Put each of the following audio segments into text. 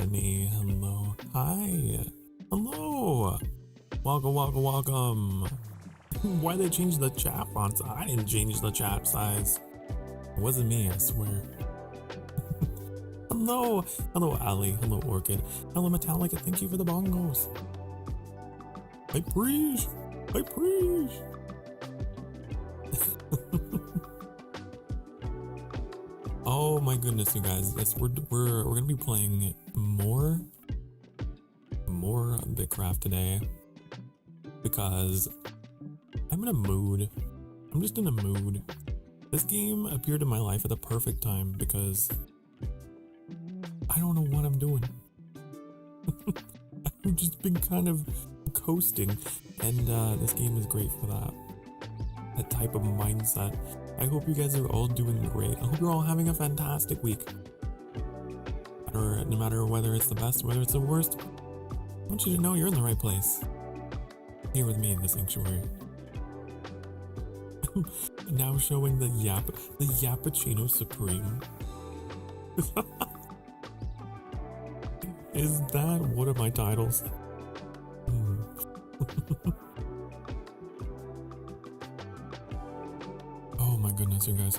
honey. Hello. Hi. Hello. Welcome. Why they change the chat fonts? I didn't change the chat size. It wasn't me, I swear. Hello. Hello, Ali. Hello, Orchid. Hello, Metallica. Thank you for the bongos. I preach. Oh my goodness, you guys! Yes, we're gonna be playing more BitCraft today because I'm in a mood. I'm just in a mood. This game appeared in my life at the perfect time because I don't know what I'm doing. I've just been kind of coasting, and this game is great for that type of mindset. I hope you guys are all doing great. I hope you're all having a fantastic week. No matter whether it's the best or whether it's the worst, I want you to know you're in the right place. Here with me in the sanctuary. Now showing the Yappachino Supreme. Is that one of my titles? Oh my goodness, you guys.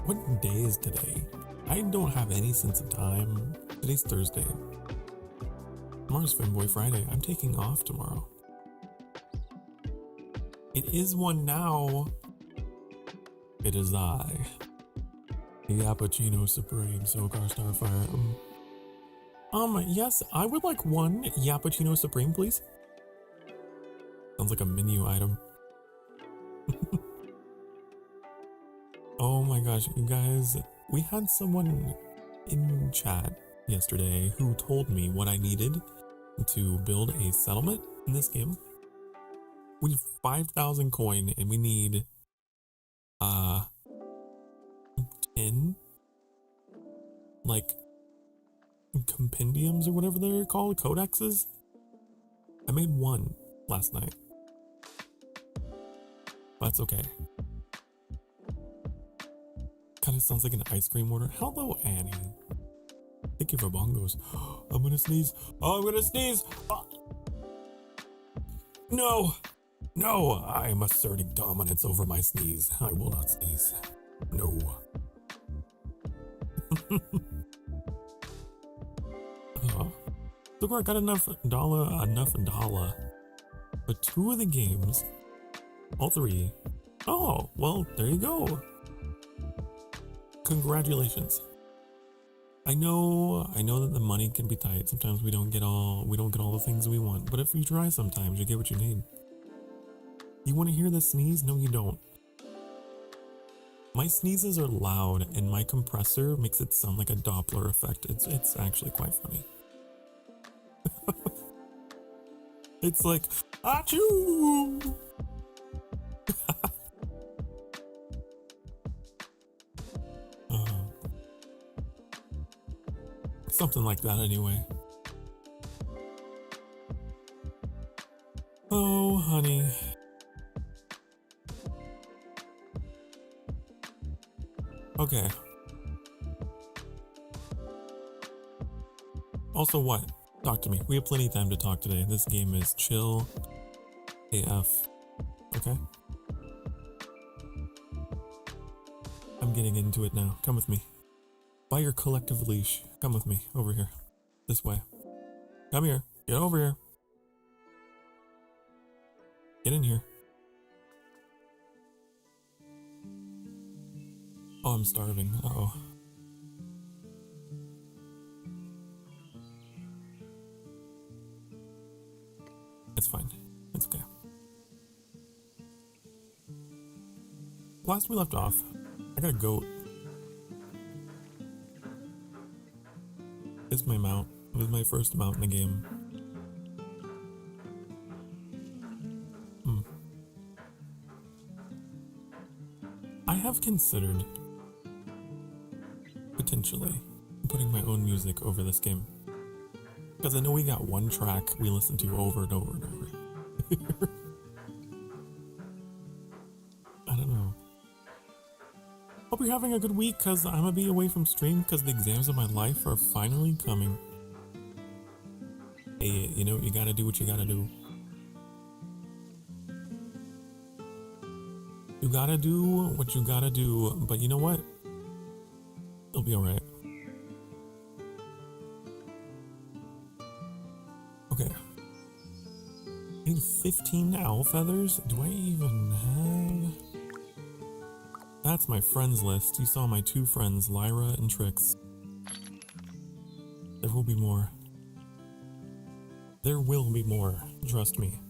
What day is today? I don't have any sense of time. Today's Thursday. Tomorrow's Fanboy Friday. I'm taking off tomorrow. It is one now. It is I, the Yappachino Supreme, Sokar Starfire. Yes, I would like one Yappachino Supreme, please. Sounds like a menu item. Oh my gosh, you guys, we had someone in chat yesterday who told me what I needed to build a settlement in this game. We need 5,000 coin and we need 10 like compendiums or whatever they're called, codexes. I made one last night. That's okay. Kind of sounds like an ice cream order. Hello, Annie. Thank you for bongos. I'm gonna sneeze. Oh, I'm gonna sneeze. Oh. No, I am asserting dominance over my sneeze. I will not sneeze. No. Sokar got enough dollar for 2 of the games. All 3. Oh, well, there you go. Congratulations. I know that the money can be tight. Sometimes we don't get all the things we want, but if you try sometimes you get what you need. You want to hear the sneeze? No, you don't. My sneezes are loud and my compressor makes it sound like a Doppler effect. It's actually quite funny. It's like achoo. Something like that anyway. Oh, honey. Okay. Also what? Talk to me. We have plenty of time to talk today. This game is chill AF. Okay? I'm getting into it now. Come with me. By your collective leash. Come with me. Over here. This way. Come here. Get over here. Get in here. Oh, I'm starving. Uh-oh. It's fine. It's okay. Last we left off, I got a goat. It's my mount. It was my first mount in the game. I have considered potentially putting my own music over this game. Because I know we got one track we listen to over and over and over. I don't know. Hope you're having a good week, because I'm going to be away from stream because the exams of my life are finally coming. Hey, you know, you got to do what you got to do. You got to do what you got to do, but you know what? It'll be alright. Okay. I need 15 owl feathers? Do I even have... That's my friends list. You saw my 2 friends, Lyra and Trix. There will be more. There will be more. Trust me.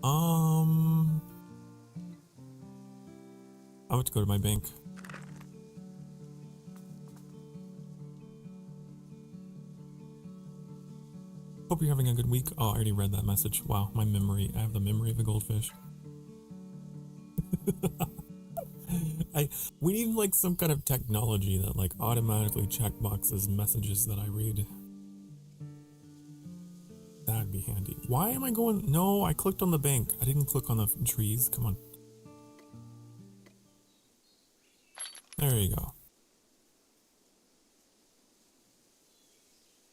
I'm about to go to my bank. Hope you're having a good week. Oh, I already read that message. Wow, my memory. I have the memory of a goldfish. We need like some kind of technology that like automatically checkboxes messages that I read. That'd be handy. Why am I going? No, I clicked on the bank. I didn't click on the trees. Come on. There you go.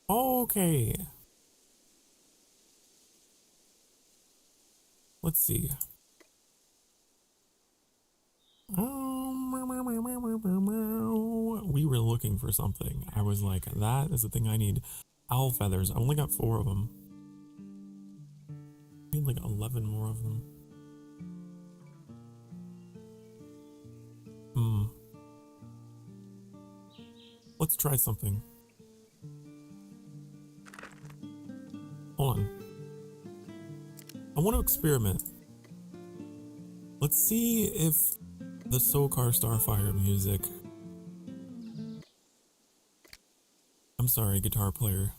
Okay. Let's see. We were looking for something. I was like, that is the thing I need. Owl feathers. I only got 4 of them. I need like 11 more of them. Let's try something. Hold on. I want to experiment. Let's see if the Sokar Starfire music... I'm sorry, guitar player.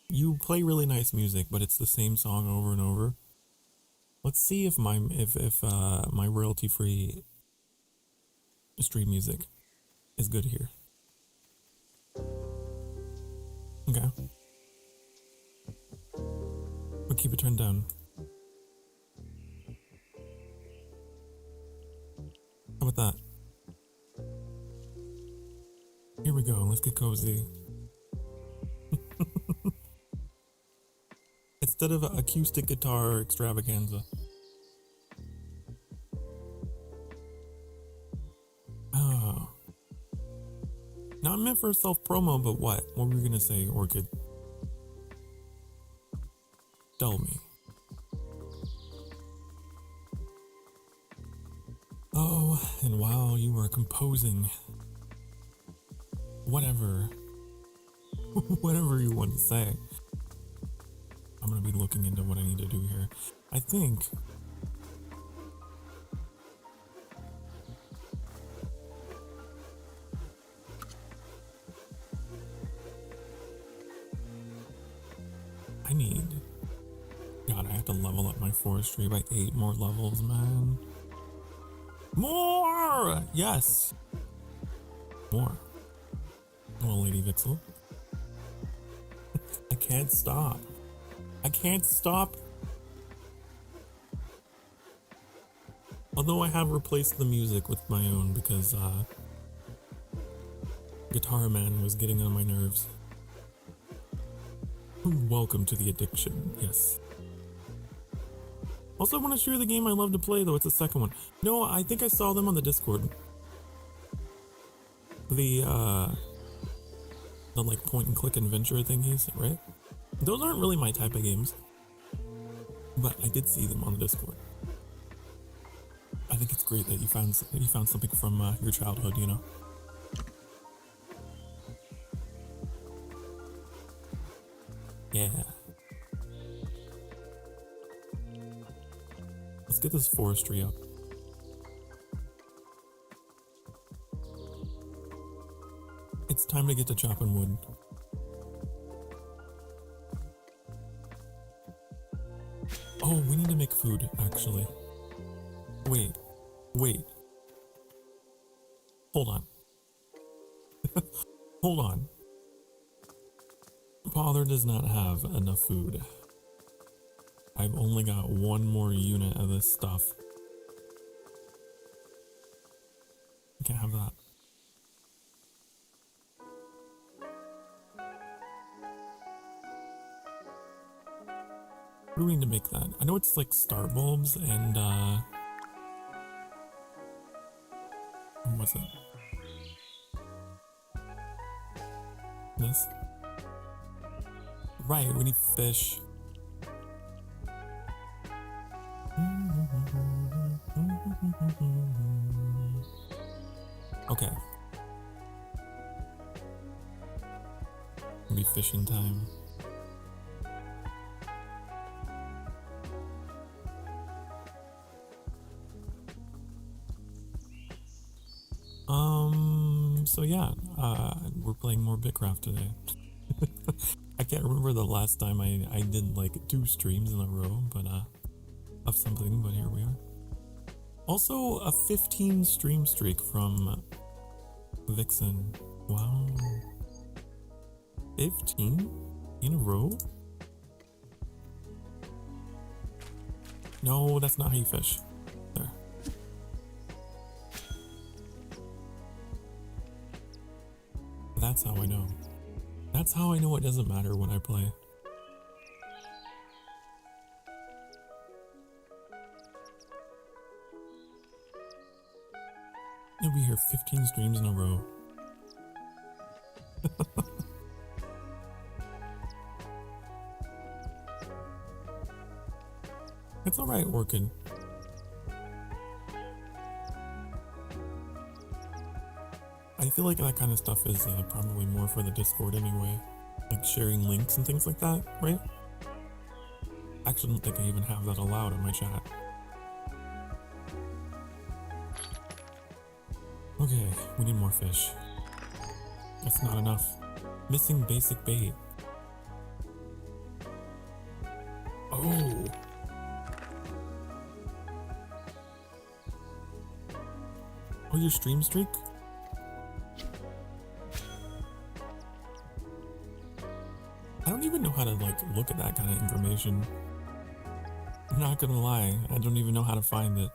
You play really nice music, but it's the same song over and over. Let's see if my my royalty-free stream music is good here. Okay. We'll keep it turned down. How about that? Here we go, let's get cozy. Instead of an acoustic guitar extravaganza. Oh. Not meant for self-promo, but what? What were we gonna say, Orchid? Tell me. Oh, and while you were composing, whatever you want to say, I'm gonna be looking into what I need to do here. I think I need, God, I have to level up my forestry by 8 more levels, man. More! Yes! More. Oh, Lady Vixel. I can't stop. I can't stop. Although I have replaced the music with my own because Guitar Man was getting on my nerves. Welcome to the addiction, yes. Also, I want to share the game I love to play, though. It's the second one. No, I think I saw them on the Discord. The like point and click adventure thingies, right? Those aren't really my type of games, but I did see them on the Discord. I think it's great that you found something from your childhood, you know. Yeah. Let's get this forestry up. It's time to get to chopping wood. Oh, we need to make food, actually. Wait. Hold on. Hold on. Father does not have enough food. I've only got 1 more unit of this stuff. I can't have that. What do we need to make that? I know it's like star bulbs and what was it? This? Right, we need fish. Okay. It'll be fishing time. So yeah, we're playing more BitCraft today. I can't remember the last time I did like 2 streams in a row, but of something, but here we are. Also a 15 stream streak from Vixen. Wow. 15 in a row? No, that's not how you fish. There. That's how I know. That's how I know it doesn't matter when I play. You'll be here 15 streams in a row. It's alright, Orchid. I feel like that kind of stuff is probably more for the Discord anyway. Like sharing links and things like that, right? I actually don't think I even have that allowed in my chat. Okay, we need more fish. That's not enough. Missing basic bait. Oh! Oh, your stream streak? I don't even know how to like look at that kind of information. I'm not gonna lie, I don't even know how to find it.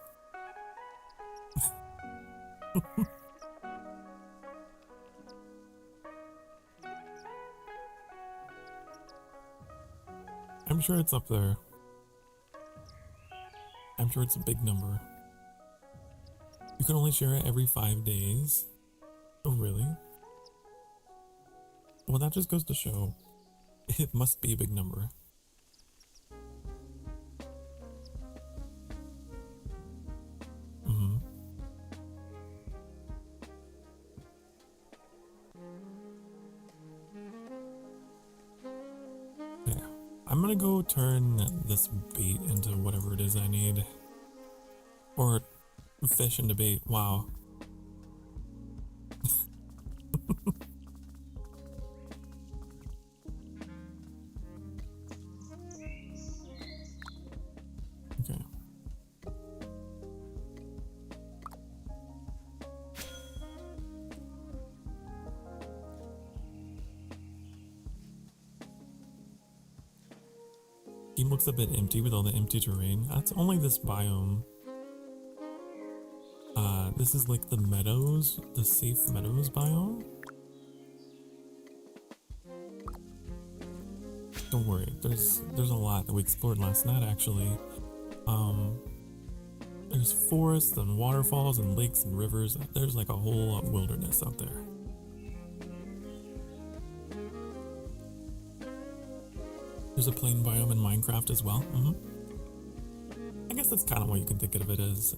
I'm sure it's up there. I'm sure it's a big number. You can only share it every 5 days. Oh, really? Well, that just goes to show it must be a big number. Yeah. I'm gonna go turn this bait into whatever it is I need. Or fish into bait. Wow. Okay. Game looks a bit empty with all the empty terrain. That's only this biome. This is like the meadows, the safe meadows biome. Don't worry, there's a lot that we explored last night actually. There's forests and waterfalls and lakes and rivers. There's like a whole wilderness out there. There's a plain biome in Minecraft as well. I guess that's kind of what you can think of it as.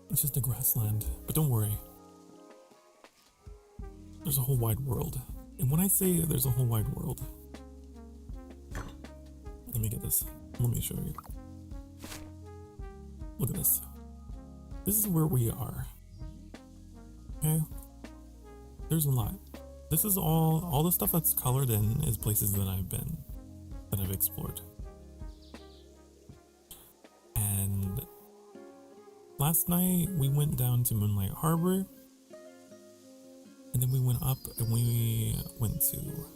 It's just a grassland, but don't worry. There's a whole wide world. And when I say there's a whole wide world, let me get this. Let me show you. Look at this. This is where we are. Okay? There's a lot. This is all the stuff that's colored in is places that I've been, that I've explored. And last night we went down to Moonlight Harbor, and then we went up and we went to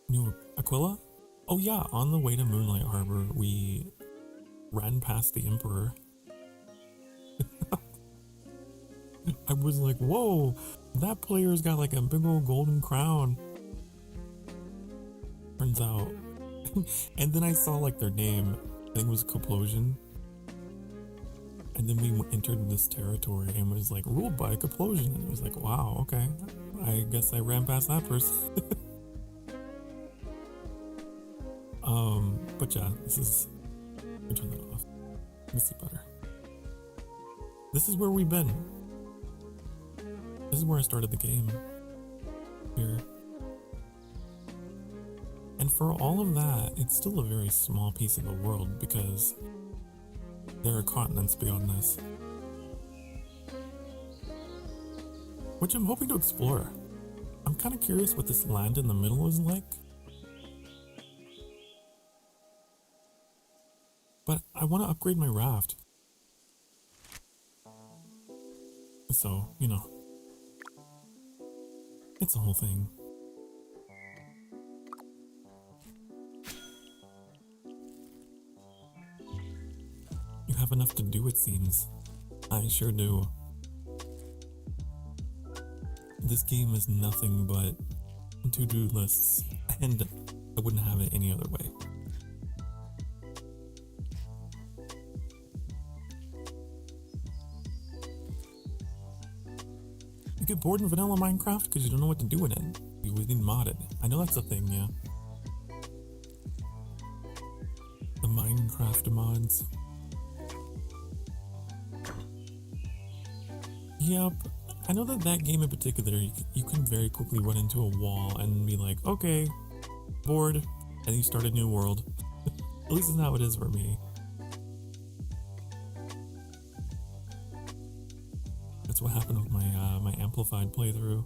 New Aquila. Oh yeah, on the way to Moonlight Harbor we ran past the Emperor I was like, whoa, that player's got like a big old golden crown. Turns out. And then I saw like their name. I think it was Kaplosion. And then we entered this territory and was like ruled by Kaplosion. And it was like, wow, okay. I guess I ran past that person. But yeah, this is, let me turn that off. Let me see better. This is where we've been. This is where I started the game. Here. And for all of that, it's still a very small piece of the world because there are continents beyond this. Which I'm hoping to explore. I'm kind of curious what this land in the middle is like. But I want to upgrade my raft. So, you know. It's a whole thing. You have enough to do, it seems. I sure do. This game is nothing but to-do lists, and I wouldn't have it any other way. You get bored in vanilla Minecraft because you don't know what to do in it. You would need modded. I know that's a thing, yeah. The Minecraft mods. Yep. I know that game in particular, you can very quickly run into a wall and be like, okay, bored, and you start a new world. At least it's not how it is for me. That's what happened with my my amplified playthrough.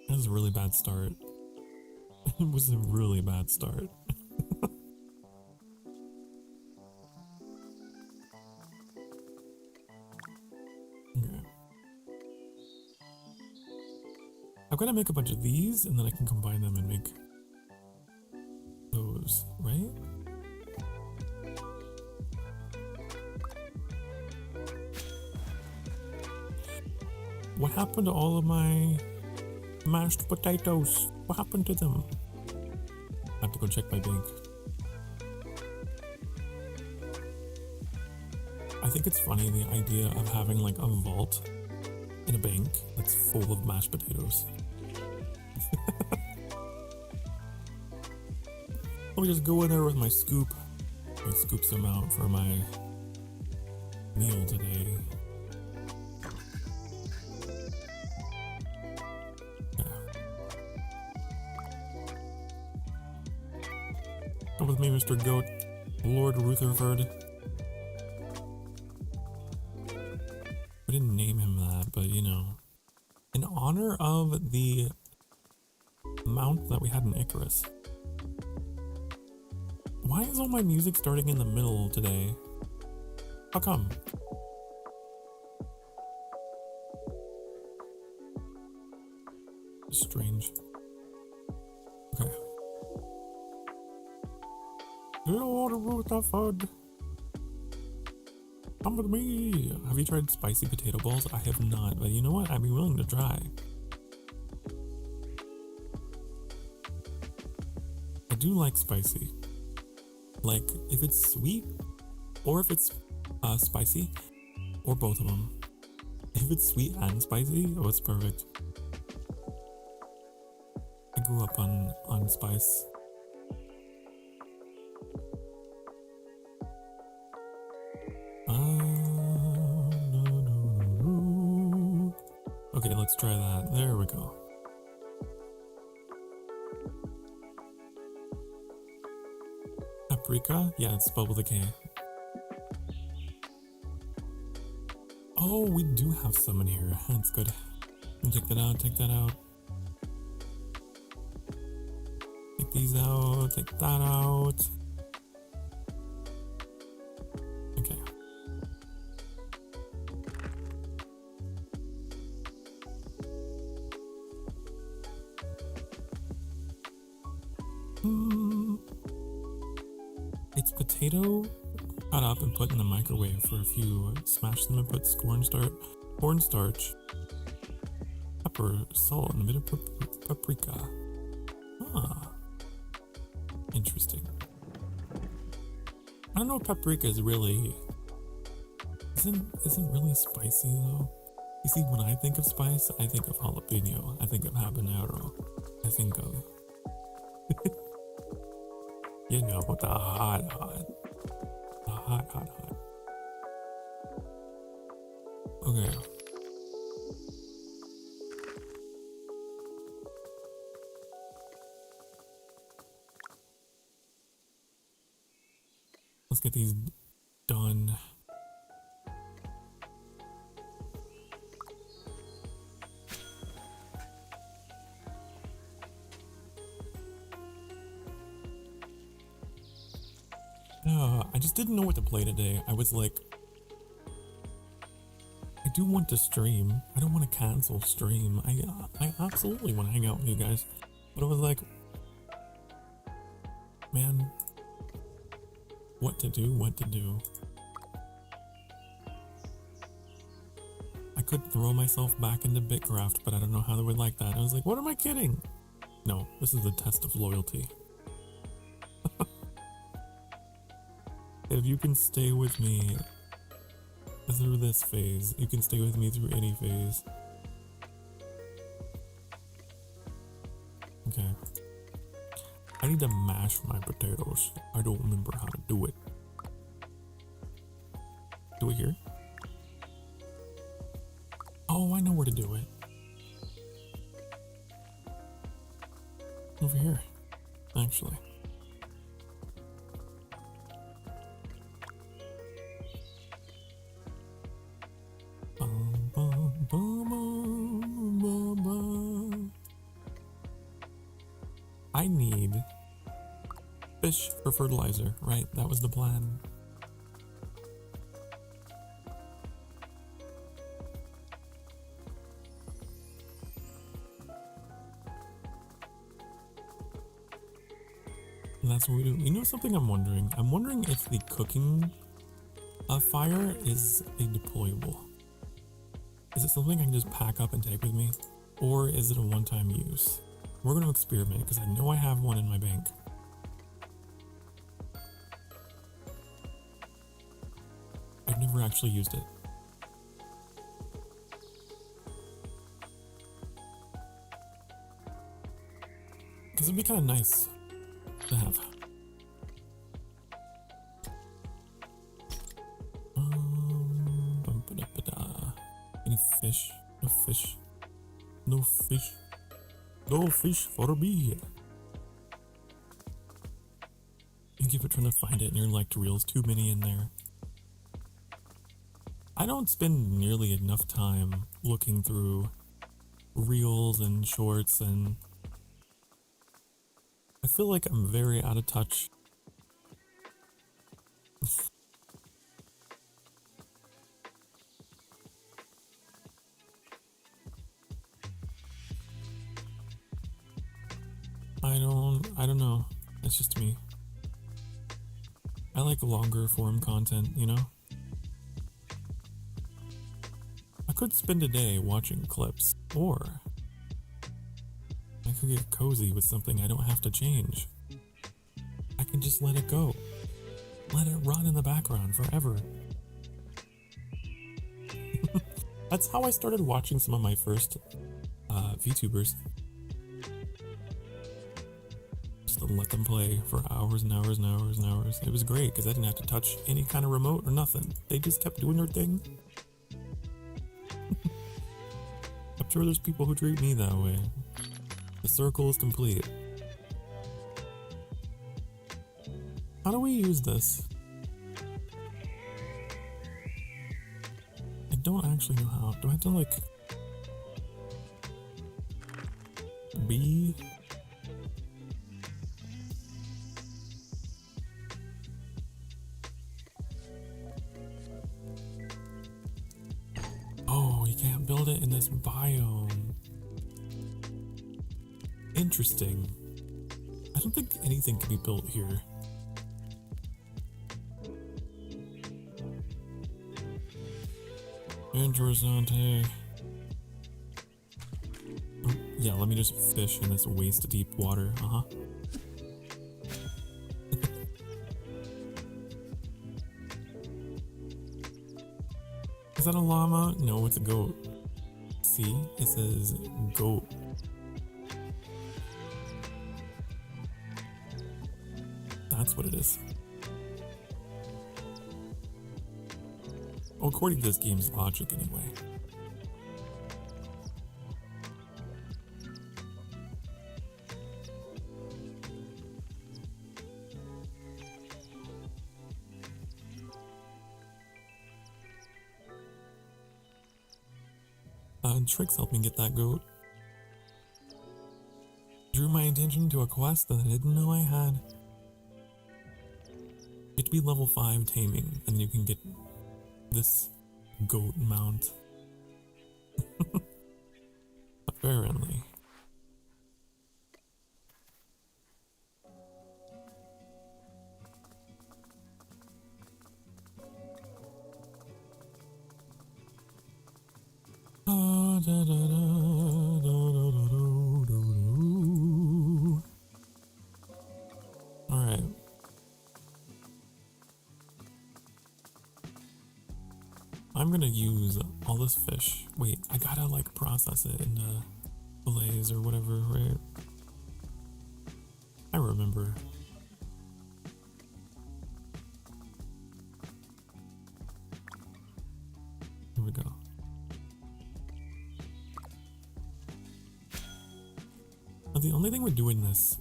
It was a really bad start. It was a really bad start. Okay. I've got to make a bunch of these, and then I can combine them and make those, right? What happened to all of my mashed potatoes? What happened to them? I have to go check my bank. I think it's funny, the idea of having like a vault in a bank that's full of mashed potatoes. Let me just go in there with my scoop. I scoop some out for my meal today. Come with me, Mr. Goat, Lord Rutherford. We didn't name him that, but you know, in honor of the mount that we had in Icarus. Why is all my music starting in the middle today? How come? Strange. Okay. Lord Rutherford, come with me. Have you tried spicy potato balls? I have not, but you know what? I'd be willing to try. I do like spicy. Like, if it's sweet, or if it's spicy, or both of them. If it's sweet and spicy, oh, it's perfect. I grew up on spice. Okay, let's try that. There we go. Paprika? Yeah, it's spelled with a K. Oh, we do have some in here. That's good. Take that out, take that out. Take these out, take that out. Okay. It's potato cut up and put in the microwave for a few. Smash them and put cornstarch, pepper, salt, and a bit of paprika. Ah, interesting. I don't know if paprika is really isn't really spicy though. You see, when I think of spice, I think of jalapeno, I think of habanero, I think of you know, the hot. Okay. Let's get these done. I just didn't know what to play today. I was like, I do want to stream. I don't want to cancel stream. I absolutely want to hang out with you guys. But I was like, man, what to do. I could throw myself back into BitCraft, but I don't know how they would like that. I was like, what am I kidding? No, this is a test of loyalty. If you can stay with me through this phase, you can stay with me through any phase. Okay. I need to mash my potatoes. I don't remember how to do it. Do it here? Oh, I know where to do it. Over here, actually. I need fish for fertilizer, right? That was the plan. And that's what we do. You know something I'm wondering? I'm wondering if the cooking fire is a deployable. Is it something I can just pack up and take with me? Or is it a one-time use? We're going to experiment because I know I have one in my bank. I've never actually used it. Because it'd be kind of nice to have. Any fish? No fish. No fish. No fish for me. You keep trying to find it and you're like, reels too many in there. I don't spend nearly enough time looking through reels and shorts, and I feel like I'm very out of touch. I don't know. It's just me. I like longer form content, you know? I could spend a day watching clips, or I could get cozy with something I don't have to change. I can just let it go. Let it run in the background forever. That's how I started watching some of my first VTubers. And let them play for hours and hours and hours and hours. It was great because I didn't have to touch any kind of remote or nothing. They just kept doing their thing. I'm sure there's people who treat me that way. The circle is complete. How do we use this? I don't actually know how. Do I have to like B? Oh, you can't build it in this biome. Interesting. I don't think anything can be built here. Interessante. Oh, yeah, let me just fish in this waist deep water. Is that a llama? No, it's a goat. See? It says goat. That's what it is. Well, according to this game's logic, anyway. Tricks helped me get that goat. Drew my attention to a quest that I didn't know I had. You have to be level 5 taming, and you can get this goat mount. Apparently. Alright. I'm gonna use all this fish. Wait, I gotta like process it into fillets or whatever, right? I remember. Here we go. Now the only thing with doing this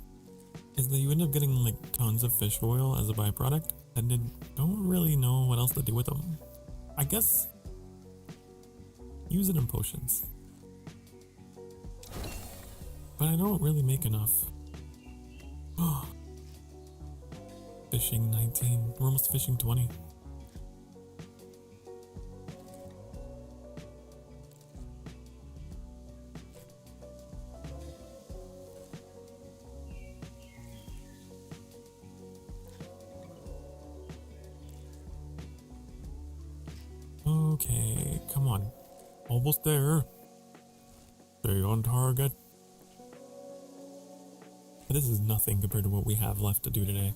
is that you end up getting like tons of fish oil as a byproduct, and then don't really know what else to do with them. I guess use it in potions. But I don't really make enough. Fishing 19. We're almost fishing 20. Okay, come on. Almost there. Stay on target. This is nothing compared to what we have left to do today.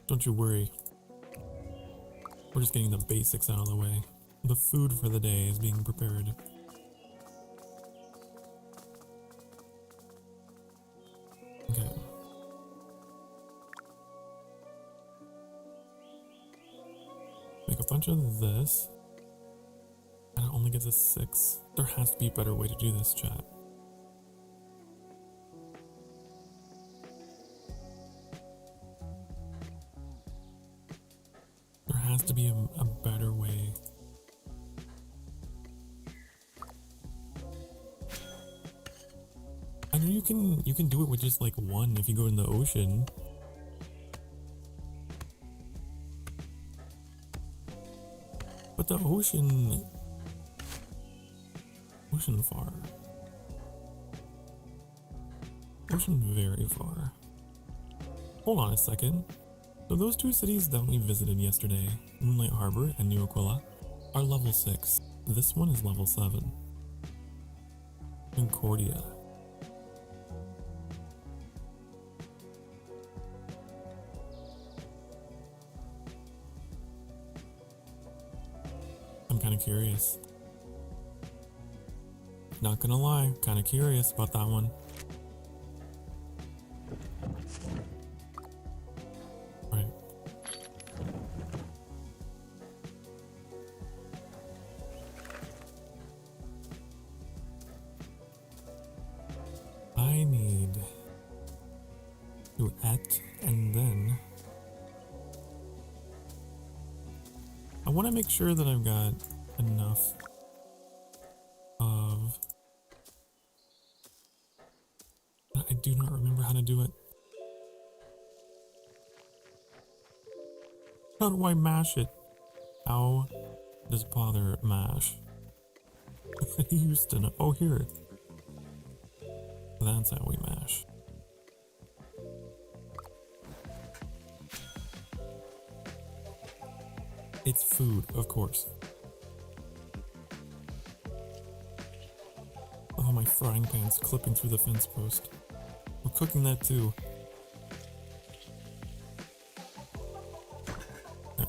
Don't you worry. We're just getting the basics out of the way. The food for the day is being prepared. Okay. Make a bunch of this. And it only gets a 6. There has to be a better way to do this, chat. There has to be a better way. I know you can do it with just like one if you go in the ocean. But the ocean far. Ocean very far. Hold on a second. So those two cities that we visited yesterday, Moonlight Harbor and New Aquila, are level 6. This one is level 7. Concordia. I'm kind of curious. Not gonna lie, kind of curious about that one. Right. I need to et and then I want to make sure that I've got enough of. I do not remember how to do it. How do I mash it? How does father mash? He used to know. Oh, here. That's how we mash. It's food, of course. Oh, my frying pan's clipping through the fence post. We're cooking that too. Yeah.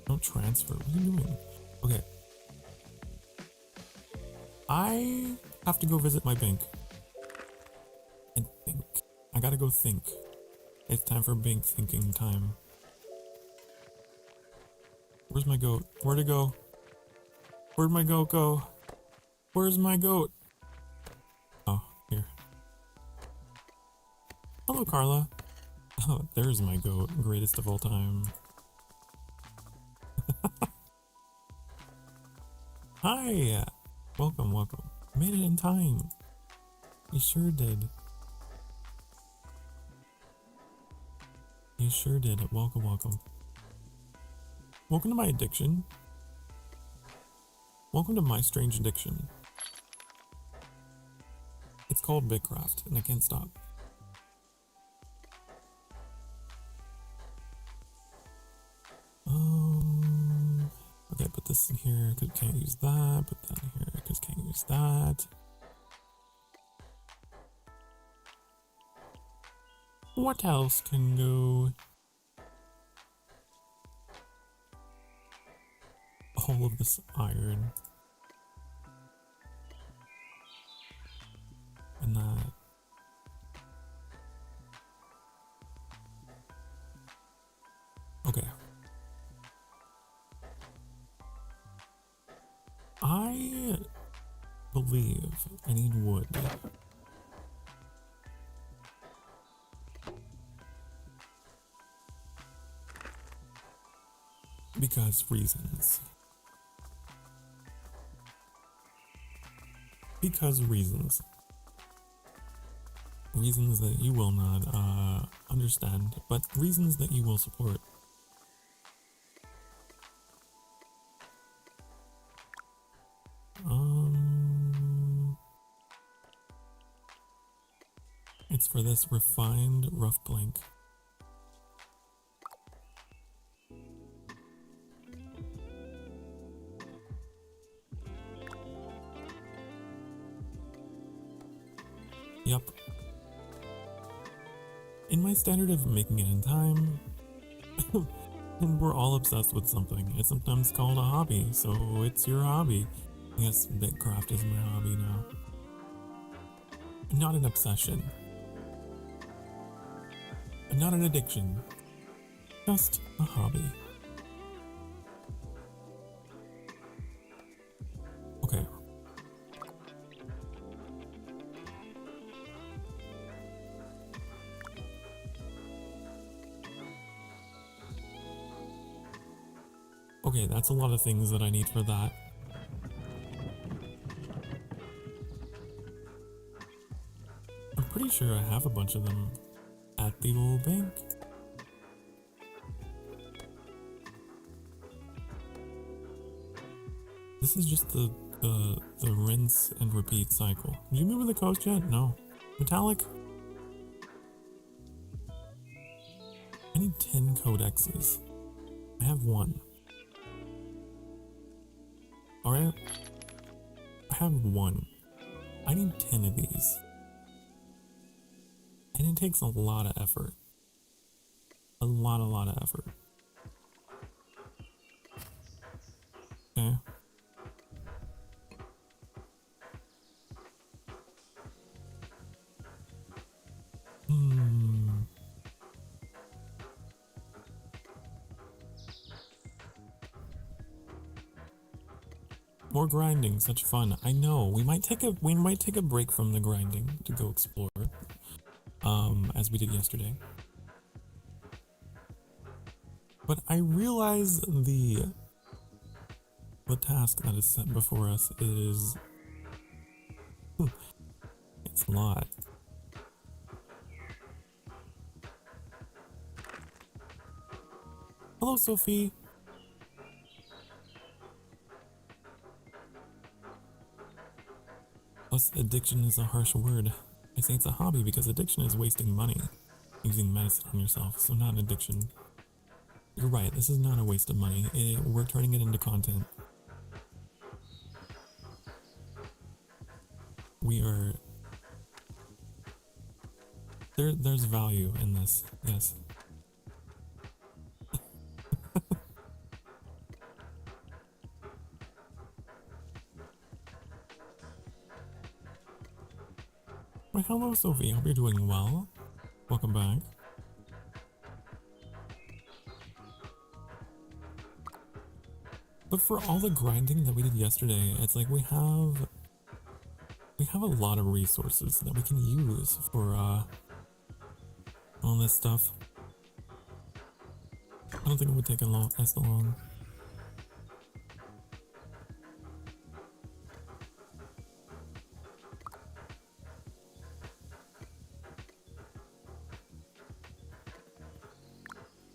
Don't transfer. What are you doing? Okay. I have to go visit my bank. And think. I gotta go think. It's time for bank thinking time. Where's my goat? Where'd it go? Where'd my goat go? Where's my goat? Oh, here. Hello, Carla. Oh, there's my goat. Greatest of all time. Hi! Welcome, welcome. Made it in time. You sure did. You sure did. Welcome, welcome. Welcome to my addiction. Welcome to my strange addiction. It's called BitCraft, and I can't stop. Okay, put this in here because can't use that. Put that in here because can't use that. What else can go? All of this iron. And that. Okay. I believe I need wood. Because reasons. Because reasons. Reasons that you will not understand, but reasons that you will support. It's for this refined rough blank. Yup. In my standard of making it in time, and we're all obsessed with something. It's sometimes called a hobby, so it's your hobby. Yes, BitCraft is my hobby now. Not an obsession. Not an addiction. Just a hobby. Okay. Okay, that's a lot of things that I need for that. I'm pretty sure I have a bunch of them at the old bank. This is just the rinse and repeat cycle. Did you move to the coast yet? No. Metallic? I need 10 codexes. I have 1. Alright? I have 1. I need 10 of these. And it takes a lot of effort. A lot of effort. Okay. More grinding, such fun. I know. We might take a break from the grinding to go explore. As we did yesterday. But I realize the task that is set before us is it's a lot. Hello, Sophie. Plus, addiction is a harsh word. I say it's a hobby because addiction is wasting money using medicine on yourself, so not addiction. You're right, this is not a waste of money. We're turning it into content. We are... There's value in this, yes. Well, hello, Sophie. Hope you're doing well. Welcome back. But for all the grinding that we did yesterday, it's like we have a lot of resources that we can use for all this stuff. I don't think it would take as long.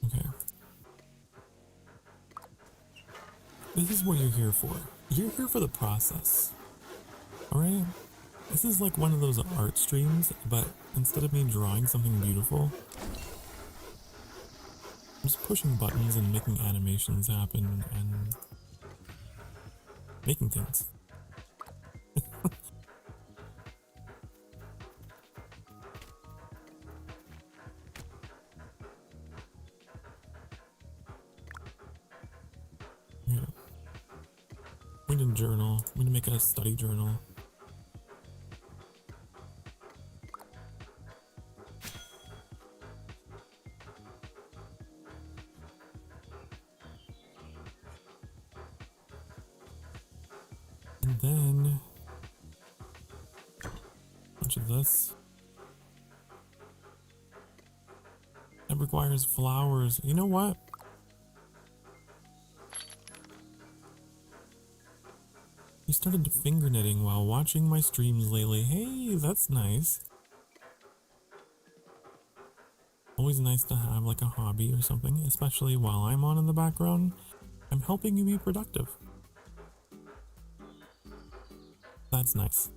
Okay. This is what you're here for. You're here for the process. Alright? This is like one of those art streams, but instead of me drawing something beautiful, I'm just pushing buttons and making animations happen and making things. Yeah. We need a journal. We need to make a study journal. And then a bunch of this. That requires flowers. You know what? You started finger knitting while watching my streams lately. Hey, that's nice. Always nice to have like a hobby or something, especially while I'm on in the background. I'm helping you be productive. That's nice.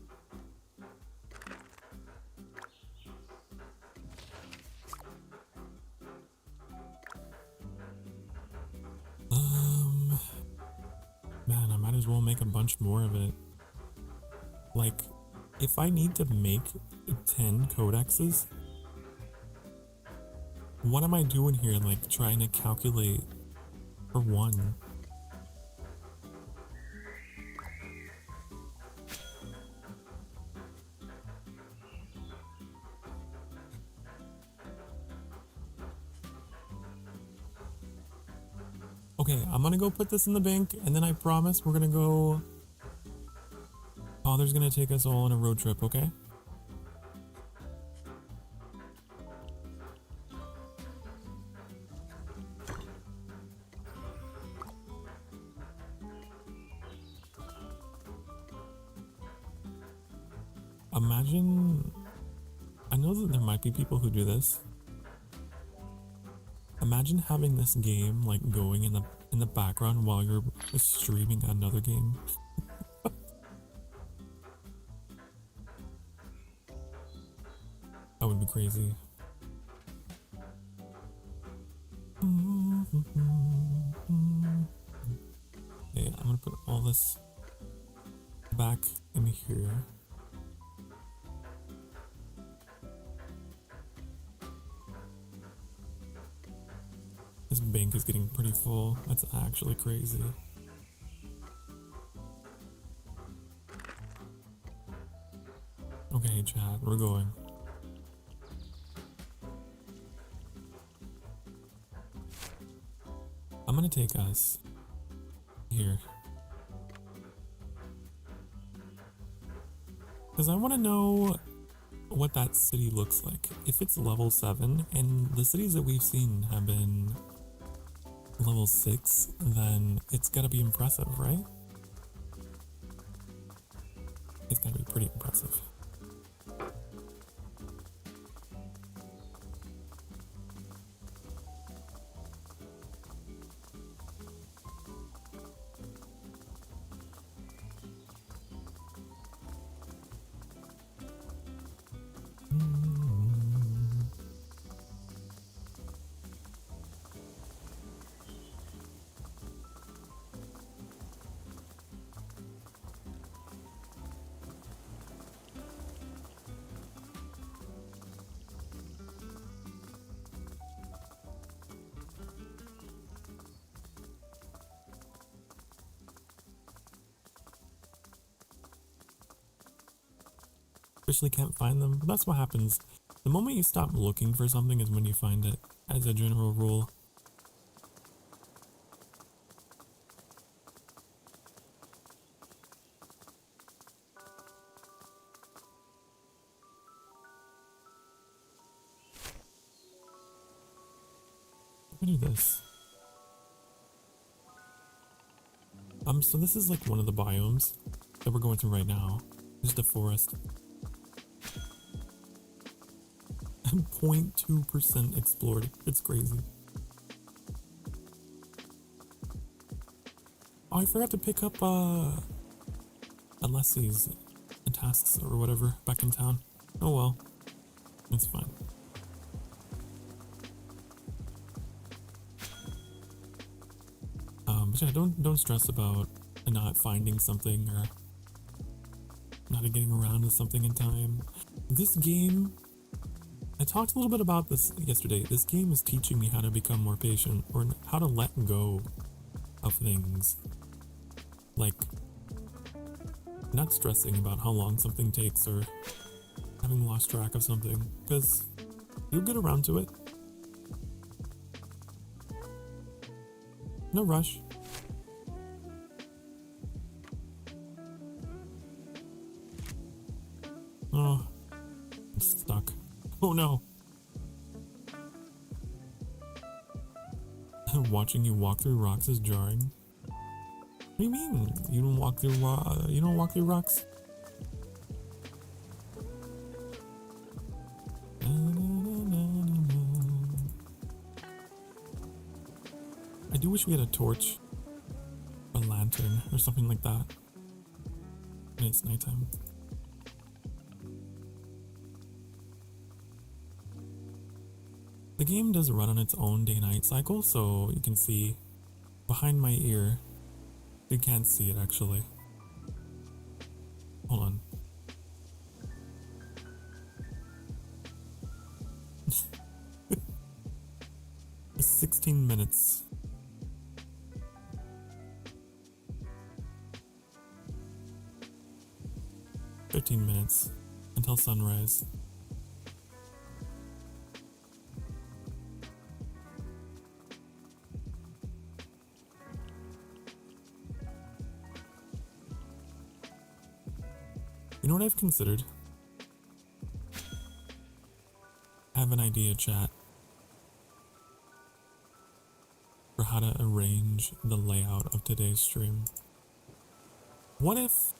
Man, I might as well make a bunch more of it. Like, if I need to make 10 codexes, what am I doing here? Like, trying to calculate for one? Okay, I'm gonna go put this in the bank, and then I promise we're gonna go... Father's gonna take us all on a road trip, okay? Imagine... I know that there might be people who do this. Imagine having this game like going in the background while you're streaming another game. That would be crazy. Okay, I'm gonna put all this back in here. This bank is getting pretty full. That's actually crazy. Okay, chat, we're going. I'm gonna take us here. Because I want to know what that city looks like. If it's level 7, and the cities that we've seen have been level 6, then it's gotta be impressive, right? It's gotta be pretty impressive. officially can't find them. But that's what happens. The moment you stop looking for something is when you find it, as a general rule. Let me do this. So this is like one of the biomes that we're going through right now. This is the forest. 0.2% explored. It's crazy. Oh, I forgot to pick up Alessi's and tasks or whatever back in town. Oh well, it's fine. But yeah, don't stress about not finding something or not getting around to something in time. This game, I talked a little bit about this yesterday. This game is teaching me how to become more patient, or how to let go of things. Like, not stressing about how long something takes or having lost track of something, because you'll get around to it. No rush. Oh, I'm stuck. Oh no. Watching you walk through rocks is jarring. What do you mean? You don't walk through rocks? I do wish we had a torch, a lantern, or something like that. And it's nighttime. The game does run on its own day-night cycle, so you can see behind my ear. You can't see it actually. Hold on. It's 16 minutes. $13 minutes until sunrise. You know what I've considered? I have an idea, chat, for how to arrange the layout of today's stream. What if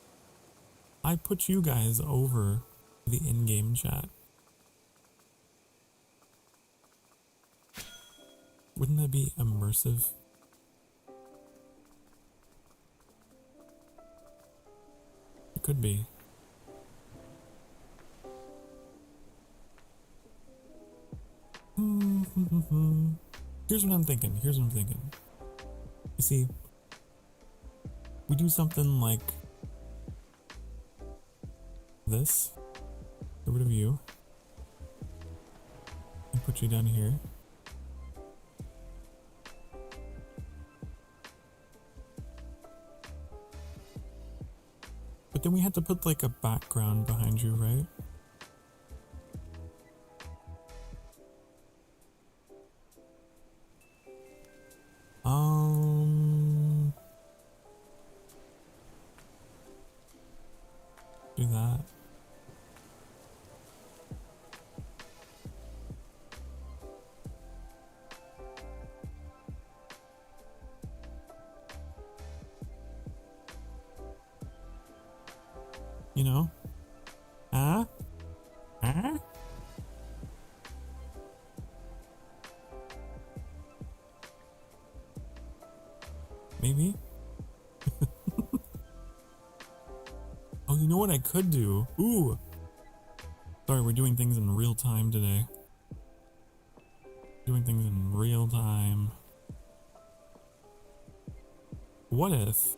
I put you guys over the in-game chat? Wouldn't that be immersive? It could be. Here's what I'm thinking. You see, we do something like this. Get rid of you. And put you down here. But then we had to put like a background behind you, right? Do that. You know? Huh? Maybe? Oh, you know what I could do? Ooh! Sorry, we're doing things in real time today. Doing things in real time. What if...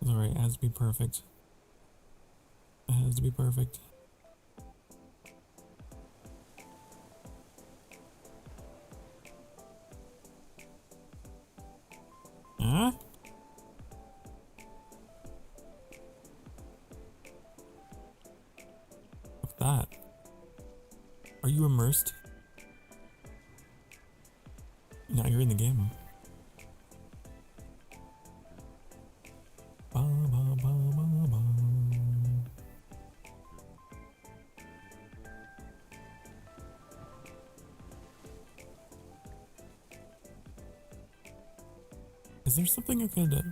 It's alright, it has to be perfect. It has to be perfect. Huh? What's that? Are you immersed? Now you're in the game. Ba, ba, ba, ba, ba. Is there something I could...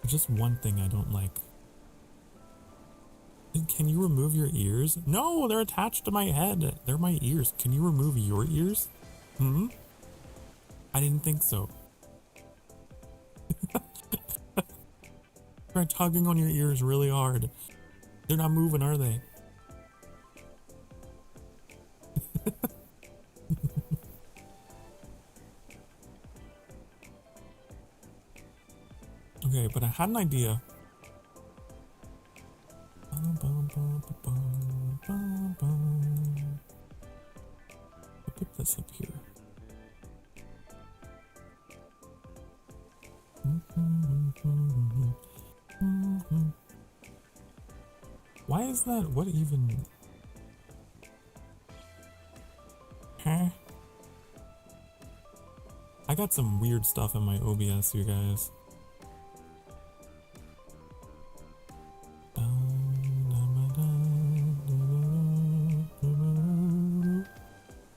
Just one thing I don't like. Can you remove your ears? No, they're attached to my head. They're my ears. Can you remove your ears? I didn't think so. Try tugging on your ears really hard. They're not moving, are they? Okay, but I had an idea. I'll put this up here. Why is that? What even? Huh? I got some weird stuff in my OBS, you guys.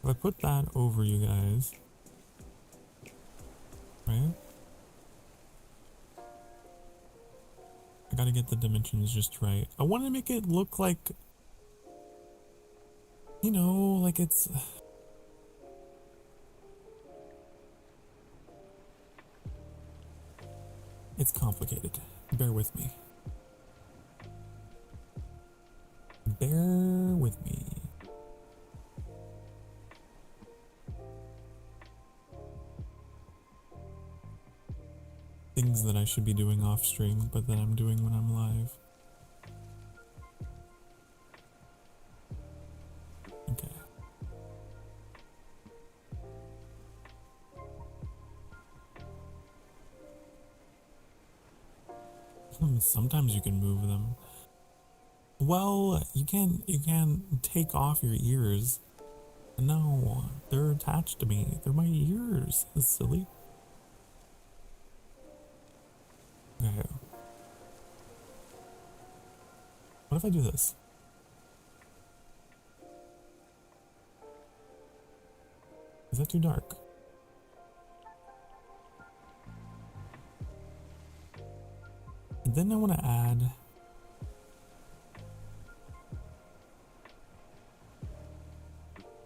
If I put that over you guys, right? I gotta get the dimensions just right. I want to make it look like, you know, like it's... It's complicated. Bear with me. Bear with me. Things that I should be doing off stream, but that I'm doing when I'm live. Okay. Sometimes you can move them. Well, you can take off your ears. No, they're attached to me. They're my ears. That's silly. Okay. What if I do this? Is that too dark? And then I want to add...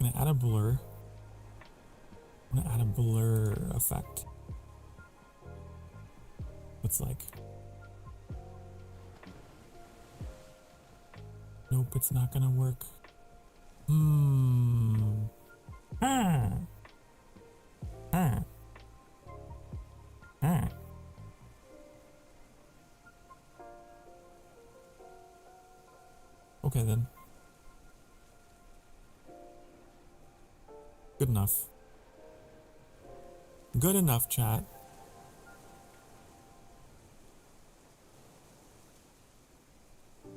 I'm going to add a blur. I'm going to add a blur effect. It's like... Nope, it's not going to work. Okay then. Good enough. Good enough, chat.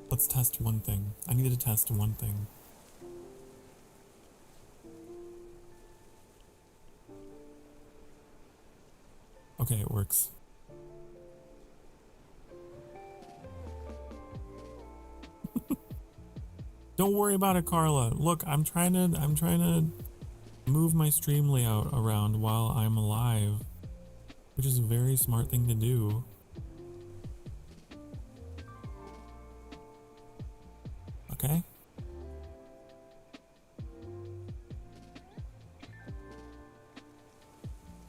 Let's test one thing. I need to test one thing. Okay, it works. Don't worry about it, Carla. Look, I'm trying to move my stream layout around while I'm alive, which is a very smart thing to do. Okay?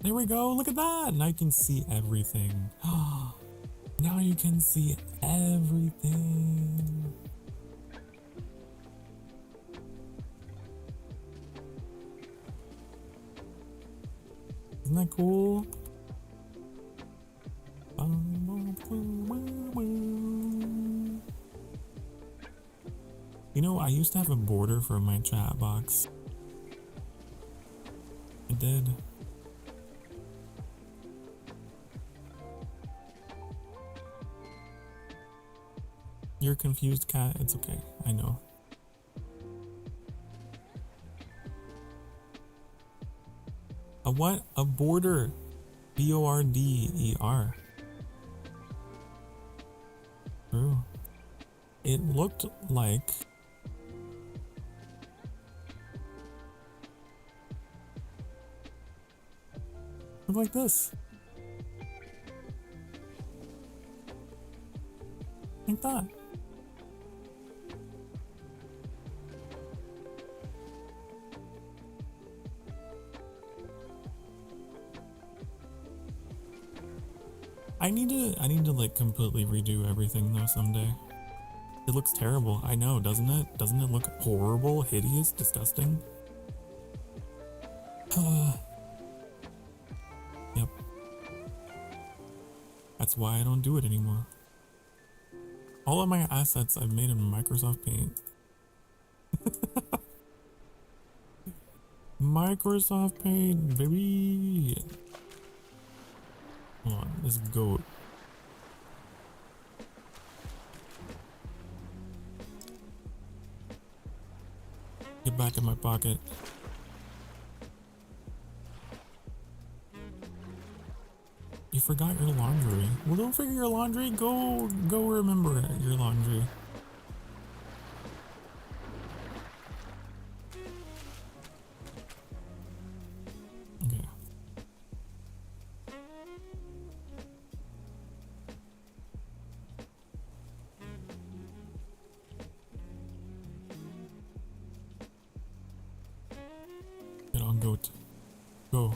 There we go. Look at that. Now you can see everything. Now you can see everything. Isn't that cool? Ba, used to have a border for my chat box. I did. You're confused, cat. It's okay. I know. A what? A border. B-O-R-D-E-R. True. It looked like... Look like this. Like that. I need to like completely redo everything though someday. It looks terrible. I know, doesn't it? Doesn't it look horrible, hideous, disgusting? Yep. That's why I don't do it anymore. All of my assets I've made in Microsoft Paint. Microsoft Paint, baby. Hold on, this goat. Get back in my pocket. You forgot your laundry. Well, don't forget your laundry. Go remember your laundry. Okay. Get on, goat. Go.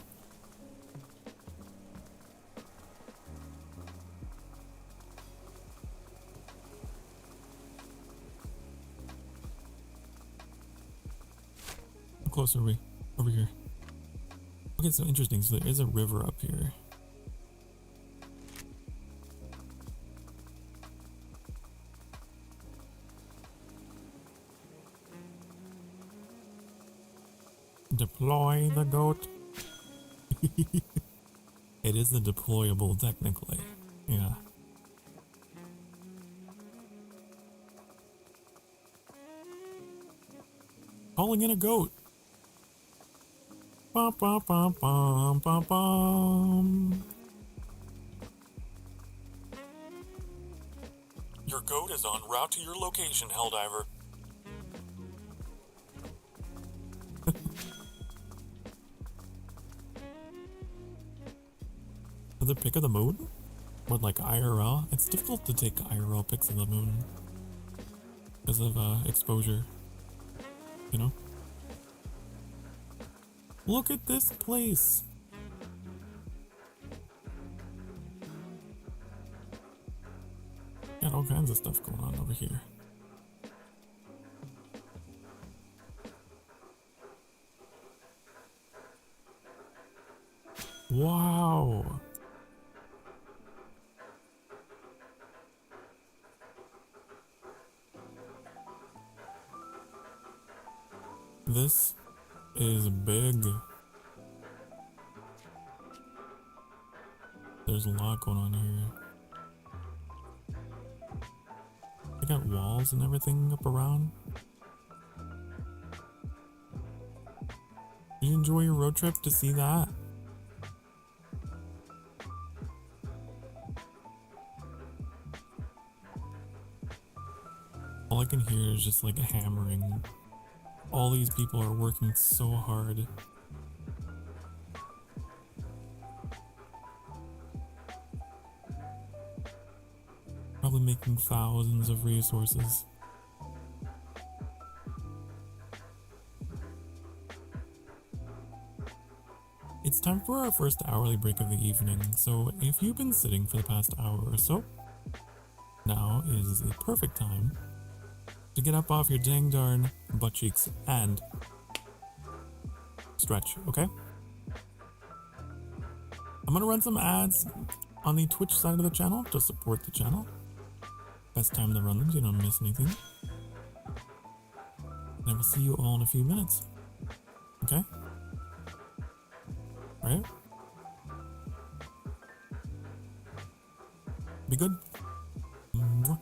How close are we? Over here. Okay, so interesting. So there is a river up here. Deploy the goat. It is a deployable technically. Yeah. Calling in a goat. Bum, bum, bum, bum, bum, bum. Your goat is en route to your location, Helldiver. The pic of the moon? What, like IRL? It's difficult to take IRL pics of the moon because of exposure, you know? Look at this place! Got all kinds of stuff going on over here. Wow! This is big. There's a lot going on here. They got walls and everything up around. Did you enjoy your road trip to see that? All I can hear is just like a hammering. All these people are working so hard. Probably making thousands of resources. It's time for our first hourly break of the evening, so if you've been sitting for the past hour or so, now is the perfect time to get up off your dang darn butt cheeks and stretch, okay? I'm gonna run some ads on the Twitch side of the channel to support the channel. Best time to run them so you don't miss anything. And I will see you all in a few minutes. Okay? Alright? Be good. Mwah.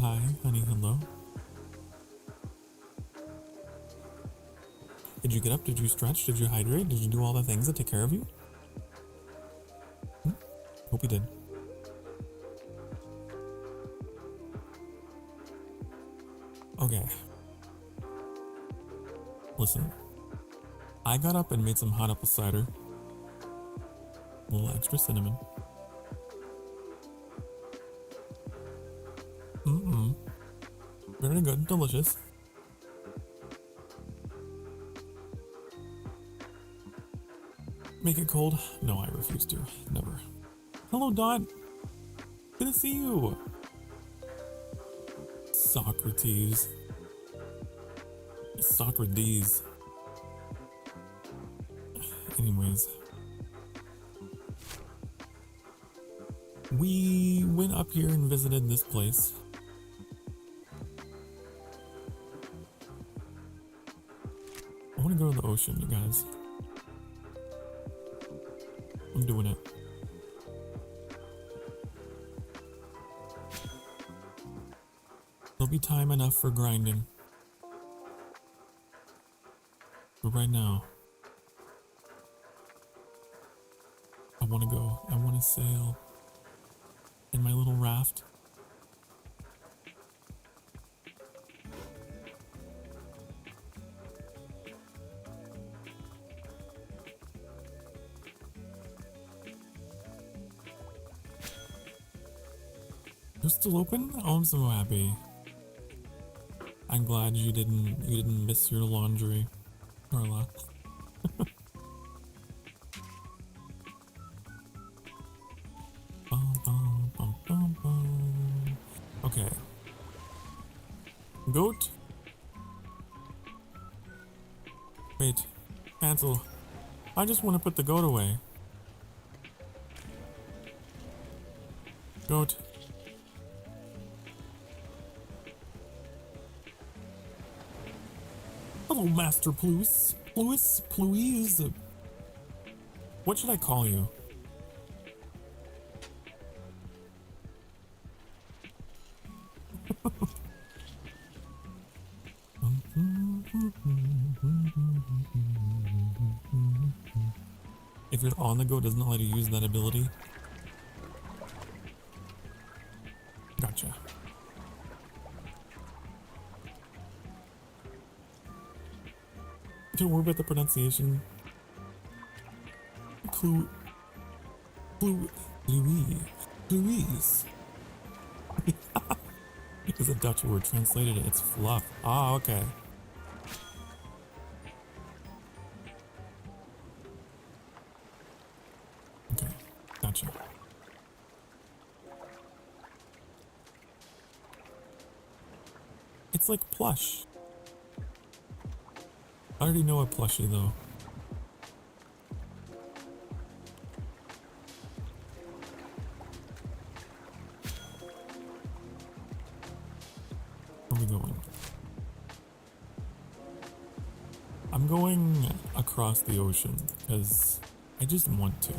Hi, honey, hello. Did you get up? Did you stretch? Did you hydrate? Did you do all the things that take care of you? Hope you did. Okay. Listen. I got up and made some hot apple cider. A little extra cinnamon. Very good, delicious. Make it cold? No, I refuse to. Never. Hello, Dot. Good to see you. Socrates. Socrates. Anyways. We went up here and visited this place. I want to go to the ocean, you guys. I'm doing it. There'll be time enough for grinding. But right now, I want to go. I want to sail in my little raft. You're still open? Oh, I'm so happy. I'm glad you didn't miss your laundry, Carla. Okay. Goat? Wait. Cancel. I just want to put the goat away. Goat. Hello, Master Pluis. Pluis. What should I call you? If you're on the go, it doesn't let you use that ability. Gotcha. Don't worry about the pronunciation. Louise. It's a Dutch word. Translated it. It's fluff. Ah, okay. Okay, gotcha. It's like plush. I already know a plushie though. Where are we going? I'm going across the ocean because I just want to.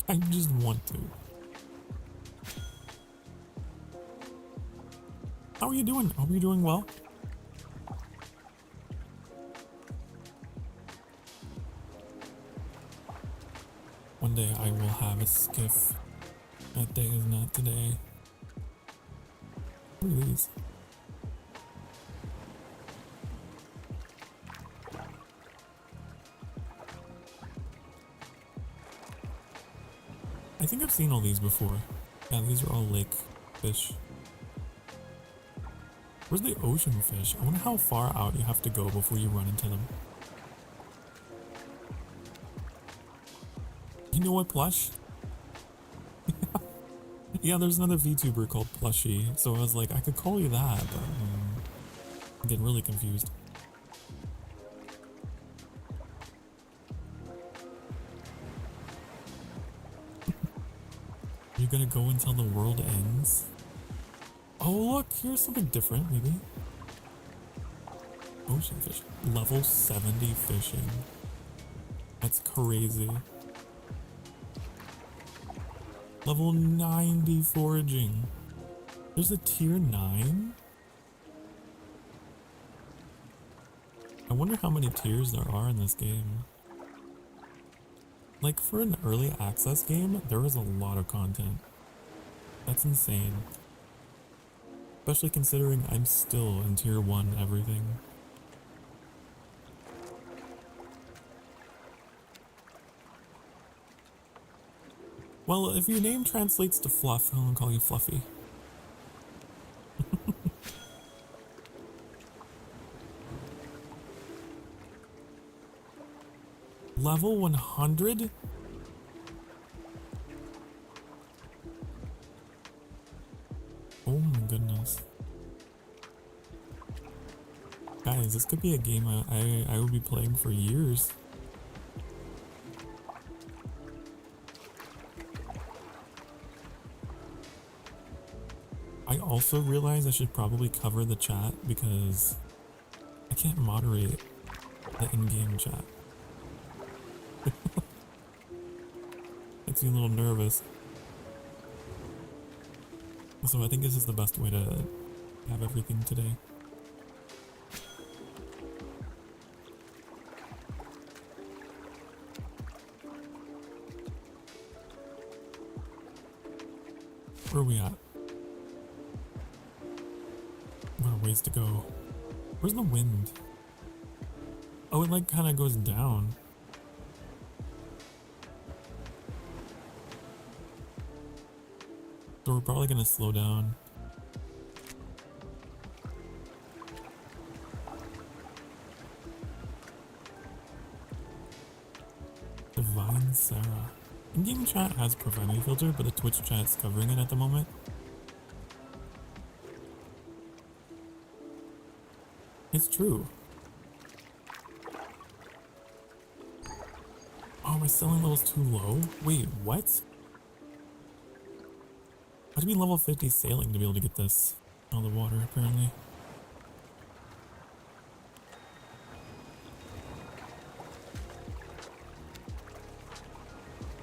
I just want to. How are you doing? Hope you're doing well. One day I will have a skiff. That day is not today. What are these? I think I've seen all these before. Yeah, these are all lake fish. Where's the ocean fish? I wonder how far out you have to go before you run into them. You know what, Plush? Yeah, there's another VTuber called Plushie, so I was like, I could call you that, but I'm getting really confused. You're gonna go until the world ends? Oh look, here's something different, maybe. Ocean fish. Level 70 fishing. That's crazy. Level 90 foraging. There's a tier 9? I wonder how many tiers there are in this game. Like, for an early access game, there was a lot of content. That's insane. Especially considering I'm still in tier 1 everything. Well, if your name translates to fluff, I'll call you Fluffy. Level 100? Oh my goodness. Guys, this could be a game I will be playing for years. I also realize I should probably cover the chat because I can't moderate the in-game chat. Makes me a little nervous. So I think this is the best way to have everything today. Where are we at? What a ways to go. Where's the wind? Oh, it like kind of goes down. So we're probably gonna slow down. Divine Sarah. In-game chat has profanity filter, but the Twitch chat's covering it at the moment. It's true. Oh, my selling level's too low? Wait, what? I have to be level 50 sailing to be able to get this out of the water, apparently.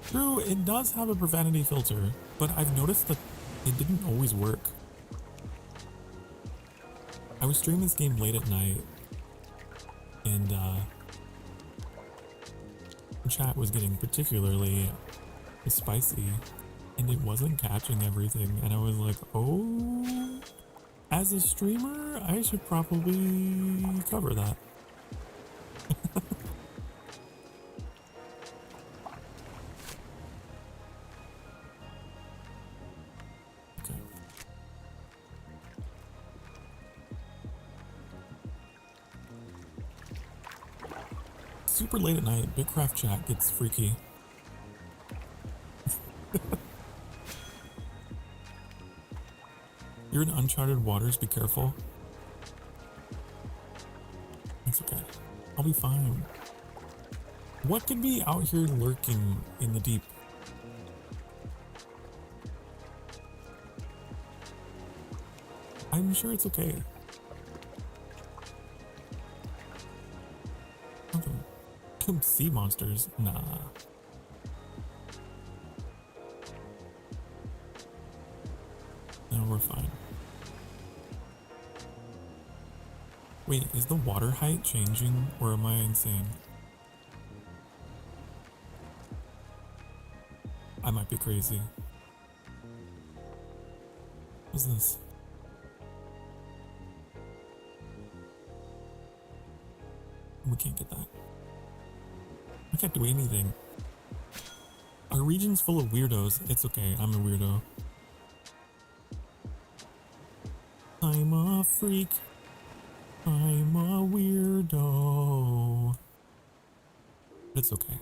True, it does have a profanity filter, but I've noticed that it didn't always work. I was streaming this game late at night, and chat was getting particularly spicy, and it wasn't catching everything, and I was like, oh, as a streamer, I should probably cover that. Okay. Super late at night, BitCraft chat gets freaky. You're in uncharted waters, be careful. It's okay. I'll be fine. What could be out here lurking in the deep? I'm sure it's okay. Nothing. Sea monsters? Nah. No, we're fine. Wait, is the water height changing, or am I insane? I might be crazy. What's this? We can't get that. We can't do anything. Our region's full of weirdos. It's okay, I'm a weirdo. I'm a freak. I'm a weirdo. It's okay.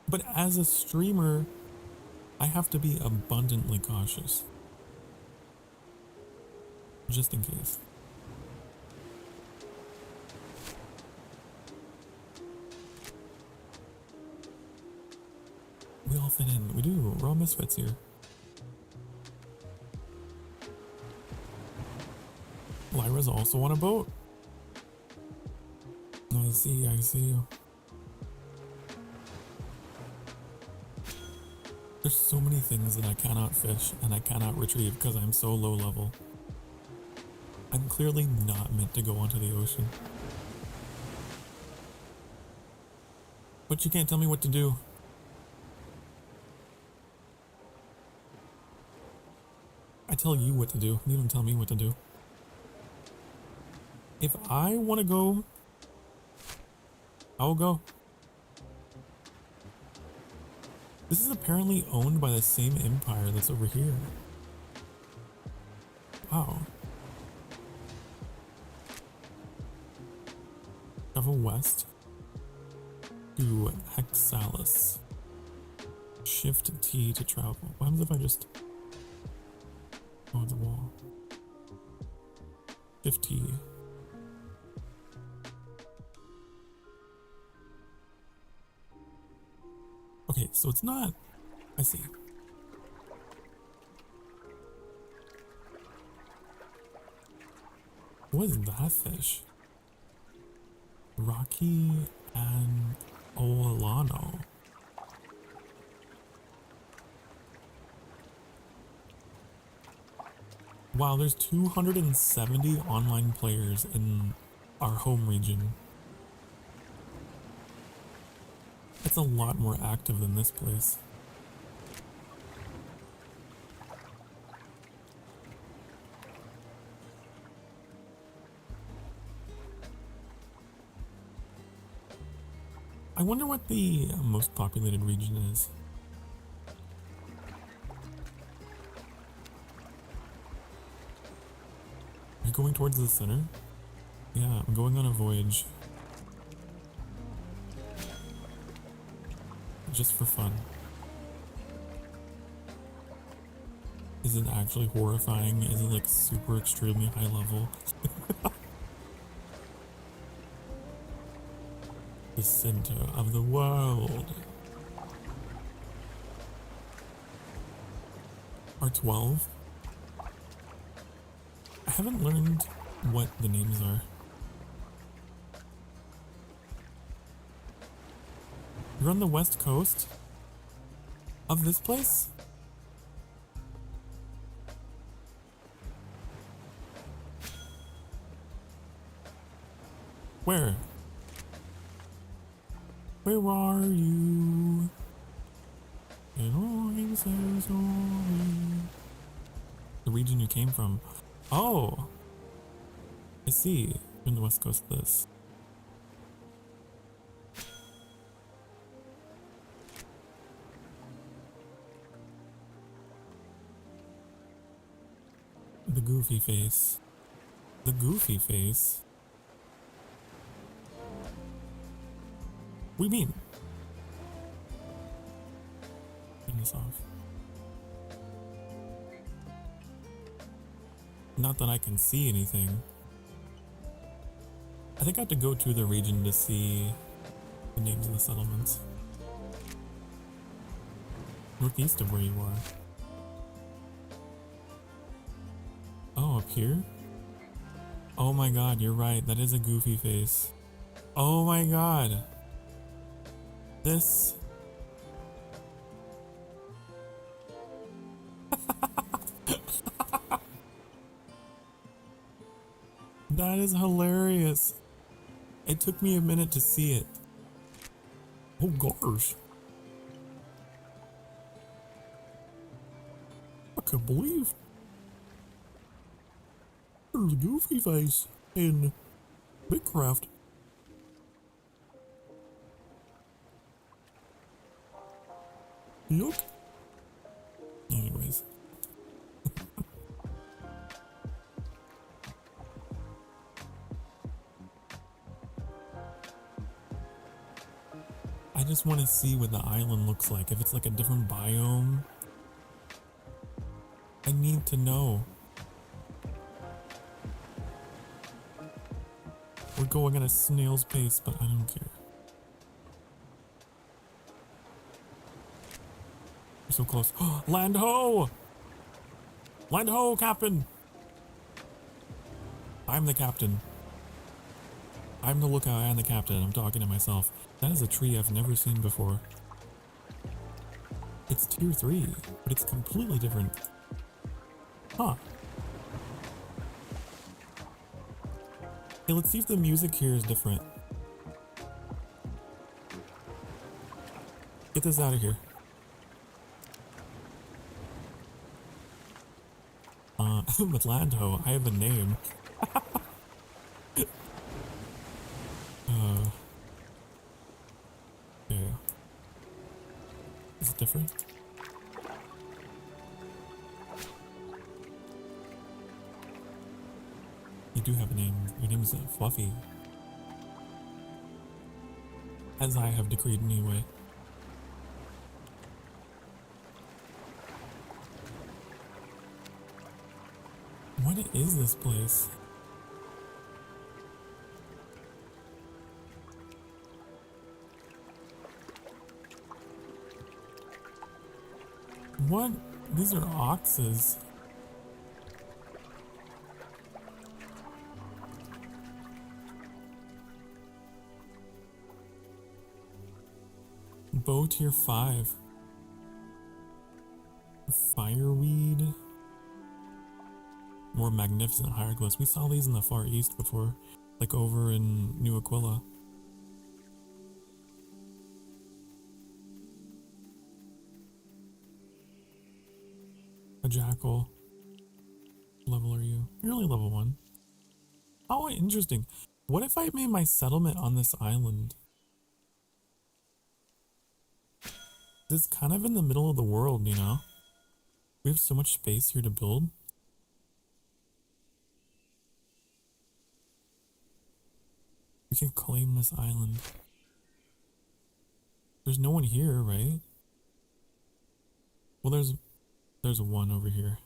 But as a streamer, I have to be abundantly cautious. Just in case. We all fit in. We do. We're all misfits here. Lyra's also on a boat. I see you. There's so many things that I cannot fish and I cannot retrieve because I'm so low level. I'm clearly not meant to go onto the ocean. But you can't tell me what to do. I tell you what to do. You don't tell me what to do. If I want to go, I'll go. This is apparently owned by the same empire that's over here. Wow. Travel west to Hexalis. Shift T to travel. What happens if I just go on the wall? Shift T. Okay, so it's not. I see. What is that fish? Rocky and Olano. Wow, there's 270 online players in our home region. That's a lot more active than this place. I wonder what the most populated region is. Are you going towards the center? Yeah, I'm going on a voyage. Just for fun. Is it actually horrifying? Is it like super extremely high level? The center of the world. R12? I haven't learned what the names are. You're on the west coast of this place? Where? Where are you? And I'm so sorry. The region you came from. Oh! I see. You're in the west coast of this. The goofy face. The goofy face? What do you mean? Turn this off. Not that I can see anything. I think I have to go to the region to see the names of the settlements. Northeast of where you are. Oh, up here? Oh my god, you're right. That is a goofy face. Oh my god. This... That is hilarious. It took me a minute to see it. Oh gosh. I can't believe there's a goofy face in BitCraft. Yuck. Anyways. I just want to see what the island looks like. If it's like a different biome. I need to know. We're going at a snail's pace, but I don't care. We're so close. Land ho! Land ho, Captain! I'm the captain. I'm the lookout and the captain. I'm talking to myself. That is a tree I've never seen before. It's tier 3, but it's completely different. Huh. Hey, let's see if the music here is different. Get this out of here. Matlando, I have a name. Okay. Is look different? You do have a name. Your name is Fluffy. As I have decreed anyway. What is this place? What? These are oxes. Bow tier 5. Fireweed. More magnificent hieroglyphs. We saw these in the Far East before, like over in New Aquila. A jackal. Level are you? You're only level 1. Oh, interesting. What if I made my settlement on this island? This is kind of in the middle of the world, you know? We have so much space here to build. We can claim this island. There's no one here, right? Well, there's one over here.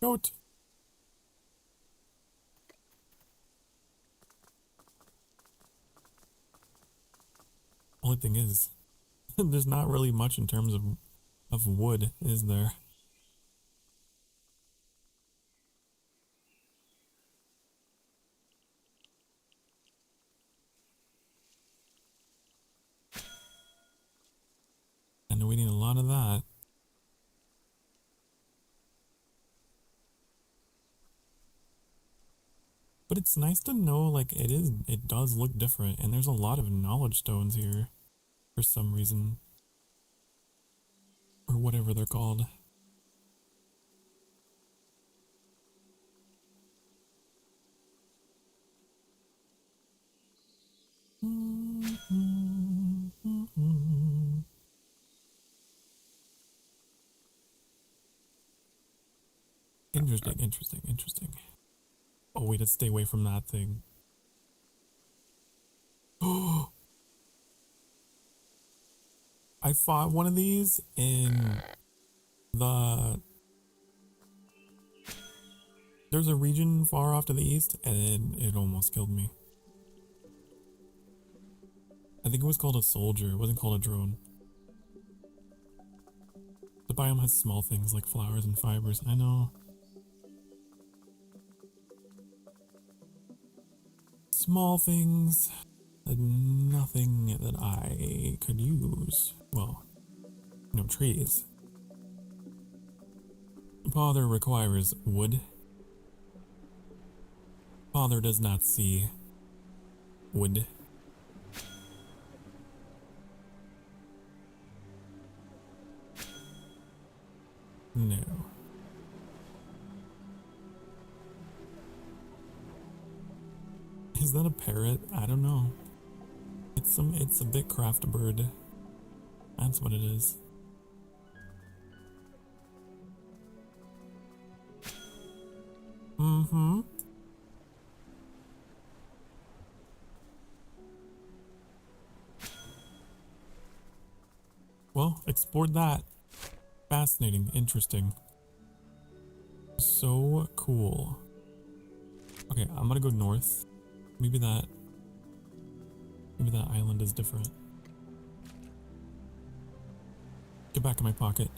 Goat. Only thing is, there's not really much in terms of wood, is there? And we need a lot of that. But it's nice to know, like, it does look different, and there's a lot of knowledge stones here for some reason. Or whatever they're called. Interesting. Oh, wait, let's stay away from that thing. Oh! I fought one of these in there's a region far off to the east, and it almost killed me. I think it was called a soldier, it wasn't called a drone. The biome has small things like flowers and fibers, I know. Small things, but nothing that I could use. Well, no trees. Father requires wood. Father does not see wood. No. Is that a parrot? I don't know. It's a BitCraft bird. That's what it is. Mm-hmm. Well, explored that. Fascinating, interesting. So cool. Okay, I'm gonna go north. Maybe that island is different. Get back in my pocket.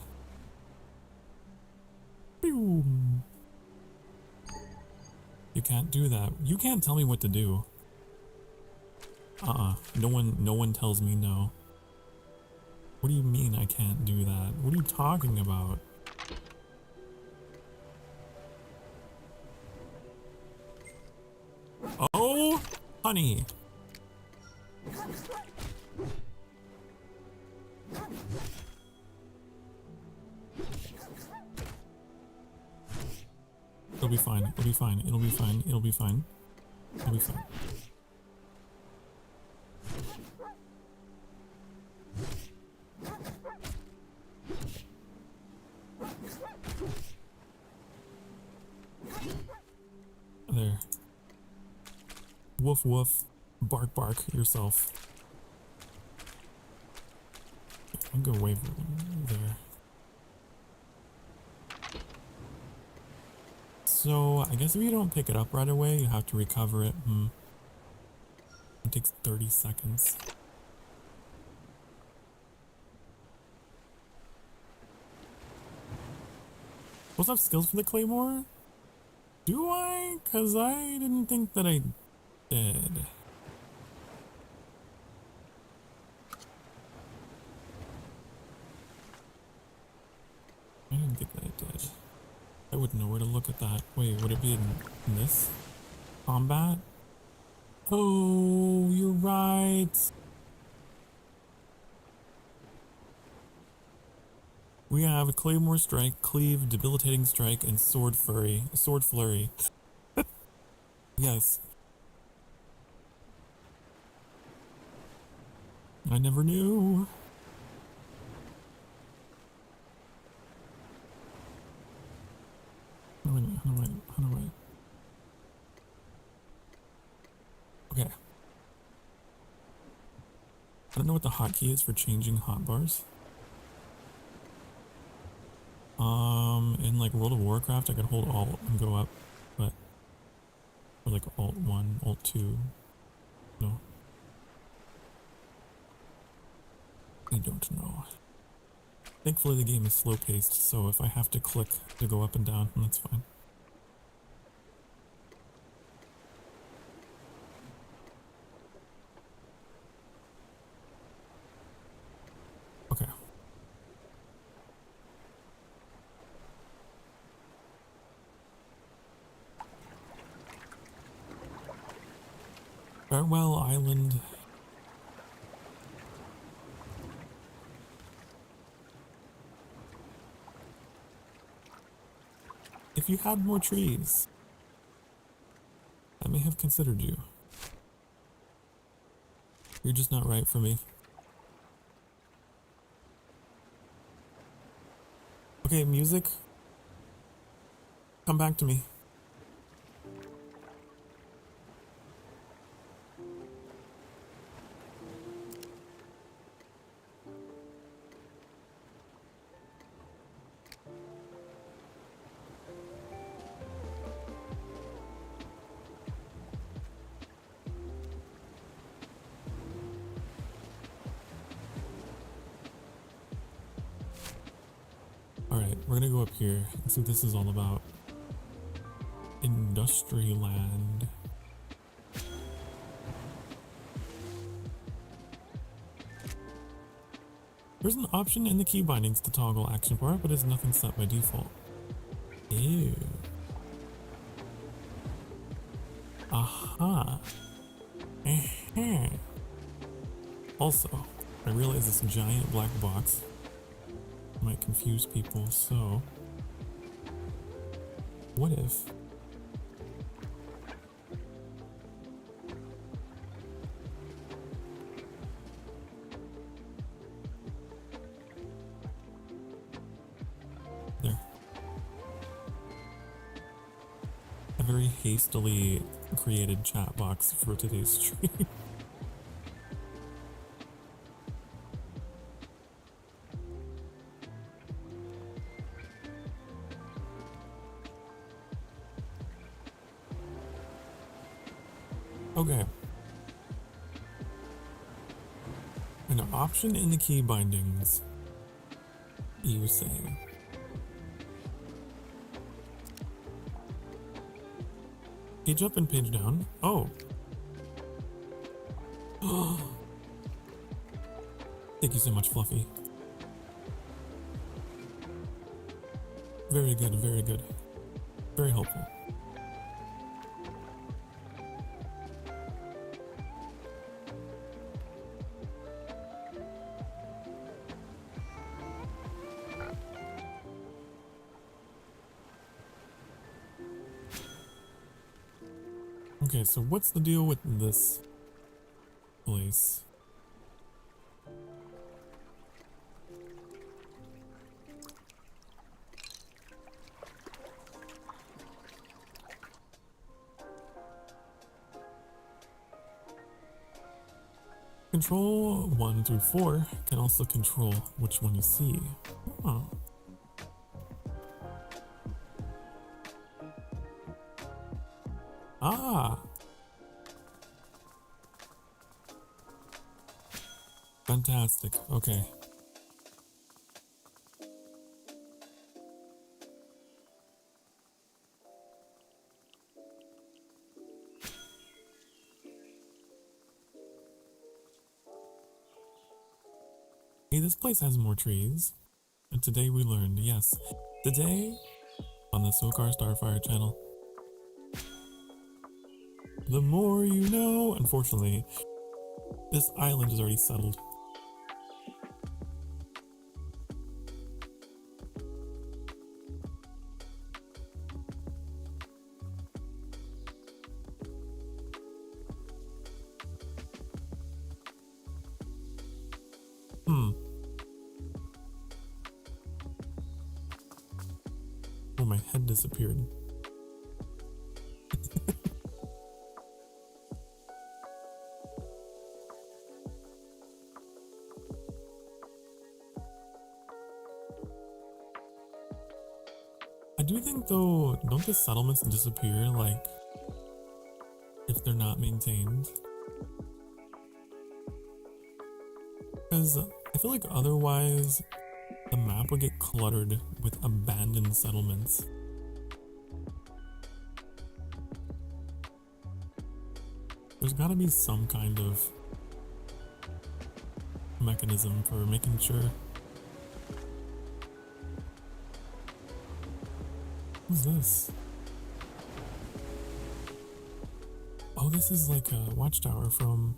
Boom. You can't do that. You can't tell me what to do. No one tells me no. What do you mean I can't do that? What are you talking about? Oh, honey. It'll be fine. It'll be fine. It'll be fine. It'll be fine. It'll be fine. There. Woof woof. Bark bark yourself. I'll go way there. So, I guess if you don't pick it up right away, you have to recover it. It takes 30 seconds. Supposed to have skills for the claymore? Do I? Because I didn't think that I did. I didn't think that I did. I wouldn't know where to look at that. Wait, would it be in this combat? Oh, you're right. We have a claymore strike, cleave, debilitating strike, and sword flurry. Yes. I never knew. How do I? Okay. I don't know what the hotkey is for changing hotbars. In like World of Warcraft, I could hold Alt and go up, but or like Alt 1, Alt 2. No. I don't know. Thankfully, the game is slow paced, so if I have to click to go up and down, that's fine. Okay. Farewell, Island. If you had more trees, I may have considered you. You're just not right for me. Okay, music. Come back to me. Alright, we're gonna go up here and see what this is all about. Industriland. There's an option in the key bindings to toggle action bar, but it's nothing set by default. Ew. Aha. Also, I realize this giant black box might confuse people, so what if there, a very hastily created chat box for today's stream. Okay. An option in the key bindings, you say. Page up and page down. Oh. Thank you so much, Fluffy. Very good, very good. Very helpful. Okay, so what's the deal with this place? Control 1 through 4 can also control which one you see. Oh. Ah! Fantastic. Okay. Hey, this place has more trees. And today we learned, yes, today on the Sokar Starfire channel, the more you know. Unfortunately, this island is already settled. Oh, my head disappeared. I do think though, don't the settlements disappear like if they're not maintained? Because I feel like otherwise the map would get cluttered with abandoned settlements. There's gotta be some kind of mechanism for making sure. What's this? Oh, this is like a watchtower from...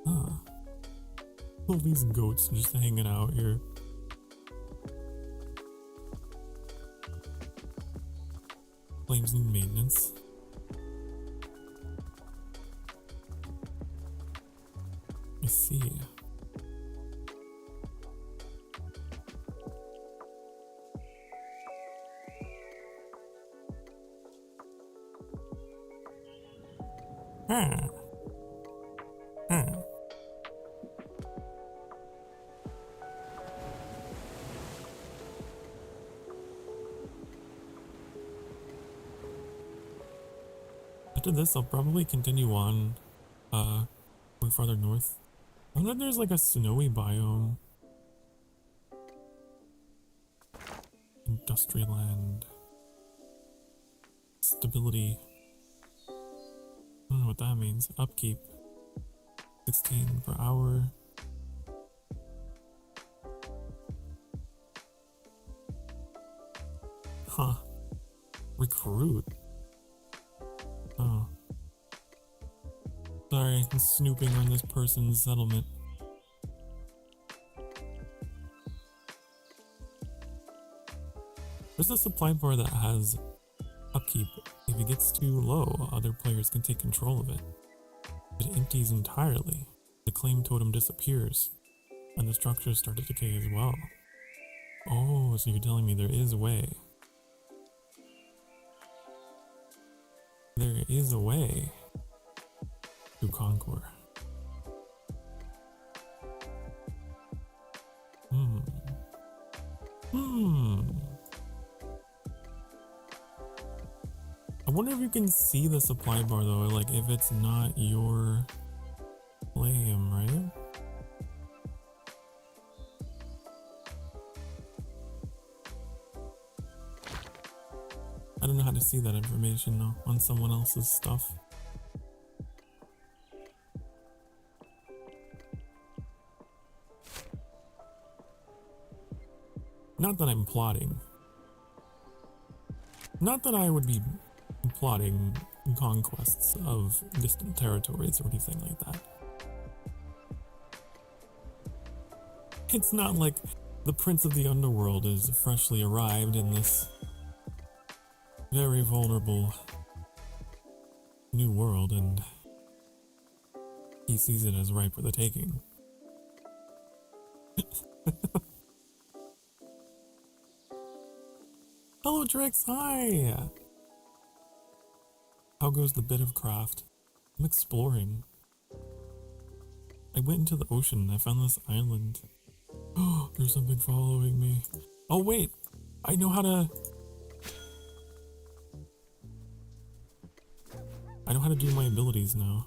Huh. All these goats just hanging out here. Flames need maintenance. I see. Huh. Huh. After this, I'll probably continue on, going farther north. I wonder if there's like a snowy biome. Industrial land. Stability. I don't know what that means. Upkeep. 16 per hour. Huh. Recruit. Oh. Sorry, I'm snooping on this person's settlement. There's a supply bar that has upkeep. If it gets too low, other players can take control of it. If it empties entirely, the claim totem disappears, and the structures start to decay as well. Oh, so you're telling me there is a way. There is a way to conquer. I wonder if you can see the supply bar though, like if it's not your claim, right? I don't know how to see that information though on someone else's stuff. Not that I'm plotting. Not that I would be plotting conquests of distant territories or anything like that. It's not like the Prince of the Underworld is freshly arrived in this very vulnerable new world and he sees it as ripe for the taking. Hello Drix, hi! How goes the bit of craft? I'm exploring. I went into the ocean and I found this island. Oh, there's something following me. Oh wait, I know how to do my abilities now.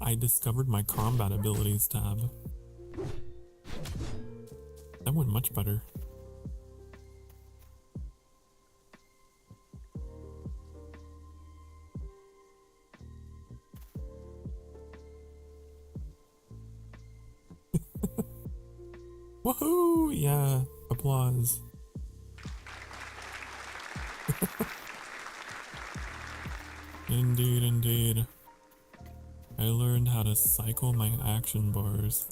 I discovered my combat abilities tab. That went much better. Woohoo! Yeah, applause. Indeed, indeed. I learned how to cycle my action bars.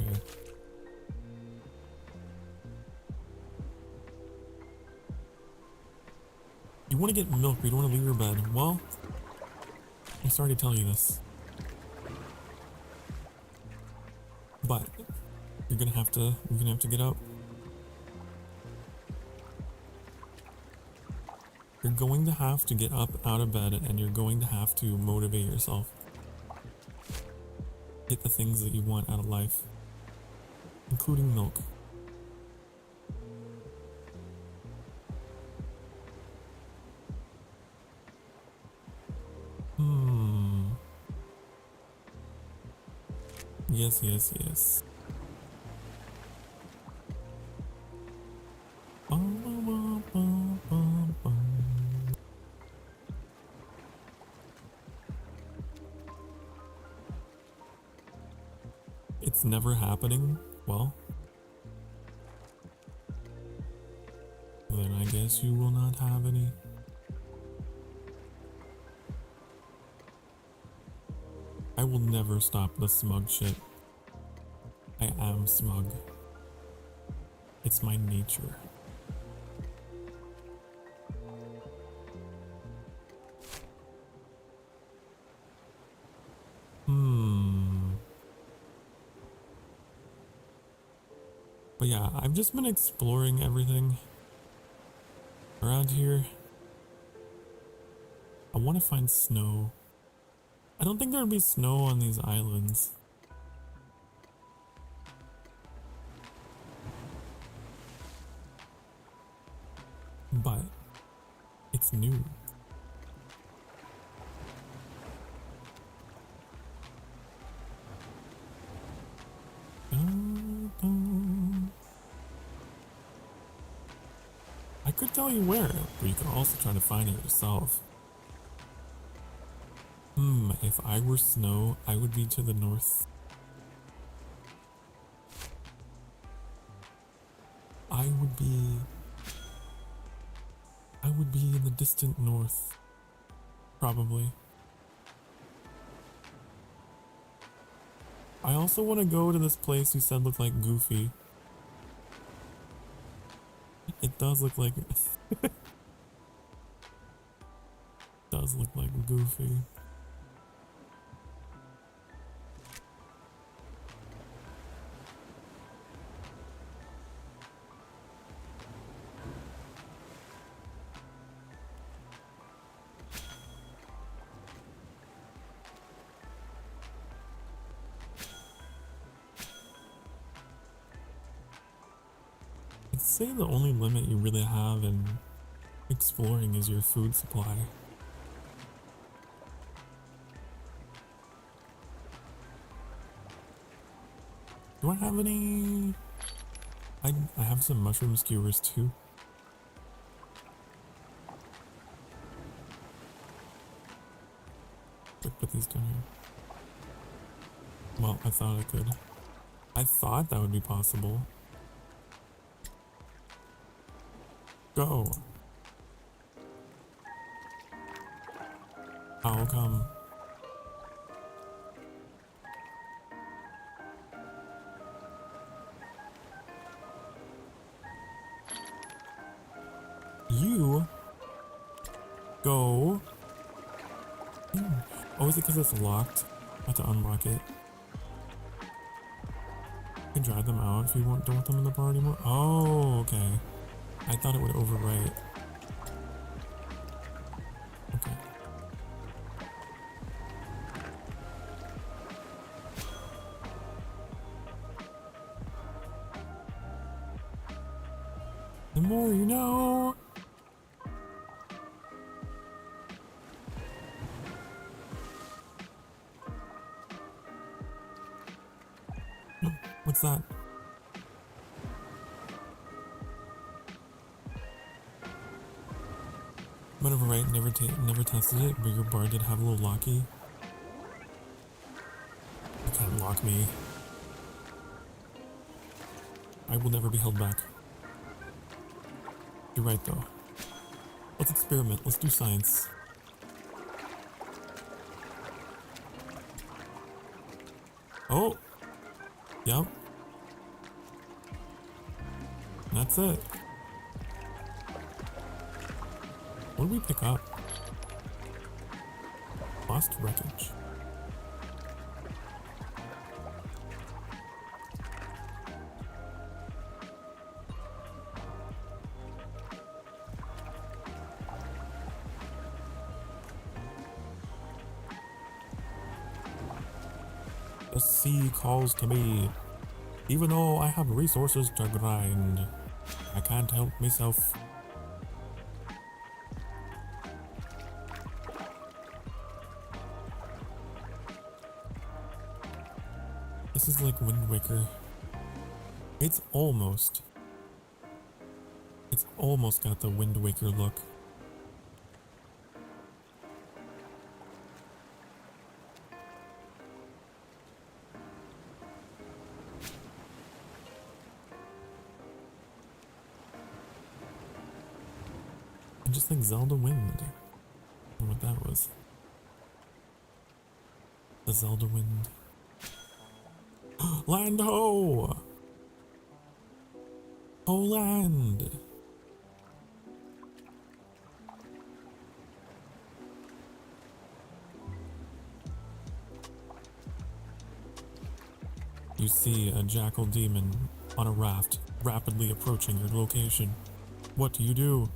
Okay. You want to get milk, but you don't want to leave your bed. Well, I'm sorry to tell you this. But you're gonna have to get up. You're going to have to get up out of bed and you're going to have to motivate yourself. Get the things that you want out of life, including milk. Yes, yes, yes. It's never happening? Well, then I guess you will not have any. I will never stop the smug shit. I am smug. It's my nature. But yeah, I've just been exploring everything around here. I want to find snow. I don't think there would be snow on these islands. But it's new. I could tell you where, but you can also try to find it yourself. If I were snow, I would be to the north. I would be in the distant north, probably. I also want to go to this place you said looked like Goofy. It does look like it does look like Goofy. I'd say the only limit you really have in exploring is your food supply. Do I have any? I have some mushroom skewers too. Let's put these down here. Well, I thought I could. I thought that would be possible. Go. How come? you go. Oh, is it because it's locked? I have to unlock it. You can drive them out if you don't want them in the bar anymore. Oh, okay. I thought it would overwrite. Okay. The more you know. What's that? Might have right, never tested it, but your bar did have a little locky. You can't lock me. I will never be held back. You're right though. Let's experiment, let's do science. Oh! Yep. That's it. What did we pick up? Lost wreckage. The sea calls to me. Even though I have resources to grind, I can't help myself. This is like Wind Waker. It's almost got the Wind Waker look. Just like Zelda Wind. I don't know what that was. The Zelda Wind. Land ho! Oh land! You see a jackal demon on a raft rapidly approaching your location. What do you do?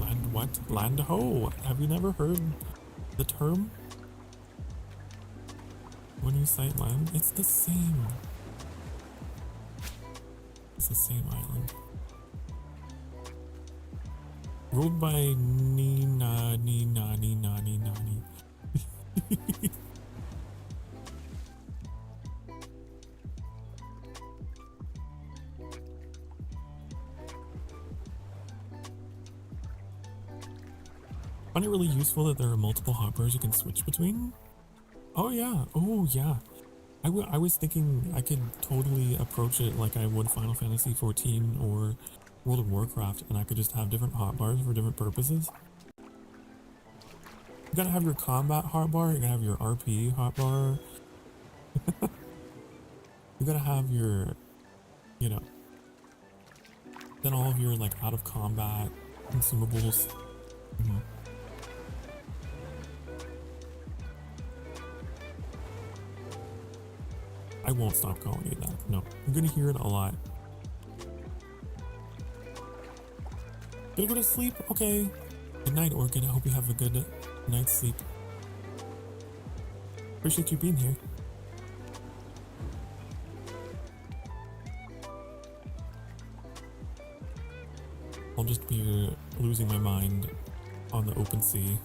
Land what? Land ho? Have you never heard the term? When you cite land, it's the same. It's the same island. Ruled by Nina. Find it really useful that there are multiple hoppers you can switch between. Oh yeah, I was thinking I could totally approach it like I would Final Fantasy 14 or World of Warcraft, and I could just have different hotbars for different purposes. You gotta have your combat hotbar, you gotta have your RP hotbar. You gotta have your, you know, then all of your like out of combat consumables. I won't stop calling you that. No, I'm gonna hear it a lot. Gonna go to sleep? Okay. Good night, Orchid. I hope you have a good night's sleep. Appreciate you being here. I'll just be losing my mind on the open sea.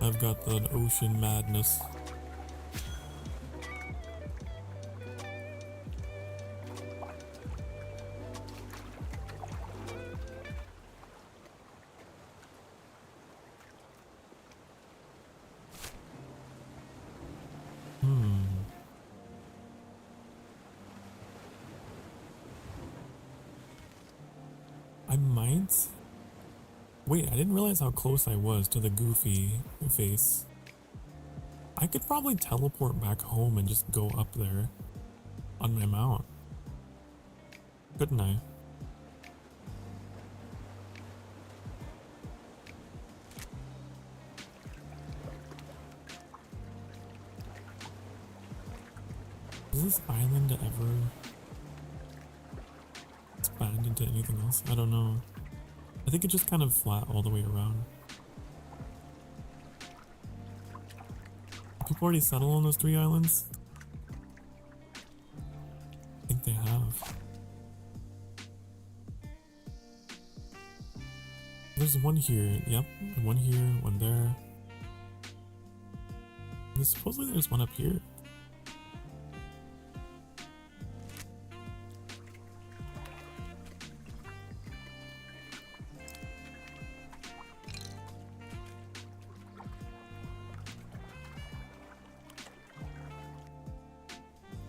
I've got the ocean madness. I might... Wait, I didn't realize how close I was to the goofy face. I could probably teleport back home and just go up there on my mount. Couldn't I? Does this island ever expand into anything else? I don't know. I think it's just kind of flat all the way around. People already settled on those 3 islands? I think they have. There's one here, yep. One here, one there. And supposedly there's one up here.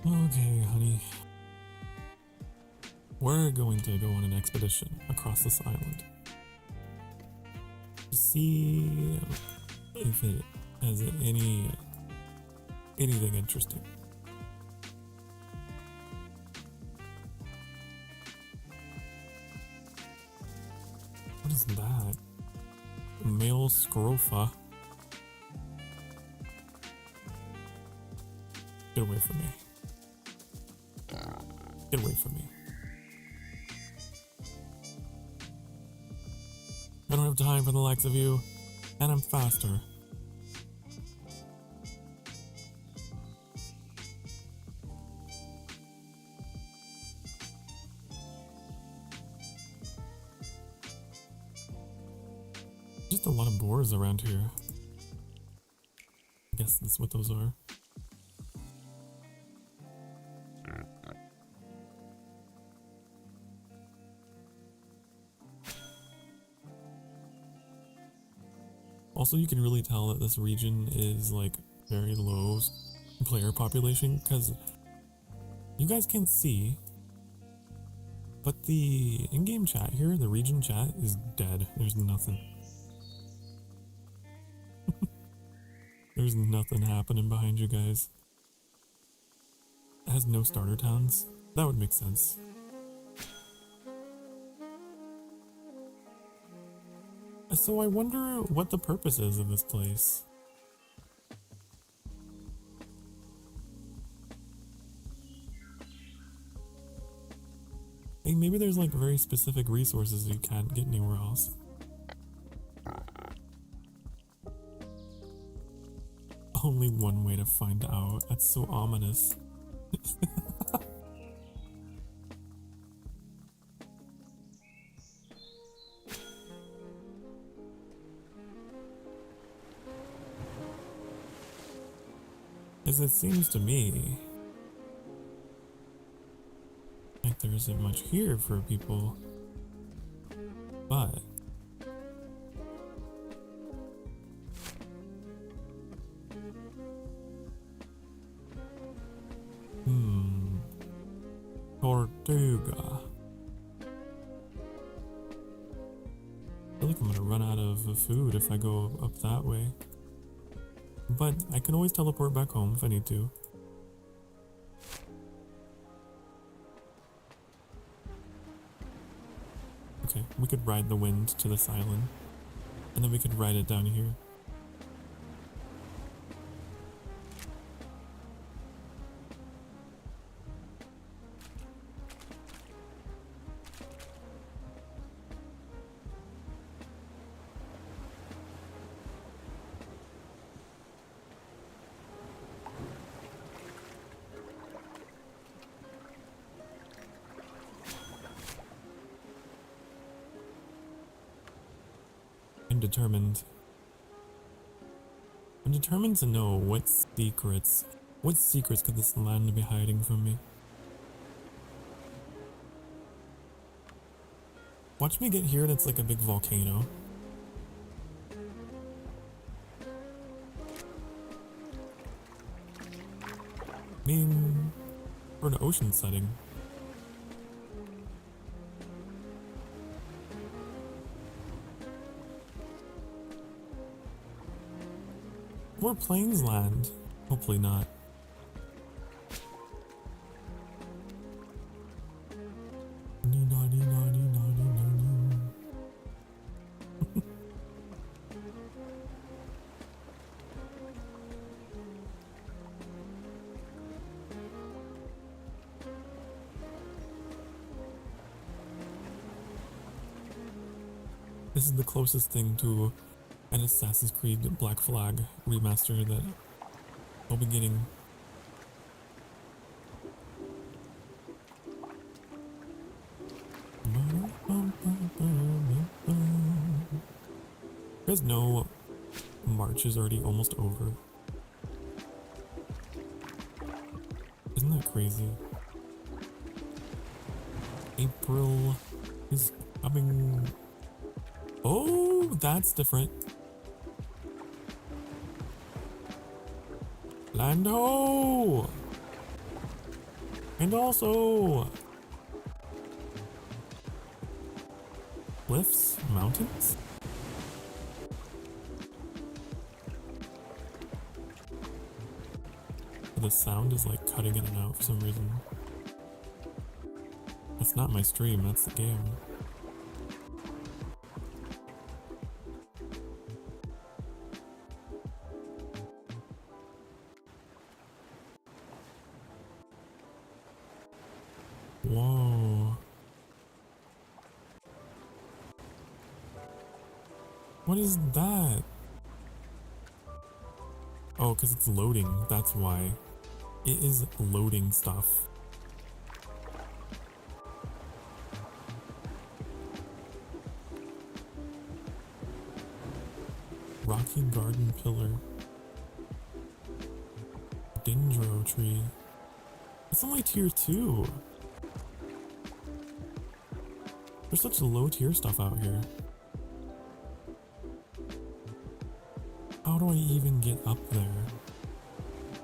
Okay, honey. We're going to go on an expedition across this island to see if it has anything interesting. What is that? Male scrofa. Get away from me. Get away from me. I don't have time for the likes of you, and I'm faster. Just a lot of boars around here. I guess that's what those are. Also, you can really tell that this region is like very low player population because you guys can see, but the in-game chat here, the region chat is dead. There's nothing. There's nothing happening behind you guys. It has no starter towns. That would make sense. So I wonder what the purpose is of this place. Hey, maybe there's like very specific resources you can't get anywhere else. Only one way to find out. That's so ominous. As it seems to me like there isn't much here for people, but Tortuga. I feel like I'm gonna run out of food if I go up that way. But I can always teleport back home if I need to. Okay, we could ride the wind to this island. And then we could ride it down here. I'm determined to know what secrets could this land be hiding from me. Watch me get here and it's like a big volcano. I mean, for an ocean setting. Or Plains Land. Hopefully not. This is the closest thing to an Assassin's Creed Black Flag remaster that I'll be getting. You guys know March is already almost over. Isn't that crazy? April is coming. Oh, that's different. Lando! And also cliffs, mountains? The sound is like cutting in and out for some reason. That's not my stream, that's the game. Whoa. What is that? Oh, because it's loading, that's why. It is loading stuff. Rocky garden pillar. Dendro tree. It's only tier 2. There's such low tier stuff out here. How do I even get up there?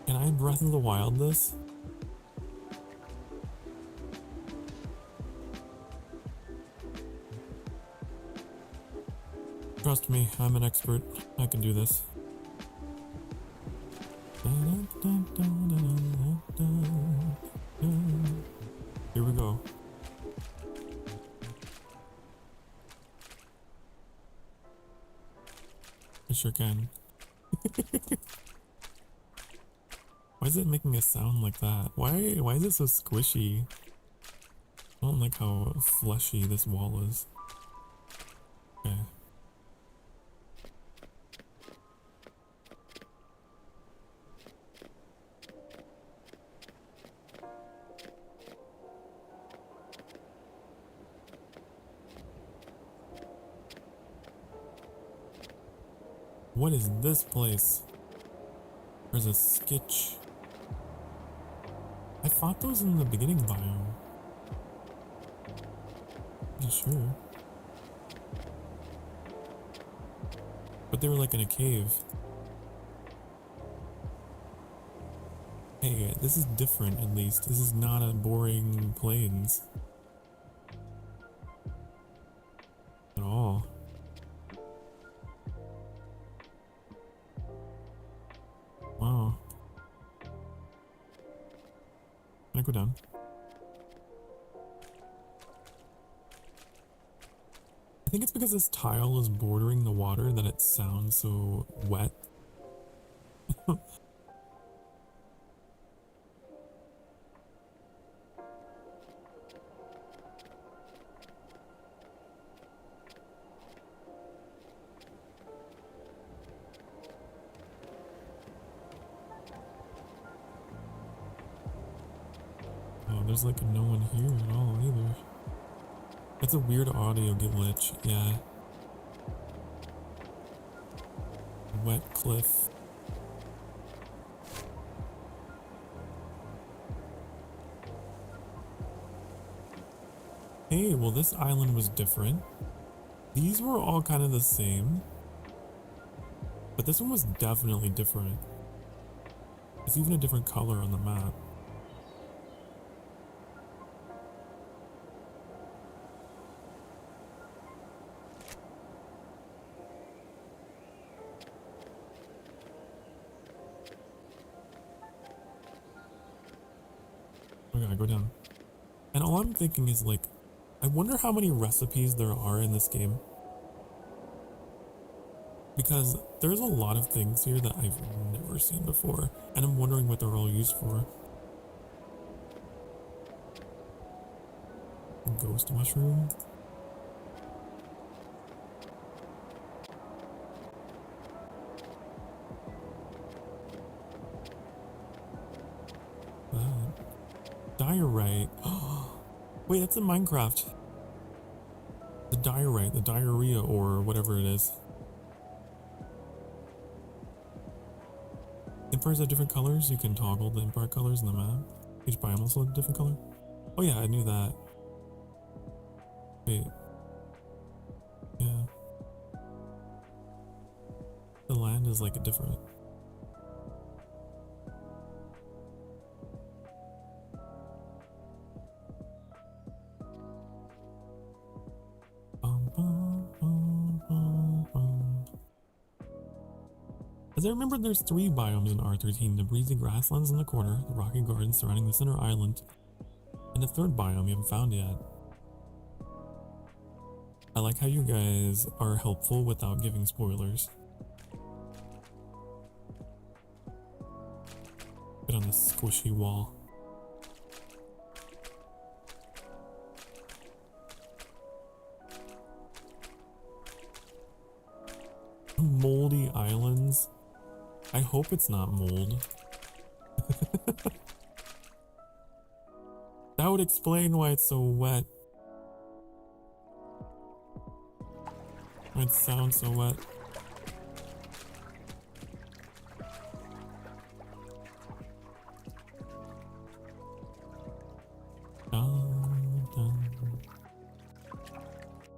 Can I Breath of the Wild this? Trust me, I'm an expert. I can do this. Here we go. I sure can. Why is it making a sound like that? Why is it so squishy? I don't like how fleshy this wall is. Okay. What is this place? There's a skitch. I fought those in the beginning biome. Pretty sure. But they were like in a cave. Hey, this is different at least. This is not a boring plains. At all. Wow. Can I go down? I think it's because this tile is bordering the water that it sounds so wet. There's like no one here at all either. It's a weird audio glitch, yeah. Wet cliff. Hey, well this island was different. These were all kind of the same. But this one was definitely different. It's even a different color on the map. We gotta go down. And all I'm thinking is like, I wonder how many recipes there are in this game. Because there's a lot of things here that I've never seen before. And I'm wondering what they're all used for. Ghost mushroom. Diorite. Wait, that's in Minecraft. The diorite, the diarrhea or whatever it is. Empires have different colors. You can toggle the empire colors in the map. Each biome also has a different color. Oh yeah, I knew that. Wait. Yeah. The land is like a different. As I remember, there's 3 biomes in R13, the breezy grasslands in the corner, the rocky gardens surrounding the center island, and a 3rd biome you haven't found yet. I like how you guys are helpful without giving spoilers. Get on this squishy wall. Moldy islands. I hope it's not mold. That would explain why it's so wet. It sounds so wet.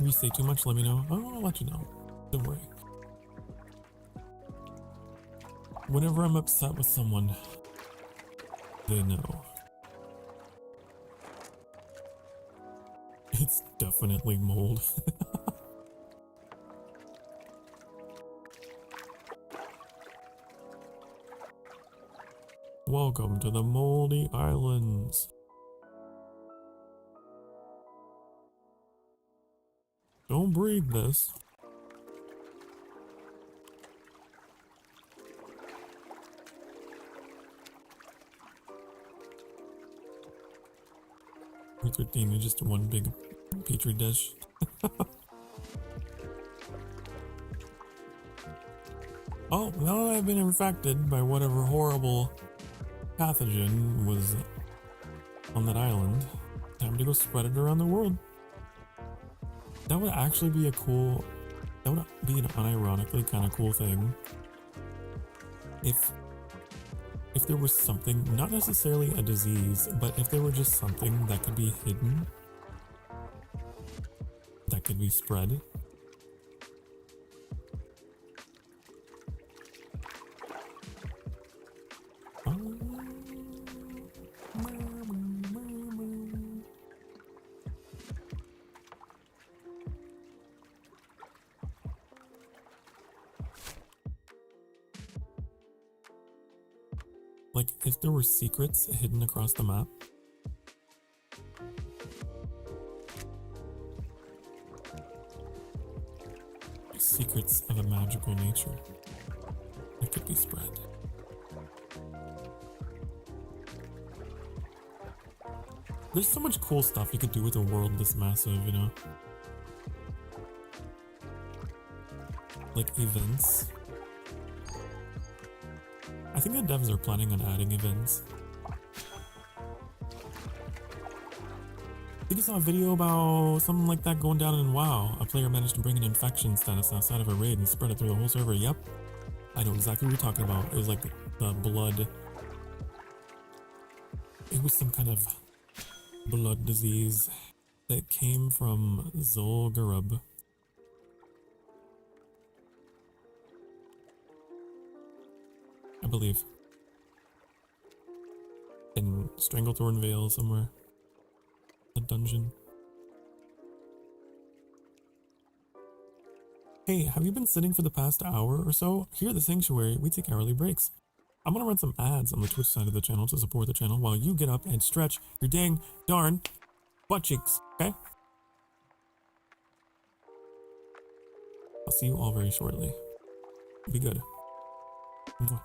If you say too much, let me know. Oh, I'll let you know. Don't worry. Whenever I'm upset with someone, they know. It's definitely mold. Welcome to the Moldy Islands. Don't breathe this. R13 is just one big petri dish. Oh, now that I've been infected by whatever horrible pathogen was on that island, time to go spread it around the world. That would actually be a cool, that would be an unironically kind of cool thing. If there was something, not necessarily a disease, but if there were just something that could be hidden, that could be spread. Like, if there were secrets hidden across the map. Secrets of a magical nature that could be spread. There's so much cool stuff you could do with a world this massive, you know? Like events. I think the devs are planning on adding events. I think I saw a video about something like that going down in WoW. A player managed to bring an infection status outside of a raid and spread it through the whole server. Yep. I know exactly what you're talking about. It was like the blood. It was some kind of blood disease that came from Zul'Gurub. I believe. In Stranglethorn Vale somewhere. A dungeon. Hey, have you been sitting for the past hour or so? Here at the sanctuary, we take hourly breaks. I'm gonna run some ads on the Twitch side of the channel to support the channel while you get up and stretch your dang darn butt cheeks, okay? I'll see you all very shortly. Be good. Mwah.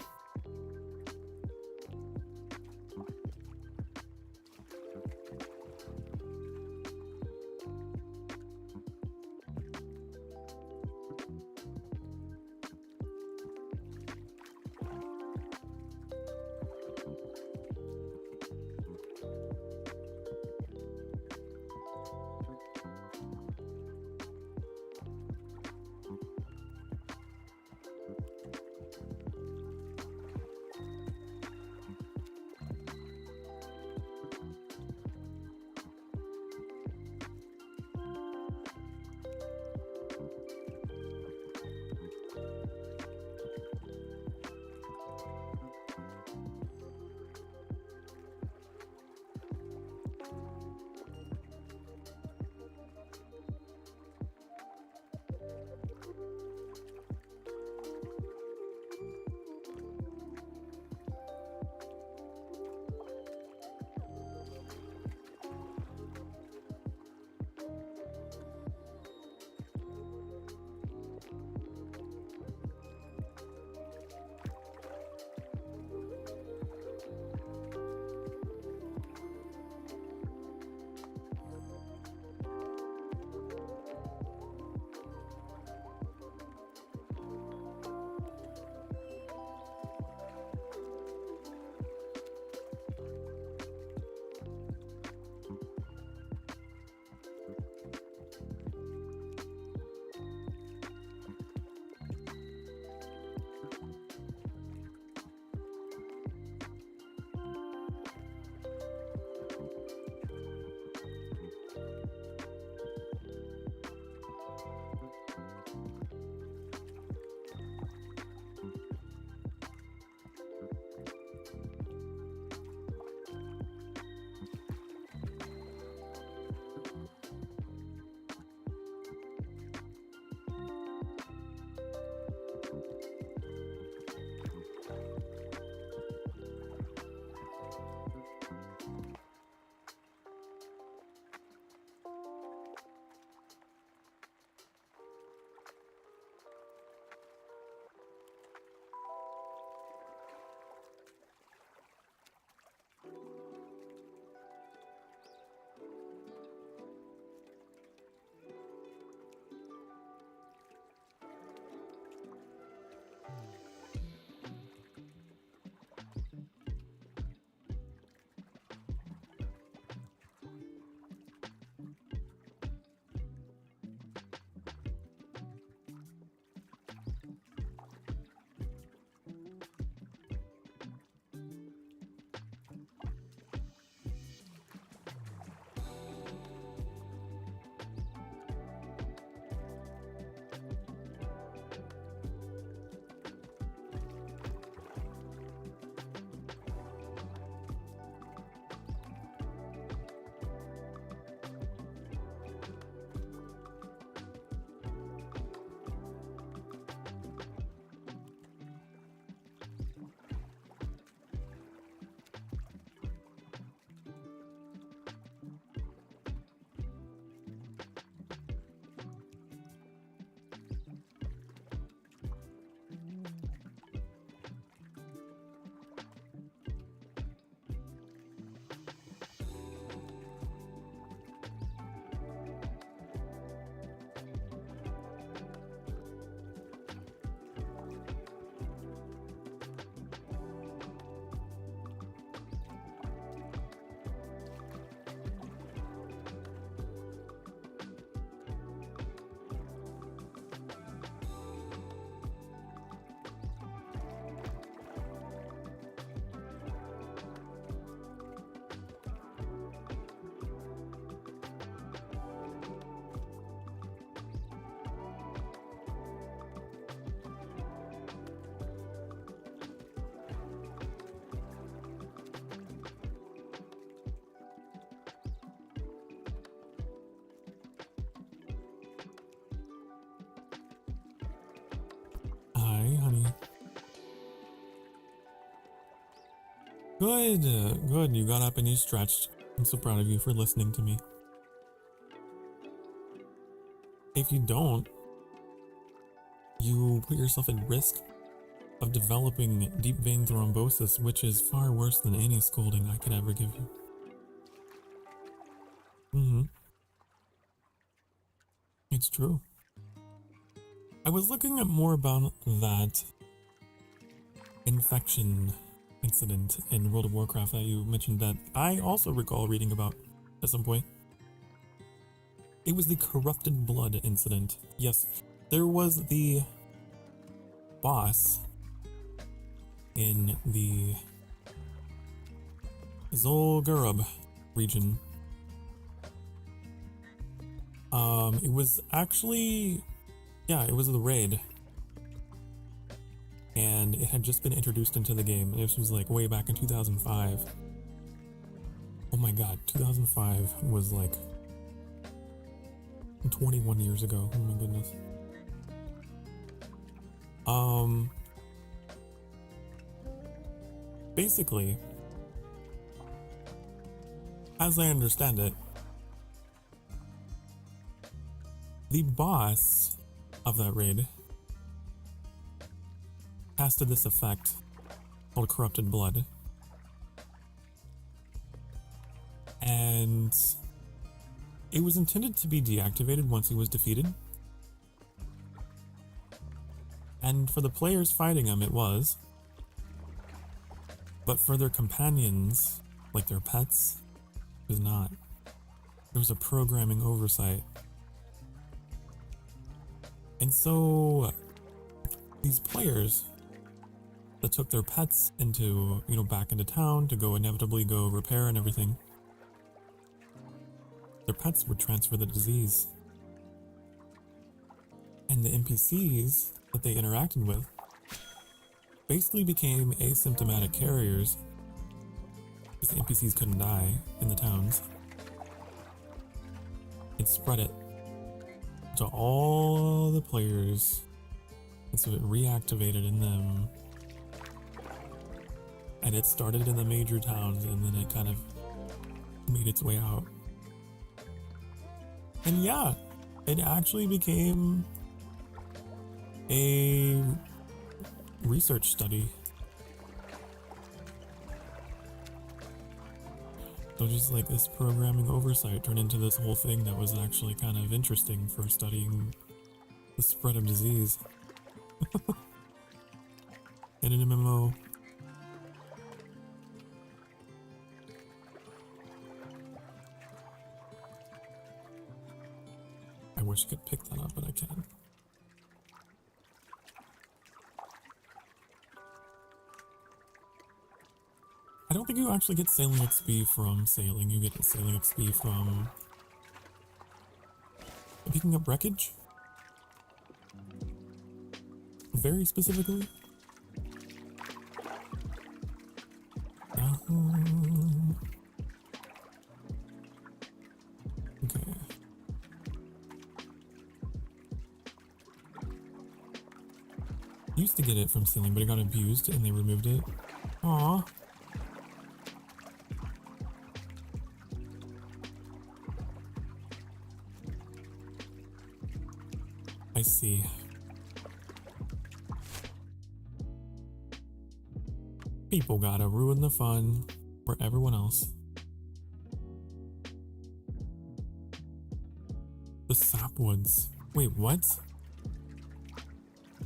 Good, good. You got up and you stretched. I'm so proud of you for listening to me. If you don't, you put yourself at risk of developing deep vein thrombosis, which is far worse than any scolding I could ever give you. It's true. I was looking at more about that infection incident in World of Warcraft that you mentioned that I also recall reading about at some point. It was the corrupted blood incident. Yes, there was the boss in the Zul'Gurub region. It was actually, yeah, it was the raid. And it had just been introduced into the game. This was like way back in 2005. Oh my god, 2005 was like 21 years ago. Oh my goodness. Basically, as I understand it, the boss of that raid casted this effect called Corrupted Blood. And it was intended to be deactivated once he was defeated. And for the players fighting him, it was. But for their companions, like their pets, it was not. There was a programming oversight. And so these players that took their pets into, back into town to go inevitably go repair and everything, their pets would transfer the disease. And the NPCs that they interacted with basically became asymptomatic carriers because the NPCs couldn't die in the towns, and spread it to all the players, and so it reactivated in them, and it started in the major towns, and then it kind of made its way out. And yeah, it actually became a research study. So just like this programming oversight turned into this whole thing that was actually kind of interesting for studying the spread of disease. In an MMO. I wish I could pick that up, but I can't. I don't think you actually get sailing XP from sailing. You get sailing XP from picking up wreckage. Very specifically. Okay. Used to get it from sailing, but it got abused and they removed it. Aww. I see. People gotta ruin the fun for everyone else. The Sapwoods. Wait, what?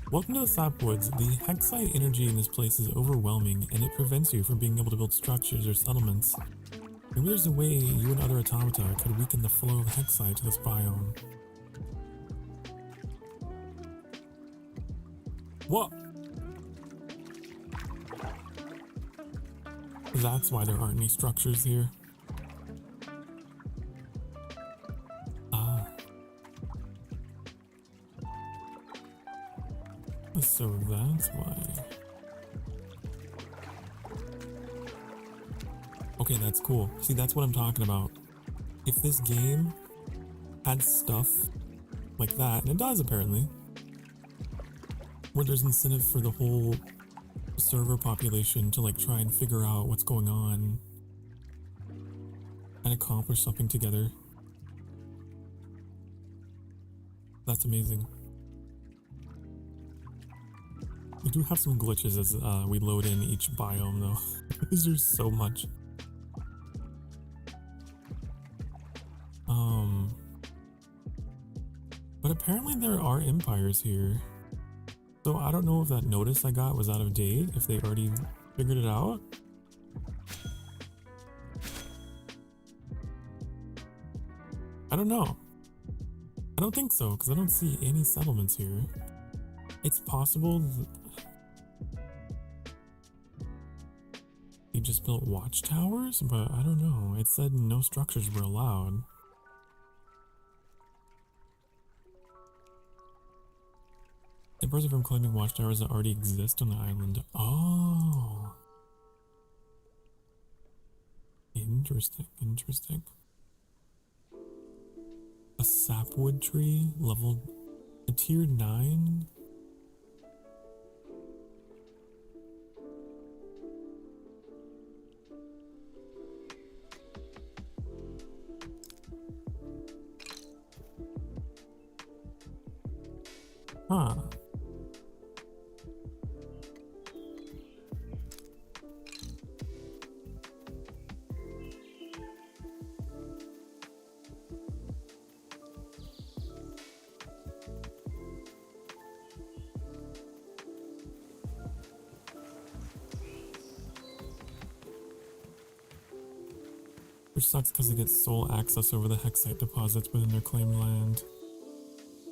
Welcome to the Sapwoods. The Hexite energy in this place is overwhelming, and it prevents you from being able to build structures or settlements. Maybe there's a way you and other automata could weaken the flow of Hexite to this biome. What? That's why there aren't any structures here. Ah. So that's why. Okay, that's cool. See, that's what I'm talking about. If this game had stuff like that, and it does apparently, where there's incentive for the whole server population to like try and figure out what's going on and accomplish something together. That's amazing. We do have some glitches as we load in each biome though, because there's so much. But apparently there are empires here. So I don't know if that notice I got was out of date, if they already figured it out. I don't know. I don't think so, because I don't see any settlements here. It's possible he just built watchtowers, but I don't know. It said no structures were allowed. Emperors are from claiming watchtowers that already exist on the island. Oh. Interesting, interesting. A sapwood tree, level a tier 9? Huh. Which sucks because they get sole access over the hexite deposits within their claimed land.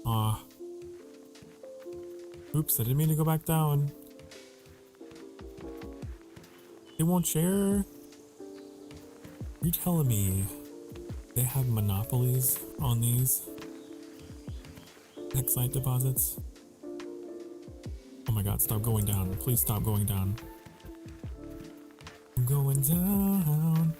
Ah. Oops, I didn't mean to go back down. They won't share. You're telling me they have monopolies on these hexite deposits? Oh my god, stop going down. Please stop going down. I'm going down.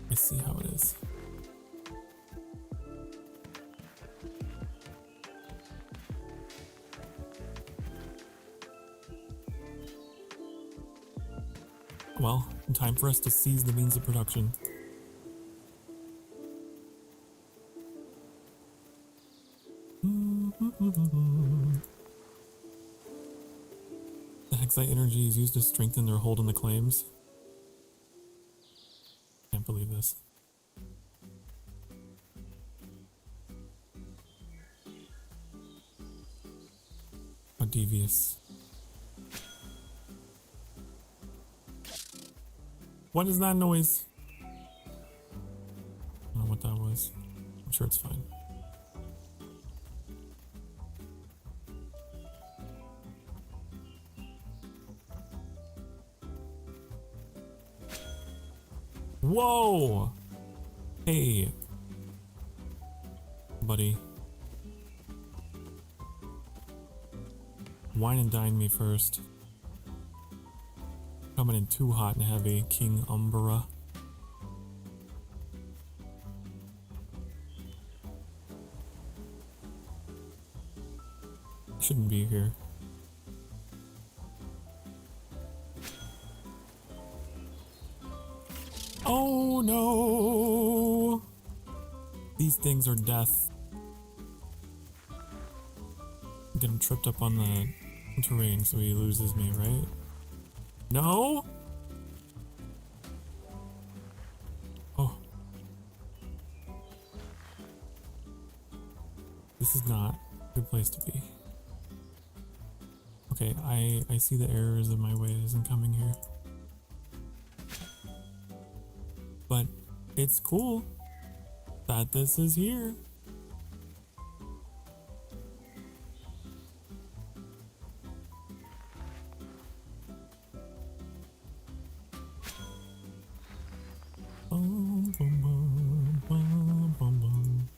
I see how it is. Well, time for us to seize the means of production. The hexite energy is used to strengthen their hold on the claims. Can't believe this. How devious. What is that noise? I don't know what that was. I'm sure it's fine. Whoa! Hey. Buddy. Wine and dine me first. Coming in too hot and heavy, King Umbra. Shouldn't be here. Oh no! These things are death. Get him tripped up on the terrain so he loses me, right? No? Oh. This is not a good place to be. Okay, I see the errors of my ways in coming here. But it's cool that this is here. Bum, bum, bum, bum, bum, bum.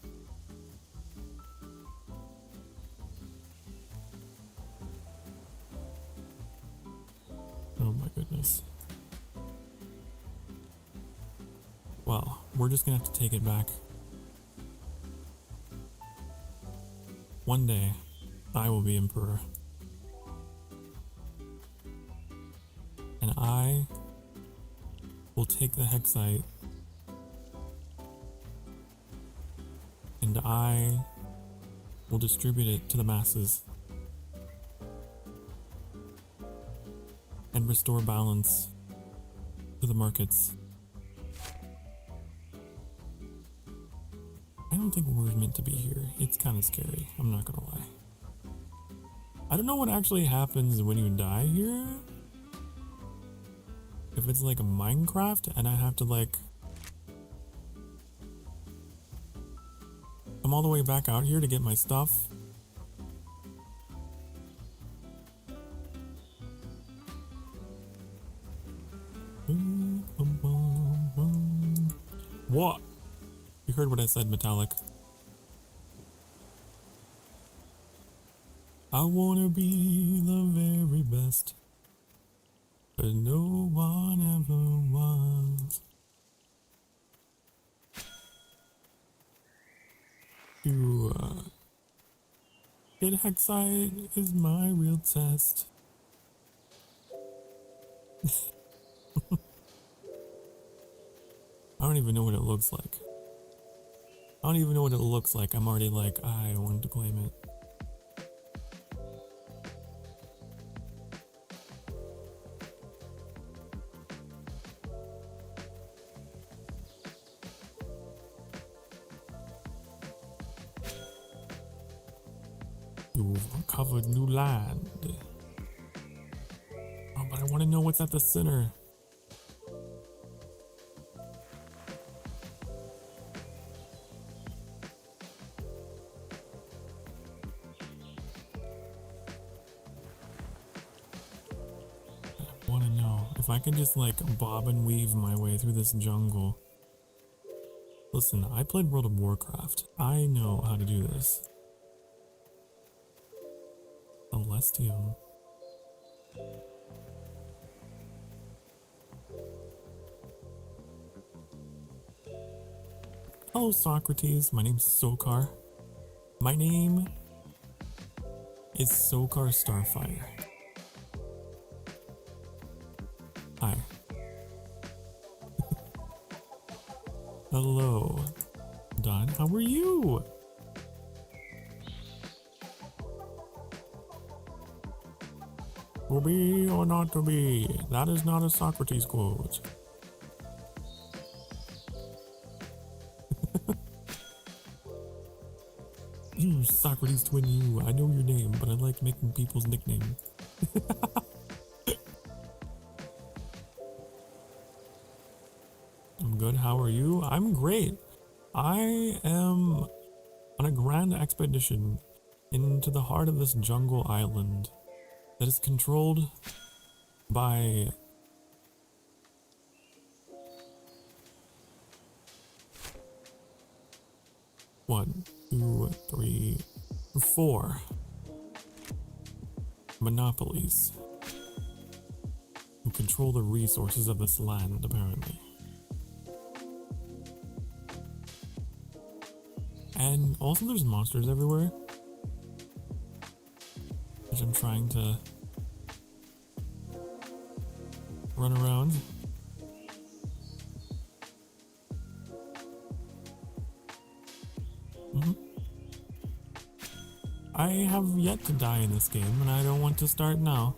Oh my goodness. Well, we're just gonna have to take it back. One day, I will be emperor. And I will take the hexite and I will distribute it to the masses and restore balance to the markets. I don't think we're meant to be here. It's kind of scary, I'm not gonna lie. I don't know what actually happens when you die here. If it's like a Minecraft and I have to like come all the way back out here to get my stuff. What? You heard what I said, Metallic. I wanna be the very best, but no one ever was. To get hexite is my real test. I don't even know what it looks like. I don't even know what it looks like. I'm already like, I wanted to claim it. You've uncovered new land. Oh, but I want to know what's at the center. I want to know if I can just like bob and weave my way through this jungle. Listen, I played World of Warcraft. I know how to do this. Celestium. Hello, Socrates. My name's Sokar. My name is Sokar Starfire. Hi. Hello. Don, how are you? To be or not to be? That is not a Socrates quote. You, Socrates twin you. I know your name, but I like making people's nicknames. I'm good, how are you? I'm great. I am on a grand expedition into the heart of this jungle island that is controlled by one, two, three, four monopolies who control the resources of this land, apparently. And also there's monsters everywhere, which I'm trying to run around. I have yet to die in this game, and I don't want to start now.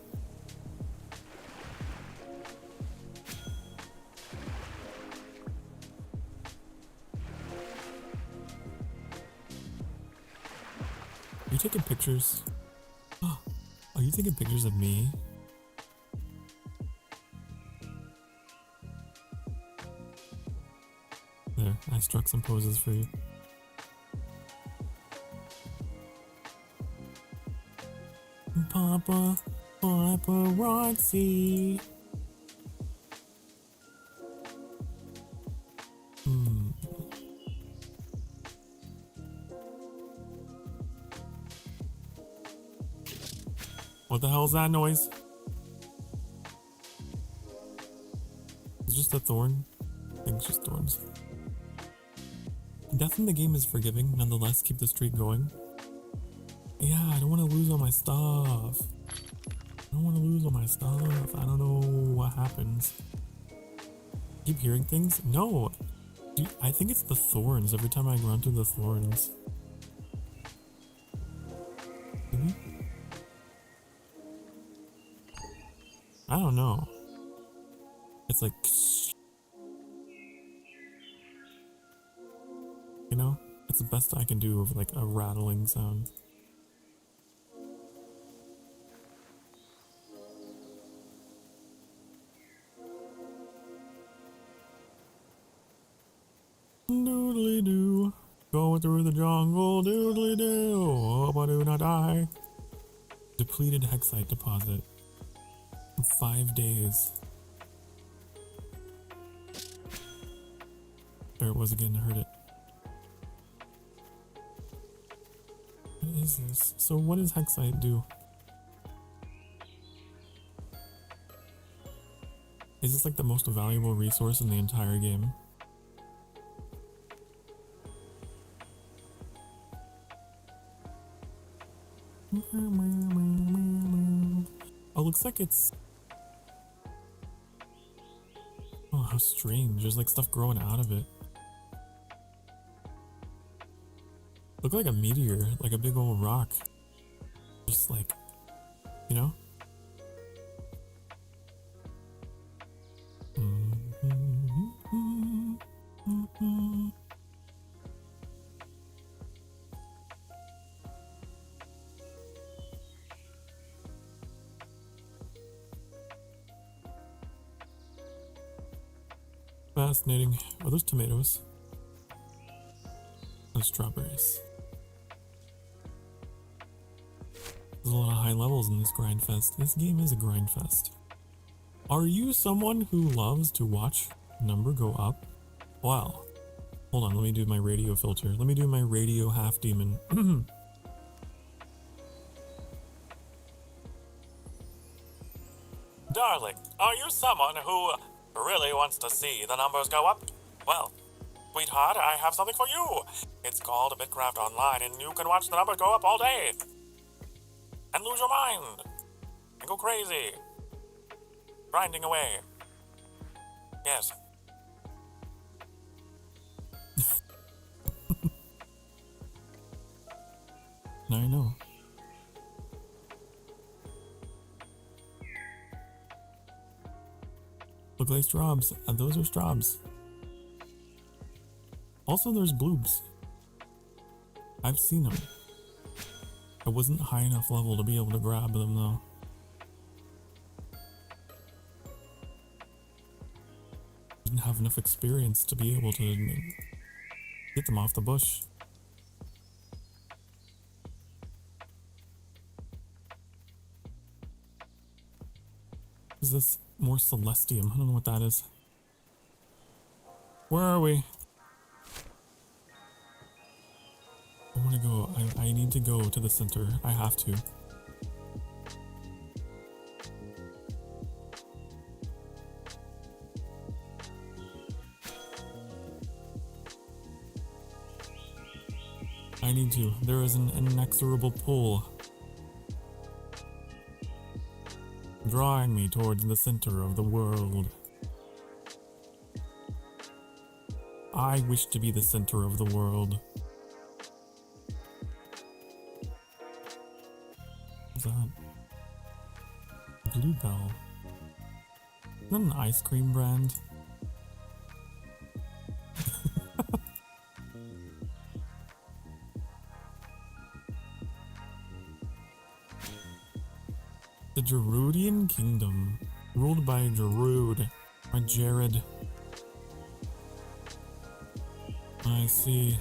Are you taking pictures? Oh, are you taking pictures of me? There, I struck some poses for you. Papa, paparazzi. What the hell is that noise? It's just a thorn. I think it's just thorns. Death in the game is forgiving, nonetheless, keep the streak going. don't want to lose all my stuff. I don't want to lose all my stuff. I don't know what happens. Keep hearing things? No. Dude, I think it's the thorns. Every time I run through the thorns. Maybe? I don't know. It's like... You know? It's the best I can do of like a rattling sound. Doodly doo, going through the jungle, doodly doo, hope I do not die. Depleted hexite deposit. 5 days. There it was again, I heard it. What is this? So what does hexite do? Is this like the most valuable resource in the entire game? Oh, looks like it's... Oh, how strange. There's like stuff growing out of it. Look like a meteor, like a big old rock. Just like, you know? Fascinating. Are those tomatoes? And strawberries. There's a lot of high levels in this grind fest. This game is a grind fest. Are you someone who loves to watch number go up? Wow. Hold on, let me do my radio filter. Let me do my radio half demon. Darling, are you someone who really wants to see the numbers go up? Well, sweetheart, I have something for you. It's called BitCraft Online, and you can watch the numbers go up all day. And lose your mind. And go crazy. Grinding away. Yes. Now I know. Look like straws, and those are straws. Also, there's bloobs. I've seen them. I wasn't high enough level to be able to grab them though. Didn't have enough experience to be able to get them off the bush. Is this more celestium? I don't know what that is. Where are we? I want to go. I need to go to the center. I have to. I need to. There is an inexorable pull drawing me towards the center of the world. I wish to be the center of the world. What's that? Bluebell. Is that an ice cream brand? The Gerudian Kingdom, ruled by Gerud, or Jared. I see.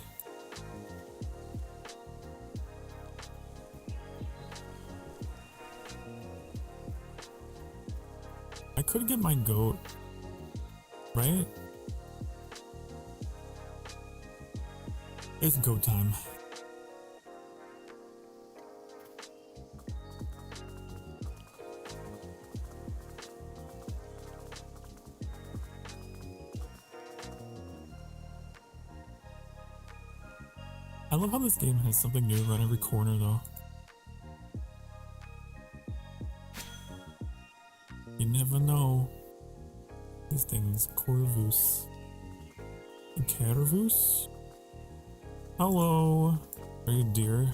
I could get my goat, right? It's goat time. I love how this game has something new around every corner though. You never know. These things. Corvus. Carvus? Hello. Are you a deer?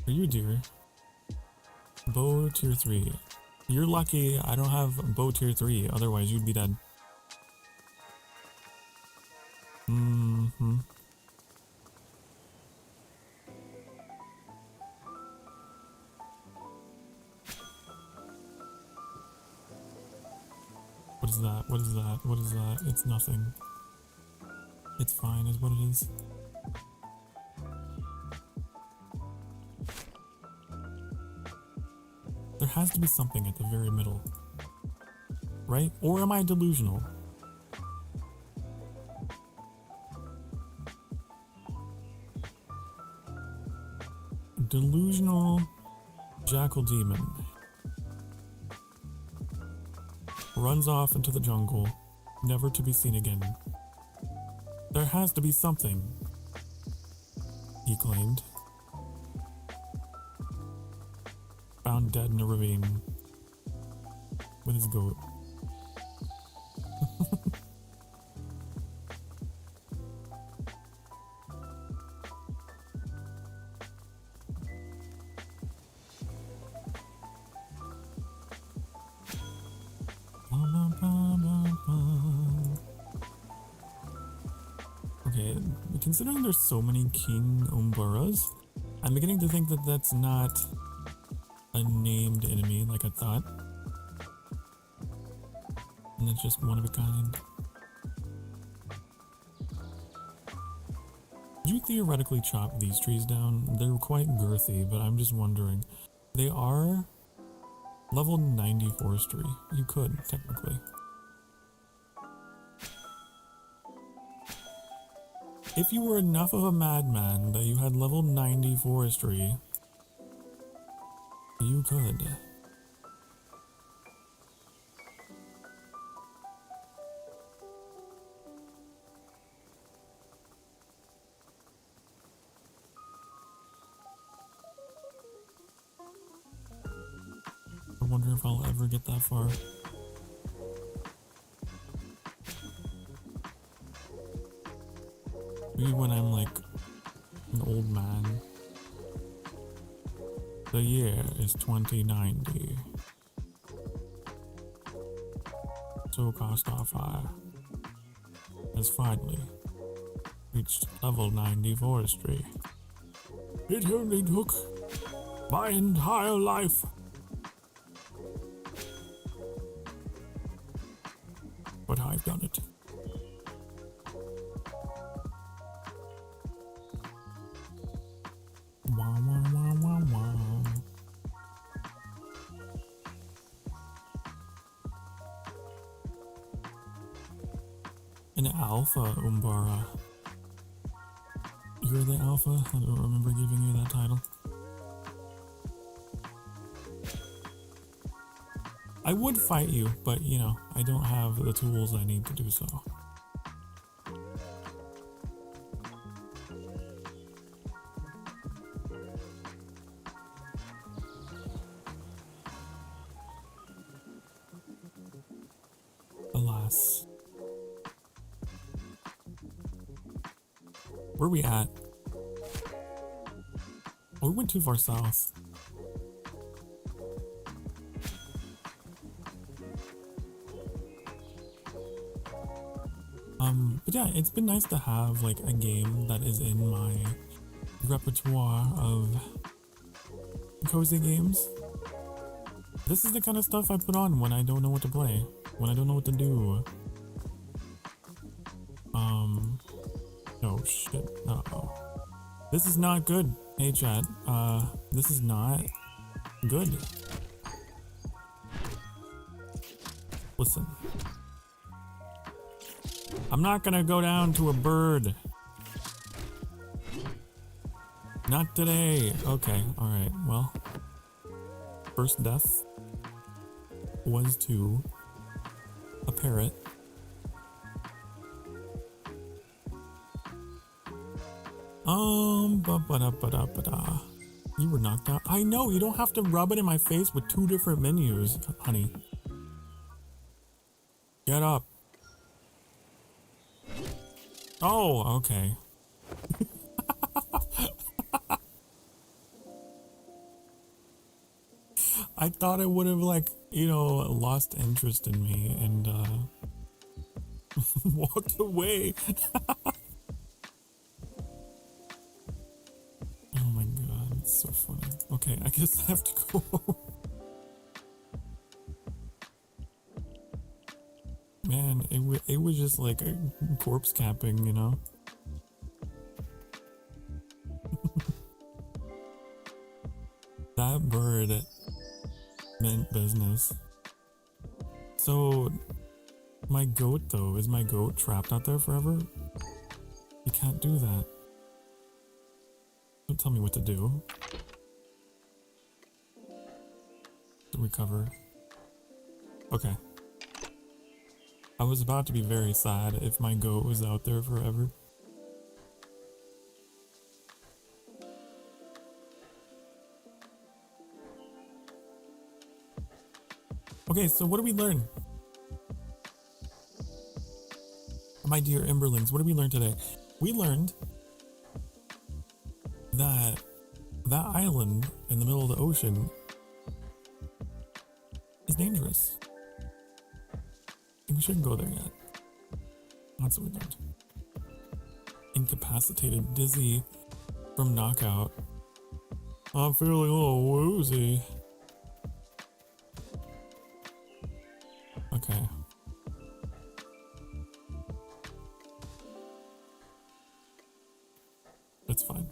Are you a deer? Bow tier 3. You're lucky I don't have bow tier 3, otherwise you'd be dead. Mm-hmm. What is that? What is that? What is that? It's nothing. It's fine, is what it is. There has to be something at the very middle. Right? Or am I delusional? Delusional jackal demon. Runs off into the jungle, never to be seen again. There has to be something, he claimed. Found dead in a ravine with his goat. Okay, considering there's so many King Umburas, I'm beginning to think that that's not a named enemy like I thought. And it's just one of a kind. Could you theoretically chop these trees down? They're quite girthy, but I'm just wondering. They are level 90 forestry. You could, technically. If you were enough of a madman that you had level 90 forestry, you could. I wonder if I'll ever get that far. Maybe when I'm like an old man. The year is 2090. Sokar Starfire has finally reached level 90 forestry. It only took my entire life. But I've done it. Wow, wow, wow, wow, wow. An alpha Umbara. You're the alpha? I don't remember giving you that title. I would fight you, but you know, I don't have the tools I need to do so. Alas. Where are we at? Oh, we went too far south. But yeah, it's been nice to have like a game that is in my repertoire of cozy games. This is the kind of stuff I put on when I don't know what to play, when I don't know what to do. Oh shit, uh-oh. This is not good. Hey chat, this is not good. Listen. I'm not gonna go down to a bird. Not today. Okay, alright, well. First death was to a parrot. You were knocked out. I know, you don't have to rub it in my face with 2 different menus, honey. Get up. Oh, okay. I thought it would have, like, you know, lost interest in me and walked away. Oh my god, it's so funny. Okay, I guess I have to go. Man, it was just like a corpse capping, you know? That bird meant business. So, my goat though, is my goat trapped out there forever? You can't do that. Don't tell me what to do. To recover. Okay. I was about to be very sad if my goat was out there forever. Okay, so what did we learn? My dear Emberlings, what did we learn today? We learned that that island in the middle of the ocean is dangerous. And we shouldn't go there yet. That's what we learned. Incapacitated, dizzy from knockout. I'm feeling a little woozy. Okay. That's fine.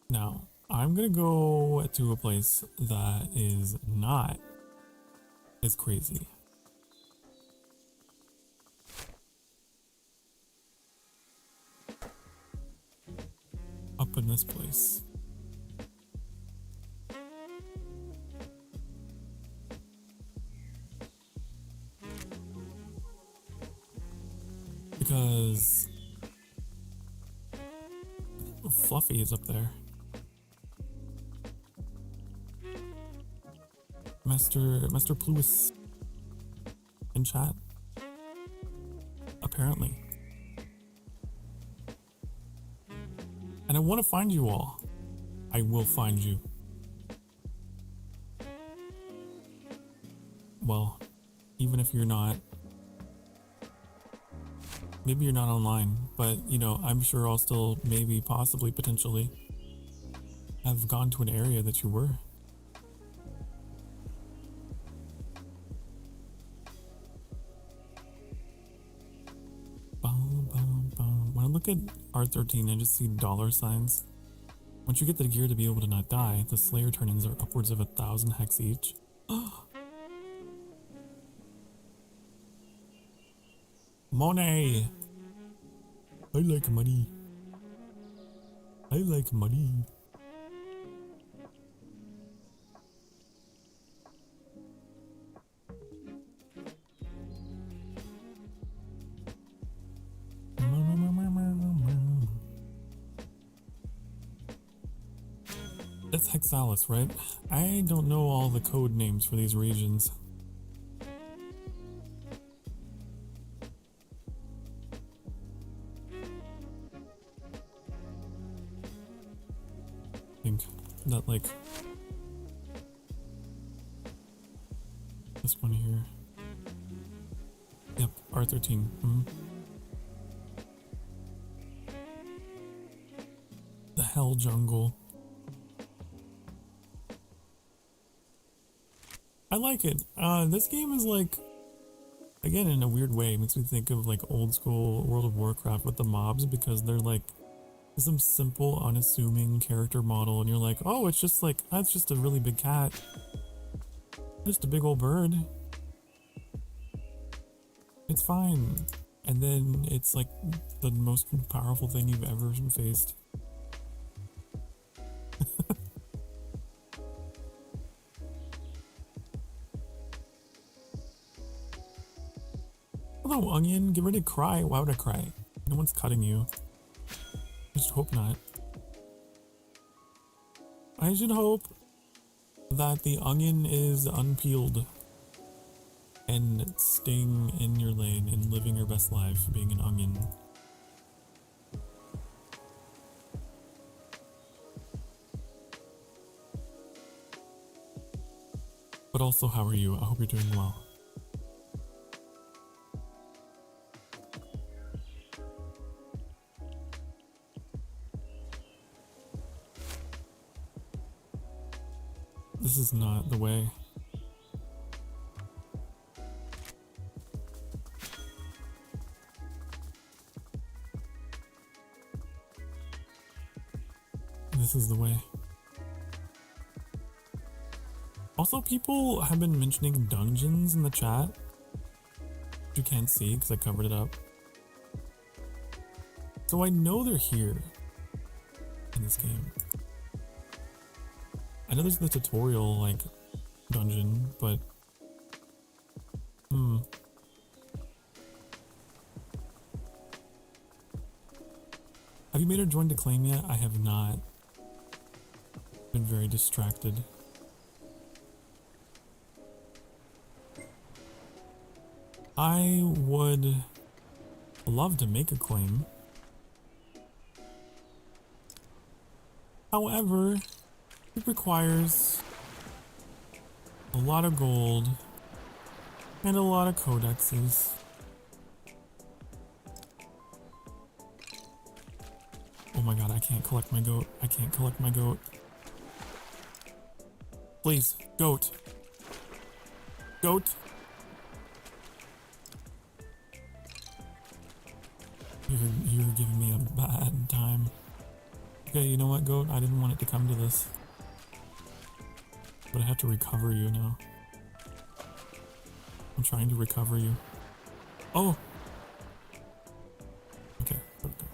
Now, I'm gonna go to a place that is not as crazy. Up in this place. Because Fluffy is up there. Master Pluis in chat. Apparently. And I want to find you all. I will find you. Well, even if you're not, maybe you're not online, but you know, I'm sure I'll still maybe, possibly, potentially have gone to an area that you were. When I look at R13, I just see dollar signs. Once you get the gear to be able to not die, the Slayer turn-ins are upwards of 1,000 hex each. Money! I like money. I like money. That's Hexalis, right? I don't know all the code names for these regions. I think that, like, this one here. Yep, R13. The Hell Jungle. I like it. This game is like, again, in a weird way, it makes me think of like old school World of Warcraft with the mobs, because they're like some simple, unassuming character model, and you're like, oh, it's just like, that's just a really big cat. Just a big old bird. It's fine. And then it's like the most powerful thing you've ever faced. Hello, Onion. Get ready to cry. Why would I cry? No one's cutting you. I just hope not. I should hope that the onion is unpeeled and staying in your lane and living your best life being an onion. But also, how are you? I hope you're doing well. This is not the way. This is the way. Also, people have been mentioning dungeons in the chat. You can't see because I covered it up. So I know they're here in this game. I know there's the tutorial, like, dungeon, but... Have you made her join to claim yet? I have not. Been very distracted. I would love to make a claim. However, it requires a lot of gold and a lot of codexes. Oh my god, I can't collect my goat. I can't collect my goat. Please, goat. Goat. You're giving me a bad time. Okay, you know what, goat? I didn't want it to come to this. But I have to recover you now. I'm trying to recover you. Oh! Okay, there we go.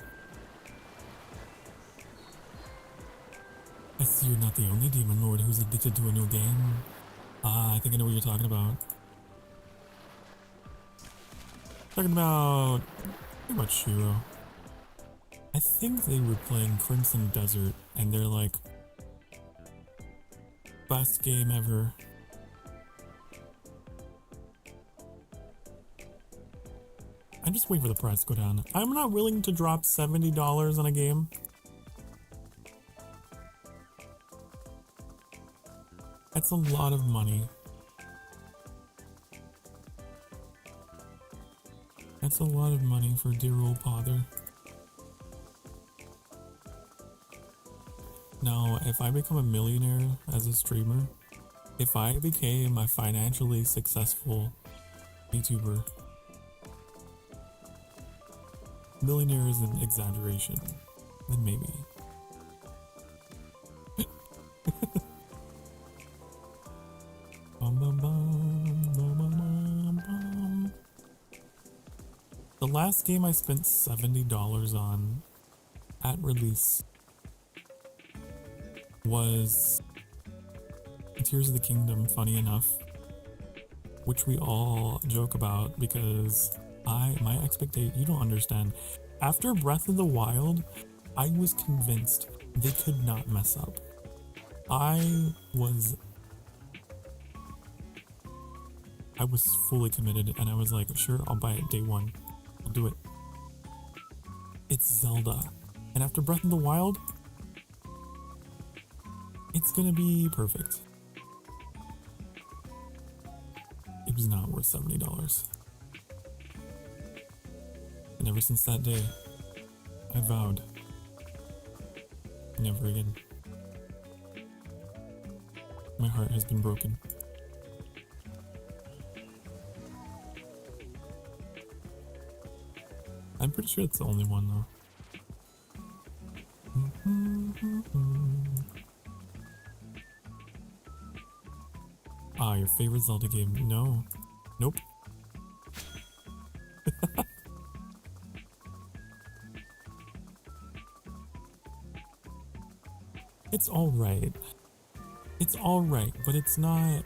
I see you're not the only demon lord who's addicted to a new game. Ah, I think I know what you're talking about. Talking about... pretty much Shiro. I think they were playing Crimson Desert and they're like, best game ever. I'm just waiting for the price to go down. I'm not willing to drop $70 on a game. That's a lot of money. That's a lot of money for dear old father. Now, if I become a millionaire as a streamer, if I became a financially successful YouTuber, millionaire is an exaggeration, then maybe. Bum, bum, bum, bum, bum, bum, bum. The last game I spent $70 on at release was Tears of the Kingdom, funny enough, which we all joke about because my expectation, you don't understand. After Breath of the Wild, I was convinced they could not mess up. I was fully committed and I was like, sure, I'll buy it day one. I'll do it. It's Zelda. And after Breath of the Wild, it's gonna be perfect. It was not worth $70. And ever since that day, I vowed never again. My heart has been broken. I'm pretty sure it's the only one though. Ah, your favorite Zelda game? No. Nope. It's alright. It's alright, but it's not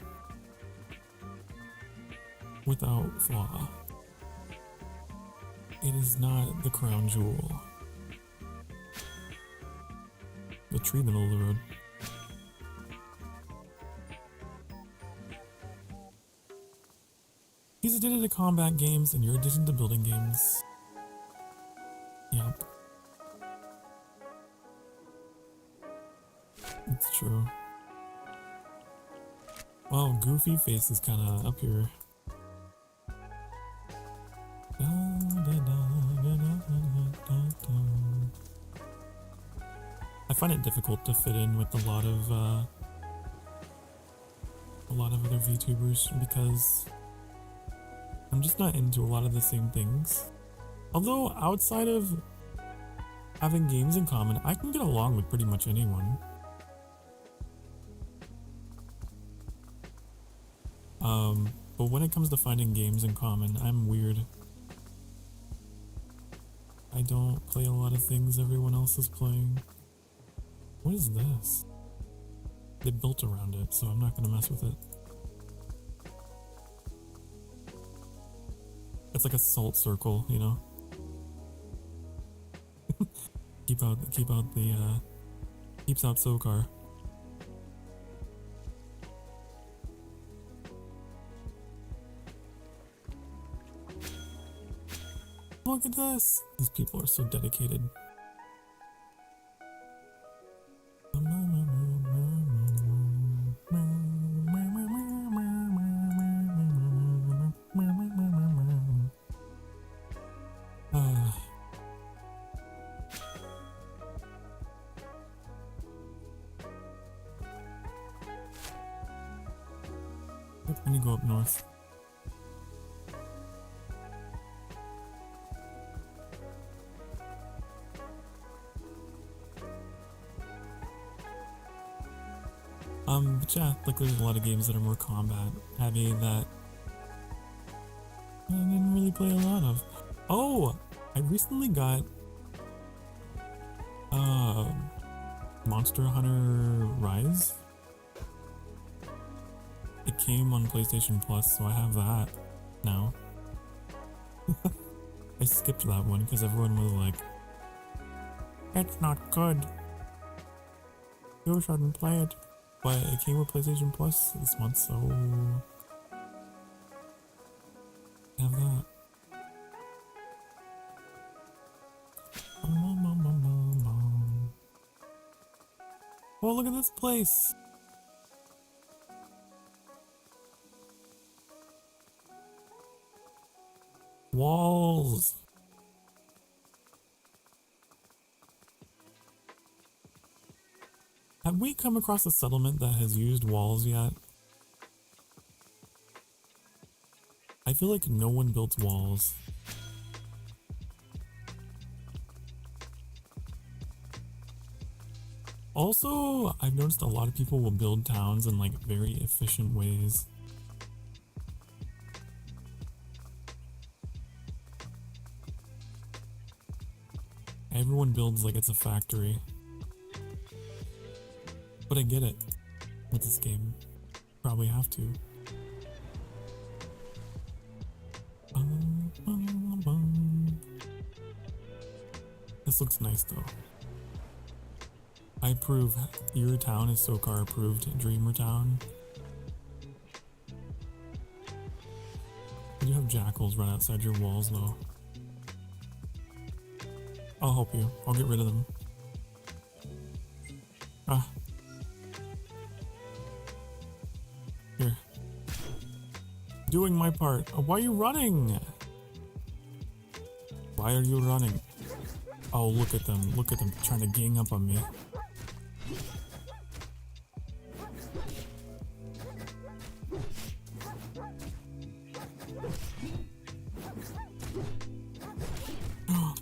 without flaw. It is not the crown jewel. The tree middle of the road. He's addicted to combat games and you're addicted to building games. Yep. It's true. Well, Goofy Face is kind of up here. I find it difficult to fit in with a lot of other VTubers because I'm just not into a lot of the same things. Although outside of having games in common, I can get along with pretty much anyone. But when it comes to finding games in common, I'm weird. I don't play a lot of things everyone else is playing. What is this? They built around it, so I'm not gonna mess with it. It's like a salt circle, you know? keeps out Sokar. Look at this! These people are so dedicated. I need to go up north. But yeah, like there's a lot of games that are more combat heavy that I didn't really play a lot of. Oh, I recently got Monster Hunter Rise. It came on PlayStation Plus, so I have that now. I skipped that one because everyone was like, "It's not good. You shouldn't play it." But it came with PlayStation Plus this month, so I have that. Oh, look at this place! Walls! Have we come across a settlement that has used walls yet? I feel like no one builds walls. Also, I've noticed a lot of people will build towns in like very efficient ways. Everyone builds like it's a factory. But I get it with this game. Probably have to. This looks nice though. I approve. Your town is Sokar approved. Dreamer Town. You have jackals run outside your walls though. I'll help you. I'll get rid of them. Ah. Here. Doing my part. Oh, why are you running? Why are you running? Oh, look at them. Look at them trying to gang up on me.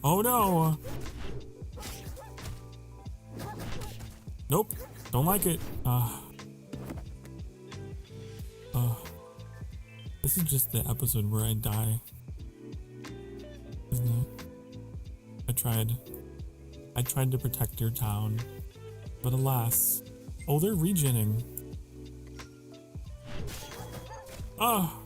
Oh no! Nope. Don't like it. This is just the episode where I die. Isn't it? I tried to protect your town, but alas. Oh, they're regenning. Ah!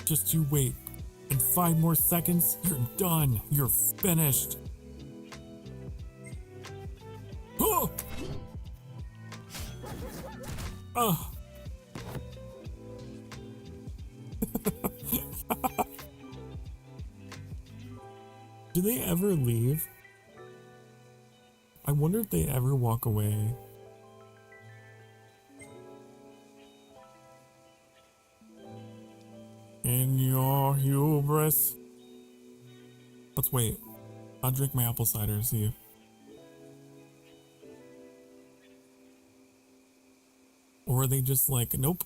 Just you wait. In 5 more seconds, you're done. You're finished. Oh! Oh. Do they ever leave? I wonder if they ever walk away. In your hubris. Let's wait. I'll drink my apple cider, see. Or are they just like, nope.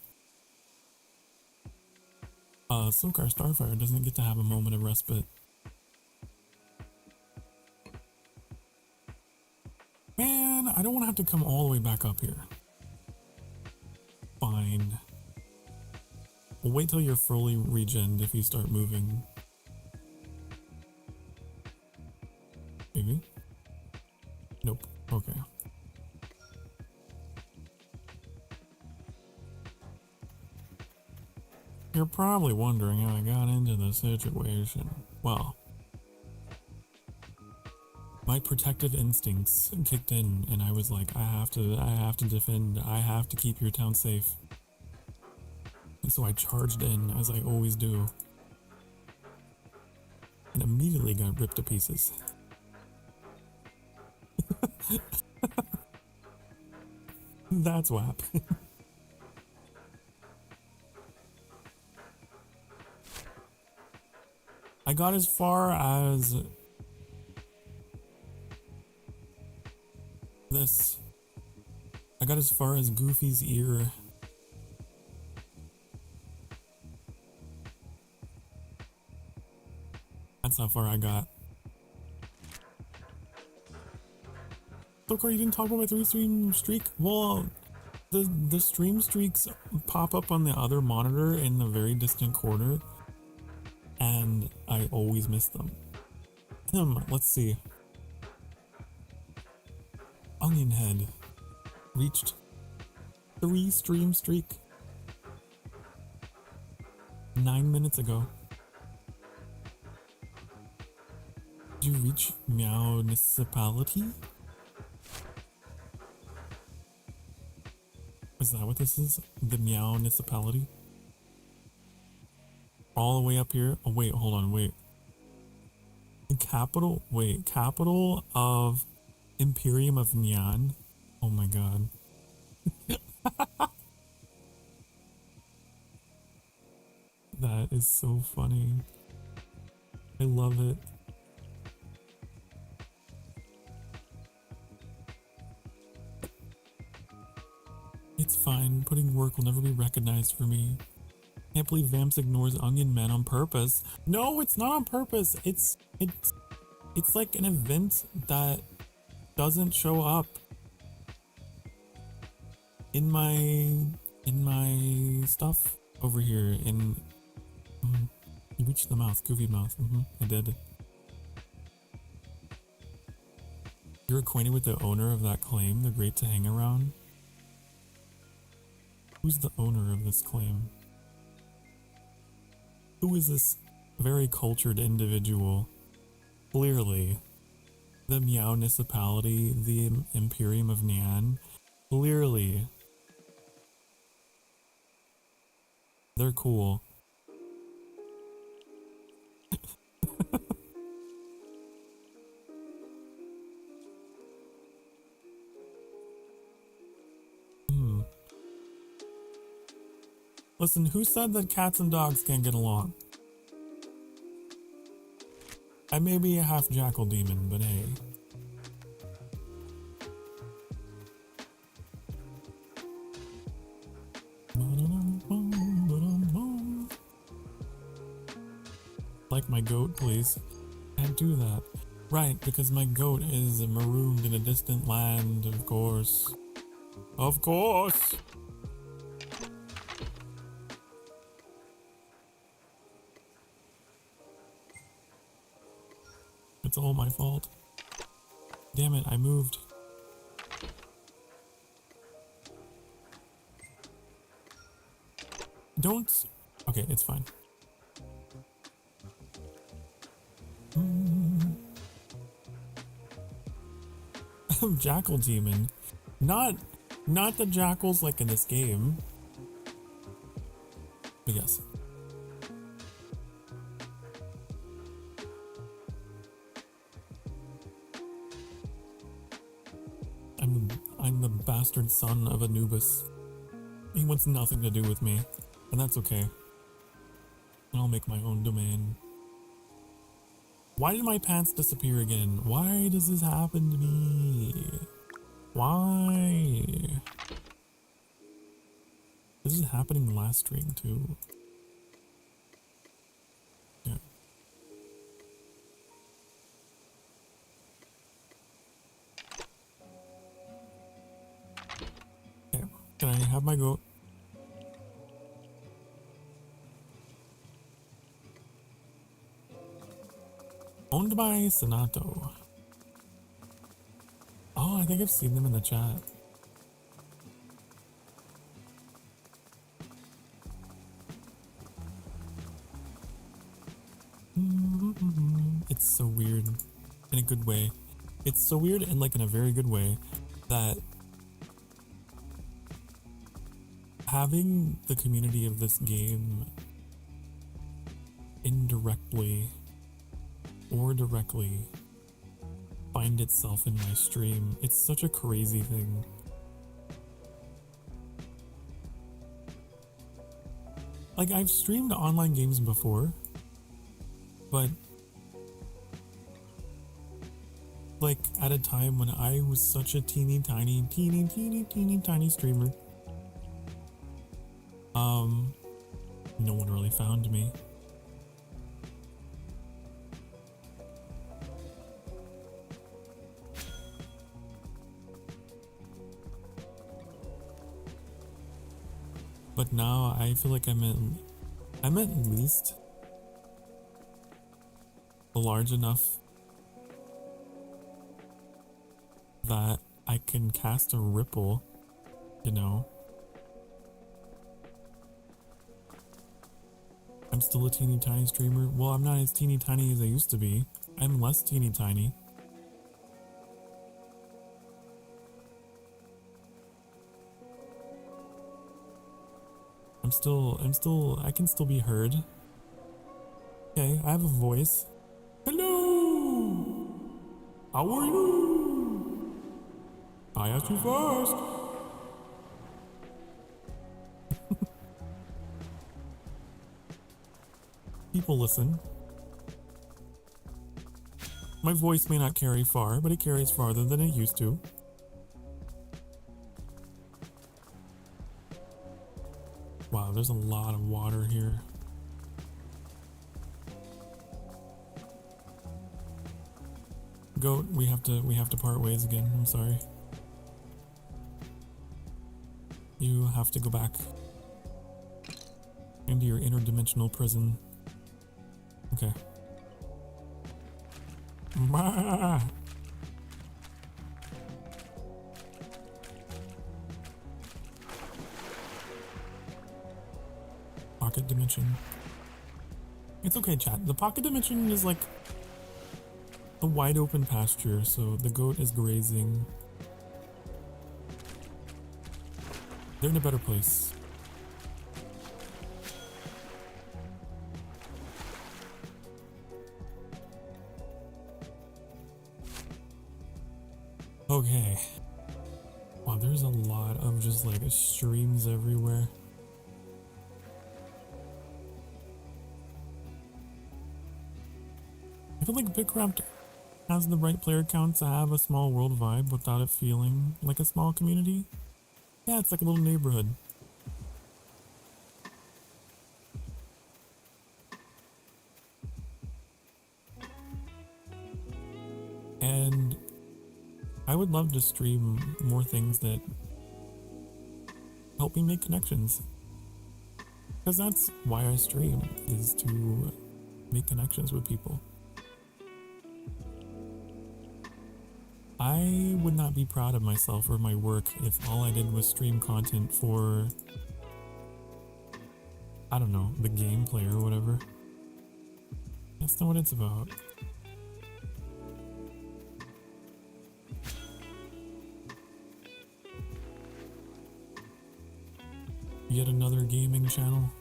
Sokar Starfire doesn't get to have a moment of respite. Man, I don't want to have to come all the way back up here. Fine. We'll wait till you're fully regened if you start moving. Maybe? Nope. Okay. You're probably wondering how I got into this situation. Well, my protective instincts kicked in and I was like, I have to defend, I have to keep your town safe. And so I charged in, as I always do. And immediately got ripped to pieces. That's what happened. I got as far as this. I got as far as Goofy's ear. That's how far I got. Sokar, you didn't talk about my 3-stream streak? Well, the stream streaks pop up on the other monitor in the very distant corner, and I always miss them. Let's see. Onion Head reached 3 stream streak 9 minutes ago. Did you reach municipality? Is that what this is? The municipality? All the way up here? Oh wait, hold on, wait. Capital? Wait, capital of Imperium of Nyan? Oh my god. That is so funny. I love it. It's fine. Putting work will never be recognized for me. Can't believe Vamps ignores Onion Man on purpose. No, it's not on purpose. It's like an event that doesn't show up in my stuff over here. You reached the mouse, Goofy mouse. I did. You're acquainted with the owner of that claim, the great to hang around? Who's the owner of this claim? Who is this very cultured individual? Clearly, the municipality, the Imperium of Nyan, clearly, they're cool. Listen, who said that cats and dogs can't get along? I may be a half jackal demon, but hey. Like my goat, please. Can't do that. Right, because my goat is marooned in a distant land, of course. Of course! It's all my fault. Damn it, I moved. Don't... Okay, it's fine. Jackal demon. Not Not the jackals like in this game. But yes. I'm the bastard son of Anubis. He wants nothing to do with me, and that's okay. And I'll make my own domain. Why did my pants disappear again? Why does this happen to me? Why? This is happening last stream too. Yeah. Okay. Can I have my goat? Owned by Senato. Oh, I think I've seen them in the chat. It's so weird in a good way. It's so weird and like in a very good way that having the community of this game indirectly or directly find itself in my stream. It's such a crazy thing. Like, I've streamed online games before, but like at a time when I was such a teeny tiny streamer. No one really found me. But now I feel like I'm at least large enough that I can cast a ripple, you know. I'm still a teeny tiny streamer. Well, I'm not as teeny tiny as I used to be. I'm less teeny tiny. I can still be heard. Okay, I have a voice. Hello! How are you? I asked you first. People listen. My voice may not carry far, but it carries farther than it used to. Wow, there's a lot of water here. Goat, we have to part ways again. I'm sorry. You have to go back into your interdimensional prison. Okay. Bah! Pocket dimension. It's okay, chat. The pocket dimension is like a wide open pasture, so the goat is grazing. They're in a better place. Okay. Wow, there's a lot of just like streams everywhere. I feel like BitCraft has the right player count to have a small world vibe without it feeling like a small community. Yeah, it's like a little neighborhood. And I would love to stream more things that help me make connections. Because that's why I stream, is to make connections with people. I would not be proud of myself or my work if all I did was stream content for, I don't know, the gameplay or whatever. That's not what it's about. yet another gaming channel.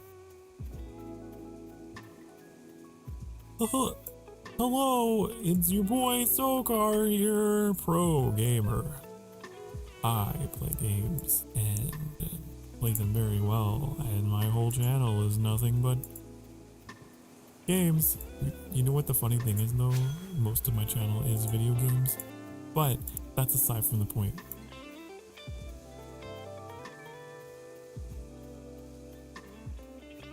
Hello, it's your boy Sokar here, pro gamer. I play games and play them very well, and my whole channel is nothing but games. You know what the funny thing is though? Most of my channel is video games, but that's aside from the point.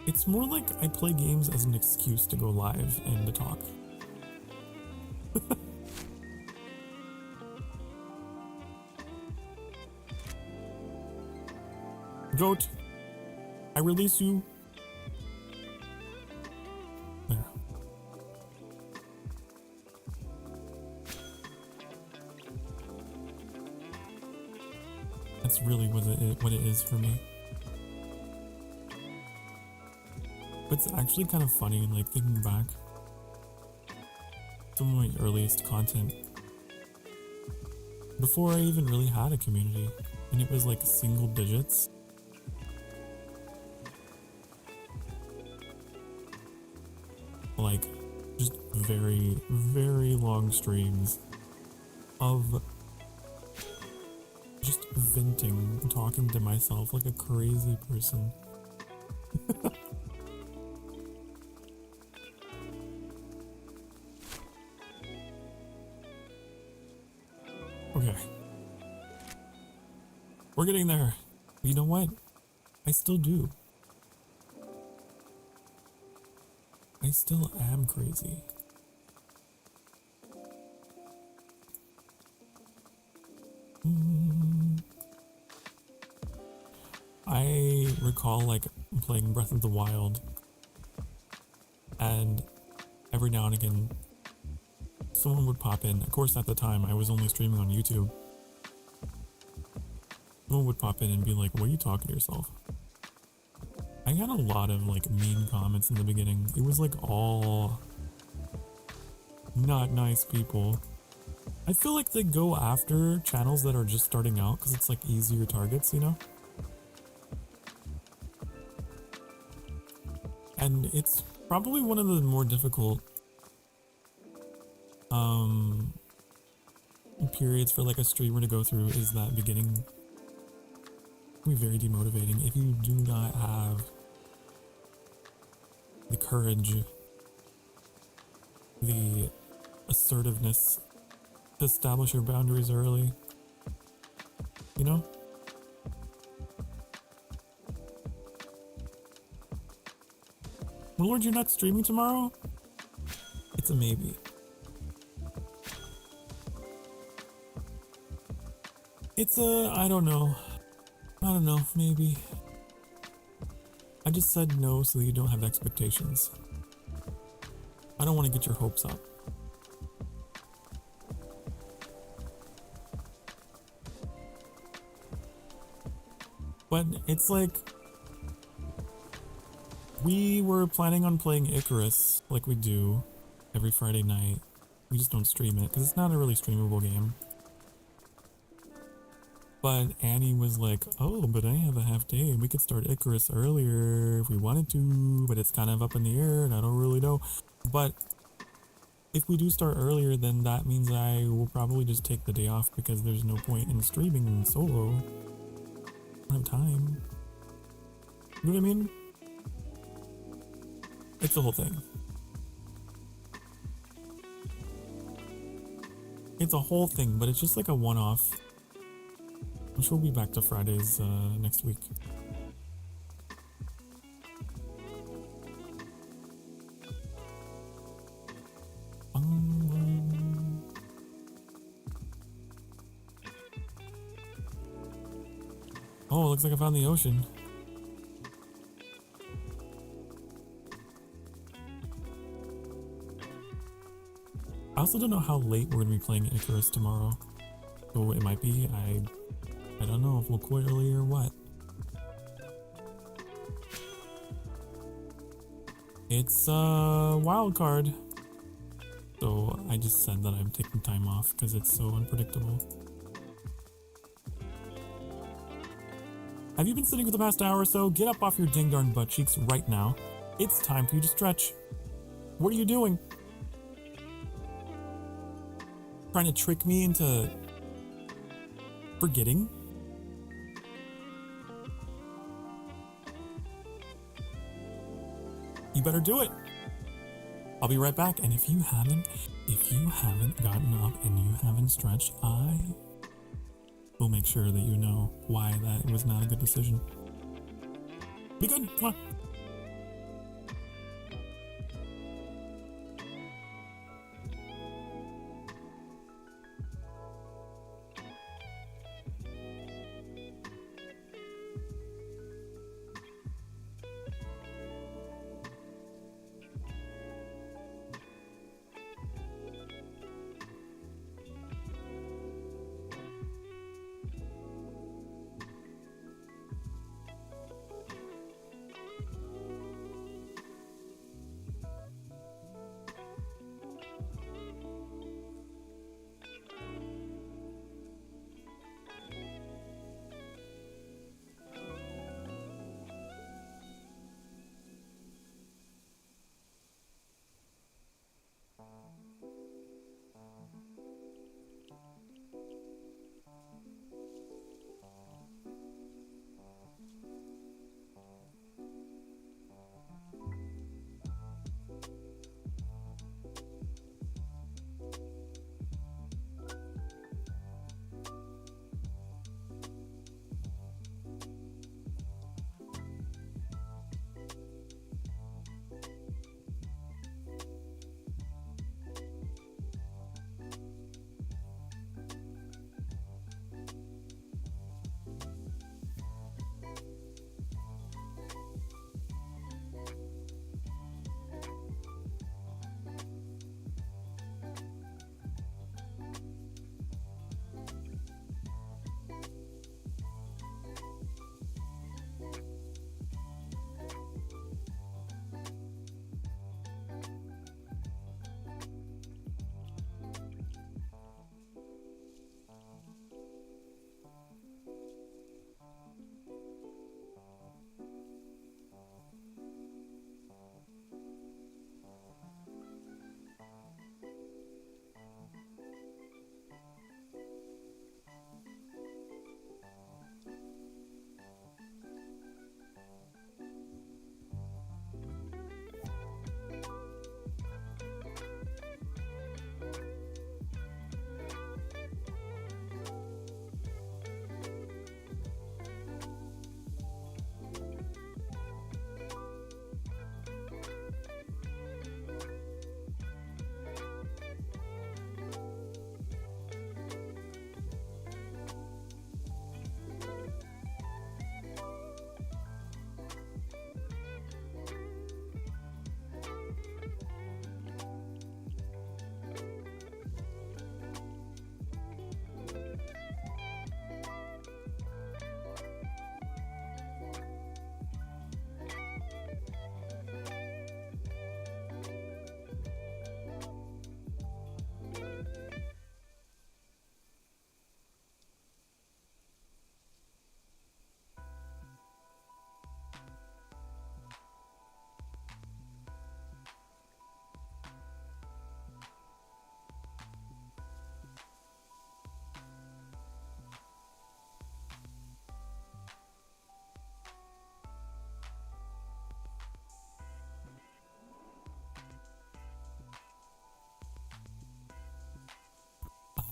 It's more like I play games as an excuse to go live and to talk. Goat, I release you. There. That's really what it is for me. But it's actually kind of funny, like thinking back. Some of my earliest content before I even really had a community, and it was like single digits. Like just very, very long streams of just venting, talking to myself like a crazy person. Okay. We're getting there. You know what? I still do. I still am crazy. I recall like playing Breath of the Wild, and every now and again someone would pop in. Of course, at the time I was only streaming on YouTube. Someone would pop in and be like, "What are you talking to yourself?" I got a lot of like mean comments in the beginning. It was like all not nice people. I feel like they go after channels that are just starting out because it's like easier targets, you know? And it's probably one of the more difficult periods for like a streamer to go through is that beginning. It can be very demotivating if you do not have the courage, the assertiveness to establish your boundaries early, you know? Lord, you're not streaming tomorrow? It's a maybe. It's a, I don't know, maybe. I just said no so that you don't have expectations. I don't want to get your hopes up. But it's like, we were planning on playing Icarus like we do every Friday night. We just don't stream it because it's not a really streamable game. But Annie was like, "Oh, but I have a half day and we could start Icarus earlier if we wanted to, but it's kind of up in the air and I don't really know." But if we do start earlier, then that means I will probably just take the day off because there's no point in streaming solo. I don't have time. You know what I mean? It's the whole thing. It's a whole thing, but it's just like a one-off. I'm sure we'll be back to Fridays next week. Oh, it looks like I found the ocean. I also don't know how late we're gonna be playing Icarus tomorrow. So it might be, I don't know if we'll quit early or what. It's a wild card. So I just said that I'm taking time off because it's so unpredictable. Have you been sitting for the past hour or so? Get up off your ding darn butt cheeks right now. It's time for you to stretch. What are you doing? Trying to trick me into forgetting? You better do it. I'll be right back. And if you haven't gotten up and you haven't stretched, I will make sure that you know why that was not a good decision. Be good. Come on.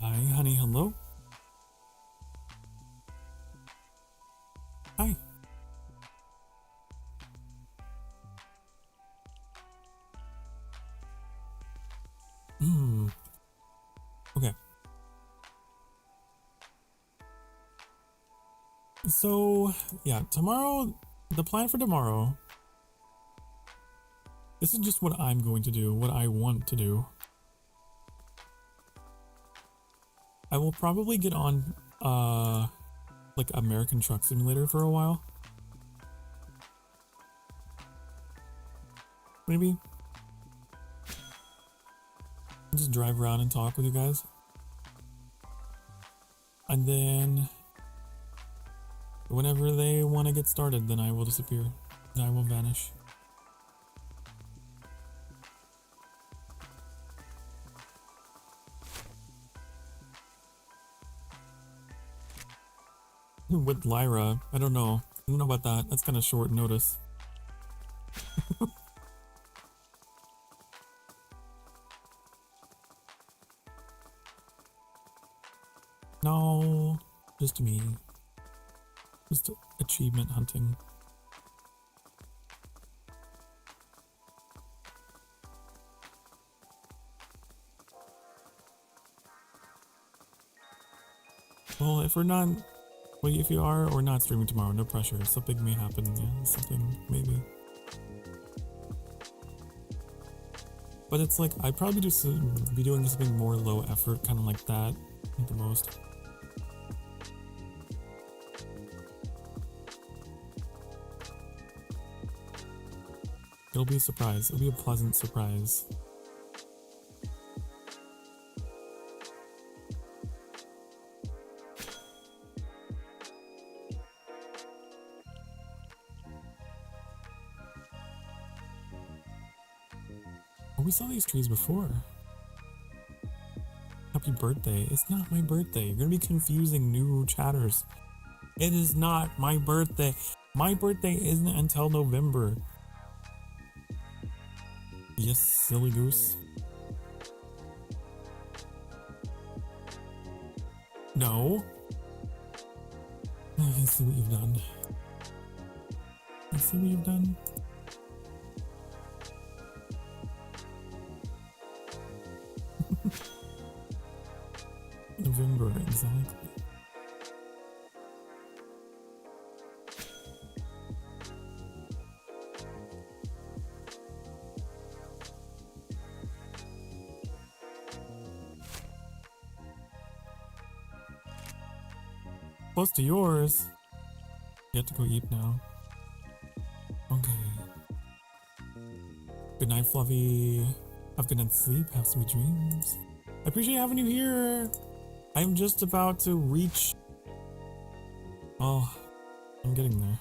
Hi, honey, hello? Hi. Okay. So, yeah, tomorrow, the plan for tomorrow, this is just what I'm going to do, what I want to do. I will probably get on, like American Truck Simulator for a while. Maybe. Just drive around and talk with you guys. And then Whenever they want to get started, then I will disappear. And I will vanish. With Lyra, I don't know. I don't know about that. That's kind of short notice. No, just me. Just achievement hunting. Well, if we're not, well, if you are or not streaming tomorrow, no pressure. Something may happen. Yeah, something maybe. But it's like I'd probably just be doing something more low effort, kind of like that, at the most. It'll be a surprise. It'll be a pleasant surprise. Oh, we saw these trees before. Happy birthday. It's not my birthday. You're gonna be confusing new chatters. It is not my birthday. My birthday isn't until November. Yes, silly goose. No. I see what you've done. I see what you've done. November, exactly. Close to yours. You have to go eat now. Okay. Good night, Fluffy. Have a good night's sleep. Have sweet dreams. I appreciate having you here. I'm just about to reach. Oh, I'm getting there.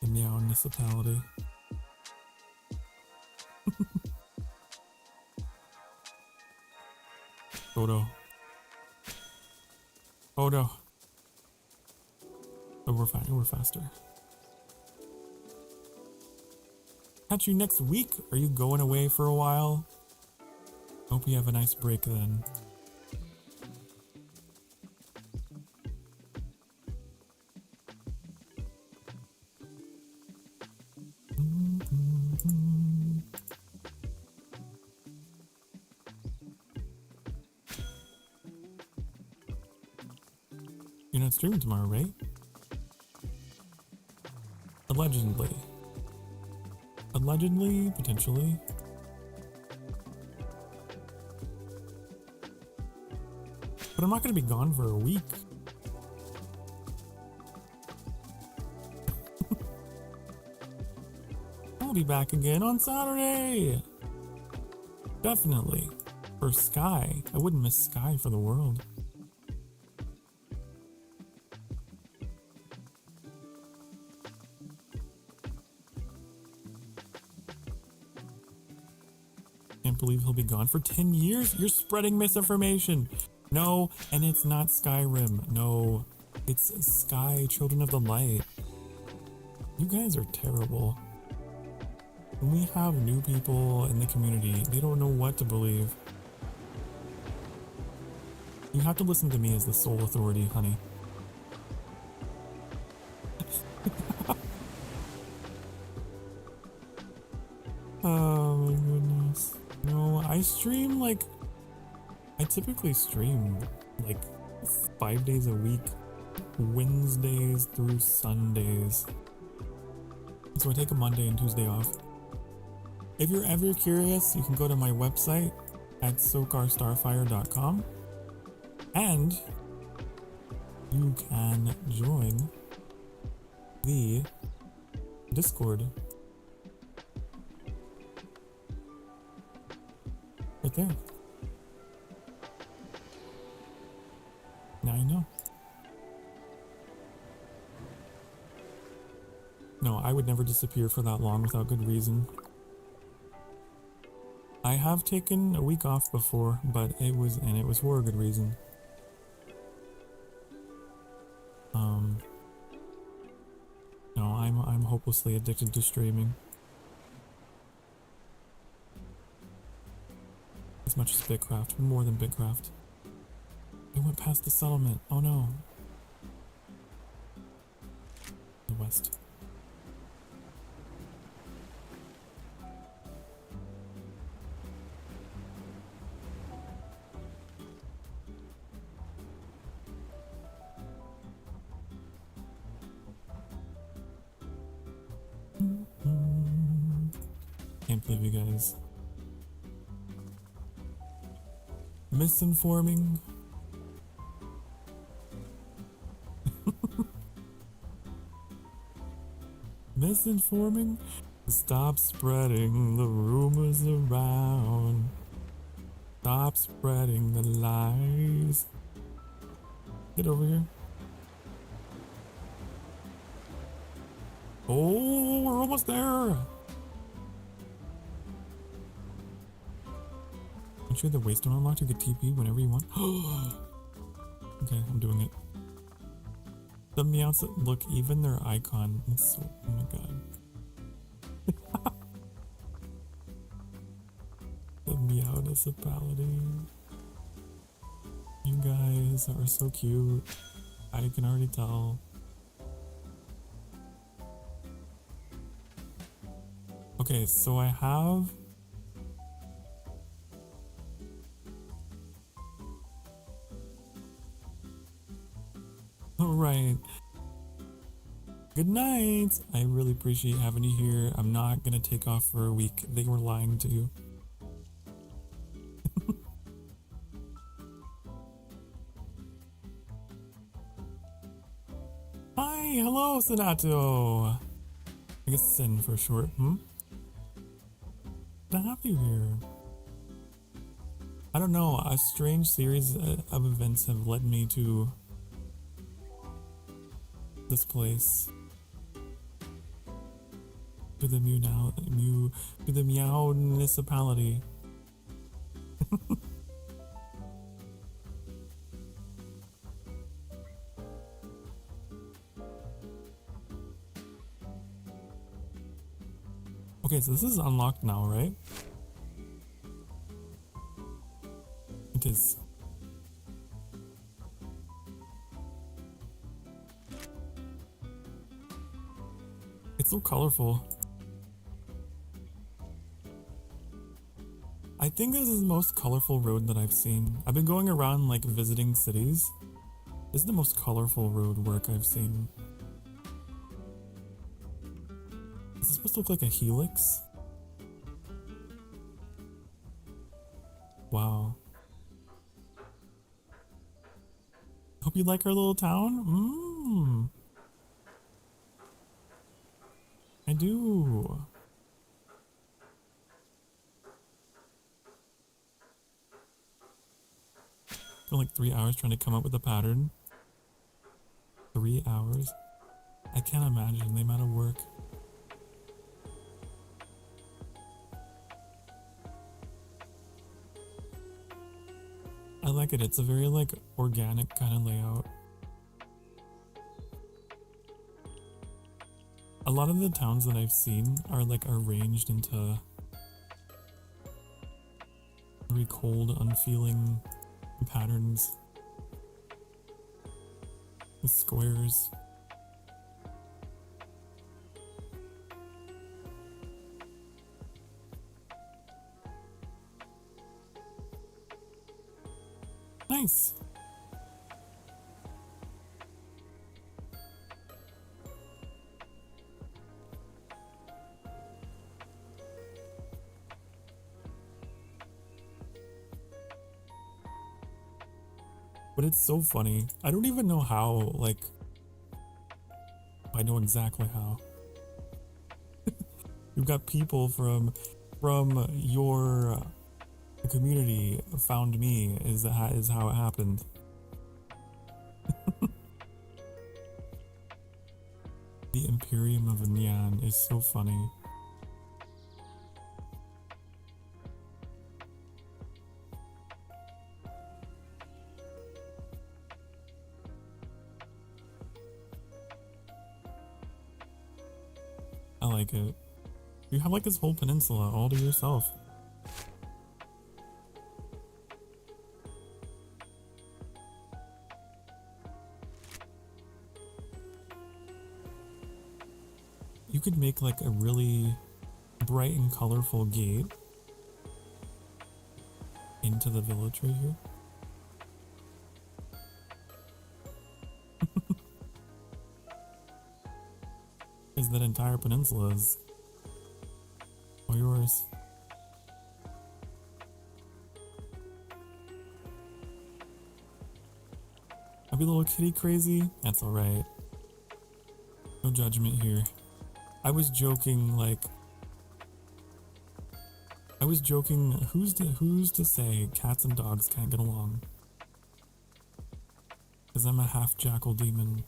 The meow municipality. Photo. Photo. Oh, we're fine. We're faster. Catch you next week. Are you going away for a while? Hope you have a nice break then. You're not streaming tomorrow, right? Allegedly. Allegedly, potentially. But I'm not going to be gone for a week. I'll be back again on Saturday. Definitely. For Sky. I wouldn't miss Sky for the world. Can't believe he'll be gone for 10 years. You're spreading misinformation. No, and it's not Skyrim. No, it's Sky, Children of the Light. You guys are terrible. When we have new people in the community, they don't know what to believe. You have to listen to me as the sole authority, honey. Oh my goodness. No, I stream like... I typically stream like 5 days a week, Wednesdays through Sundays. So I take a Monday and Tuesday off. If you're ever curious, you can go to my website at sokarstarfire.com and you can join the Discord right there. Now you know. No, I would never disappear for that long without good reason. I have taken a week off before, but it was for a good reason. No, I'm hopelessly addicted to streaming. As much as BitCraft, more than BitCraft. I went past the settlement. Oh no. The west. Can't believe you guys. Misinforming. Misinforming? Stop spreading the rumors around. Stop spreading the lies. Get over here. Oh, we're almost there. I'm sure the waystone unlocked. You get TP whenever you want. Okay, I'm doing it. The meows look, even their icon. It's so, oh my god. The meow municipality. You guys are so cute. I can already tell. Okay, so I have... Alright. Good night! I really appreciate having you here. I'm not gonna take off for a week. They were lying to you. Hi! Hello, Sanato! I guess Sin for short, Good to have you here. I don't know, a strange series of events have led me to this place. To the meow municipality. Okay, so this is unlocked now, right? It is. It's so colorful. I think this is the most colorful road that I've seen. I've been going around like visiting cities. This is the most colorful road work I've seen. Is this supposed to look like a helix? Wow. Hope you like our little town. I do. Spent like 3 hours trying to come up with a pattern. 3 hours? I can't imagine the amount of work. I like it. It's a very like organic kind of layout. A lot of the towns that I've seen are like arranged into very cold, unfeeling patterns with squares. Nice. But it's so funny. I don't even know how, like, I know exactly how. You've got people from your community found me is how it happened. The Imperium of Nyan is so funny. I like it. You have like this whole peninsula all to yourself. You could make like a really bright and colorful gate into the village right here. Because that entire peninsula is all yours. I'll be a little kitty crazy. That's alright. No judgment here. I was joking, like, who's to say cats and dogs can't get along? Because I'm a half jackal demon.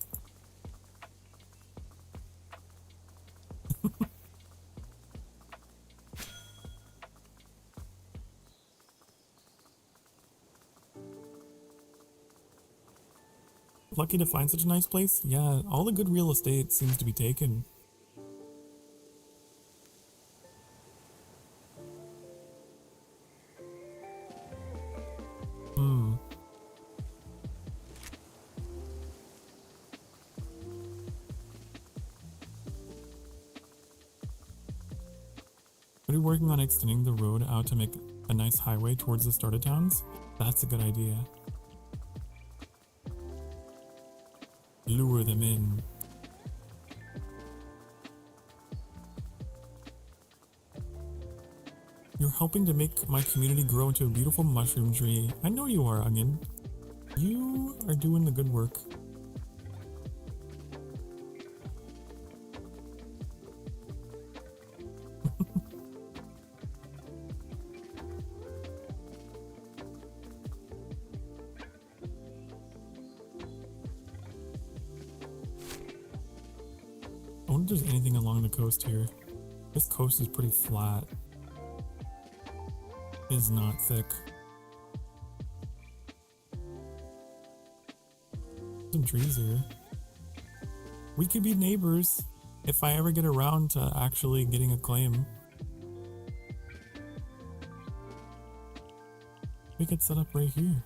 Lucky to find such a nice place? Yeah, all the good real estate seems to be taken. Are you working on extending the road out to make a nice highway towards the starter towns? That's a good idea. Lure them in. You're helping to make my community grow into a beautiful mushroom tree. I know you are, Onion. You are doing the good work. I wonder if there's anything along the coast here. This coast is pretty flat. It is not thick. Some trees here. We could be neighbors if I ever get around to actually getting a claim. We could set up right here.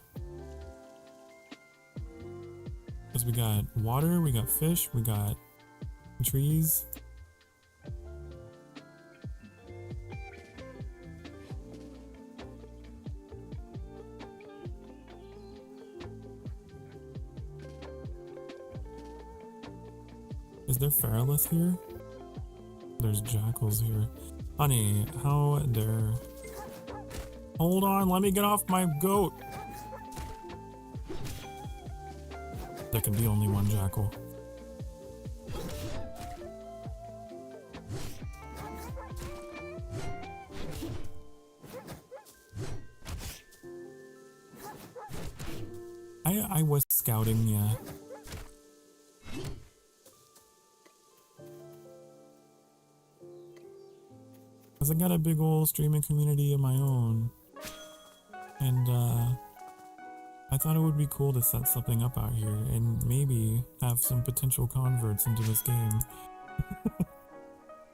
Because we got water, we got fish, we got trees. Is there feralith here? There's jackals here. Honey, how dare... Hold on, let me get off my goat! There can be only one jackal. I was scouting, yeah. Cause I got a big old streaming community of my own. And I thought it would be cool to set something up out here and maybe have some potential converts into this game.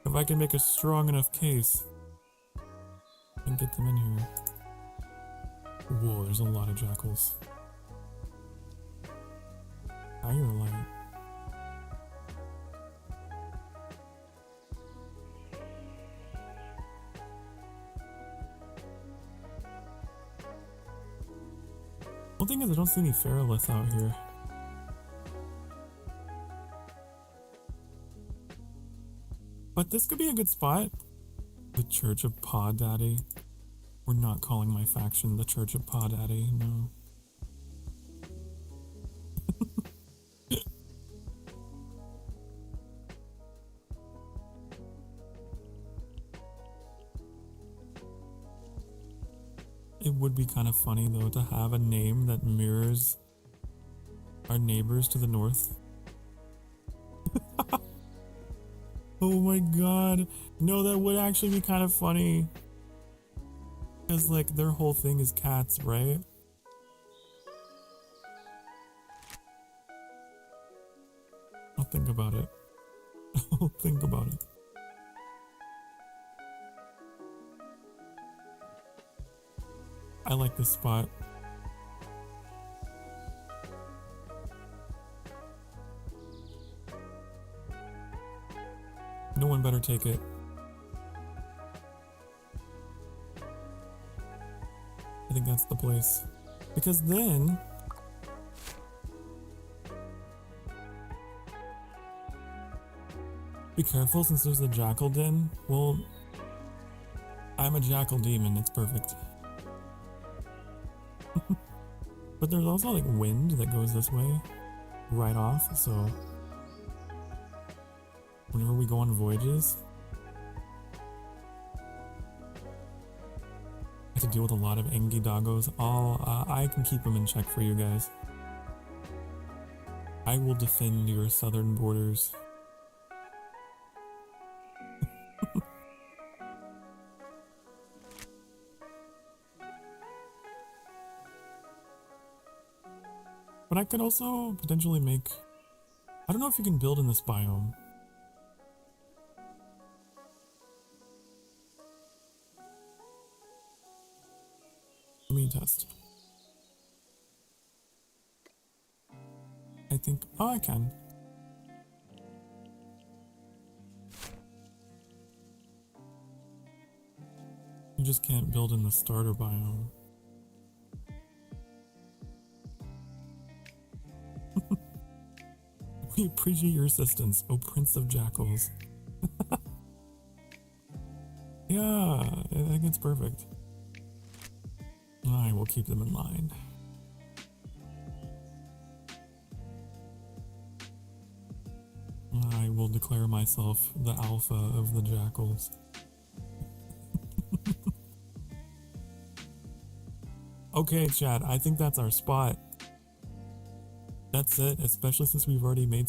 If I can make a strong enough case and get them in here. Whoa, there's a lot of jackals. Firelight. One thing is I don't see any feralith out here. But this could be a good spot. The Church of Paw Daddy. We're not calling my faction the Church of Paw Daddy, no. It would be kind of funny though to have a name that mirrors our neighbors to the north. Oh my god. No, that would actually be kind of funny. Because, like, their whole thing is cats, right? I'll think about it. I'll think about it. I like this spot. No one better take it. I think that's the place. Because then... Be careful since there's a jackal den. Well, I'm a jackal demon, it's perfect. But there's also like wind that goes this way, right off, so whenever we go on voyages, I have to deal with a lot of Engi doggos. I can keep them in check for you guys. I will defend your southern borders. But I could also potentially make... I don't know if you can build in this biome. Let me test. I think... Oh, I can. You just can't build in the starter biome. We appreciate your assistance, oh Prince of Jackals. Yeah, I think it's perfect. I will keep them in line. I will declare myself the alpha of the jackals. Okay, chat, I think that's our spot. That's it, especially since we've already made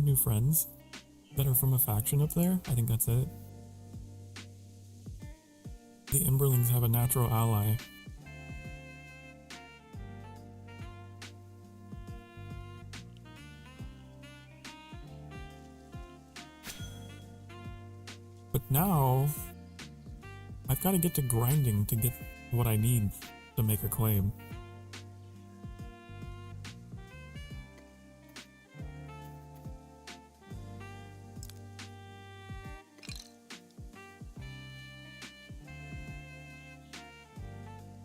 new friends that are from a faction up there. I think that's it. The Emberlings have a natural ally. But now, I've got to get to grinding to get what I need to make a claim.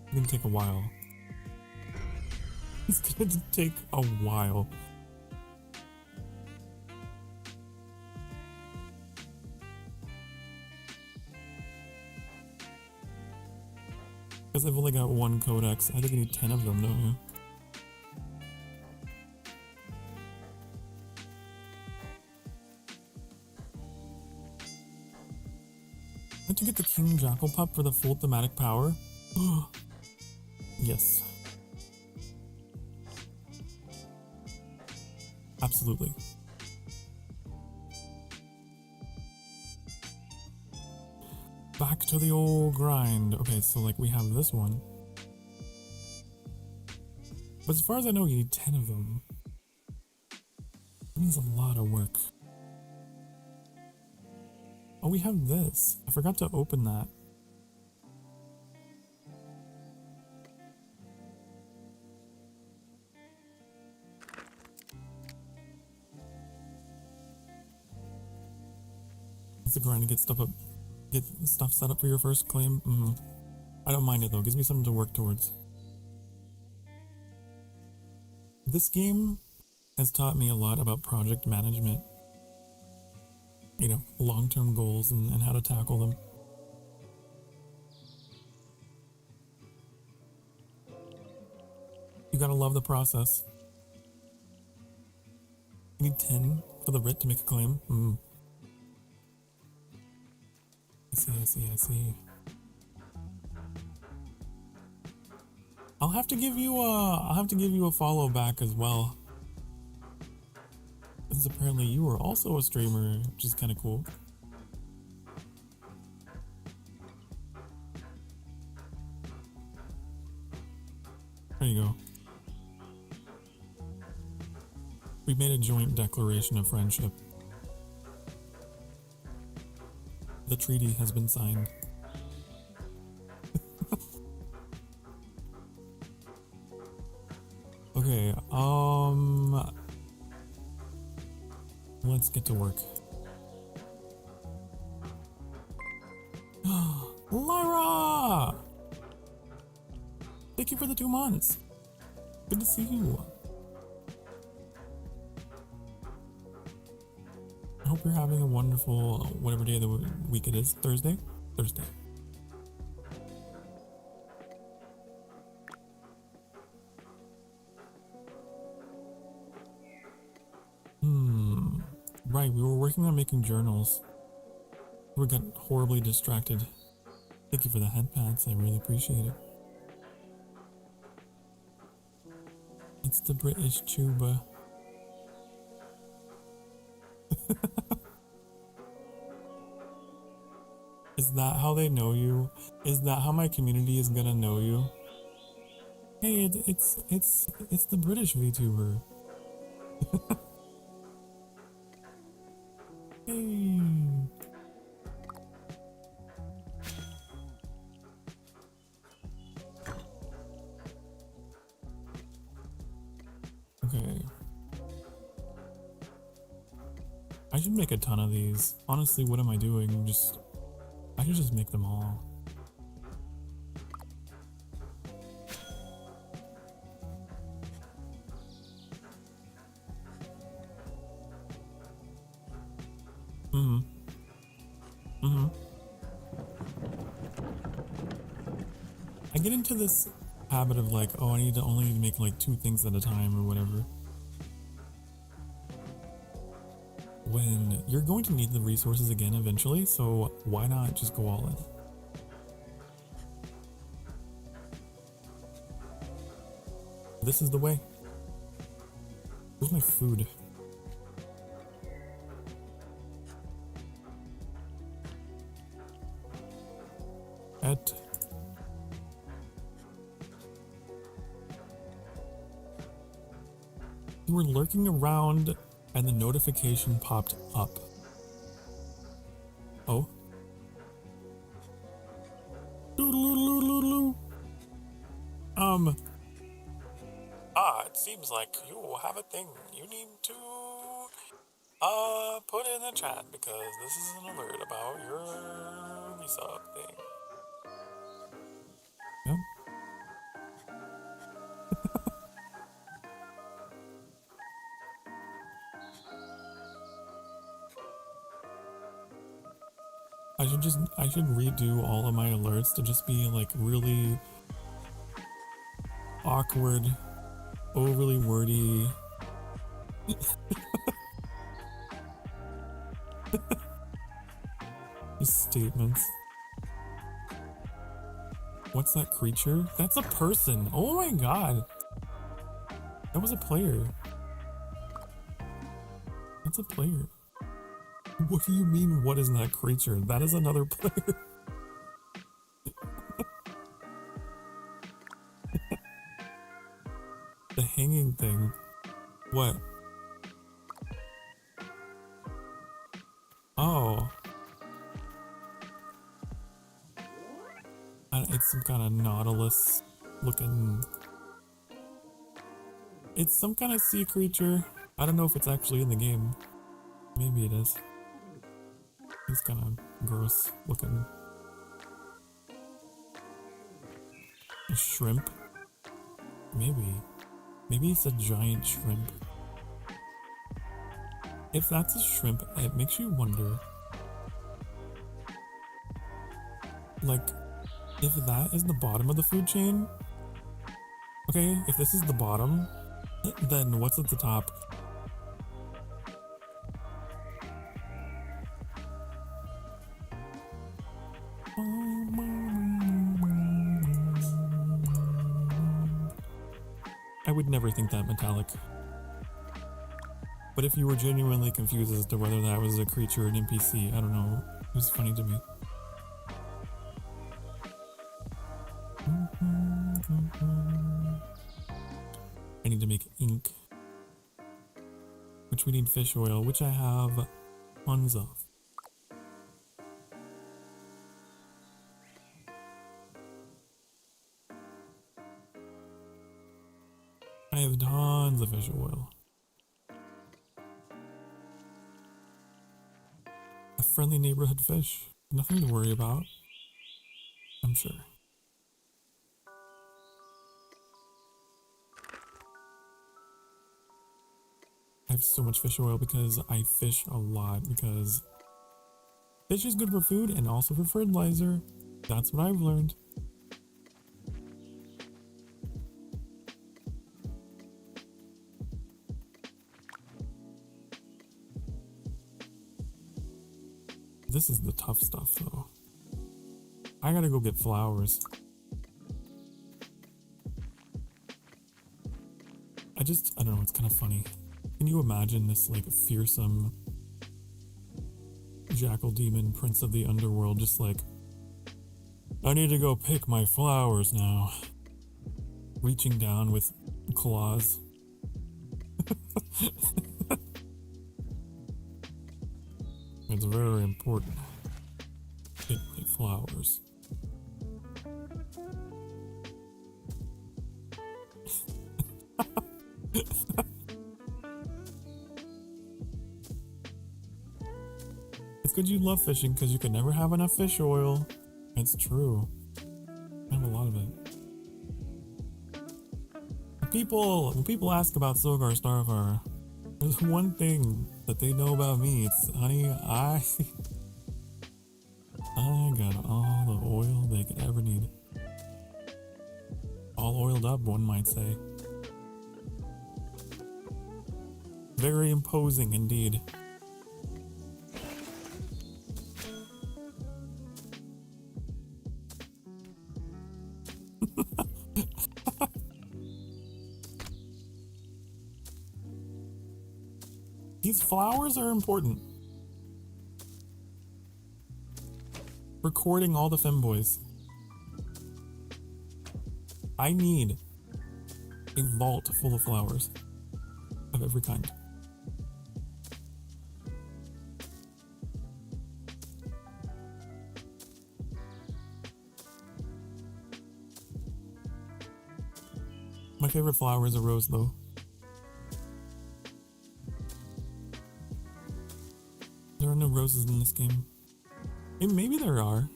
It's gonna take a while. It's gonna take a while. Because I've only got one codex. I think you need 10 of them, don't you? Don't you get the King Jackal Pup for the full thematic power? Yes. Absolutely. Back to the old grind. Okay, so like we have this one. But as far as I know, you need 10 of them. That means a lot of work. Oh, we have this. I forgot to open that. It's a grind to get stuff up. Get stuff set up for your first claim. I don't mind it though. It gives me something to work towards. This game has taught me a lot about project management. You know, long-term goals and how to tackle them. You gotta love the process. You need 10 for the writ to make a claim. I see. I'll have to give you a follow back as well. Since apparently you are also a streamer, which is kind of cool. There you go. We made a joint declaration of friendship. The treaty has been signed. Okay, let's get to work. Lyra! Thank you for the 2 months. Good to see you. I hope you're having a wonderful, whatever day of the week it is. Thursday? Thursday. Right, we were working on making journals. We got horribly distracted. Thank you for the head pats, I really appreciate it. It's the British tuba. Is that how they know you? Is that how my community is gonna know you? Hey, it's the British VTuber. Hey. Okay. I should make a ton of these. Honestly, what am I doing? I should just make them all. I get into this habit of like, oh, I need to only make like 2 things at a time or whatever. When you're going to need the resources again eventually, so why not just go all in? This is the way. Where's my food? You were lurking around and the notification popped up. Oh. It seems like you have a thing you need to put in the chat because this is an alert about your resub thing. Yep. I should redo all of my alerts to just be like really awkward, overly wordy. Just statements. What's that creature? That's a person. Oh my god. That was a player. That's a player. What do you mean, what is that creature? That is another player. The hanging thing. What? Oh. It's some kind of nautilus looking... It's some kind of sea creature. I don't know if it's actually in the game. Maybe it is. It's kind of gross looking. A shrimp? Maybe. Maybe it's a giant shrimp. If that's a shrimp, it makes you wonder. Like, if that is the bottom of the food chain, okay, if this is the bottom, then what's at the top? I would never think that metallic. But if you were genuinely confused as to whether that was a creature or an NPC, I don't know. It was funny to me. I need to make ink, which we need fish oil, which I have tons of. I have tons of fish oil. A friendly neighborhood fish. Nothing to worry about, I'm sure. I have so much fish oil because I fish a lot, because fish is good for food and also for fertilizer. That's what I've learned. This is the tough stuff though. I gotta go get flowers. I don't know, it's kind of funny. Can you imagine this like fearsome jackal demon prince of the underworld just like, I need to go pick my flowers now. Reaching down with claws. It's very important. Pick my flowers. It's good you love fishing because you can never have enough fish oil. It's true. I have a lot of it. When people ask about Sokar Starfire, there's one thing that they know about me. It's, honey, I got all the oil they could ever need. All oiled up, one might say. Very imposing indeed. These flowers are important. Recording all the femboys. I need a vault full of flowers of every kind. My favorite flower is a rose though. There are no roses in this game. Hey, maybe there are.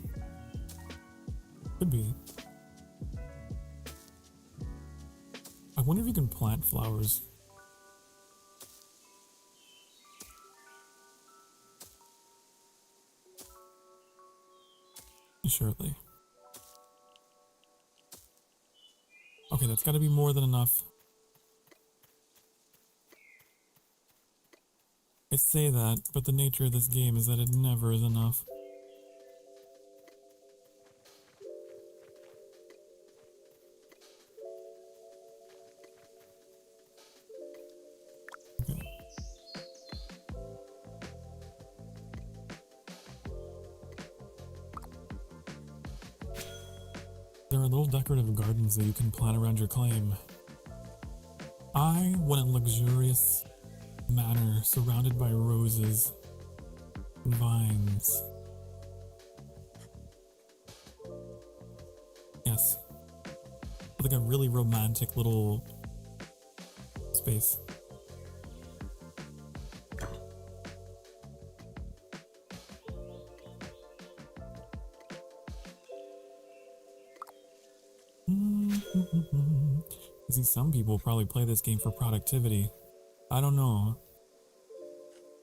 Could be. I wonder if you can plant flowers. Surely. Okay, that's gotta be more than enough. I say that, but the nature of this game is that it never is enough. Okay. There are little decorative gardens that you can plant around your claim. I want a luxurious manor surrounded by roses and vines. Yes. Like a really romantic little space. See, some people probably play this game for productivity. I don't know.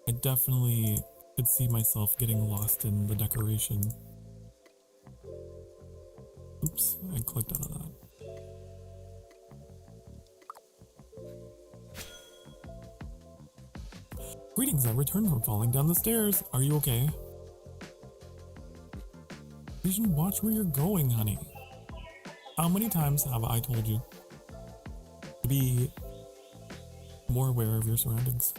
I definitely could see myself getting lost in the decoration. Oops, I clicked out of that. Greetings, I returned from falling down the stairs. Are you okay? You should watch where you're going, honey. How many times have I told you to be more aware of your surroundings?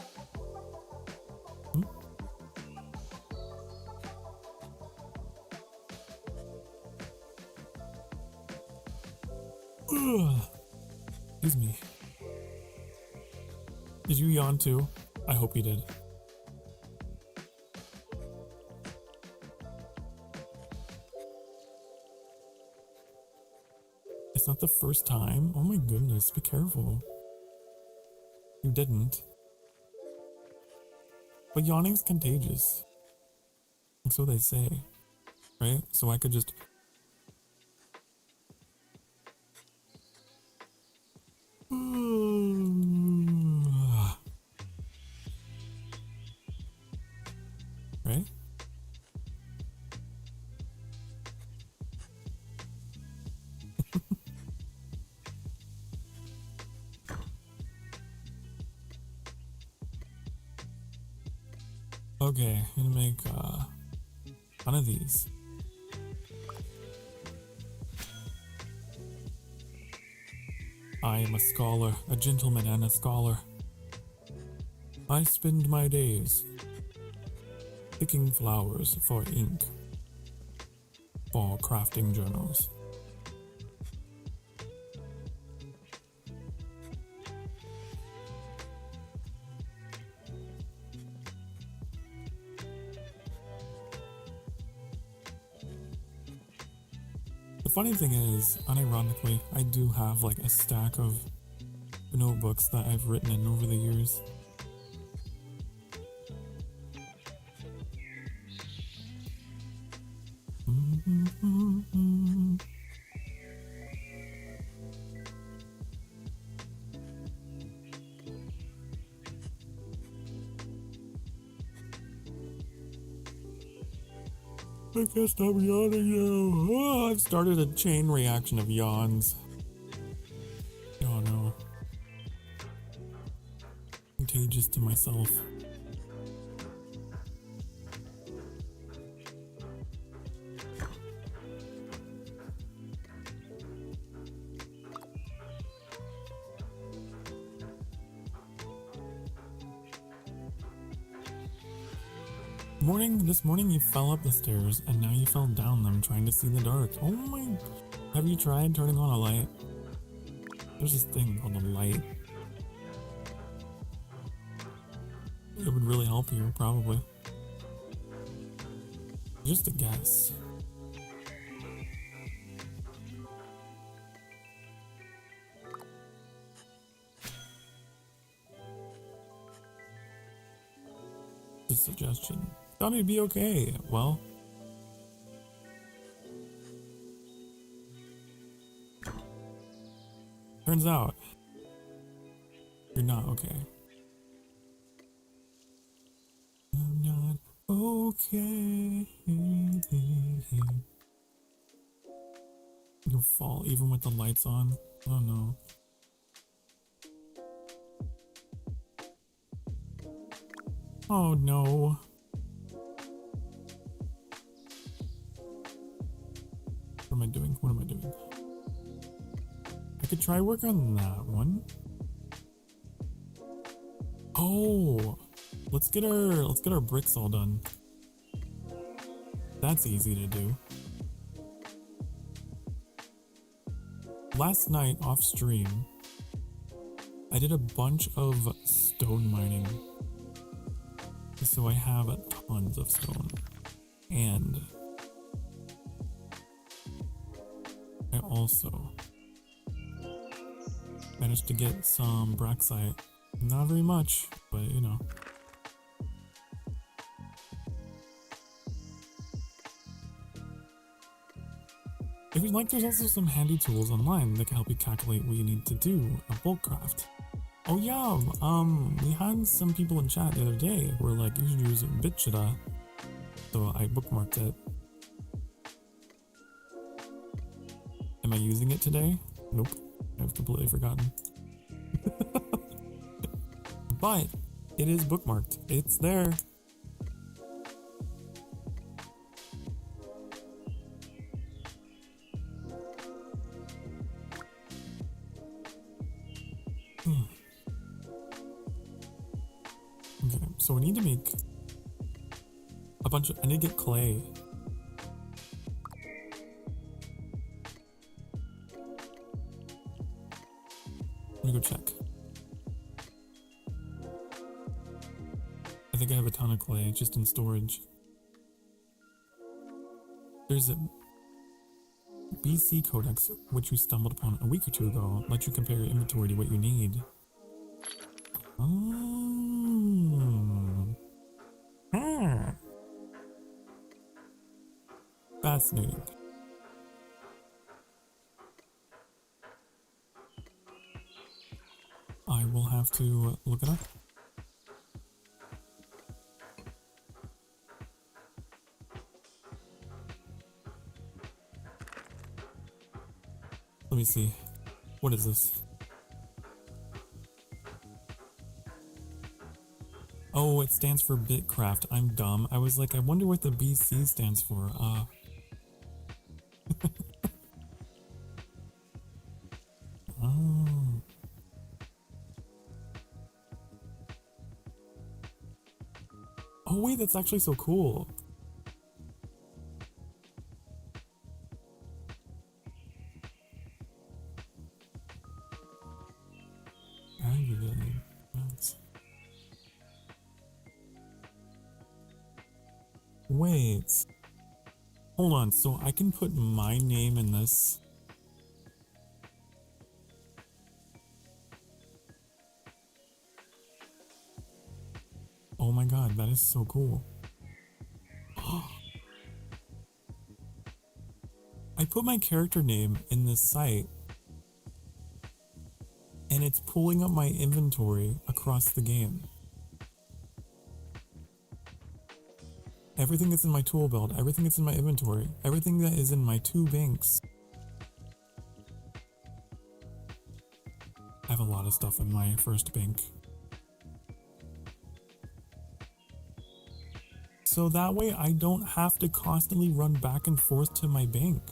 Excuse me. Did you yawn too? I hope you did. It's not the first time. Oh my goodness, be careful. You didn't. But yawning's contagious. And so they say. Right? So I could just... Right? Okay, I'm gonna make one of these. I am a scholar, a gentleman and a scholar. I spend my days picking flowers for ink for crafting journals. The funny thing is, unironically, I do have like a stack of notebooks that I've written in over the years. I can't stop yawning now. Oh, I've started a chain reaction of yawns. Oh no. Contagious to myself. This morning you fell up the stairs and now you fell down them trying to see the dark. Oh my... Have you tried turning on a light? There's this thing called a light. It would really help you, probably. Just a guess. A suggestion. Thought it'd be okay. Well, turns out you're not okay. I'm not okay. You'll fall even with the lights on. Oh no. Oh no. What am I doing? What am I doing? I could try work on that one. Oh, let's get our bricks all done. That's easy to do. Last night off stream, I did a bunch of stone mining. So I have tons of stone. And I also managed to get some braxite. Not very much, but you know. If you'd like, there's also some handy tools online that can help you calculate what you need to do at BitCraft. Oh yeah, we had some people in chat the other day who were like, you should use BitChita. So I bookmarked it. Am I using it today? Nope, I've completely forgotten. But it is bookmarked. It's there. Okay, so we need to make a bunch of, I need to get clay. me go check. I think I have a ton of clay just in storage. There's a BC Codex, which we stumbled upon a week or two ago, lets you compare your inventory to what you need. Oh. Ah. Fascinating. I will have to look it up. Let me see. What is this? Oh, it stands for BitCraft. I'm dumb. I was like, I wonder what the BC stands for. Oh. Oh wait, that's actually so cool. Wait. Hold on, so I can put my name in this. Oh my god, that is so cool. I put my character name in this site and it's pulling up my inventory across the game. Everything that's in my tool belt, everything that's in my inventory, everything that is in my 2 banks. I have a lot of stuff in my first bank. So that way I don't have to constantly run back and forth to my bank.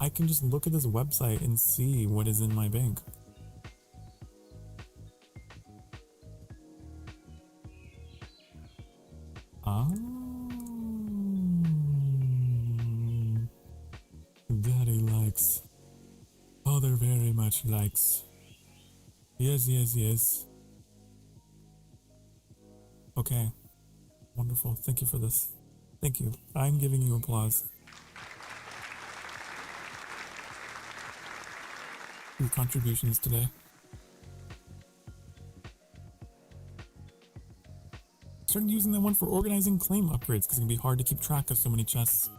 I can just look at this website and see what is in my bank. Daddy likes. Father very much likes. Yes, yes, yes. Okay. Wonderful. Thank you for this. Thank you. I'm giving you applause. Your contributions today. Started using that one for organizing claim upgrades because it can be hard to keep track of so many chests.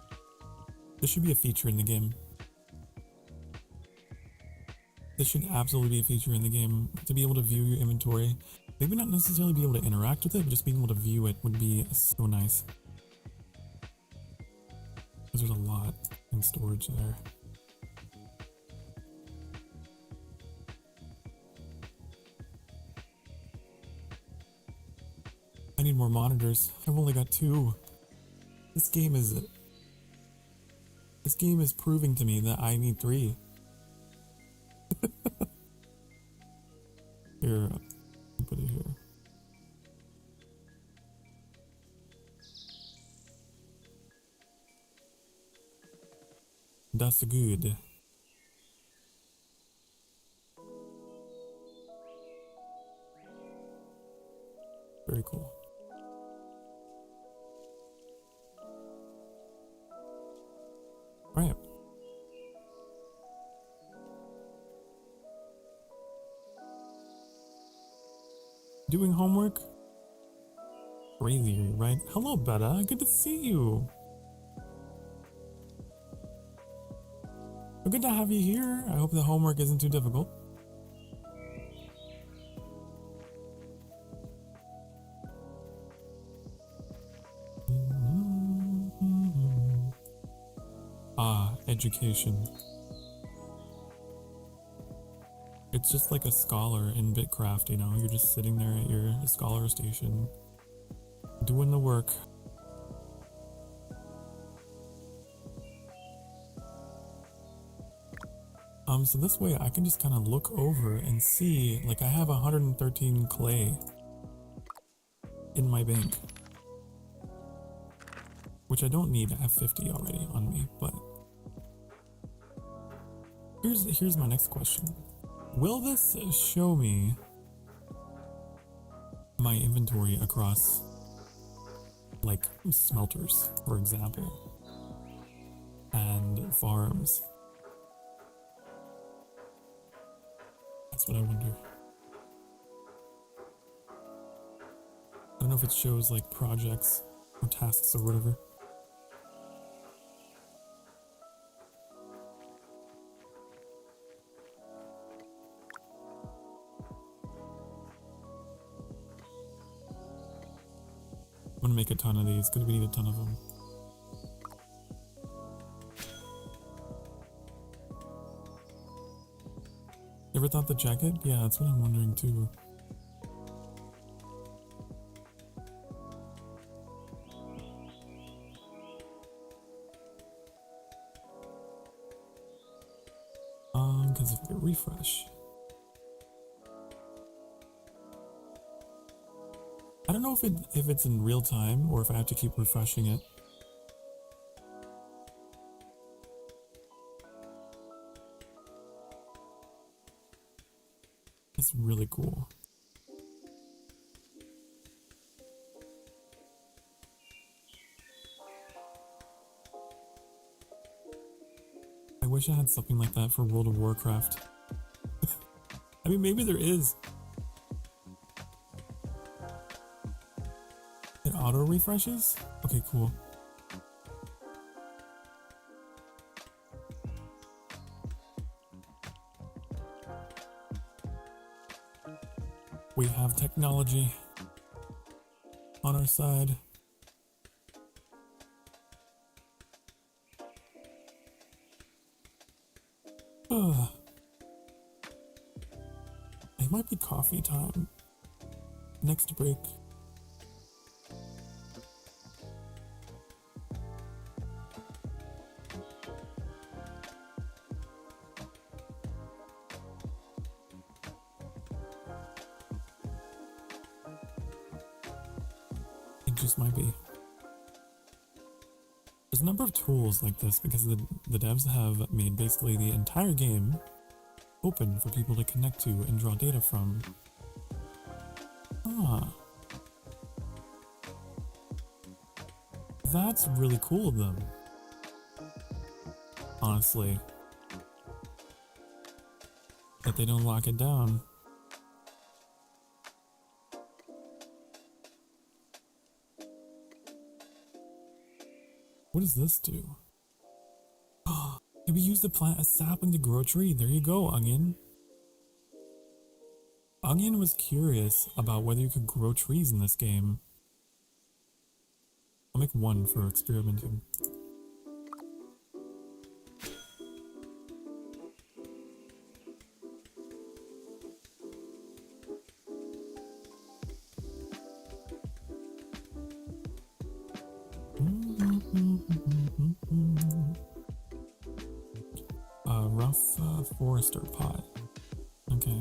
This should be a feature in the game. This should absolutely be a feature in the game to be able to view your inventory. Maybe not necessarily be able to interact with it, but just being able to view it would be so nice. Because there's a lot in storage there. I need more monitors. I've only got 2. This game is proving to me that I need 3. Here, I'll put it here. That's good. Very cool. All right. Doing homework? Crazy, right? Hello, Betta. Good to see you. Well, good to have you here. I hope the homework isn't too difficult. Education. It's just like a scholar in BitCraft, you know? You're just sitting there at your scholar station, doing the work. So this way I can just kind of look over and see, like I have 113 clay in my bank. Which I don't need, I have 50 already on me, but here's my next question. Will this show me my inventory across, like, smelters, for example, and farms? That's what I wonder. I don't know if it shows, like, projects or tasks or whatever. I'm gonna make a ton of these because we need a ton of them. You ever thought the jacket? Yeah, that's what I'm wondering too. Because if I refresh, I don't know if it's in real time or if I have to keep refreshing it. It's really cool. I wish I had something like that for World of Warcraft. I mean, maybe there is. It auto refreshes? Okay, cool. We have technology on our side. Ugh. It might be coffee time. Next break. It just might be. There's a number of tools like this because the devs have made basically the entire game open for people to connect to and draw data from. Ah. That's really cool of them. Honestly. That they don't lock it down. What does this do? Can we use the plant as sapling to grow a tree? There you go, Onion. Onion was curious about whether you could grow trees in this game. I'll make one for experimenting. Rough forester pot. Okay.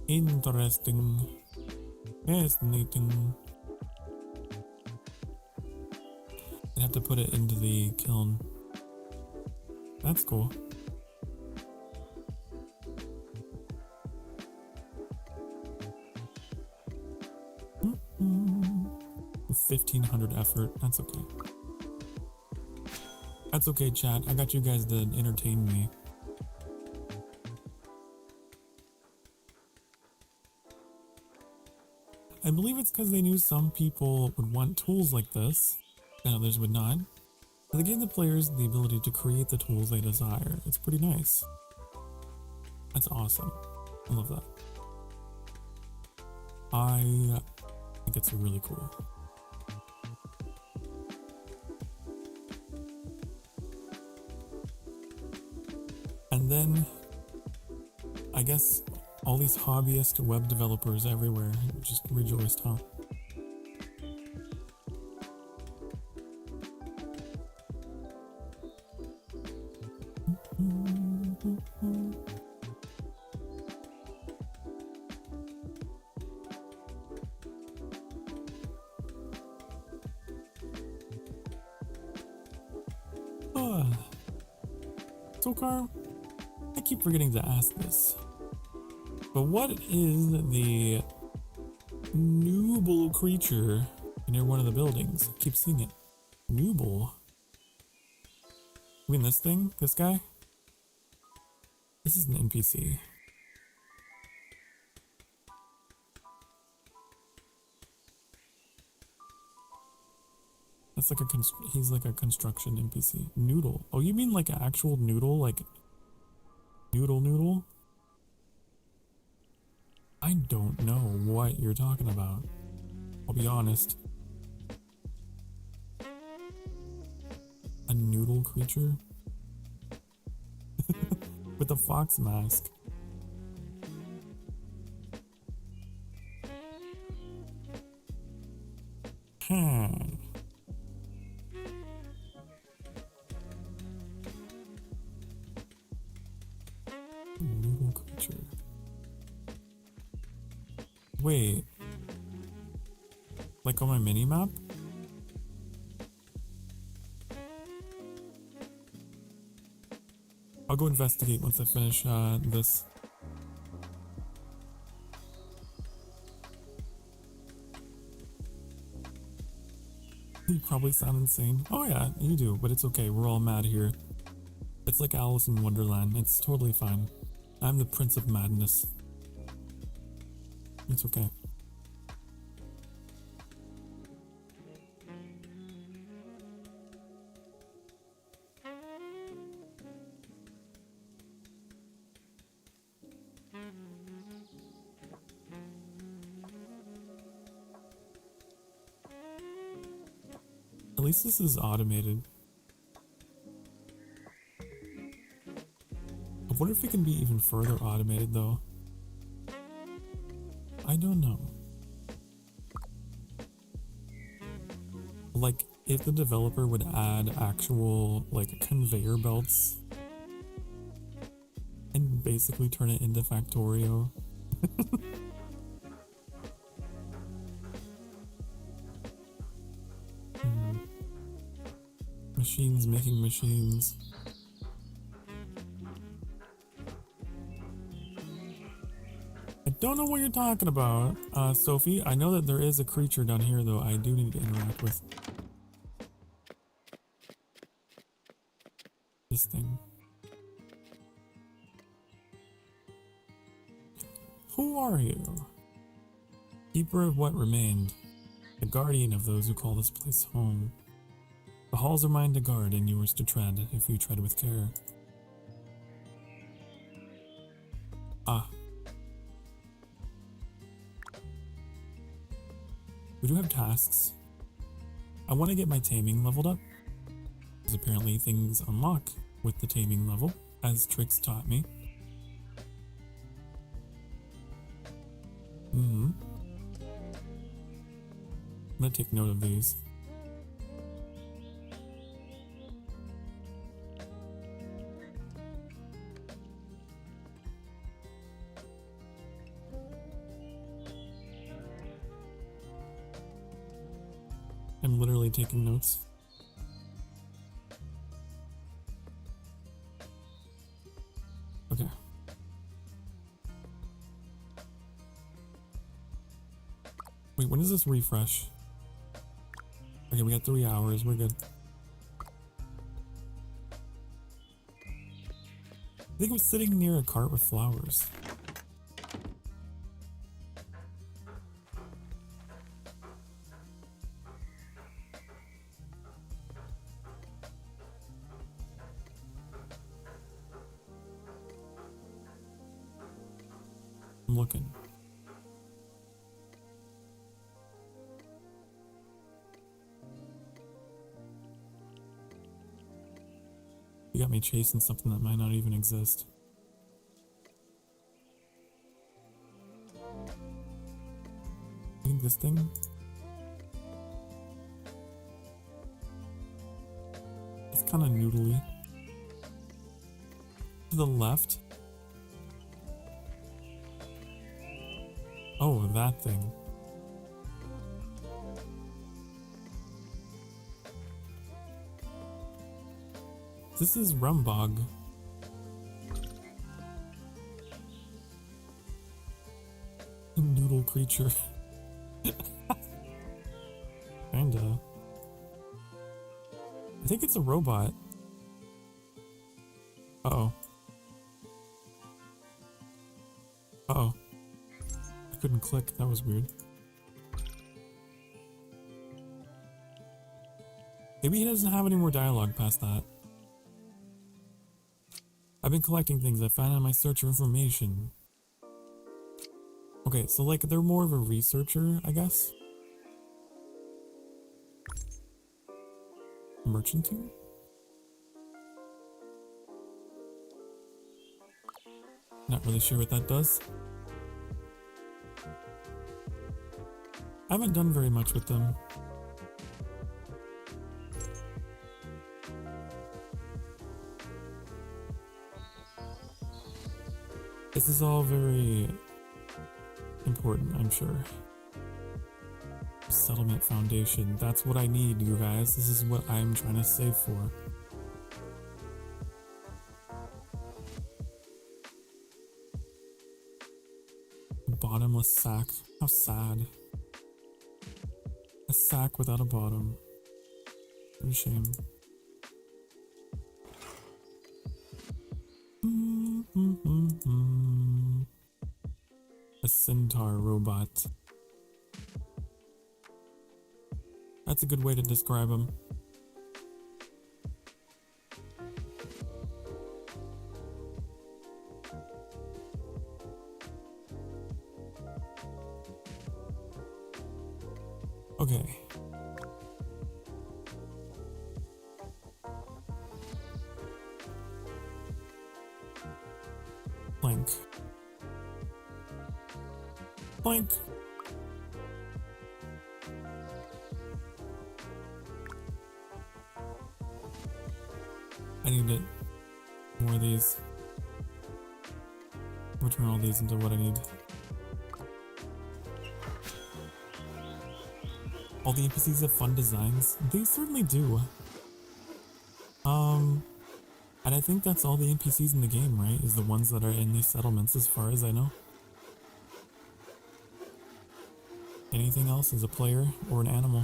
Interesting. Fascinating. I have to put it into the kiln. That's cool. Mm-hmm. 1,500 effort. That's okay. That's okay, chat. I got you guys to entertain me. I believe it's because they knew some people would want tools like this, and others would not. So they gave the players the ability to create the tools they desire. It's pretty nice. That's awesome. I love that. I think it's really cool. And then, I guess all these hobbyist web developers everywhere just rejoiced, huh? Sokar, I keep forgetting to ask this, but what is the nooble creature near one of the buildings? I keep seeing it. Nooble? You mean this thing? This guy? This is an NPC. That's like he's like a construction NPC. Noodle. Oh, you mean like an actual noodle? Like noodle? I don't know what you're talking about. I'll be honest. A noodle creature? With a fox mask. Noodle creature. Wait. Like on my mini map? I'll go investigate once I finish this. You probably sound insane. Oh yeah, you do, but it's okay. We're all mad here. It's like Alice in Wonderland. It's totally fine. I'm the Prince of Madness. It's okay. At least this is automated. I wonder if it can be even further automated though. I don't know. Like, if the developer would add actual, like, conveyor belts and basically turn it into Factorio. Machines making machines. I don't know what you're talking about, Sophie. I know that there is a creature down here, though. I do need to interact with this thing. Who are you? Keeper of what remained, the guardian of those who call this place home. The halls are mine to guard and yours to tread, if you tread with care. Ah. We do have tasks. I want to get my taming leveled up, because apparently things unlock with the taming level, as Trix taught me. I'm gonna take note of these. I'm literally taking notes. Okay. Wait, when does this refresh? Okay, we got 3 hours. We're good. I think I'm sitting near a cart with flowers. I'm looking. You got me chasing something that might not even exist. I think this thing? It's kind of noodly. To the left? Oh, that thing. This is Rumbog. Noodle creature. Kinda. I think it's a robot. Uh-oh. Uh-oh. I couldn't click. That was weird. Maybe he doesn't have any more dialogue past that. I've been collecting things I found in my search for information. Okay, so like they're more of a researcher, I guess. Merchanting? Not really sure what that does. I haven't done very much with them. This is all very important, I'm sure. Settlement foundation. That's what I need, you guys. This is what I'm trying to save for. Bottomless sack. How sad. A sack without a bottom. What a shame. A centaur robot. That's a good way to describe him. Okay. Plank. Plank. I need to more of these. We'll turn all these into what I need. All the NPCs have fun designs. They certainly do. And I think that's all the NPCs in the game, right? Is the ones that are in these settlements, as far as I know. Anything else is a player or an animal.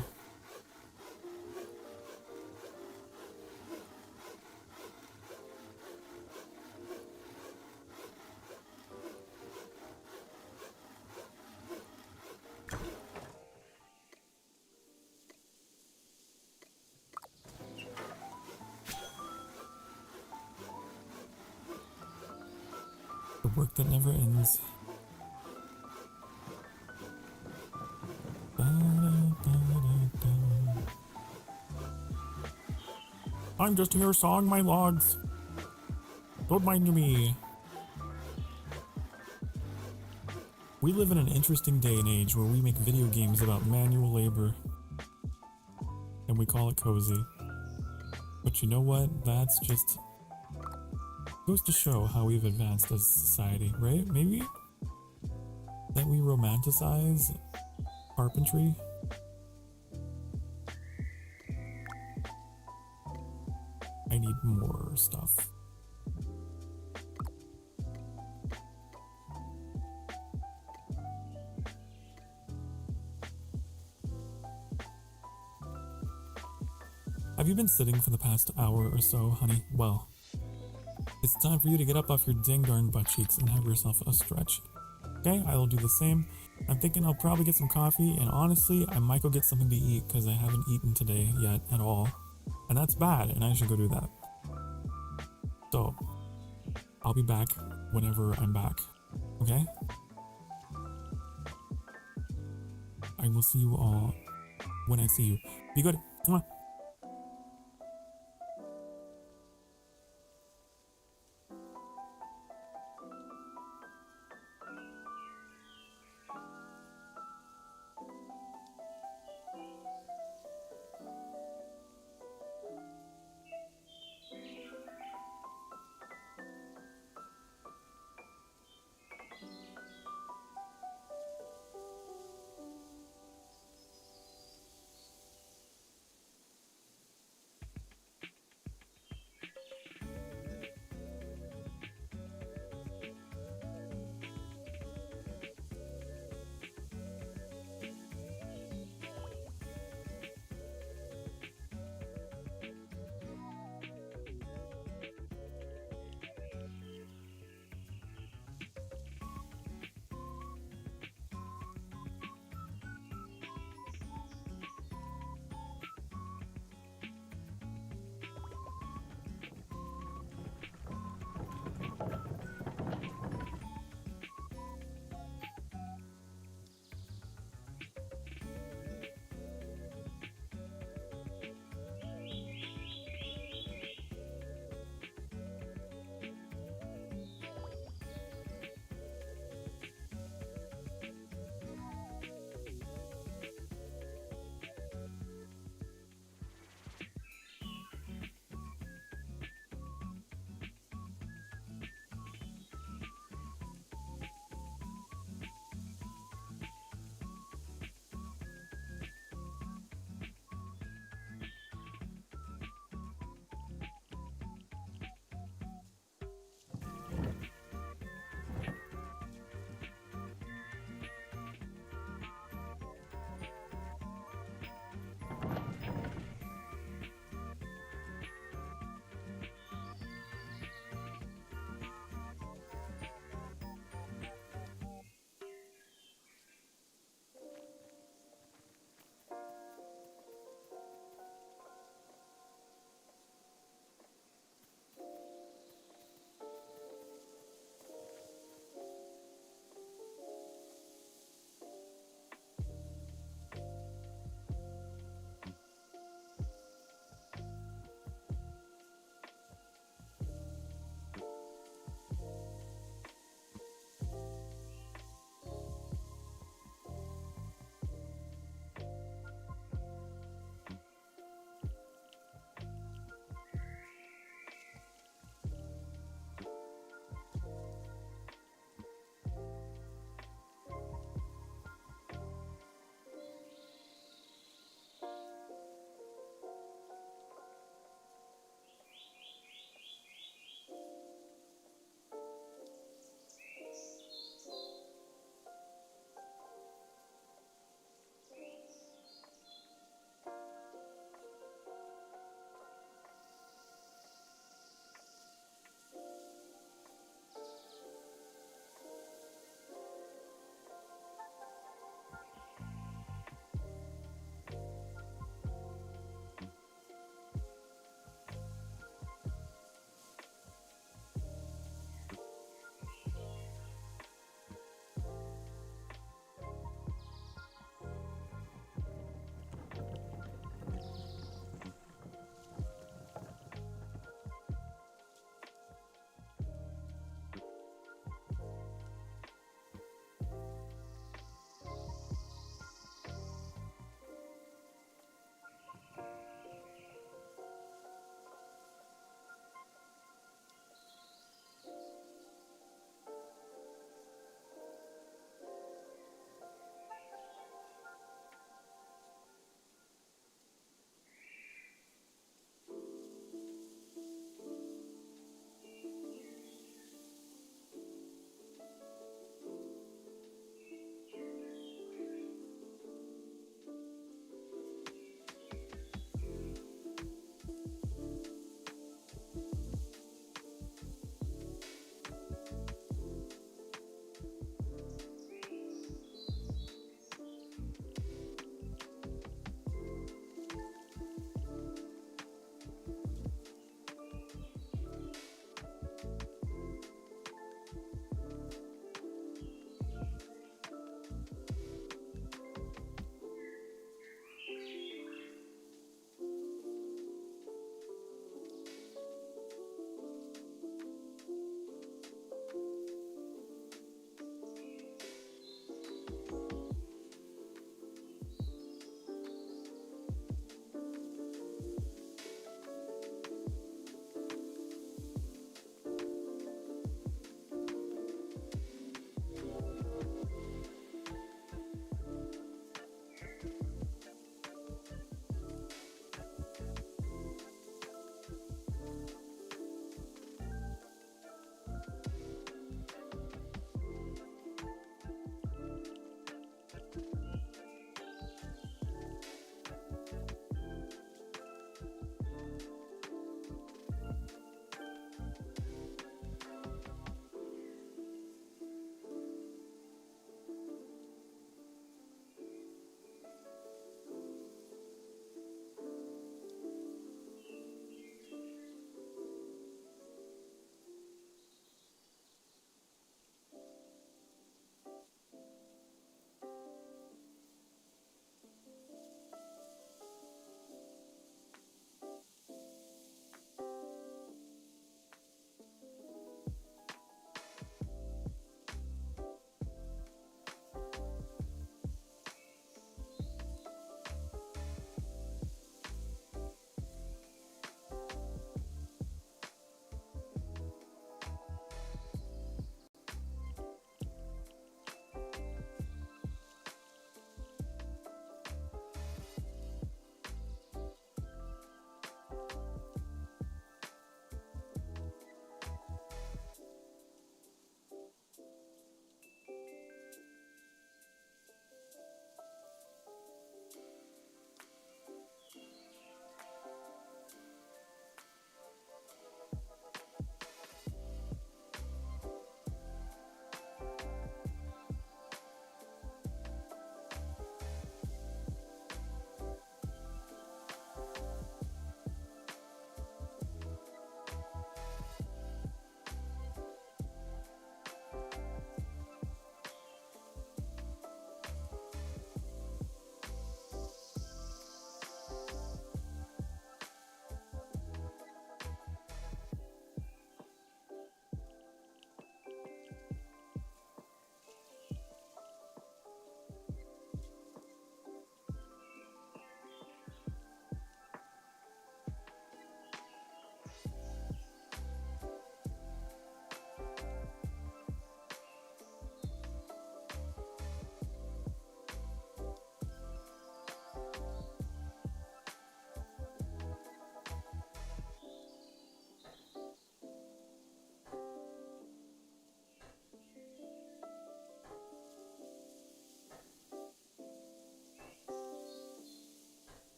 The work that never ends. I'm just here sawing my logs. Don't mind me. We live in an interesting day and age where we make video games about manual labor. And we call it cozy. But you know what? That's just goes to show how we've advanced as a society, right? Maybe that we romanticize carpentry. I need more stuff. Have you been sitting for the past hour or so, honey? Well, it's time for you to get up off your dang darn butt cheeks and have yourself a stretch. Okay, I will do the same. I'm thinking I'll probably get some coffee, and honestly, I might go get something to eat because I haven't eaten today yet at all. And that's bad, and I should go do that. So, I'll be back whenever I'm back, okay? I will see you all when I see you. Be good. Mwah.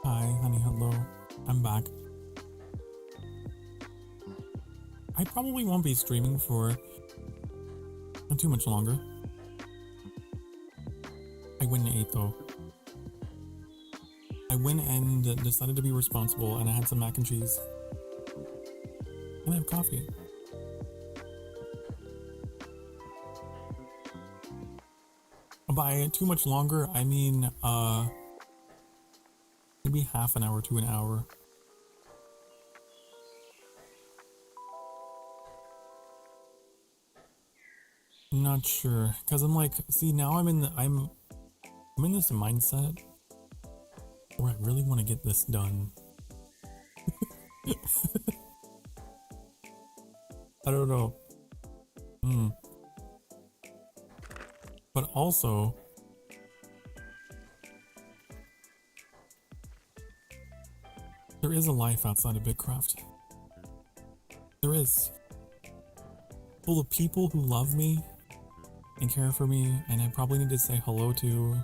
Hi, honey, hello. I'm back. I probably won't be streaming for not too much longer. I went and ate though. I went and decided to be responsible, and I had some mac and cheese. And I have coffee. By too much longer, I mean, maybe half an hour to an hour. I'm not sure, cause I'm like, see, now I'm in this mindset where I really want to get this done. I don't know. But also, there is a life outside of BitCraft. There is. Full of people who love me and care for me, and I probably need to say hello to.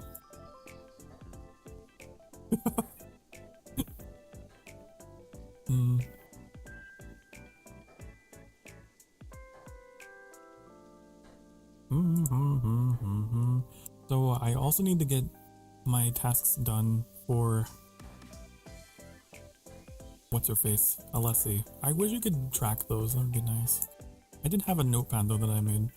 So I also need to get my tasks done for what's her face, Alessi. I wish you could track those, that would be nice. I did have a notepad though that I made.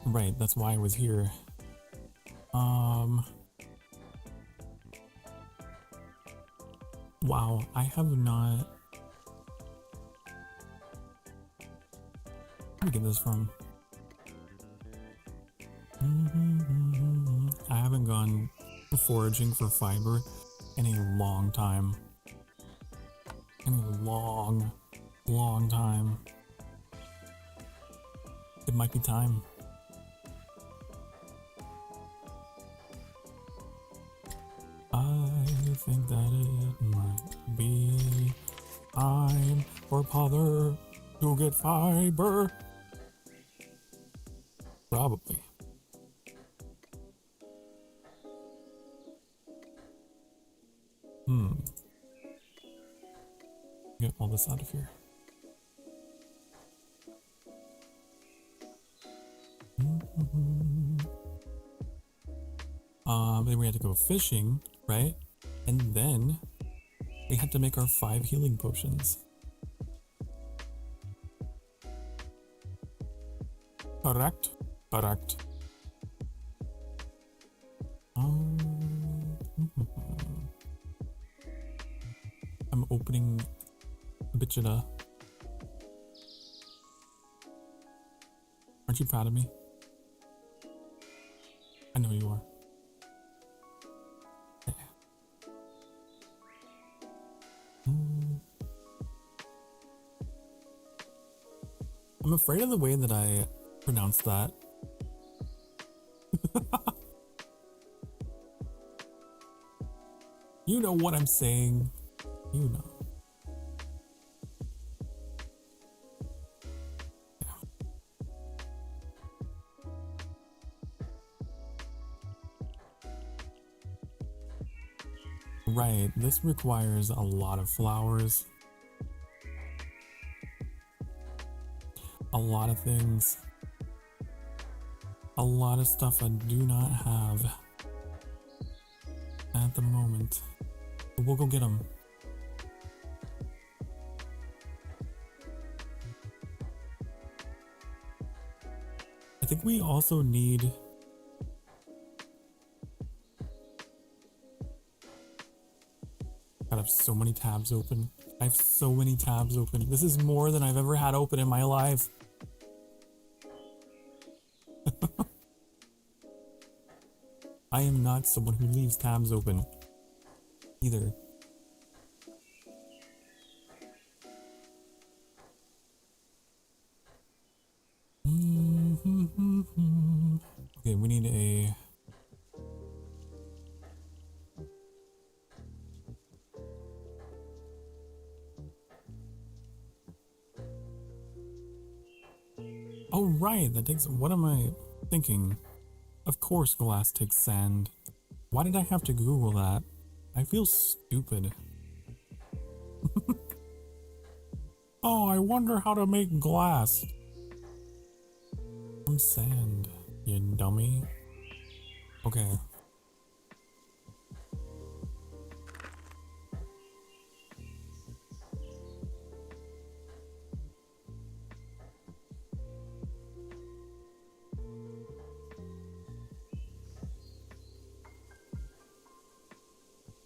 Right, that's why I was here. Wow, I have not. Where did I get this from? I haven't gone foraging for fiber in a long time. In a long time. It might be time. I think that it might be time for Pother to get fiber. Probably. Get all this out of here. Then we had to go fishing, right? And then we had to make our 5 healing potions. Correct? Correct. I'm opening Yappachino. Aren't you proud of me? I know you are. I'm afraid of the way that I pronounce that. You know what I'm saying. You know. Right, this requires a lot of flowers. A lot of things. A lot of stuff I do not have at the moment. But we'll go get them. I think we also need... God, I have so many tabs open. I have so many tabs open. This is more than I've ever had open in my life. I am not someone who leaves tabs open either. Okay, we need a... Oh, right, that takes. What am I thinking? Of course, glass takes sand. Why did I have to Google that? I feel stupid. Oh, I wonder how to make glass from sand, you dummy. Okay.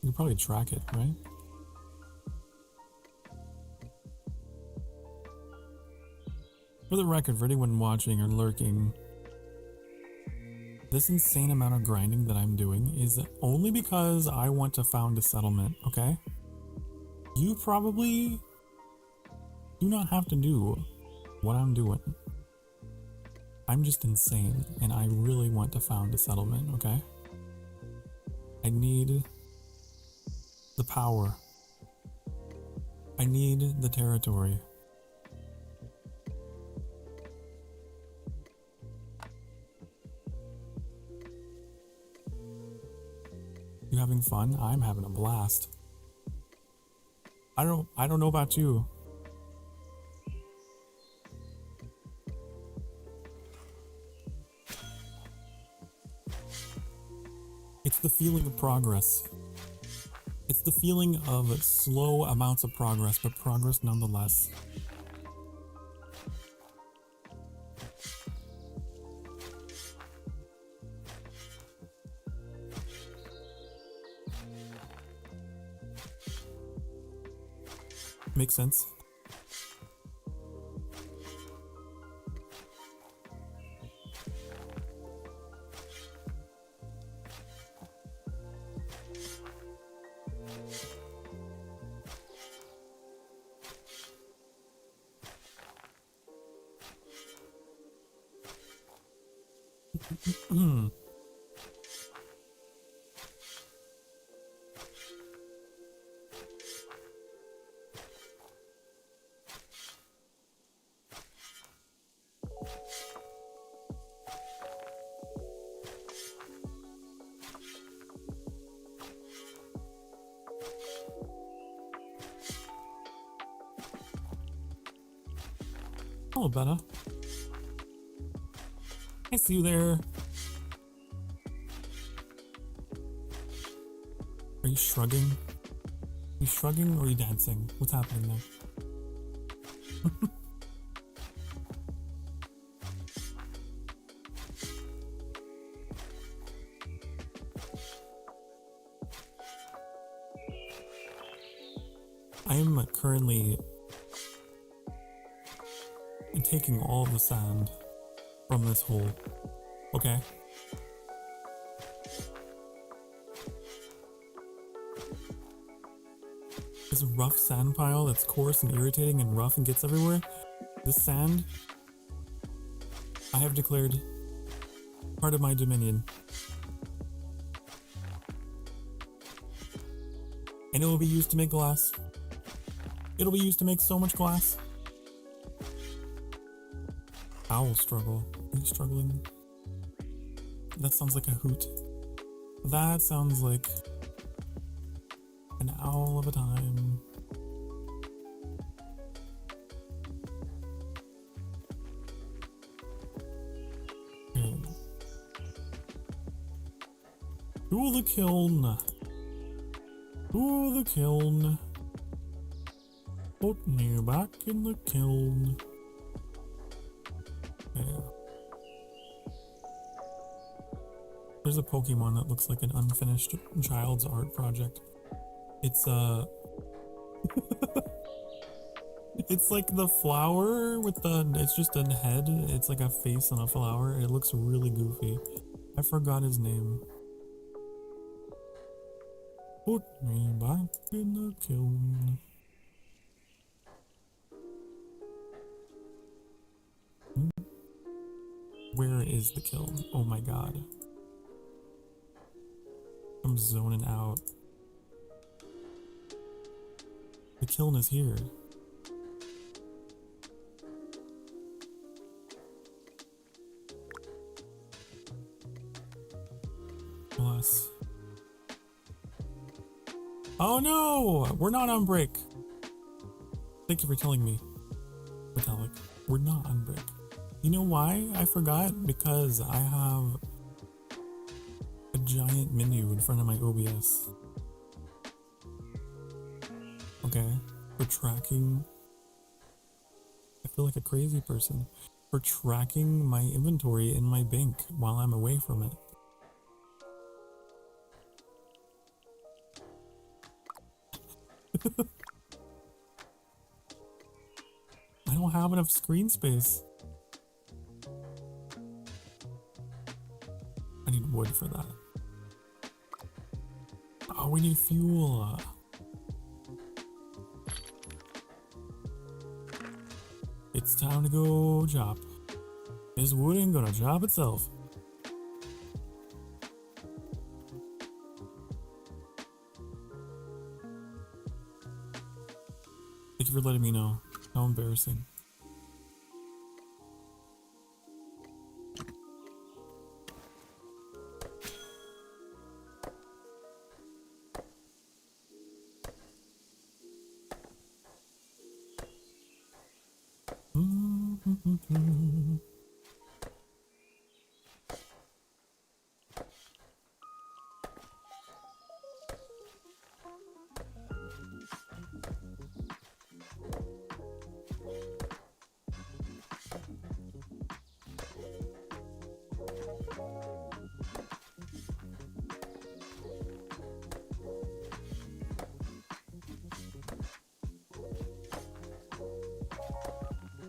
You can probably track it, right? For the record, for anyone watching or lurking, this insane amount of grinding that I'm doing is only because I want to found a settlement, okay? You probably do not have to do what I'm doing. I'm just insane, and I really want to found a settlement, okay? I need the power. I need the territory. You having fun? I'm having a blast. I don't know about you. It's the feeling of progress. It's the feeling of slow amounts of progress, but progress nonetheless. Makes sense. Hello, Bella. I see you there. Are you shrugging? Are you shrugging or are you dancing? What's happening there? I am currently taking all the sand from this hole, okay? This rough sand pile that's coarse and irritating and rough and gets everywhere, this sand, I have declared part of my dominion. And it will be used to make glass. It'll be used to make so much glass. Owl struggle. Are you struggling? That sounds like a hoot. That sounds like an owl of a time. Okay. To the kiln. To the kiln. Put me back in the kiln. Okay. There's a Pokemon that looks like an unfinished child's art project. It's it's like the flower with the, it's just a head. It's like a face on a flower. It looks really goofy. I forgot his name. Put me back in the kiln. Where is the kiln? Oh my god. I'm zoning out. The kiln is here. Plus. Oh no! We're not on break. Thank you for telling me. Metallic. We're not on break. You know why I forgot? Because I have a giant menu in front of my OBS. Okay. For tracking. I feel like a crazy person. For tracking my inventory in my bank while I'm away from it. I don't have enough screen space. I need wood for that. Oh, we need fuel. It's time to go chop. This wood ain't gonna chop itself. Thank you for letting me know. How embarrassing.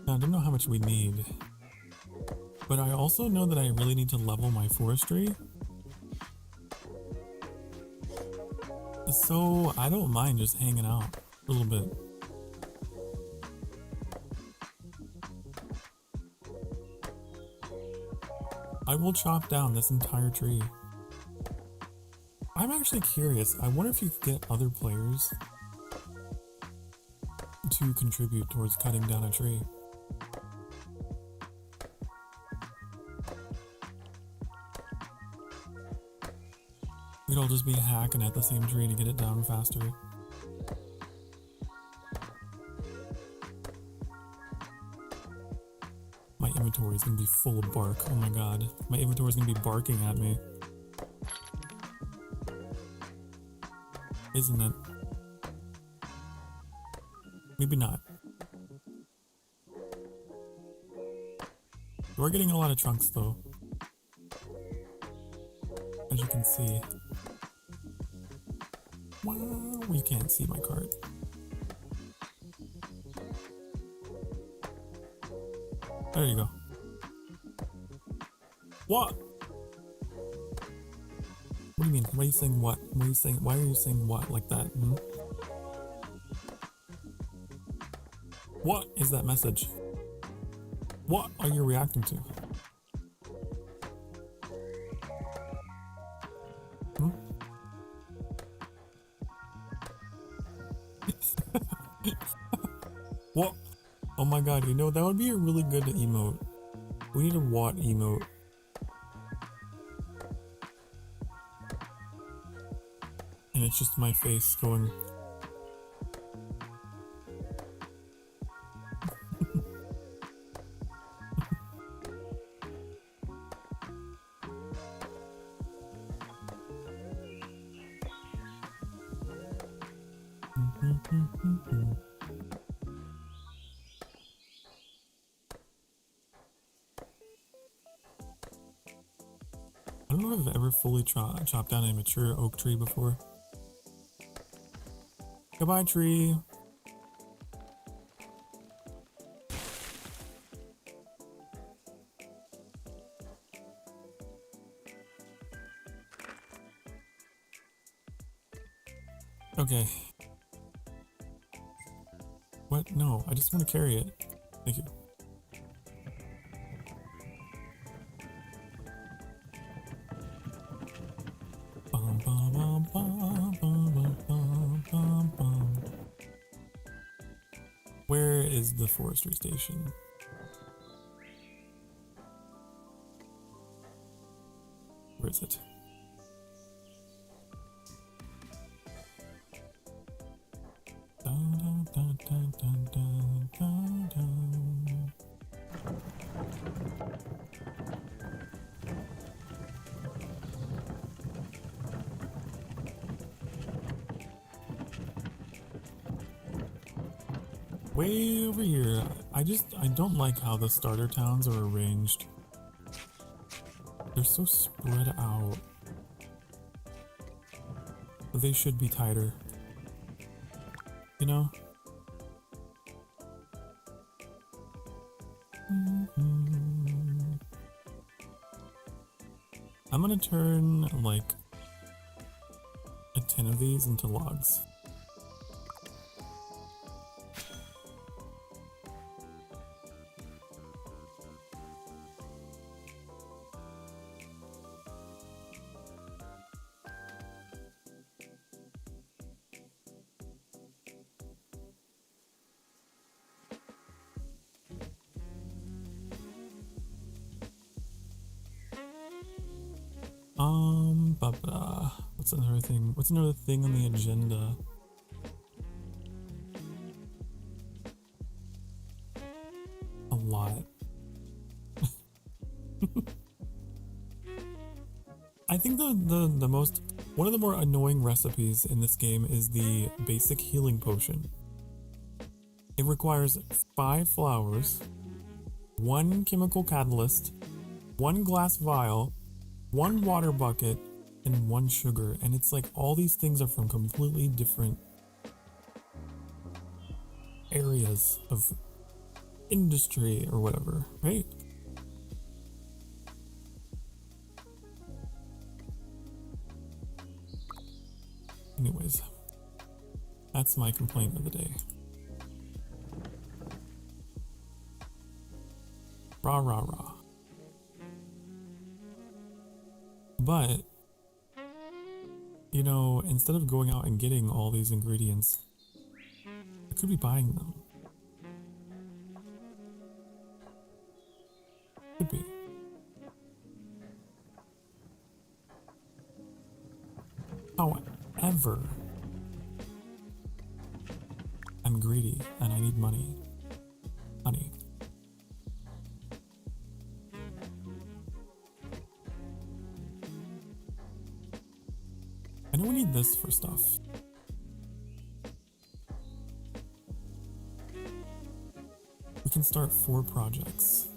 I don't know how much we need, but I also know that I really need to level my forestry. So I don't mind just hanging out a little bit. I will chop down this entire tree. I'm actually curious. I wonder if you could get other players to contribute towards cutting down a tree. We'd all just be hacking at the same tree to get it down faster. My inventory is gonna be full of bark. Oh my god. My inventory is gonna be barking at me. Isn't it? Maybe not. We're getting a lot of trunks though. As you can see. Wow, you can't see my cart. There you go. What? What do you mean? Why are you saying what? What are you saying? Why are you saying what like that? Hmm? What is that message? What are you reacting to? Hmm? What? Oh my god, you know, that would be a really good emote. We need a what emote. And it's just my face going. I don't know if I've ever fully chopped down a mature oak tree before. Goodbye, tree. Okay. What? No, I just want to carry it. Thank you. Where is the forestry station? Where is it? dun, dun, dun, dun. Way over here. I don't like how the starter towns are arranged. They're so spread out. But they should be tighter. You know? I'm gonna turn like a 10 of these into logs. What's another thing? What's another thing on the agenda? A lot. I think the most one of the more annoying recipes in this game is the basic healing potion. It requires 5 flowers, 1 chemical catalyst, 1 glass vial, 1 water bucket, and 1 sugar, and it's like all these things are from completely different areas of industry or whatever, right? Anyways, that's my complaint of the day. Rah rah rah. But you know, instead of going out and getting all these ingredients, I could be buying them. Could be. However, I'm greedy and I need money. Honey. I know we need this for stuff. We can start 4 projects.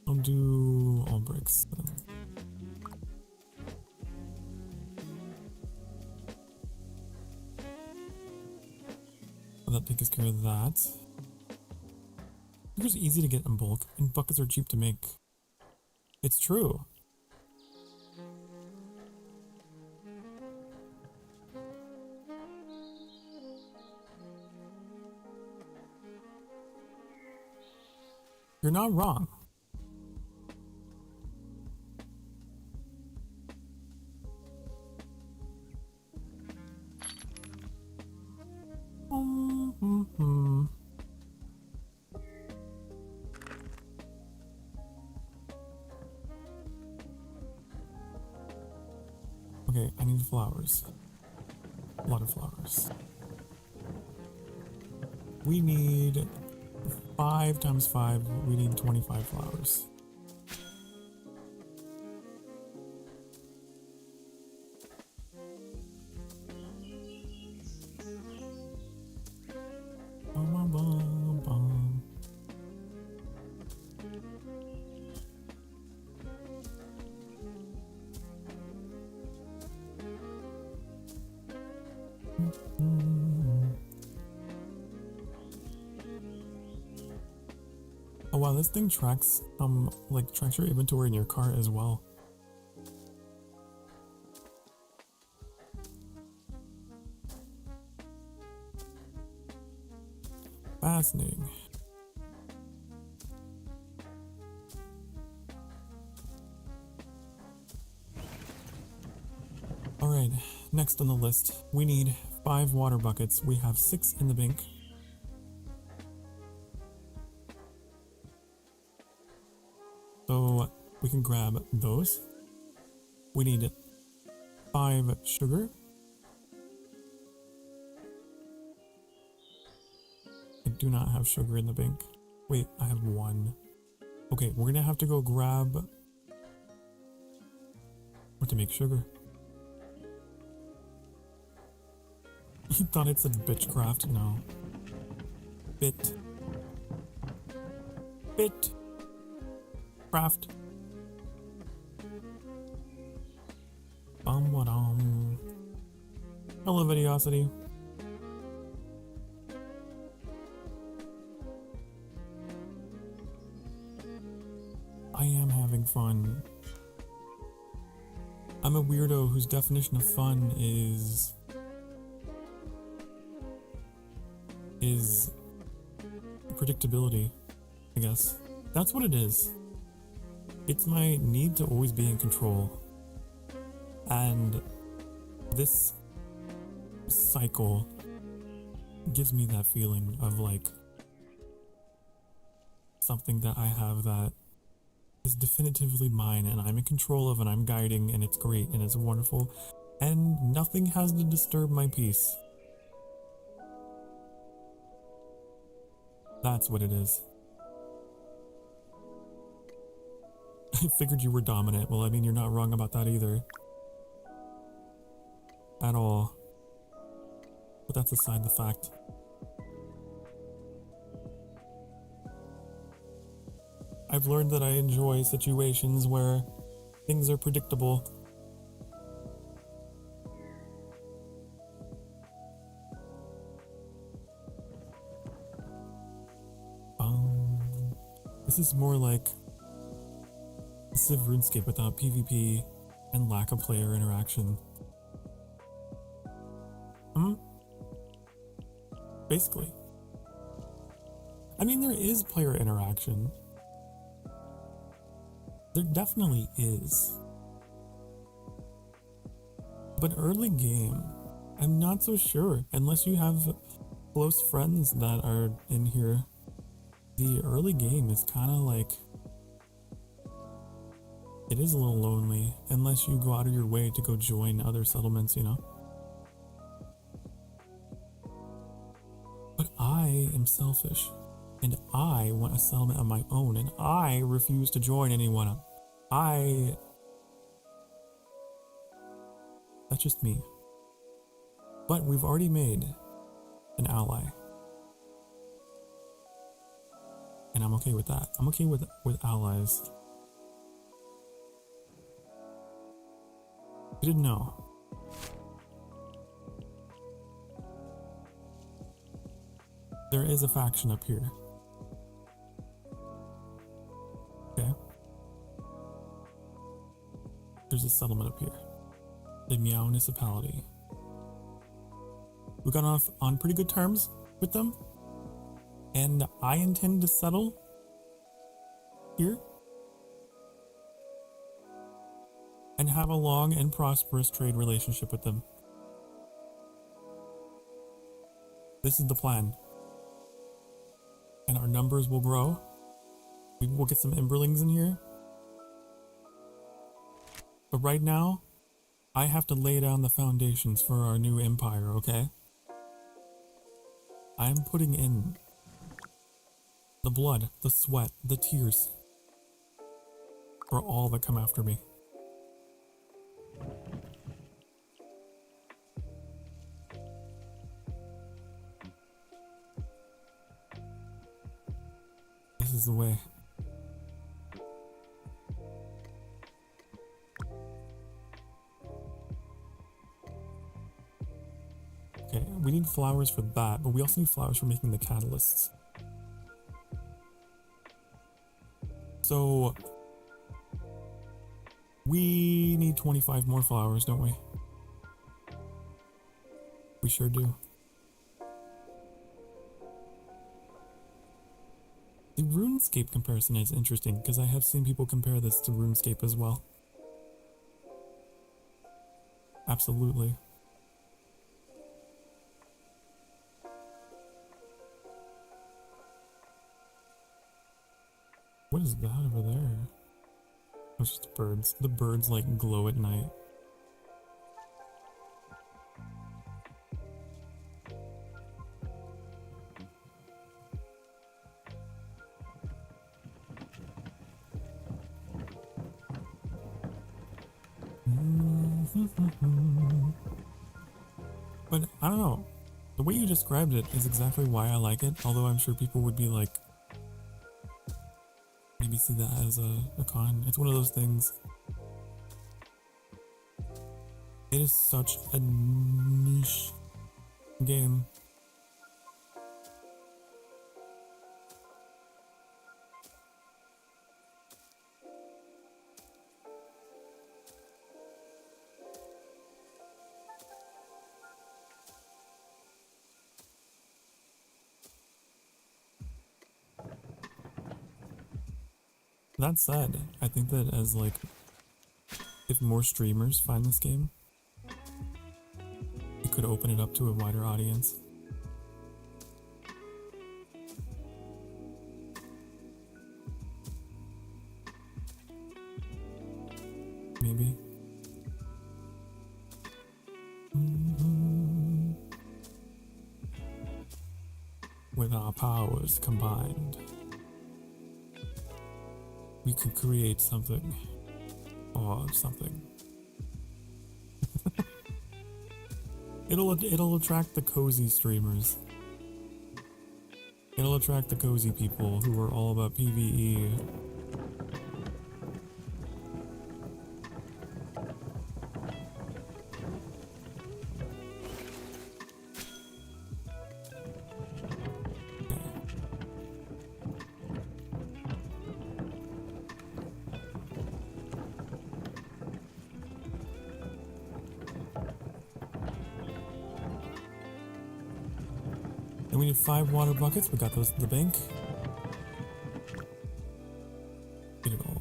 I'll do all bricks then. So that takes care of that. Sugar's easy to get in bulk, and buckets are cheap to make. It's true. You're not wrong. Okay, I need flowers. A lot of flowers. We need 5 times 5. We need 25 flowers. Oh wow, this thing tracks tracks your inventory in your car as well. Fascinating. Alright, next on the list, we need 5 water buckets. We have 6 in the bank. So we can grab those. We need 5 sugar, do not have sugar in the bank. Wait, I have one. Okay, we're gonna have to go grab what to make sugar. You thought it said BitCraft? No. BitCraft. Bum-ba-dum. Hello, Videosity. I am having fun. I'm a weirdo whose definition of fun is predictability, I guess. That's what it is. It's my need to always be in control. And this cycle gives me that feeling of like something that I have that is definitively mine and I'm in control of and I'm guiding, and it's great and it's wonderful and nothing has to disturb my peace. That's what it is. I figured you were dominant. Well, I mean, you're not wrong about that either. At all. But that's aside the fact. I've learned that I enjoy situations where things are predictable. This is more like Civ RuneScape without PvP and lack of player interaction. Basically. I mean, there is player interaction. There definitely is. But early game, I'm not so sure. Unless you have close friends that are in here, the early game is kind of like, it is a little lonely unless you go out of your way to go join other settlements, you know? But I am selfish and I want a settlement of my own and I refuse to join anyone. That's just me. But we've already made an ally. And I'm okay with that. I'm okay with allies. You didn't know. There is a faction up here. Okay. There's a settlement up here. The Meow Municipality. We got off on pretty good terms with them. And I intend to settle here and have a long and prosperous trade relationship with them. This is the plan. And our numbers will grow. Maybe we'll get some Emberlings in here. But right now, I have to lay down the foundations for our new empire, okay? I'm putting in the blood, the sweat, the tears for all that come after me. This is the way. Okay, we need flowers for that, but we also need flowers for making the catalysts. So we need 25 more flowers, don't we? We sure do. The RuneScape comparison is interesting because I have seen people compare this to RuneScape as well. Absolutely. What is that over there? Oh, it's just birds. The birds like glow at night. But I don't know. The way you described it is exactly why I like it, although I'm sure people would be like, maybe see that as a con. It's one of those things. It is such a niche game. That said, I think that as like, if more streamers find this game, it could open it up to a wider audience. Maybe. With our powers combined, we could create something, or something. It'll attract the cozy streamers. It'll attract the cozy people who are all about PvE. And we need 5 water buckets. We got those at the bank. Get it all.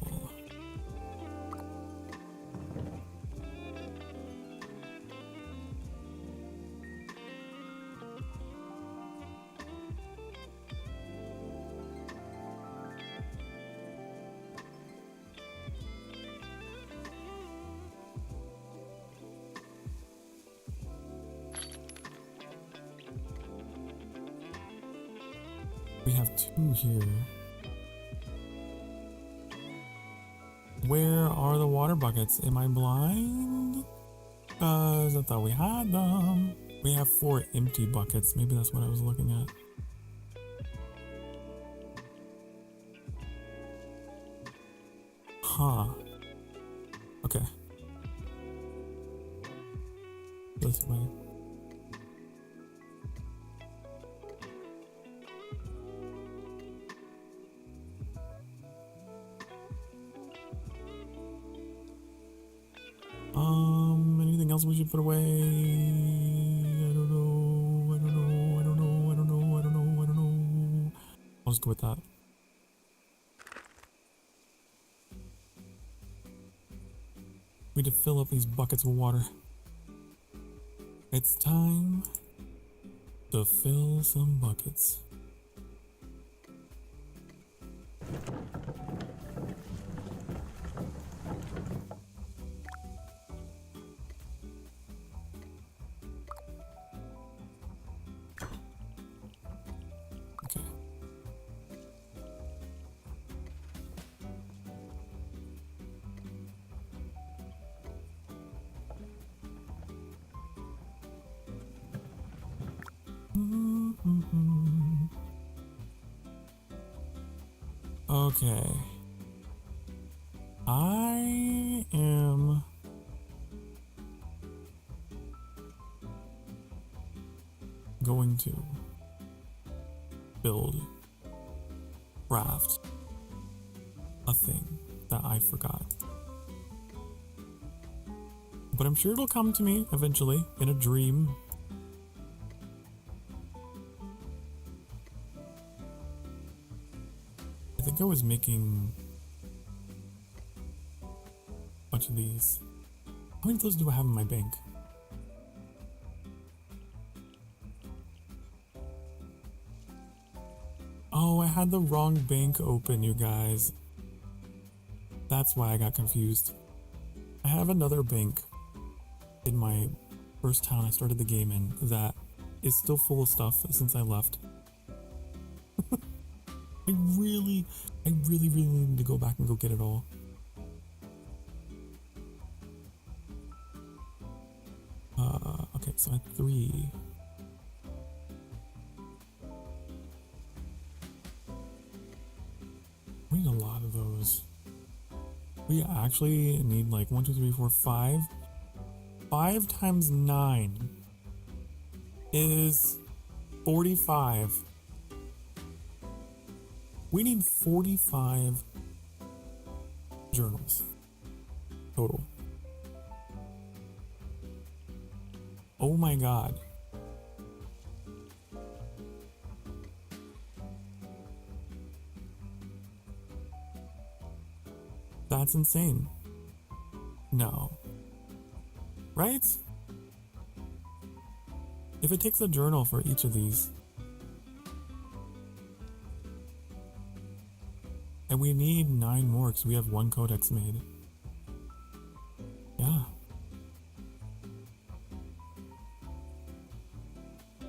We have 2 here. Where are the water buckets? Am I blind? Because I thought we had them. We have 4 empty buckets. Maybe that's what I was looking at. Huh. Okay. This way. Anything else we should put away? I don't know. I'll just go with that. We need to fill up these buckets with water. It's time to fill some buckets. Okay. I am going to craft a thing that I forgot. But I'm sure it'll come to me eventually in a dream. I think I was making a bunch of these. How many of those do I have in my bank? Oh, I had the wrong bank open, you guys. That's why I got confused. I have another bank in my first town I started the game in that is still full of stuff since I left. I really need to go back and go get it all. Okay, So at 3. We need a lot of those. We actually need like 1, 2, 3, 4, 5. 5 times 9 is 45. We need 45 journals total. Oh my god. That's insane. No. Right? If it takes a journal for each of these, and we need 9 more because we have 1 codex made. Yeah.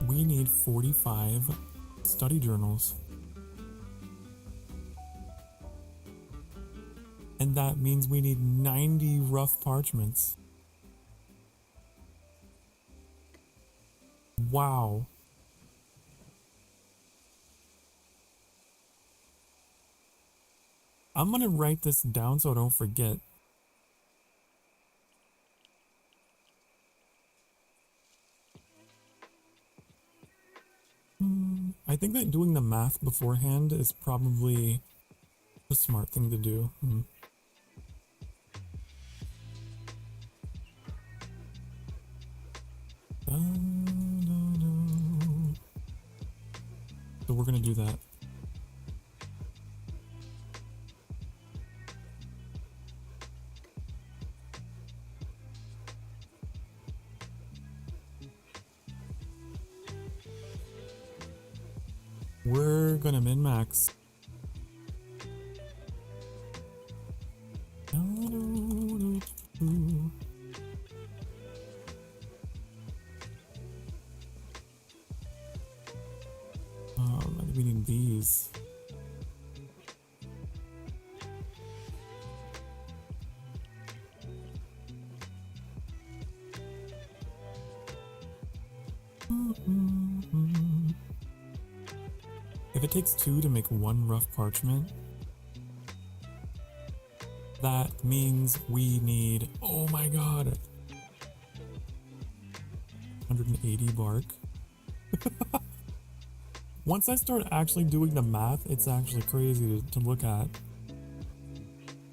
We need 45 study journals. And that means we need 90 rough parchments. Wow. I'm gonna write this down so I don't forget. I think that doing the math beforehand is probably the smart thing to do. So we're gonna do that. We're gonna min-max. We need these. If it takes 2 to make 1 rough parchment, that means we need, oh my god, 180 bark. Once I start actually doing the math, it's actually crazy to look at.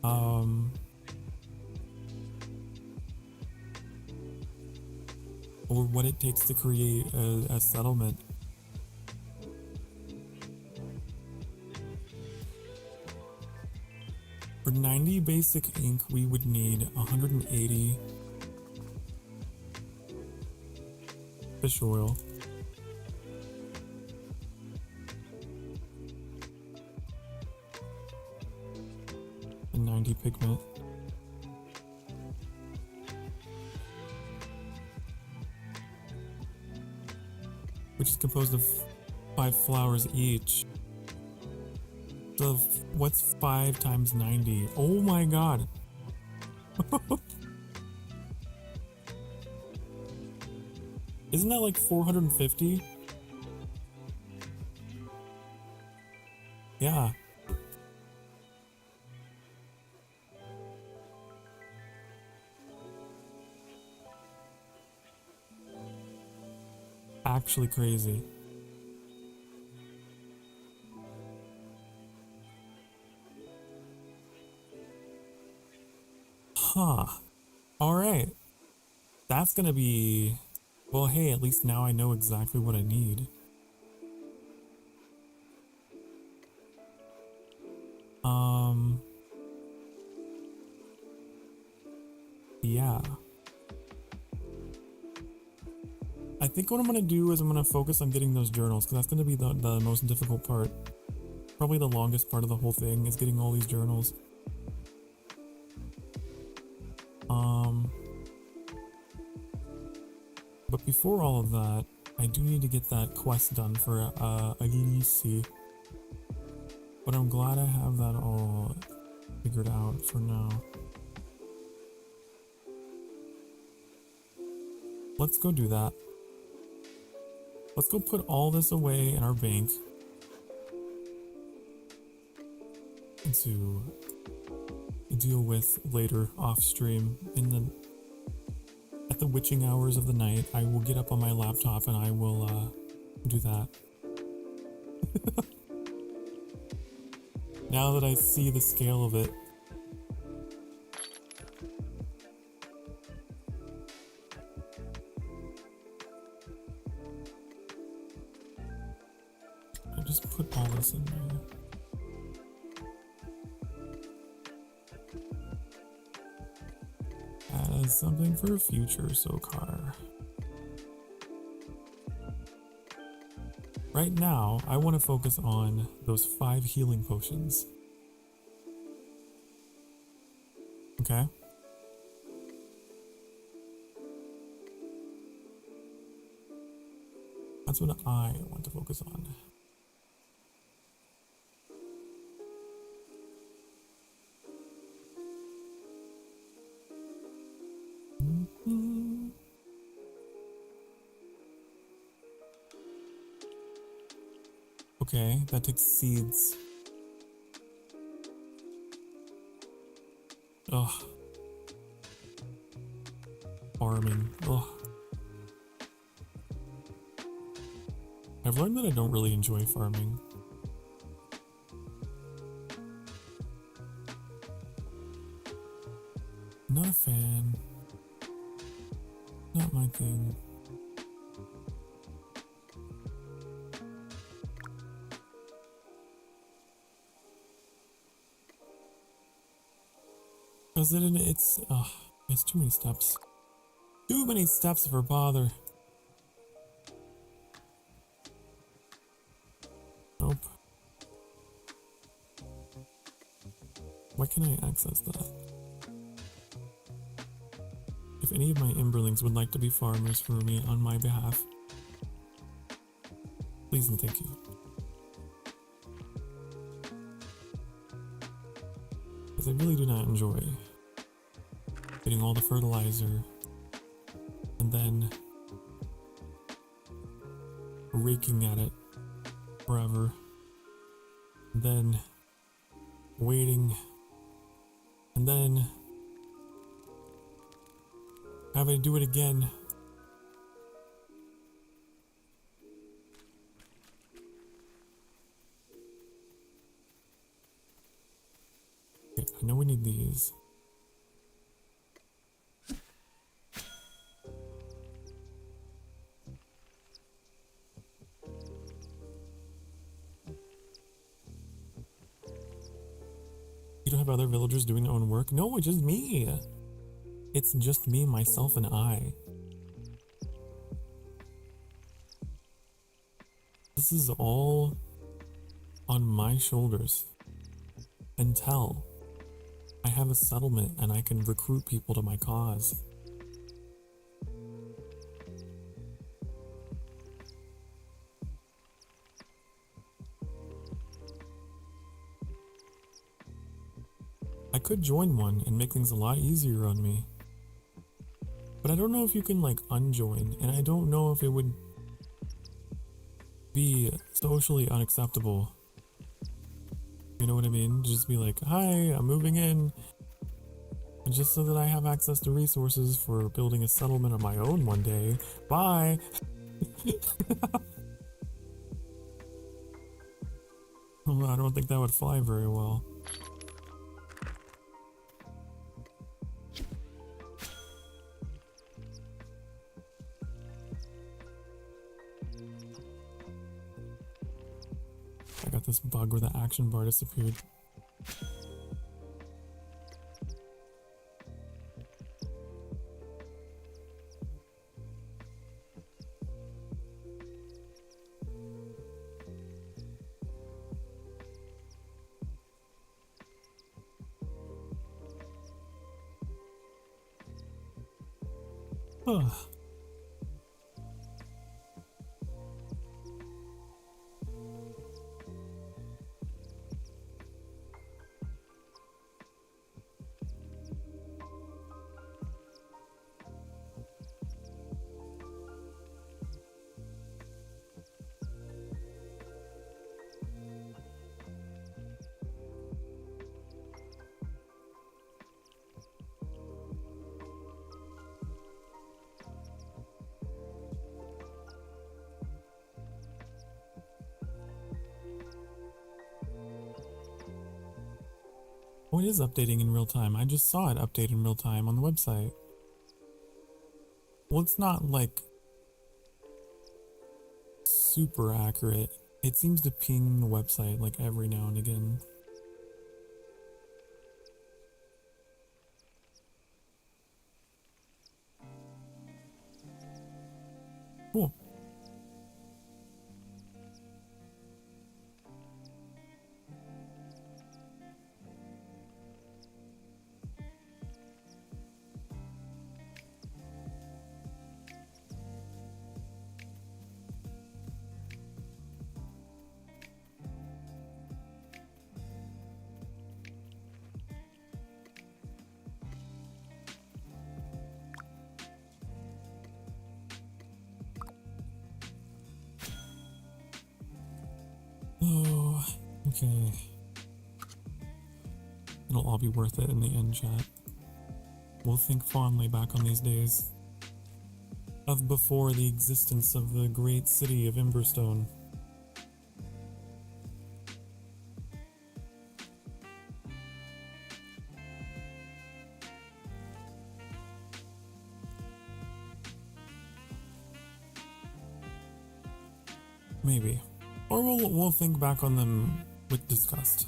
Or what it takes to create a settlement. For 90 basic ink, we would need 180 fish oil. And 90 pigment. Which is composed of 5 flowers each. So what's 5 times 90? Oh my god. Isn't that like 450? Yeah. Actually crazy. Huh. Alright. That's gonna be... Well, hey, at least now I know exactly what I need. Yeah. I think what I'm gonna do is I'm gonna focus on getting those journals, because that's gonna be the most difficult part. Probably the longest part of the whole thing is getting all these journals. But before all of that, I do need to get that quest done for Elise. But I'm glad I have that all figured out for now. Let's go do that. Let's go put all this away in our bank to deal with later off stream at the witching hours of the night. I will get up on my laptop and I will do that. Now that I see the scale of it. I just put all this in there. As something for future Sokar. Right now, I want to focus on those 5 healing potions. Okay? That's what I want to focus on. Okay, that takes seeds. Ugh. Farming. Ugh. I've learned that I don't really enjoy farming. Not a fan. Not my thing. Because it's too many steps. Too many steps for bother. Nope. Why can't I access that? If any of my Emberlings would like to be farmers for me on my behalf, please and thank you. Because I really do not enjoy getting all the fertilizer and then raking at it forever, and then waiting, and then having to do it again. Okay, I know we need these. You don't have other villagers doing their own work? No, it's just me. It's just me, myself, and I. This is all on my shoulders until I have a settlement and I can recruit people to my cause. I could join one and make things a lot easier on me. But I don't know if you can like unjoin, and I don't know if it would be socially unacceptable. You know what I mean? Just be like, hi, I'm moving in. And just so that I have access to resources for building a settlement of my own one day. Bye! Well, I don't think that would fly very well. I got this bug where the action bar disappeared. Ugh. What is updating in real time? I just saw it update in real time on the website. Well, it's not like super accurate. It seems to ping the website like every now and again. Cool. Oh, okay. It'll all be worth it in the end, chat. We'll think fondly back on these days of before the existence of the great city of Emberstone. Maybe. Or we'll think back on them with disgust.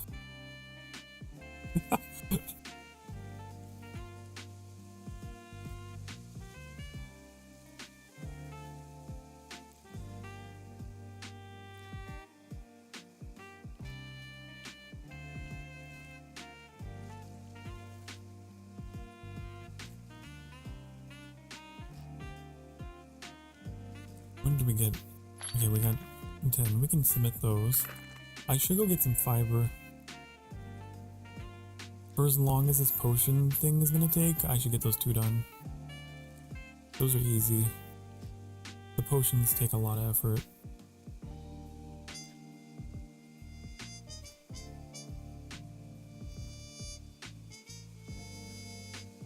When did we get? Okay, we got 10. We can submit those. I should go get some fiber. For as long as this potion thing is gonna take, I should get those 2 done. Those are easy. The potions take a lot of effort.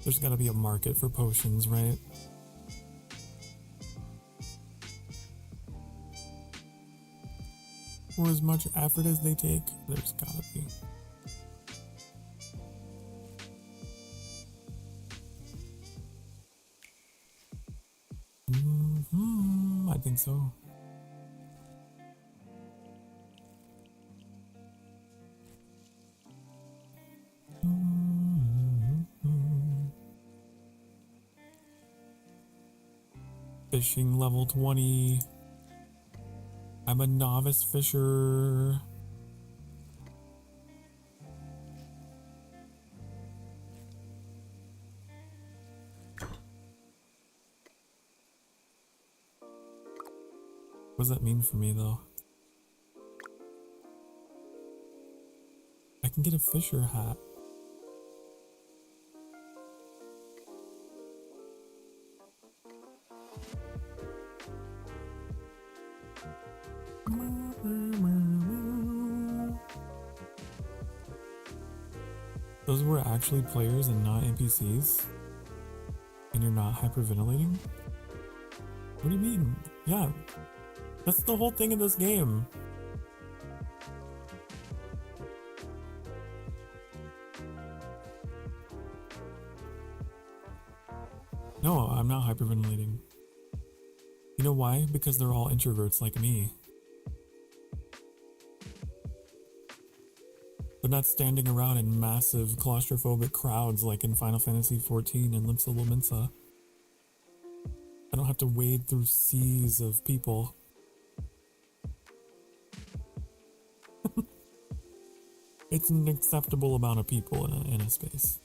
There's gotta be a market for potions, right? For as much effort as they take, there's gotta be. I think so. Fishing level 20. I'm a novice fisher. What does that mean for me, though? I can get a fisher hat. Those were actually players and not NPCs? And you're not hyperventilating? What do you mean? Yeah, that's the whole thing of this game. No, I'm not hyperventilating. You know why? Because they're all introverts like me. They're not standing around in massive claustrophobic crowds like in Final Fantasy XIV and Limsa Lominsa. I don't have to wade through seas of people. It's an acceptable amount of people in a space.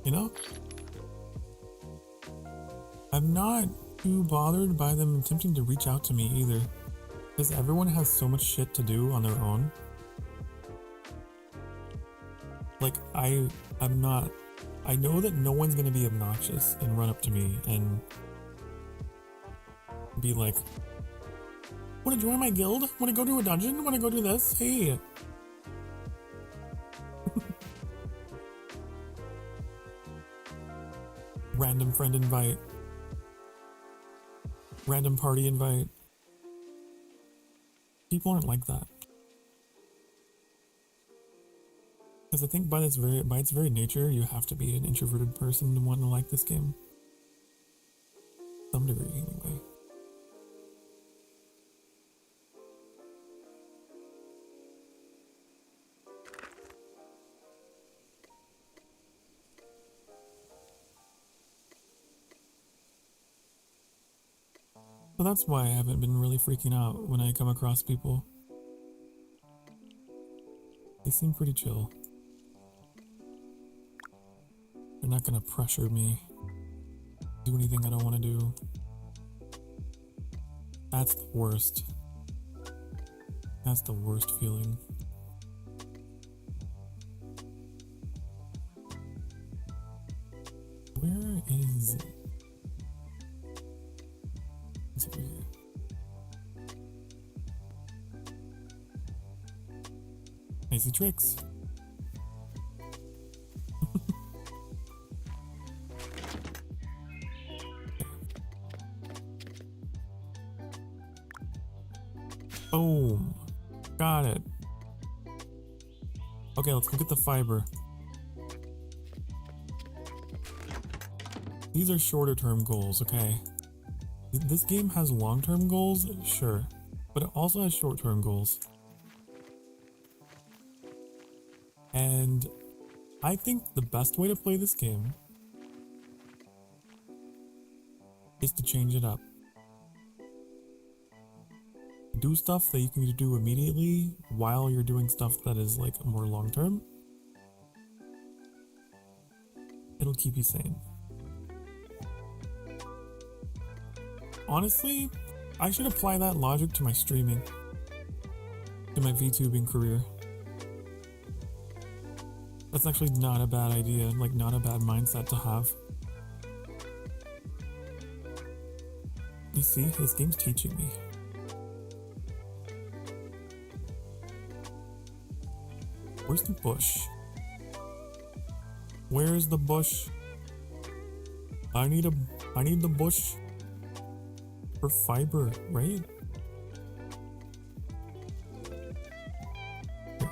You know? I'm not too bothered by them attempting to reach out to me either, because everyone has so much shit to do on their own. Like, I know that no one's gonna be obnoxious and run up to me and be like, wanna join my guild? Wanna go to a dungeon? Wanna go do this? Hey. Random friend invite. Random party invite. People aren't like that. Because I think by its very nature, you have to be an introverted person to want to like this game. Some degree, anyway. So that's why I haven't been really freaking out when I come across people. They seem pretty chill. They're not gonna pressure me to do anything I don't want to do. That's the worst. That's the worst feeling. Where is it? It's over here. I see tricks. Boom. Got it. Okay, let's go get the fiber. These are shorter term goals, okay? This game has long term goals, sure, but it also has short term goals. And I think the best way to play this game is to change it up. Do stuff that you can do immediately while you're doing stuff that is like more long term. It'll keep you sane. Honestly, I should apply that logic to my streaming, to my VTubing career. That's actually not a bad idea, like not a bad mindset to have. You see, this game's teaching me. Where's the bush? Where's the bush? I need the bush for fiber, right? Here.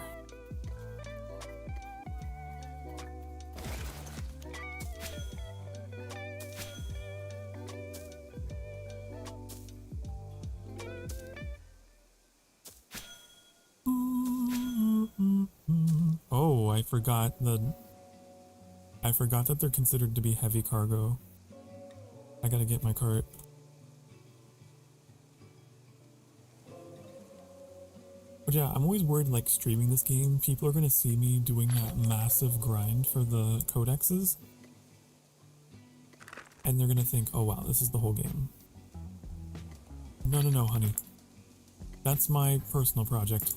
Oh, I forgot that they're considered to be heavy cargo. I gotta get my cart. But yeah, I'm always worried like streaming this game, people are gonna see me doing that massive grind for the codexes. And they're gonna think, oh wow, this is the whole game. No, honey. That's my personal project.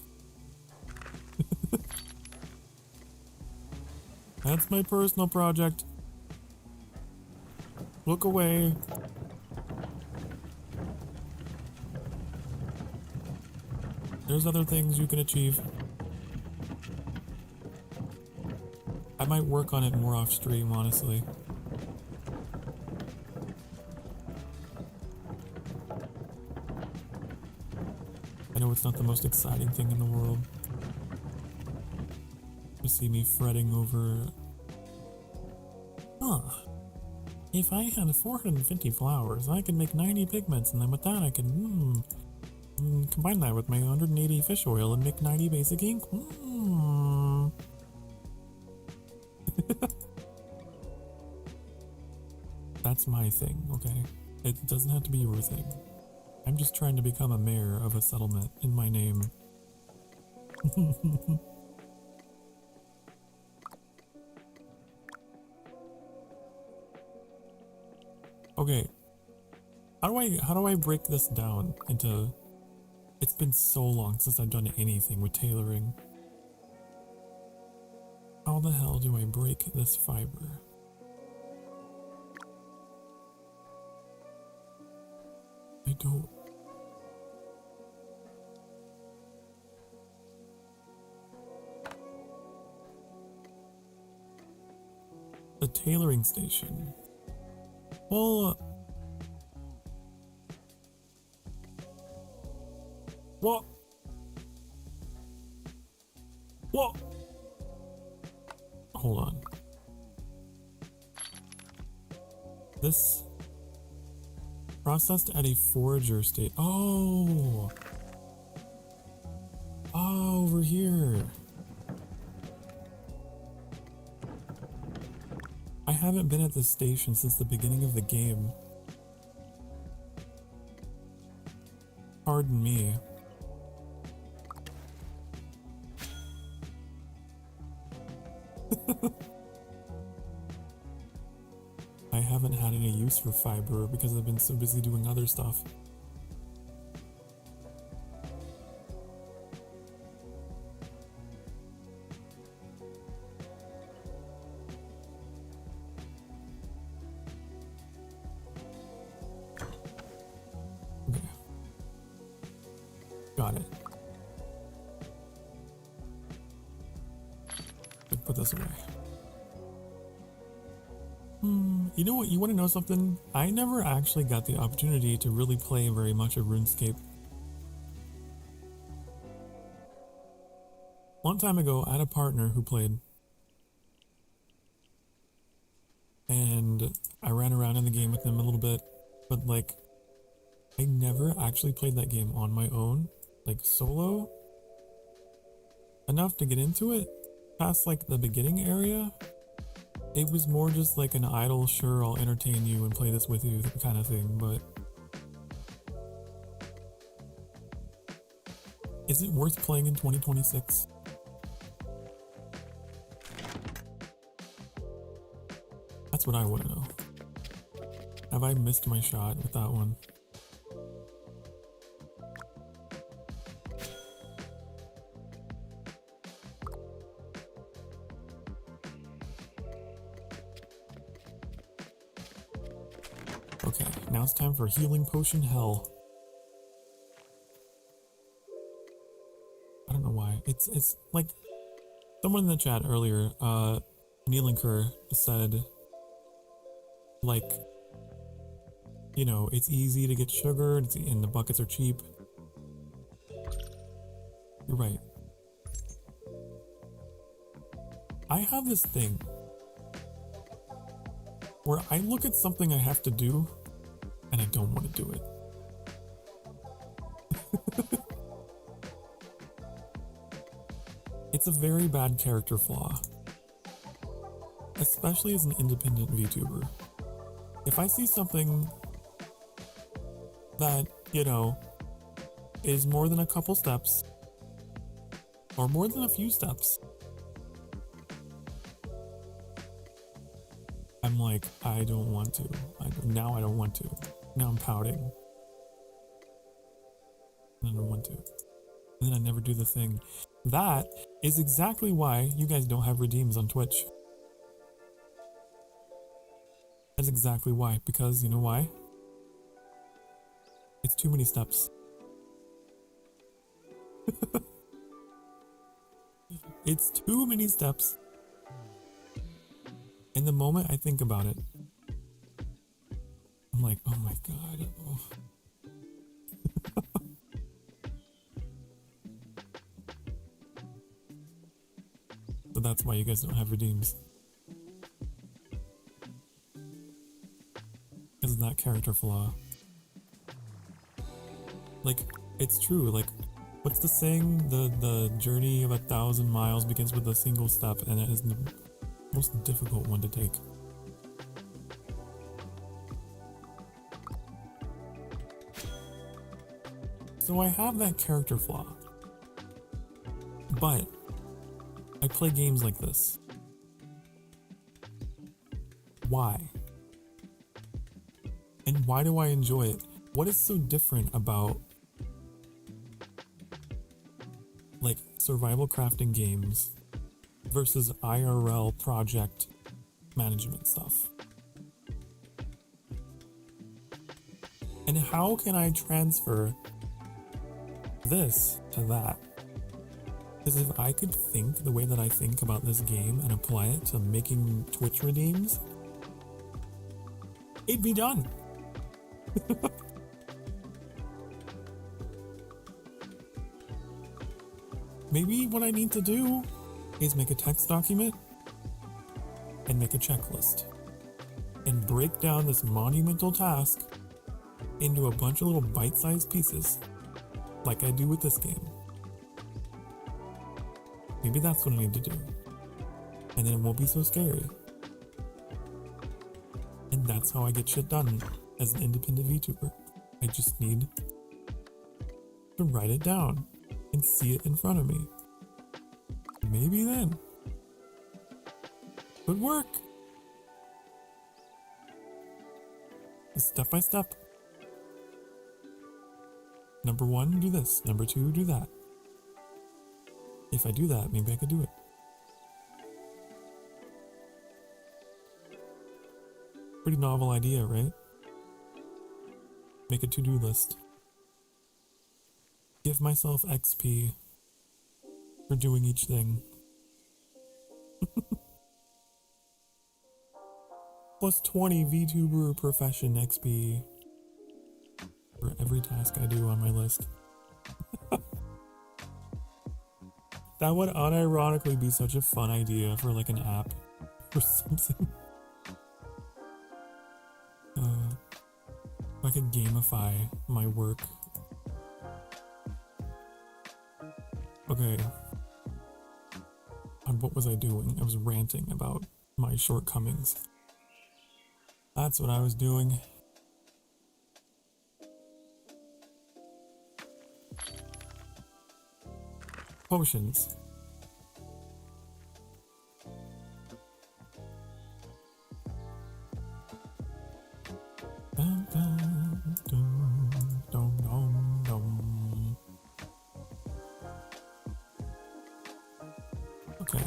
That's my personal project. Look away. There's other things you can achieve. I might work on it more off stream, honestly. I know it's not the most exciting thing in the world to see me fretting over, if I had 450 flowers, I could make 90 pigments, and then with that I could, combine that with my 180 fish oil and make 90 basic ink. That's my thing, okay? It doesn't have to be your thing. I'm just trying to become a mayor of a settlement in my name. Okay. How do I break this down into... It's been so long since I've done anything with tailoring. How the hell do I break this fiber? I don't... The tailoring station. Well... What? What? Hold on. This processed at a forager state. Oh. Oh, over here. I haven't been at this station since the beginning of the game. Pardon me. I haven't had any use for fiber because I've been so busy doing other stuff. Okay. Got it. Put this away. You know what? You want to know something? I never actually got the opportunity to really play very much of RuneScape. Long time ago, I had a partner who played. And I ran around in the game with him a little bit. But like, I never actually played that game on my own. Like solo. Enough to get into it. Past like the beginning area. It was more just like an idle, sure, I'll entertain you and play this with you kind of thing, but... Is it worth playing in 2026? That's what I want to know. Have I missed my shot with that one? Okay, now it's time for healing potion hell. I don't know why. It's like someone in the chat earlier, Neelinker said, like, you know, it's easy to get sugar and the buckets are cheap. You're right. I have this thing where I look at something I have to do and I don't want to do it. It's a very bad character flaw, especially as an independent VTuber. If I see something that, you know, is more than a couple steps or more than a few steps, I'm like, I don't want to. Now I don't want to. Now I'm pouting. I don't want to. And then I never do the thing. That is exactly why you guys don't have redeems on Twitch. That's exactly why. Because, you know why? It's too many steps. It's too many steps. And the moment I think about it, I'm like, oh my god. Oh. So that's why you guys don't have redeems. Because of that character flaw. Like, it's true, like, what's the saying? The journey of 1,000 miles begins with a single step, and it is the most difficult one to take. So I have that character flaw. But I play games like this. Why? And why do I enjoy it? What is so different about like survival crafting games versus IRL project management stuff? And how can I transfer this to that? Because if I could think the way that I think about this game and apply it to making Twitch redeems, it'd be done. Maybe what I need to do is make a text document and make a checklist and break down this monumental task into a bunch of little bite-sized pieces like I do with this game. Maybe that's what I need to do. And then it won't be so scary. And that's how I get shit done as an independent VTuber. I just need to write it down and see it in front of me. Maybe then could work. Step by step. Number 1, do this. Number 2, do that. If I do that, maybe I could do it. Pretty novel idea, right? Make a to-do list. Give myself XP for doing each thing. Plus 20 VTuber profession XP for every task I do on my list. That would unironically be such a fun idea for like an app or something. I could gamify my work. Okay. And what was I doing? I was ranting about my shortcomings. That's what I was doing. Potions. Dun, dun, dun, dun, dun, dun. Okay.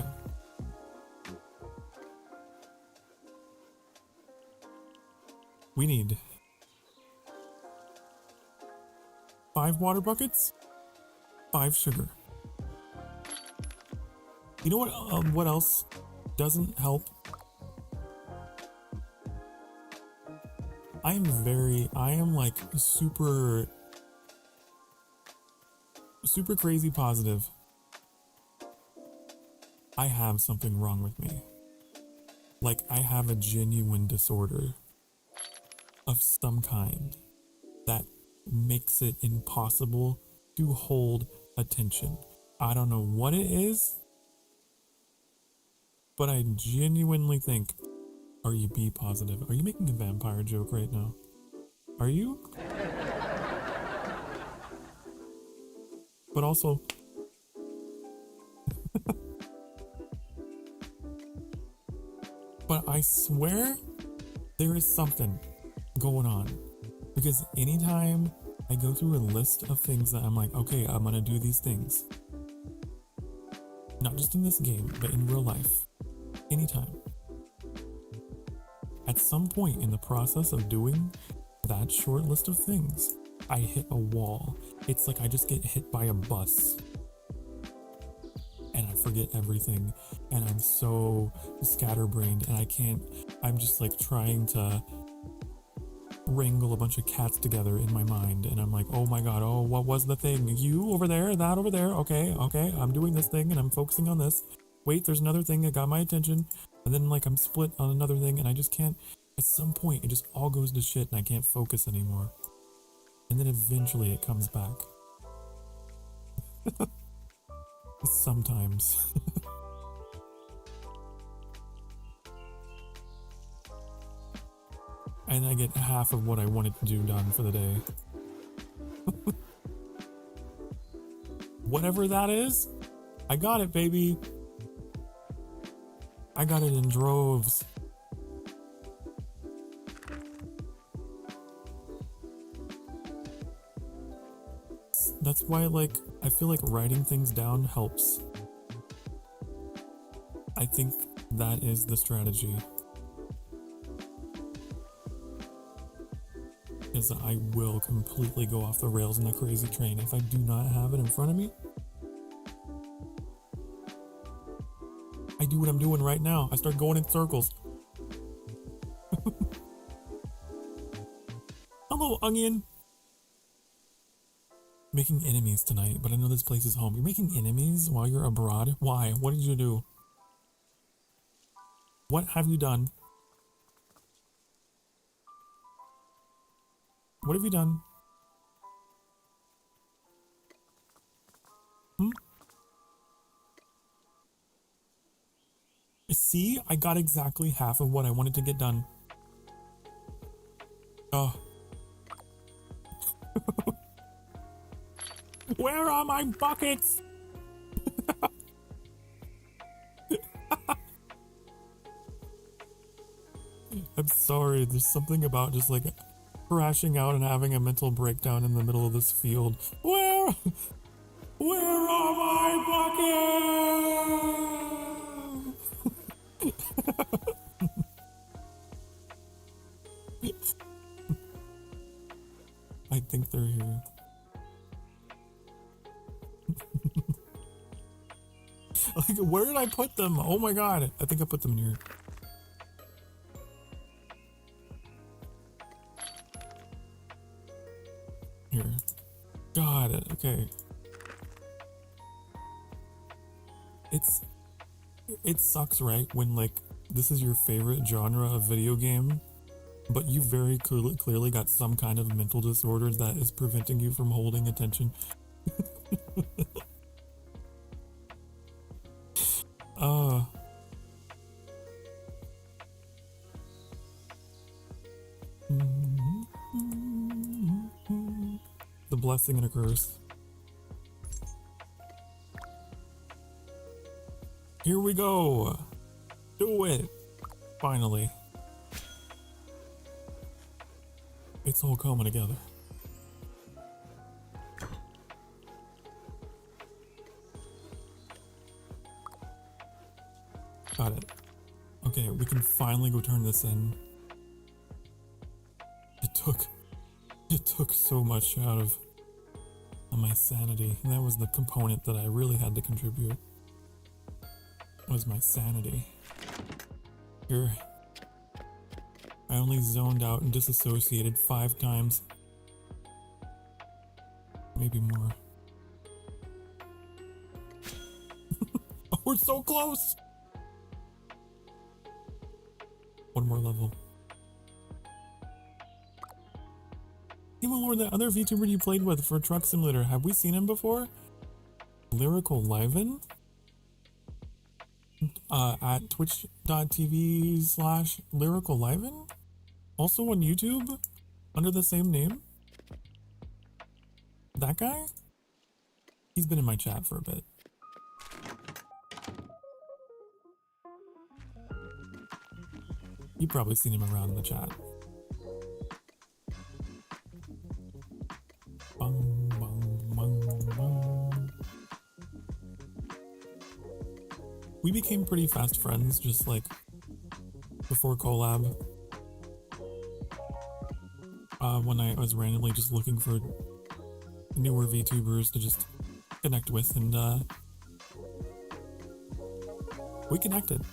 We need 5 water buckets, 5 sugar. You know what else doesn't help? I am like super crazy positive. I have something wrong with me. Like I have a genuine disorder of some kind that makes it impossible to hold attention. I don't know what it is, but I genuinely think, are you be positive? Are you making a vampire joke right now? Are you? But also, but I swear there is something going on, because anytime I go through a list of things that I'm like, okay, I'm gonna do these things, not just in this game, but in real life, anytime. At some point in the process of doing that short list of things, I hit a wall. It's like I just get hit by a bus and I forget everything, and I'm so scatterbrained, and I'm just like trying to wrangle a bunch of cats together in my mind, and I'm like, oh my god, oh, what was the thing? You over there, that over there, okay, I'm doing this thing and I'm focusing on this. Wait, there's another thing that got my attention, and then like I'm split on another thing, and I just can't, at some point it just all goes to shit and I can't focus anymore. And then eventually it comes back. Sometimes. And I get half of what I wanted to do done for the day. Whatever that is, I got it, baby. I got it in droves. That's why, like, I feel like writing things down helps. I think that is the strategy. Because I will completely go off the rails in a crazy train if I do not have it in front of me. I do what I'm doing right now. I start going in circles. Hello, onion. Making enemies tonight, but I know this place is home. You're making enemies while you're abroad? Why? What did you do? What have you done? What have you done? Hmm? See? I got exactly half of what I wanted to get done. Oh. Where are my buckets? I'm sorry, there's something about just like crashing out and having a mental breakdown in the middle of this field. Where are my buckets? I think they're here. Like, where did I put them? Oh my god, I think I put them in here. Here. Got it, okay. It sucks, right? When like, this is your favorite genre of video game, but you very clearly got some kind of mental disorder that is preventing you from holding attention. The blessing and a curse. Here we go. Do it. Finally. It's all coming together. Got it. Okay, we can finally go turn this in. It took so much out of my sanity. And that was the component that I really had to contribute. Was my sanity. Here. I only zoned out and disassociated 5 times. Maybe more. Oh, we're so close! One more level. Hey, my lord, that other VTuber you played with for Truck Simulator, have we seen him before? Lyrical Liven? At twitch.tv/Lyrical Liven? Also on YouTube? Under the same name? That guy? He's been in my chat for a bit. You've probably seen him around in the chat. Bum, bum, bum, bum. We became pretty fast friends just like before collab. When I was randomly just looking for newer VTubers to just connect with, and we connected.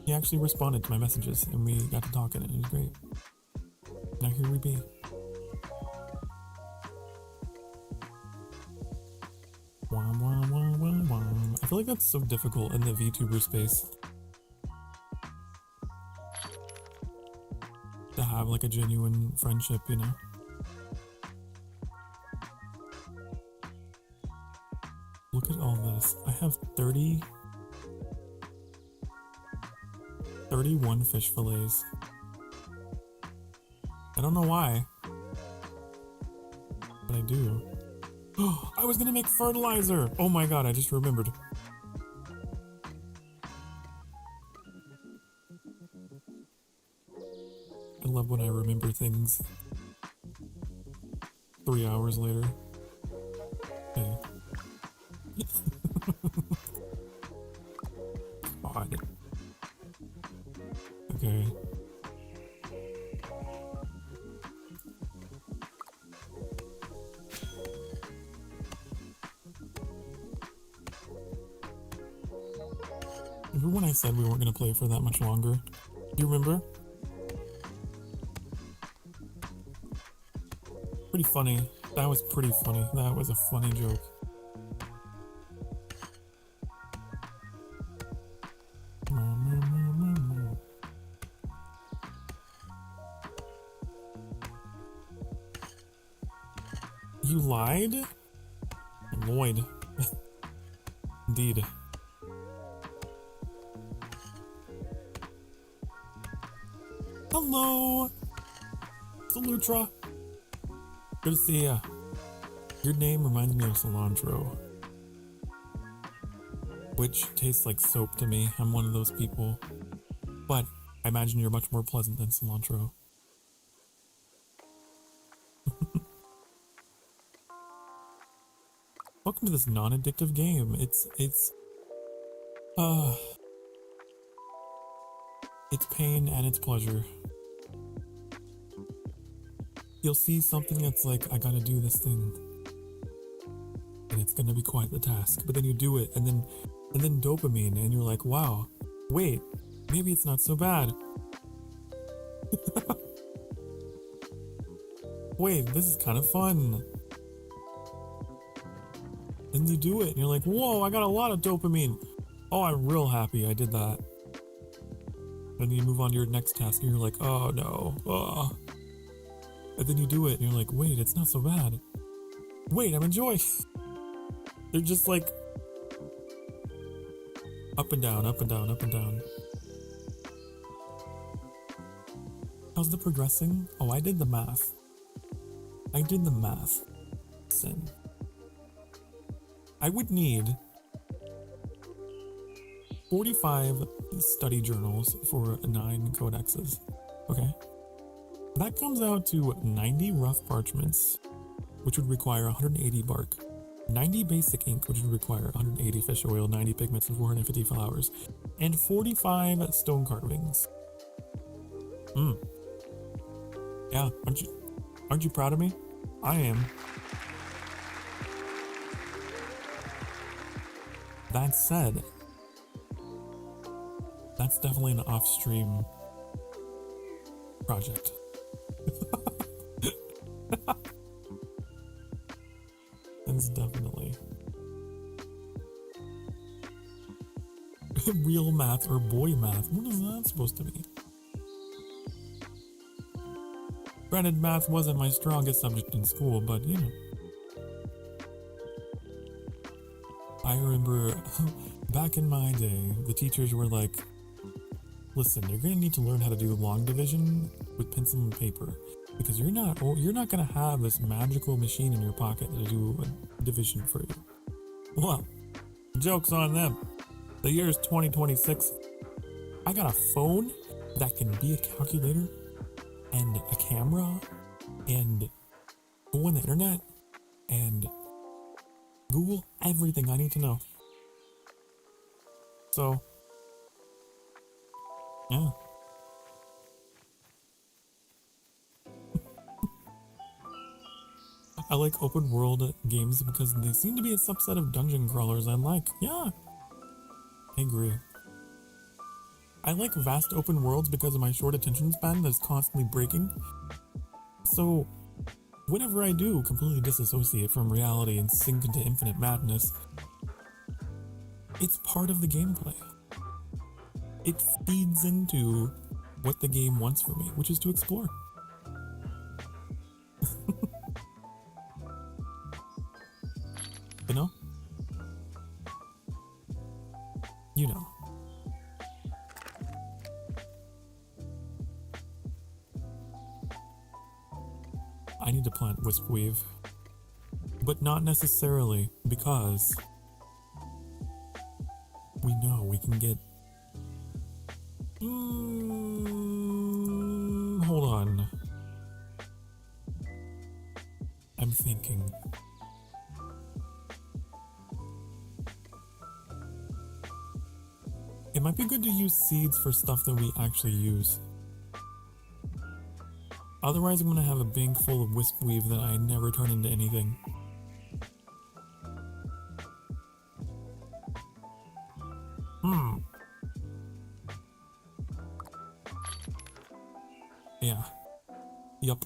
He actually responded to my messages and we got to talking and it was great. Now here we be. I feel like that's so difficult in the VTuber space. To have like a genuine friendship, you know? Look at all this. I have 31 fish fillets. I don't know why, but I do. Oh, I was gonna make fertilizer! Oh my god, I just remembered. I love when I remember things 3 hours later. Okay. God. Okay. Remember when I said we weren't going to play for that much longer? Do you remember? Pretty funny. That was pretty funny. That was a funny joke. You lied? Lloyd. Indeed. Hello! Salutra. Good to see ya. Your name reminds me of cilantro, which tastes like soap to me. I'm one of those people. But I imagine you're much more pleasant than cilantro. Welcome to this non-addictive game. It's pain and it's pleasure. You'll see something that's like, I gotta do this thing, and it's gonna be quite the task. But then you do it, and then dopamine, and you're like, wow, wait, maybe it's not so bad. Wait, this is kind of fun. And you do it, and you're like, whoa, I got a lot of dopamine. Oh, I'm real happy I did that. And then you move on to your next task, and you're like, oh no, oh. And then you do it, and you're like, wait, it's not so bad. Wait, I'm enjoying. They're just like up and down, up and down, up and down. How's the progressing? Oh, I did the math. I did the math. Sin. I would need 45 study journals for 9 codexes. Okay? That comes out to 90 rough parchments, which would require 180 bark, 90 basic ink, which would require 180 fish oil, 90 pigments, and 450 flowers, and 45 stone carvings. Yeah, aren't you proud of me? I am. That said, that's definitely an off-stream project. That's definitely real math or boy math. What is that supposed to mean? Granted, math wasn't my strongest subject in school, but you know. I remember back in my day, the teachers were like, listen, you're gonna need to learn how to do long division with pencil and paper, because you're not gonna have this magical machine in your pocket to do a division for you. Well, joke's on them. The year is 2026. I got a phone that can be a calculator and a camera and go on the internet and Google everything I need to know. So, yeah. I like open world games because they seem to be a subset of dungeon crawlers I like. Yeah, I agree. I like vast open worlds because of my short attention span that's constantly breaking. So, whenever I do completely disassociate from reality and sink into infinite madness, it's part of the gameplay. It feeds into what the game wants from me, which is to explore. You know? You know. I need to plant wispweave, but not necessarily because we know we can get. Hold on. I'm thinking. It might be good to use seeds for stuff that we actually use. Otherwise, I'm gonna have a bank full of wispweave that I never turn into anything. Yeah. Yup.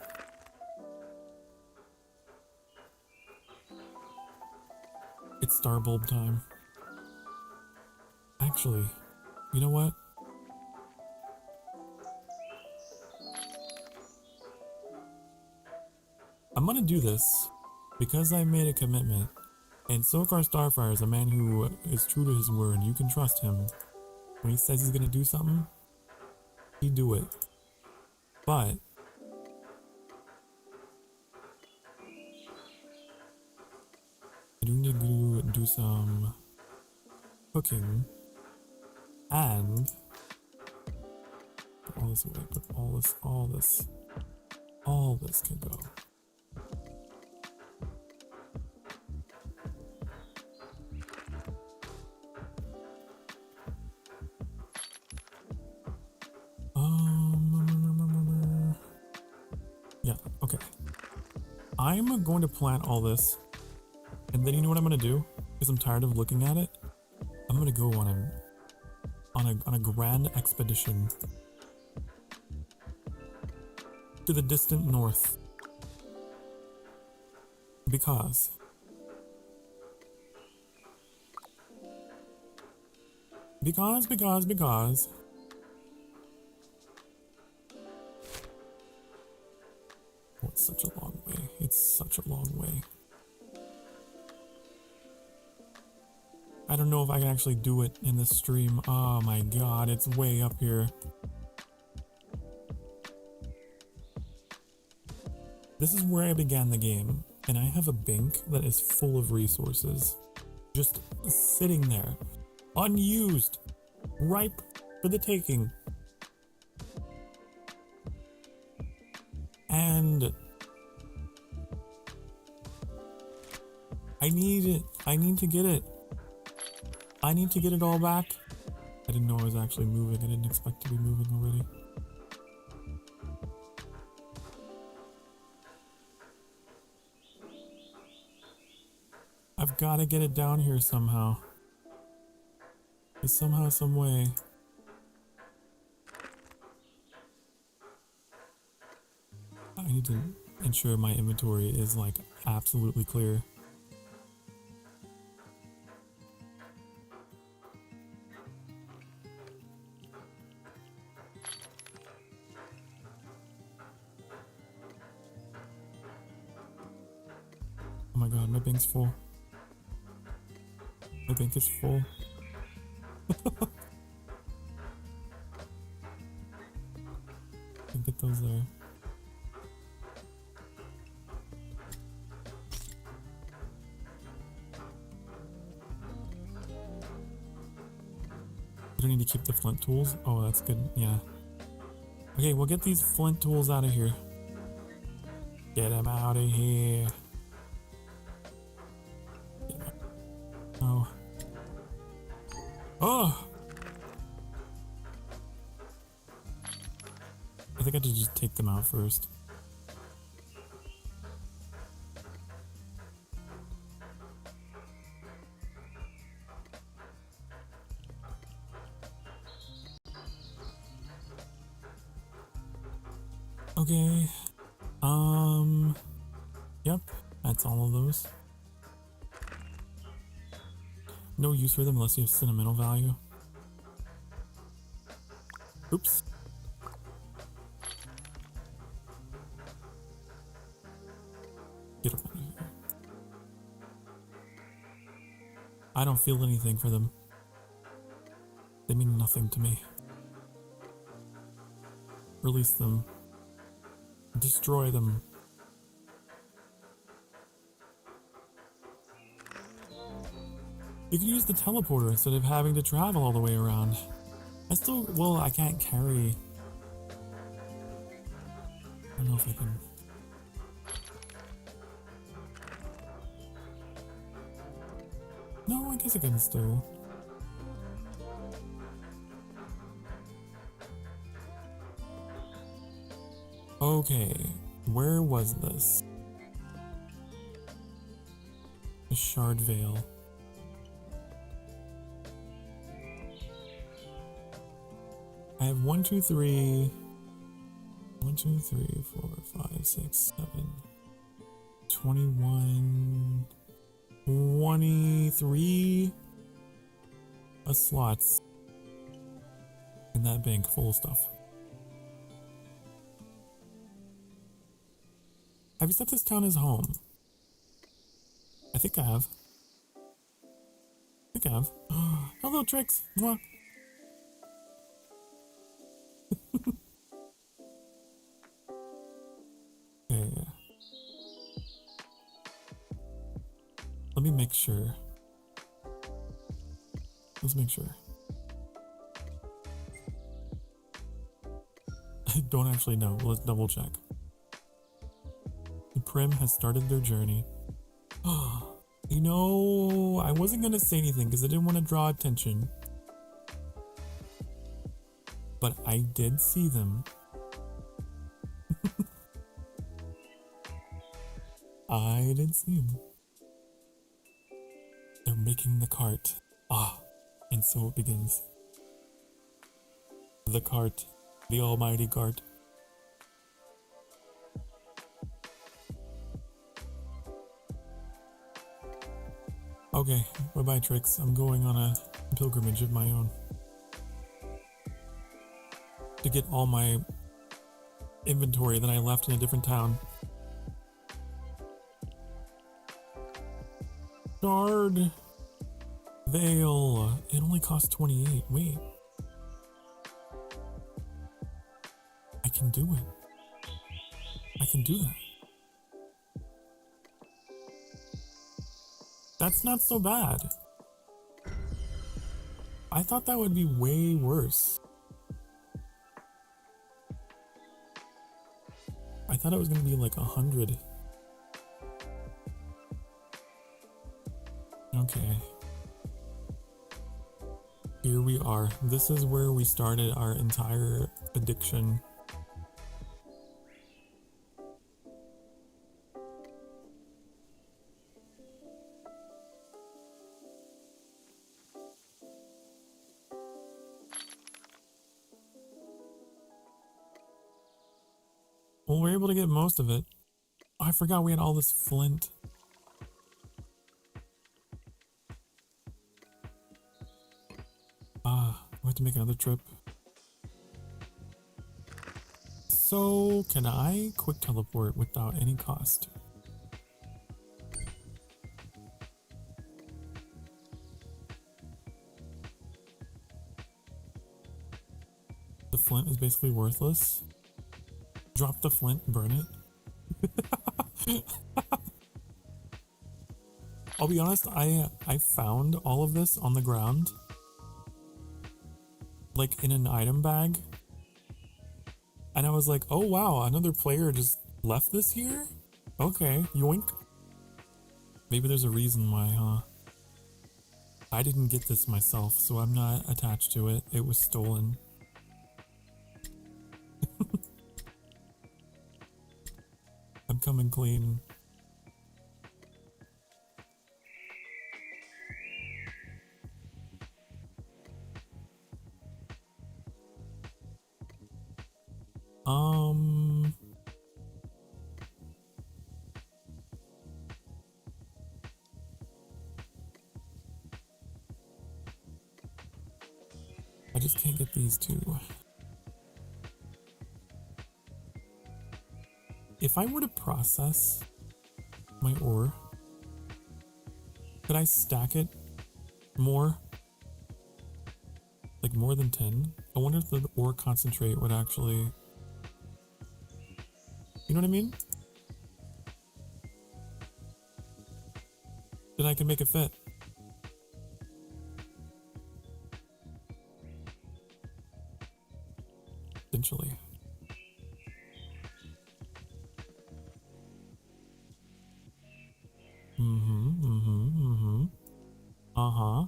It's star bulb time. Actually, you know what? I'm gonna do this because I made a commitment. And Sokar Starfire is a man who is true to his word. You can trust him. When he says he's gonna do something, he do it. But I do need to do some cooking and put all this away. Put all this can go. Yeah, okay. I'm going to plant all this, and then you know what I'm gonna do? Because I'm tired of looking at it. I'm gonna go on a grand expedition to the distant north. Because oh, it's such a long way. It's such a long way. I don't know if I can actually do it in this stream. Oh my god, it's way up here. This is where I began the game, and I have a bank that is full of resources. Just sitting there, unused, ripe for the taking. And I need to get it. I need to get it all back. I didn't know I was actually moving. I didn't expect to be moving already. I've got to get it down here somehow. Somehow, some way. I need to ensure my inventory is like absolutely clear. Oh my god, my bank's full. My bank is full. Can get those there. I don't need to keep the flint tools. Oh, that's good. Yeah. Okay, we'll get these flint tools out of here. Get them out of here. Oh. Oh! I think I should just take them out first. Okay. Yep, that's all of those. No use for them unless you have sentimental value. Oops. Get up out of here. I don't feel anything for them. They mean nothing to me. Release them. Destroy them. You can use the teleporter instead of having to travel all the way around. I can't carry. I don't know if I can. No, I guess I can still. Okay, where was this? The Shard Vale. I have 1, 2, 3, 1, 2, 3, 4, 5, 6, 7, 21, 23 slots in that bank full of stuff. Have you set this town as home? I think I have. Hello, Tricks. Mwah. Okay. Let me make sure. Let's make sure. I don't actually know. Let's double check. The Prim has started their journey. You know, I wasn't gonna say anything because I didn't want to draw attention. But I did see them. I did see them. They're making the cart. And so it begins. The cart. The almighty cart. Okay, bye-bye, Tricks. I'm going on a pilgrimage of my own. To get all my inventory that I left in a different town. Shard Veil. It only costs 28. Wait. I can do it. I can do that. That's not so bad. I thought that would be way worse. I thought it was gonna be like 100. Okay. Here we are. This is where we started our entire addiction. Well, we're able to get most of it. Oh, I forgot we had all this flint. We have to make another trip. So, can I quick teleport without any cost? The flint is basically worthless. Drop the flint, burn it. I'll be honest, I found all of this on the ground. Like in an item bag. And I was like, oh wow, another player just left this here? Okay, yoink. Maybe there's a reason why, huh? I didn't get this myself, so I'm not attached to it. It was stolen. I'm coming clean. I just can't get these two. If I were to process my ore, could I stack it more? Like more than 10? I wonder if the ore concentrate would actually... You know what I mean? Then I can make it fit. Essentially. Uh-huh.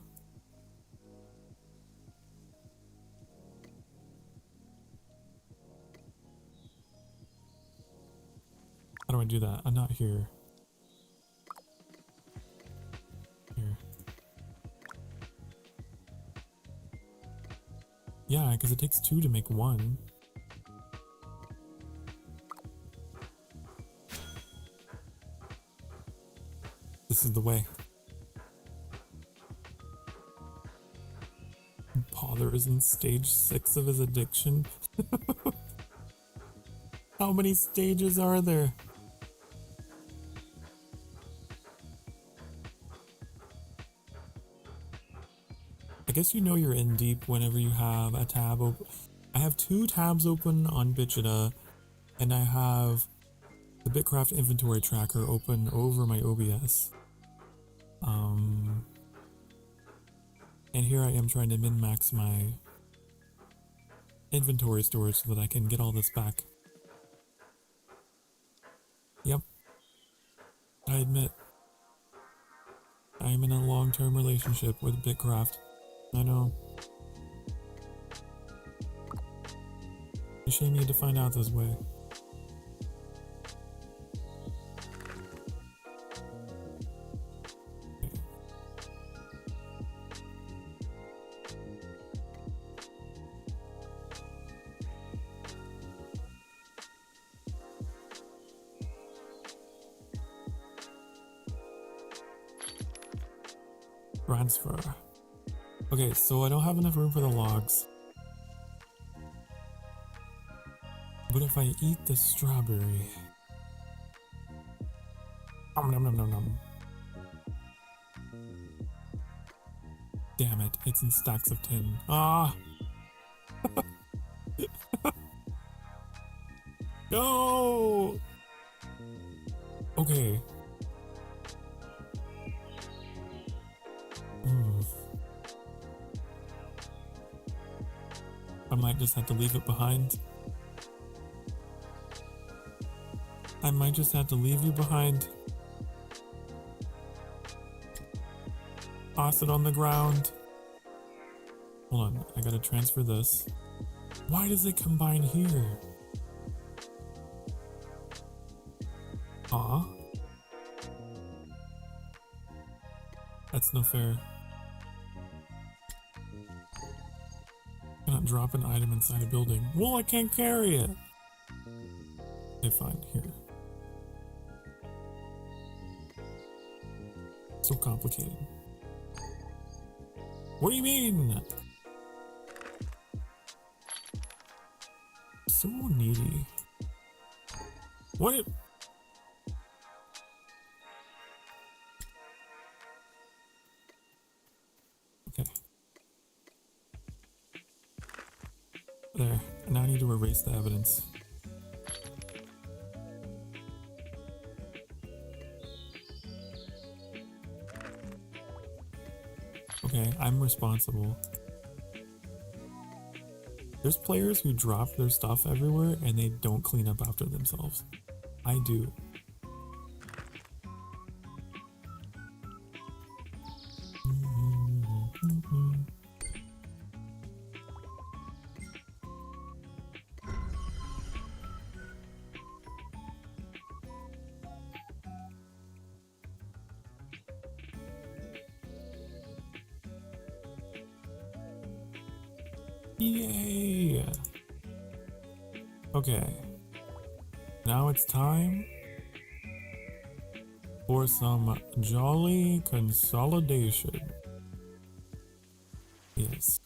How do I do that? I'm not here. Here. Yeah, because it takes 2 to make 1. This is the way. brother is in stage 6 of his addiction. How many stages are there? I guess you know you're in deep whenever you have a tab open. I have 2 tabs open on Bitchita, and I have the BitCraft inventory tracker open over my OBS. And here I am trying to min-max my inventory storage so that I can get all this back. Yep. I admit, I am in a long-term relationship with BitCraft. I know. It's a shame you had to find out this way. Transfer. Okay, so I don't have enough room for the logs. But if I eat the strawberry... Nom nom nom nom nom. Damn it, it's in stacks of tin. Ah! No! Okay. I might just have to leave it behind. I might just have to leave you behind. Toss it on the ground. Hold on, I gotta transfer this. Why does it combine here? Aw. That's no fair. Cannot drop an item inside a building. Well, I can't carry it. Okay, fine, here. So complicated. What do you mean? So needy. What? Okay. There. Now I need to erase the evidence. Okay, I'm responsible. There's players who drop their stuff everywhere and they don't clean up after themselves. I do. Yay! Okay, now it's time for some jolly consolidation. Yes.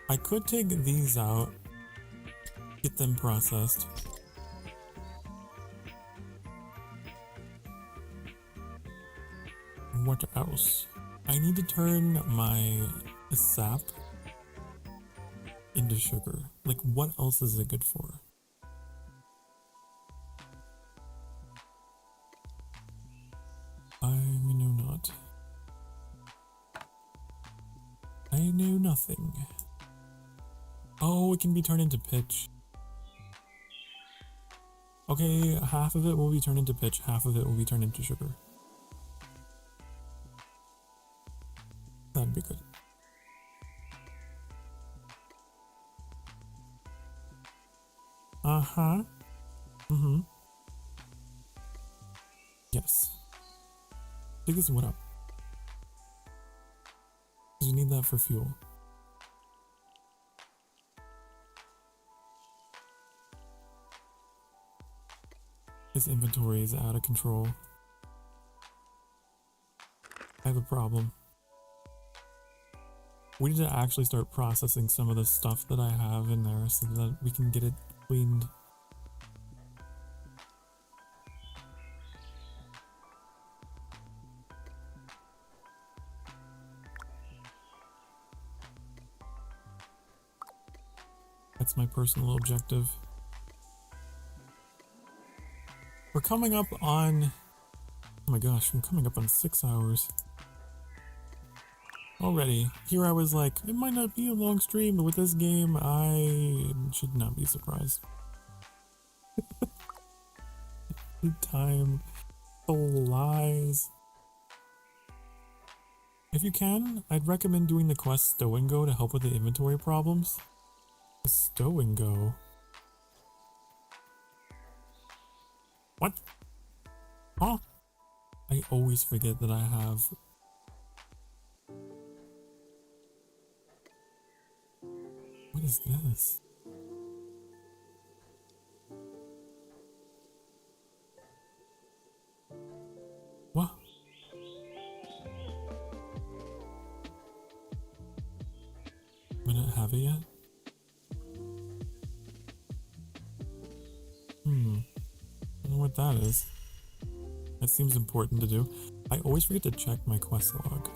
I could take these out, get them processed. What else? I need to turn my sap into sugar. Like, what else is it good for? I know not. I know nothing. Oh, it can be turned into pitch. Okay, half of it will be turned into pitch, half of it will be turned into sugar. That'd be good. Uh-huh. Mm-hmm. Yes. Take this wood up. Because we need that for fuel. This inventory is out of control. I have a problem. We need to actually start processing some of the stuff that I have in there so that we can get it cleaned. That's my personal objective. We're coming up on... Oh my gosh, I'm coming up on 6 hours. Already. Here I was like, it might not be a long stream, but with this game, I should not be surprised. The time flies. If you can, I'd recommend doing the quest Stow and Go to help with the inventory problems. Stow and Go? What? Huh? I always forget that I have... What is this? What? We don't have it yet? I don't know what that is. That seems important to do. I always forget to check my quest log.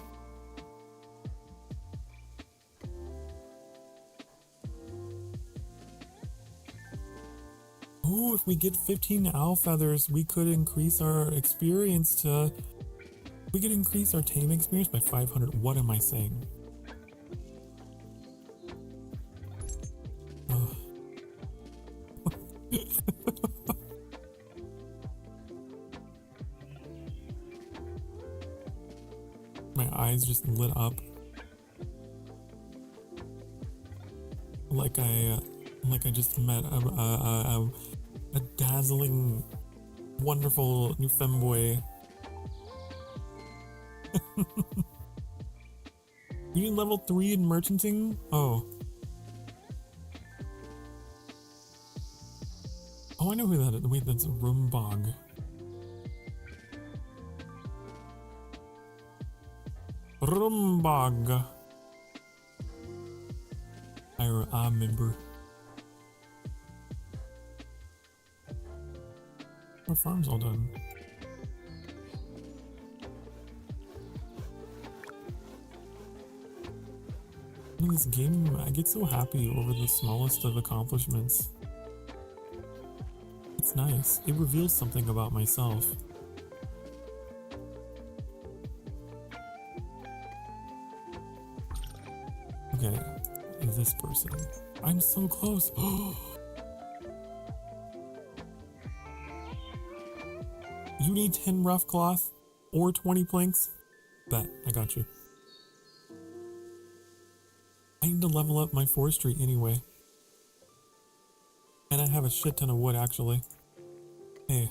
Oh, if we get 15 owl feathers, we could increase our experience to... We could increase our tame experience by 500. What am I saying? My eyes just lit up. Like I just met a dazzling, wonderful new femboy. You need level 3 in merchanting? Oh. Oh, I know who that is. Wait, that's Rumbog. Rumbog. I remember. My farm's all done. In this game, I get so happy over the smallest of accomplishments. It's nice. It reveals something about myself. Okay, this person. I'm so close. You need 10 rough cloth or 20 planks? Bet, I got you. I need to level up my forestry anyway. And I have a shit ton of wood actually. Hey.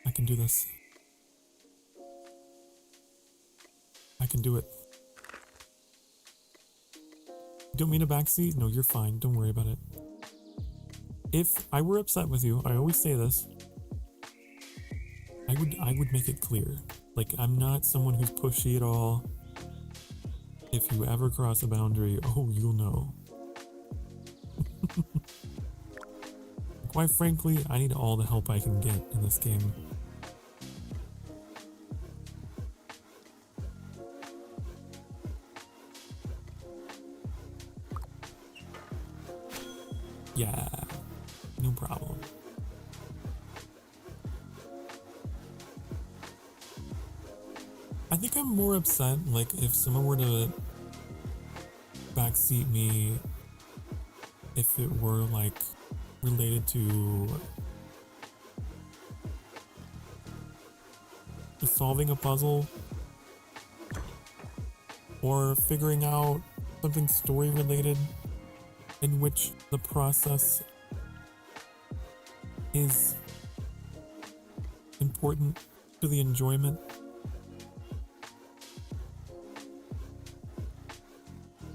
I can do this. I can do it. You don't mean a backseat? No, you're fine. Don't worry about it. If I were upset with you, I always say this. I would make it clear. Like, I'm not someone who's pushy at all. If you ever cross a boundary, oh, you'll know. Quite frankly, I need all the help I can get in this game. Yeah, no problem. I think I'm more upset, like, if someone were to backseat me, if it were, like, related to solving a puzzle or figuring out something story related in which the process is important to the enjoyment.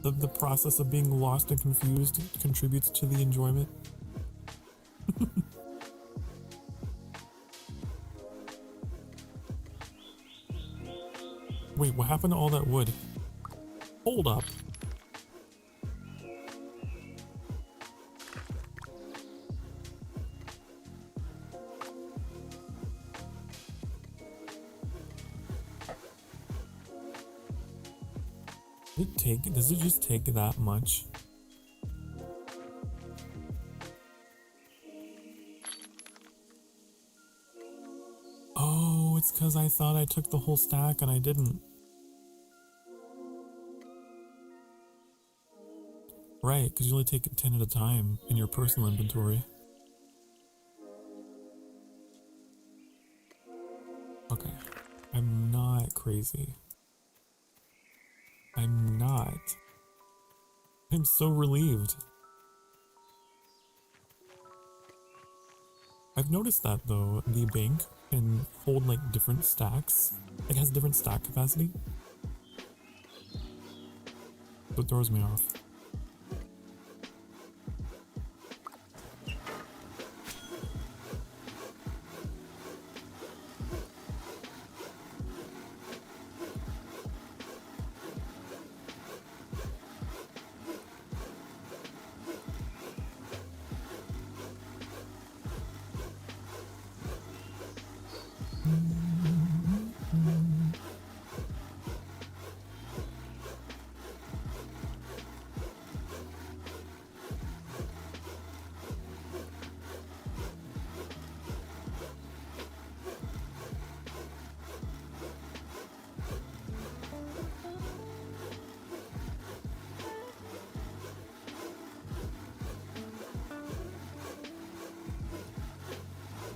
The process of being lost and confused contributes to the enjoyment. Wait, what happened to all that wood? Hold up. Does it just take that much? Oh, it's because I thought I took the whole stack and I didn't. Right, because you only take 10 at a time in your personal inventory. Okay, I'm not crazy. I'm not. I'm so relieved. I've noticed that though, the bank can hold like different stacks. It has different stack capacity. So it throws me off.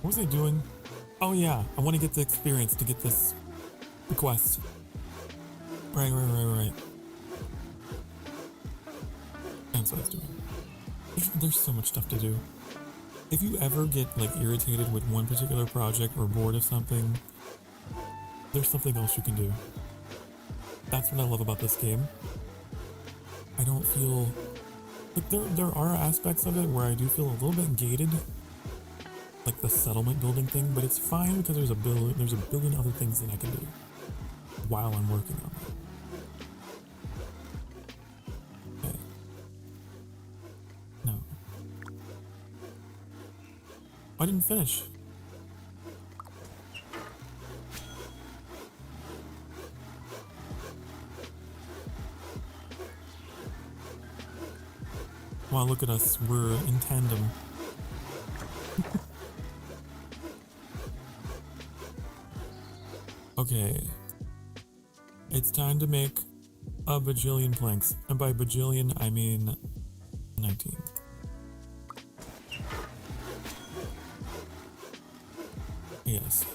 What was I doing? Oh yeah, I want to get the experience to get this quest. Right. That's what I was doing. There's so much stuff to do. If you ever get like irritated with one particular project or bored of something, there's something else you can do. That's what I love about this game. I don't feel like there are aspects of it where I do feel a little bit gated, like the settlement building thing, but it's fine because there's a billion other things that I can do while I'm working on it. Okay. No. I didn't finish. Wow, look at us. We're in tandem. Okay. It's time to make a bajillion planks. And by bajillion, I mean 19. Yes.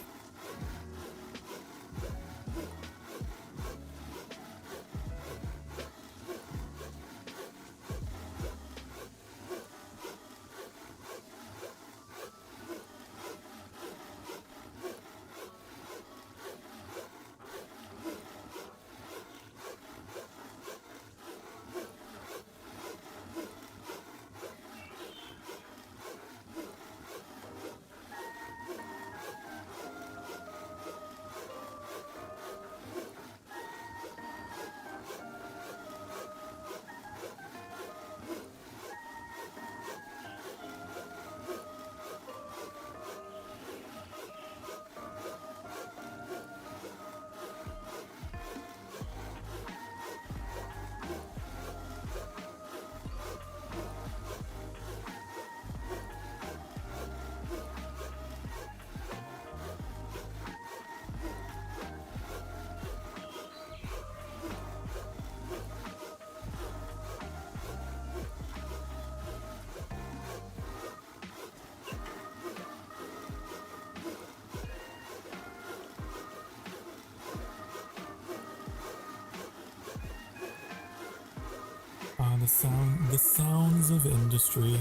The sounds of industry.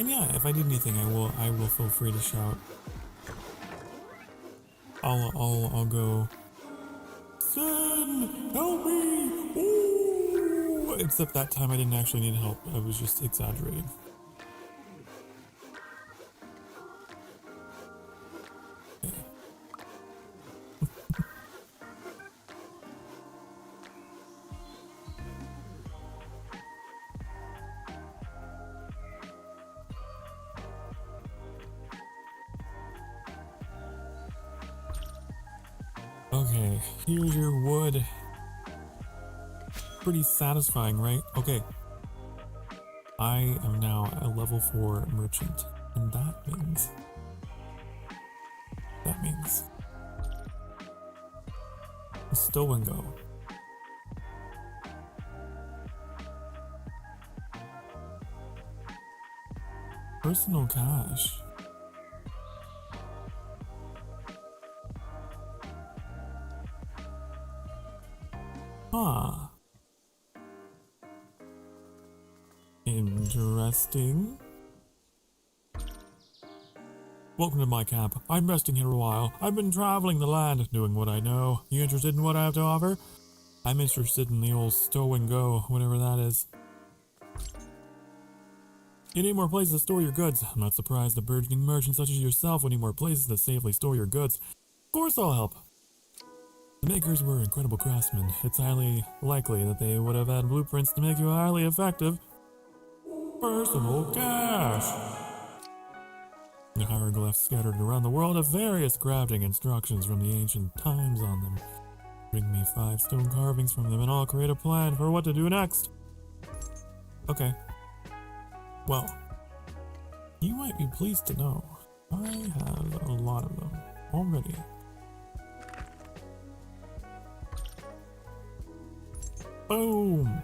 And yeah, if I need anything, I will feel free to shout. I'll go. Sin, help me! Ooh! Except that time I didn't actually need help. I was just exaggerating. Okay, here's your wood. Pretty satisfying, right? Okay. I am now a level 4 merchant, and that means stow and go. Personal cash. Huh. Interesting. Welcome to my camp. I'm resting here a while. I've been traveling the land, doing what I know. You interested in what I have to offer? I'm interested in the old stow and go, whatever that is. You need more places to store your goods. I'm not surprised the burgeoning merchants such as yourself will need more places to safely store your goods. Of course I'll help. The makers were incredible craftsmen. It's highly likely that they would have had blueprints to make you highly effective. Personal cash. The hieroglyphs scattered around the world have various crafting instructions from the ancient times on them. Bring me 5 stone carvings from them and I'll create a plan for what to do next. Okay. Well, you might be pleased to know I have a lot of them already. Boom!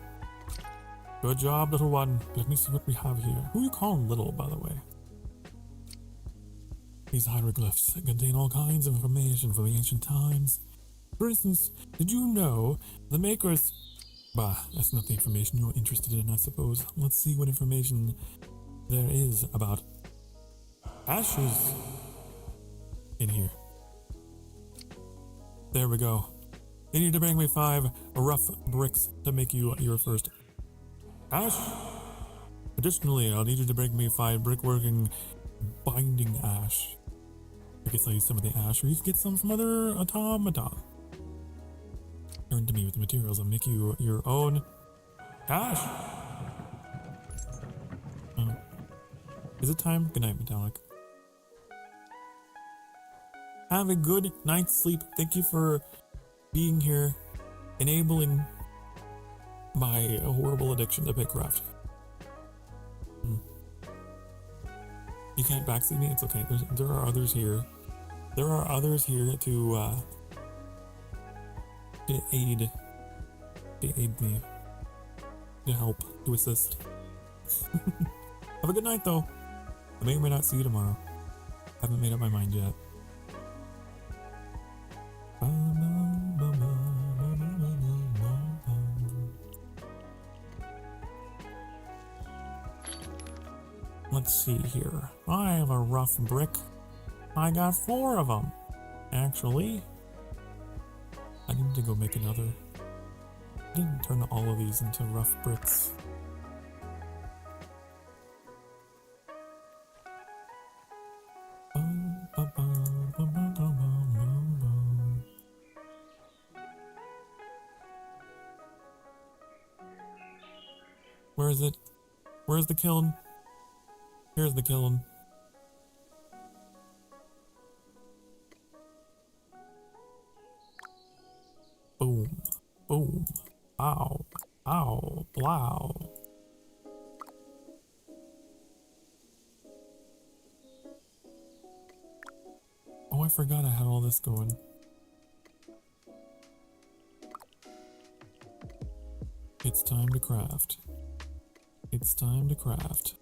Good job, little one. Let me see what we have here. Who are you calling little, by the way? These hieroglyphs contain all kinds of information from the ancient times. For instance, did you know the makers... Bah, that's not the information you're interested in, I suppose. Let's see what information there is about ashes in here. There we go. You need to bring me 5 rough bricks to make you your first ash. Additionally, I'll need you to bring me 5 brickworking binding ash. I guess I'll use some of the ash, or you can get some from other automata. Turn to me with the materials and make you your own ash. Oh. Is it time? Good night, Metallic. Have a good night's sleep. Thank you for being here, enabling my horrible addiction to BitCraft. You can't backseat me? It's okay. There are others here. There are others here to aid me, to help, to assist. Have a good night, though. I may or may not see you tomorrow. Haven't made up my mind yet. Let's see here. I have a rough brick. I got 4 of them, actually. I need to go make another. I didn't turn all of these into rough bricks. Where is it? Where's the kiln? Here's the kiln. Boom. Boom. Ow. Ow. Blow. Oh, I forgot I had all this going. It's time to craft. It's time to craft.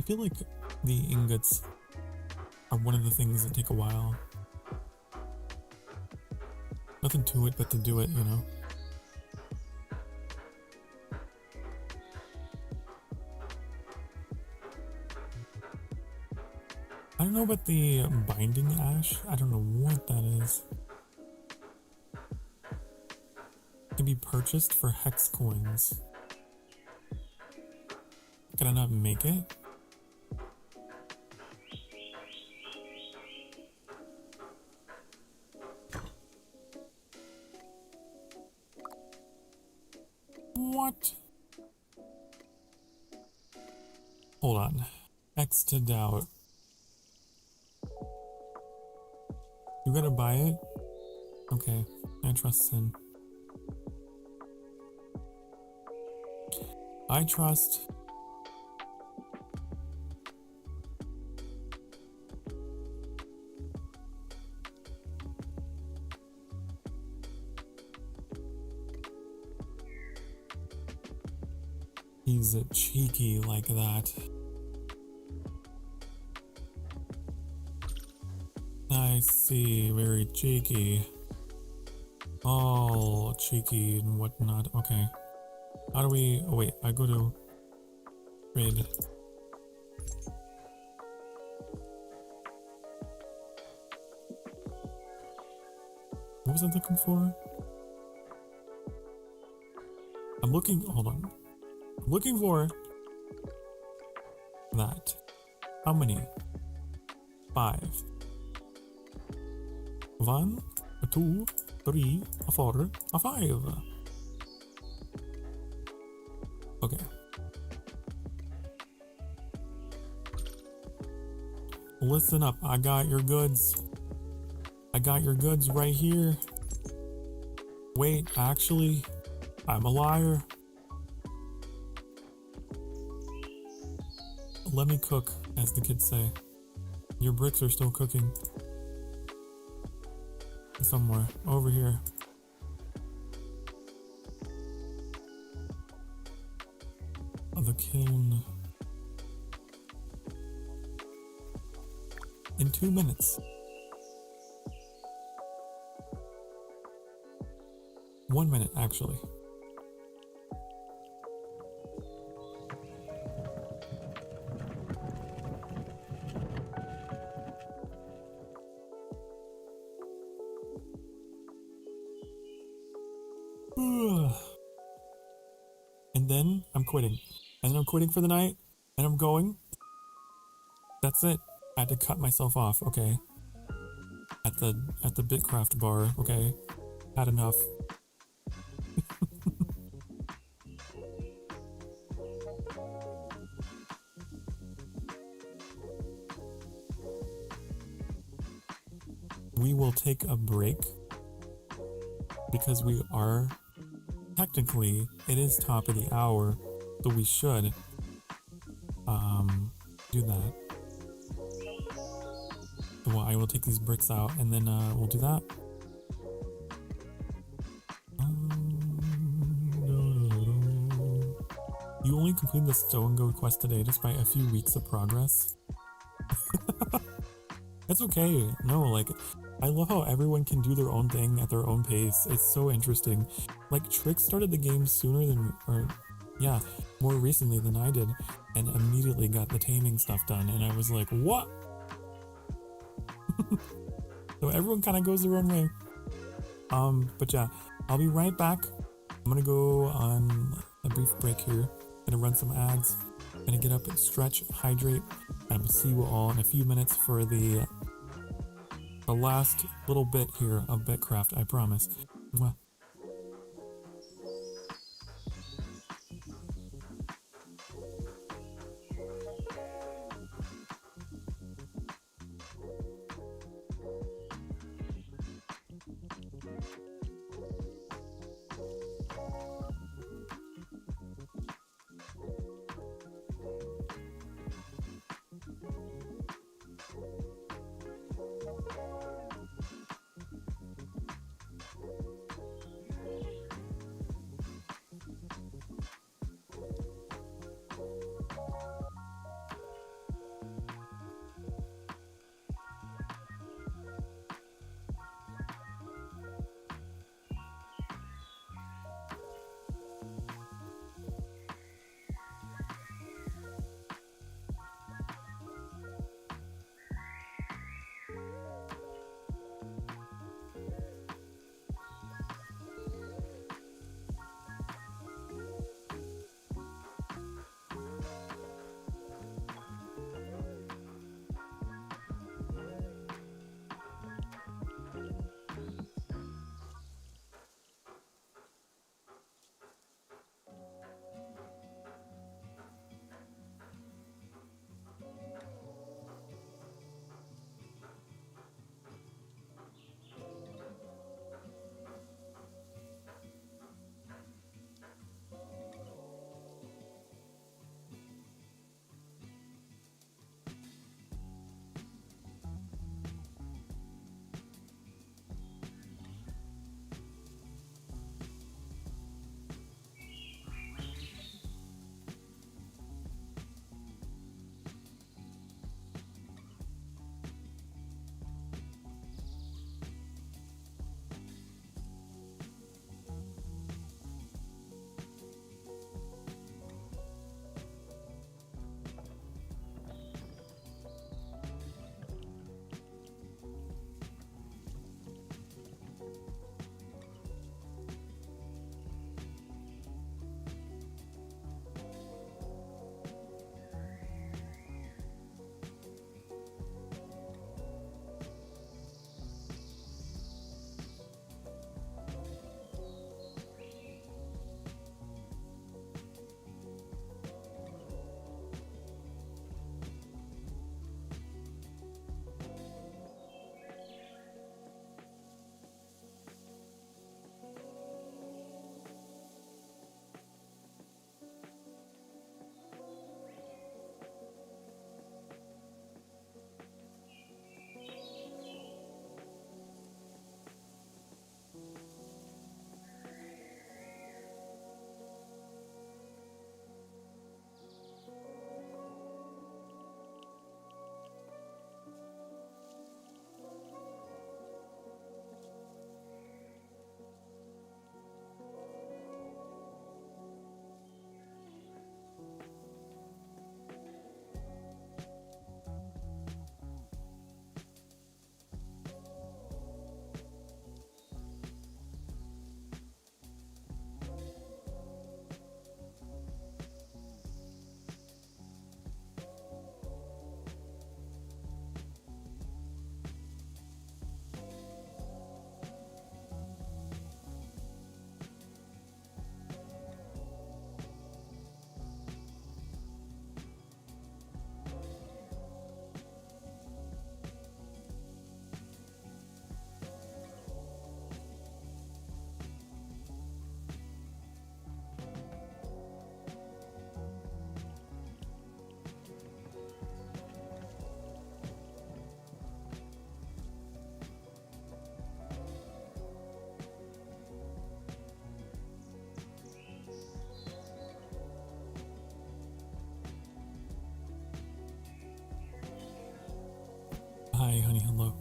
feel like the ingots are one of the things that take a while. Nothing to it but to do it, you know? I don't know about the binding ash. I don't know what that is. It can be purchased for hex coins. Can I not make it? What? Hold on. X to doubt. You gotta buy it? Okay, I trust Sin. I trust. He's cheeky like that. I see, very cheeky. All cheeky and whatnot. Okay. How do we... Oh wait, I go to... trade. What was I looking for? I'm looking... Hold on. I'm looking for... that. How many? 5. 1, 2, 3, 4, 5. Okay. Listen up, I got your goods. I got your goods right here. Wait, actually, I'm a liar. Let me cook, as the kids say. Your bricks are still cooking. Somewhere, over here. The kiln. In 2 minutes. 1 minute, actually. And then I'm quitting. And then I'm quitting for the night. And I'm going. That's it. I had to cut myself off, okay? At the BitCraft bar, okay? Had enough. We will take a break because we are technically, it is top of the hour, so we should do that. So I will take these bricks out and then we'll do that. You only completed the Stone Goat quest today despite a few weeks of progress. That's okay. No, like, I love how everyone can do their own thing at their own pace. It's so interesting. Like, Trick started the game sooner than, or yeah, more recently than I did, and immediately got the taming stuff done, and I was like, what? So everyone kind of goes their own way. But yeah, I'll be right back. I'm gonna go on a brief break here. Gonna run some ads. Gonna get up and stretch, hydrate, and we'll see you all in a few minutes for the last little bit here of BitCraft, I promise. Mwah. Hi, honey, hello.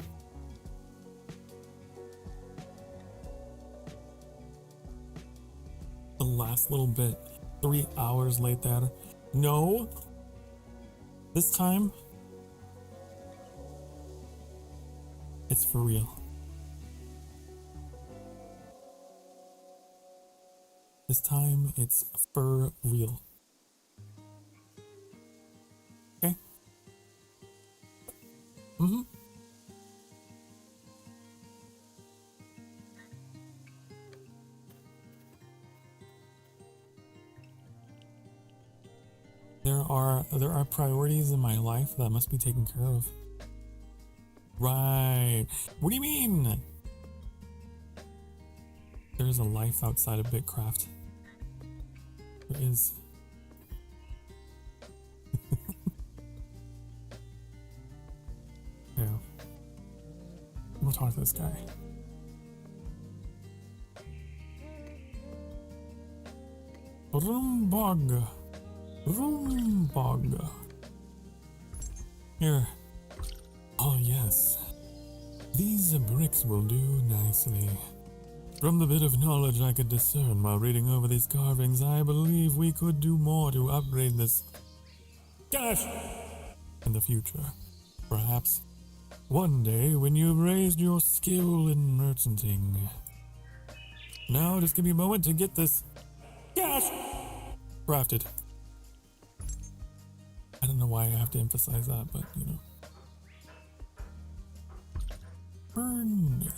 The last little bit. 3 hours late there. No. This time, it's for real. This time, it's for real. Okay? Mm-hmm. There are priorities in my life that must be taken care of. Right. What do you mean? There's a life outside of BitCraft. There is. Yeah. We'll talk to this guy. Roombog. Roombog. Here. Oh yes. These bricks will do nicely. From the bit of knowledge I could discern while reading over these carvings, I believe we could do more to upgrade this cash in the future. Perhaps one day when you've raised your skill in merchanting. Now just give me a moment to get this cash crafted. I don't know why I have to emphasize that, but you know. Burn.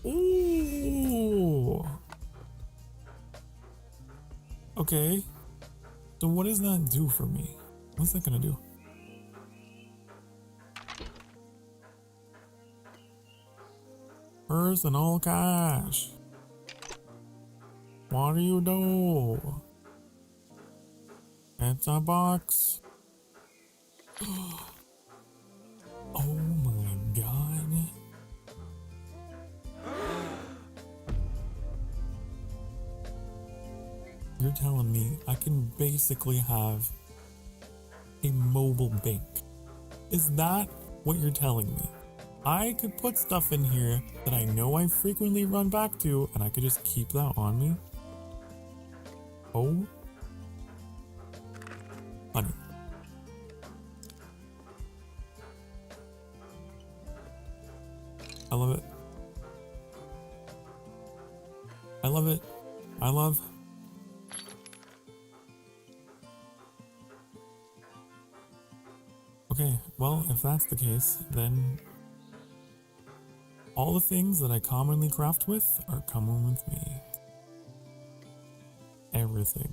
Ooh. Okay. So what does that do for me? What's that gonna do? Personal cash. What do you do? It's a box. Oh my god. You're telling me I can basically have a mobile bank. Is that what you're telling me? I could put stuff in here that I know I frequently run back to, and I could just keep that on me? Oh. Honey. I love it. I love it. I love. Okay, well, if that's the case, then all the things that I commonly craft with are coming with me. Everything.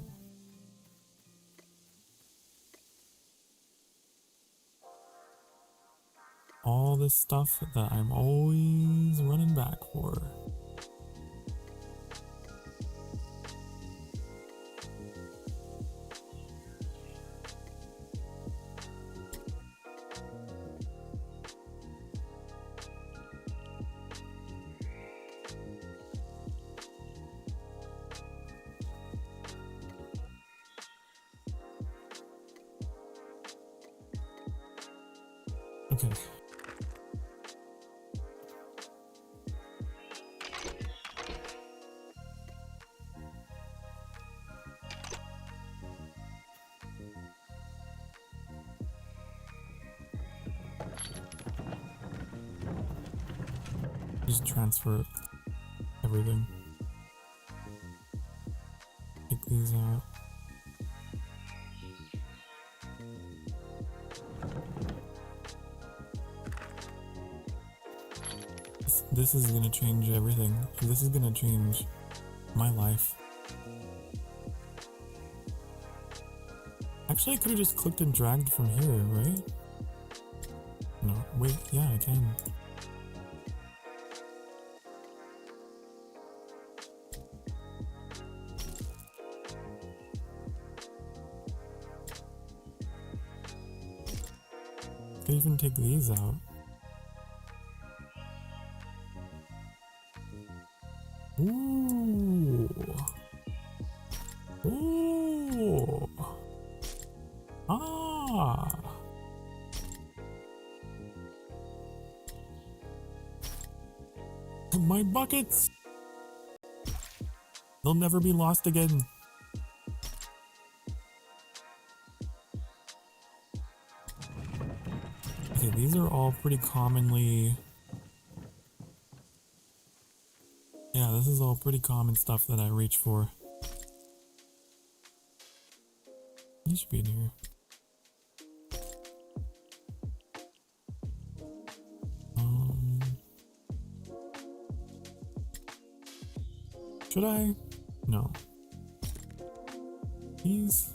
All this stuff that I'm always running back for. Okay. Just transfer everything. Take these out. This is gonna change everything. This is gonna change my life. Actually, I could have just clicked and dragged from here, right? No, wait, yeah, I can. I could even take these out. Ooh. Ooh. Ah. My buckets! They'll never be lost again. Okay, these are all pretty commonly... Yeah, this is all pretty common stuff that I reach for. You should be in here. Should I? No. These?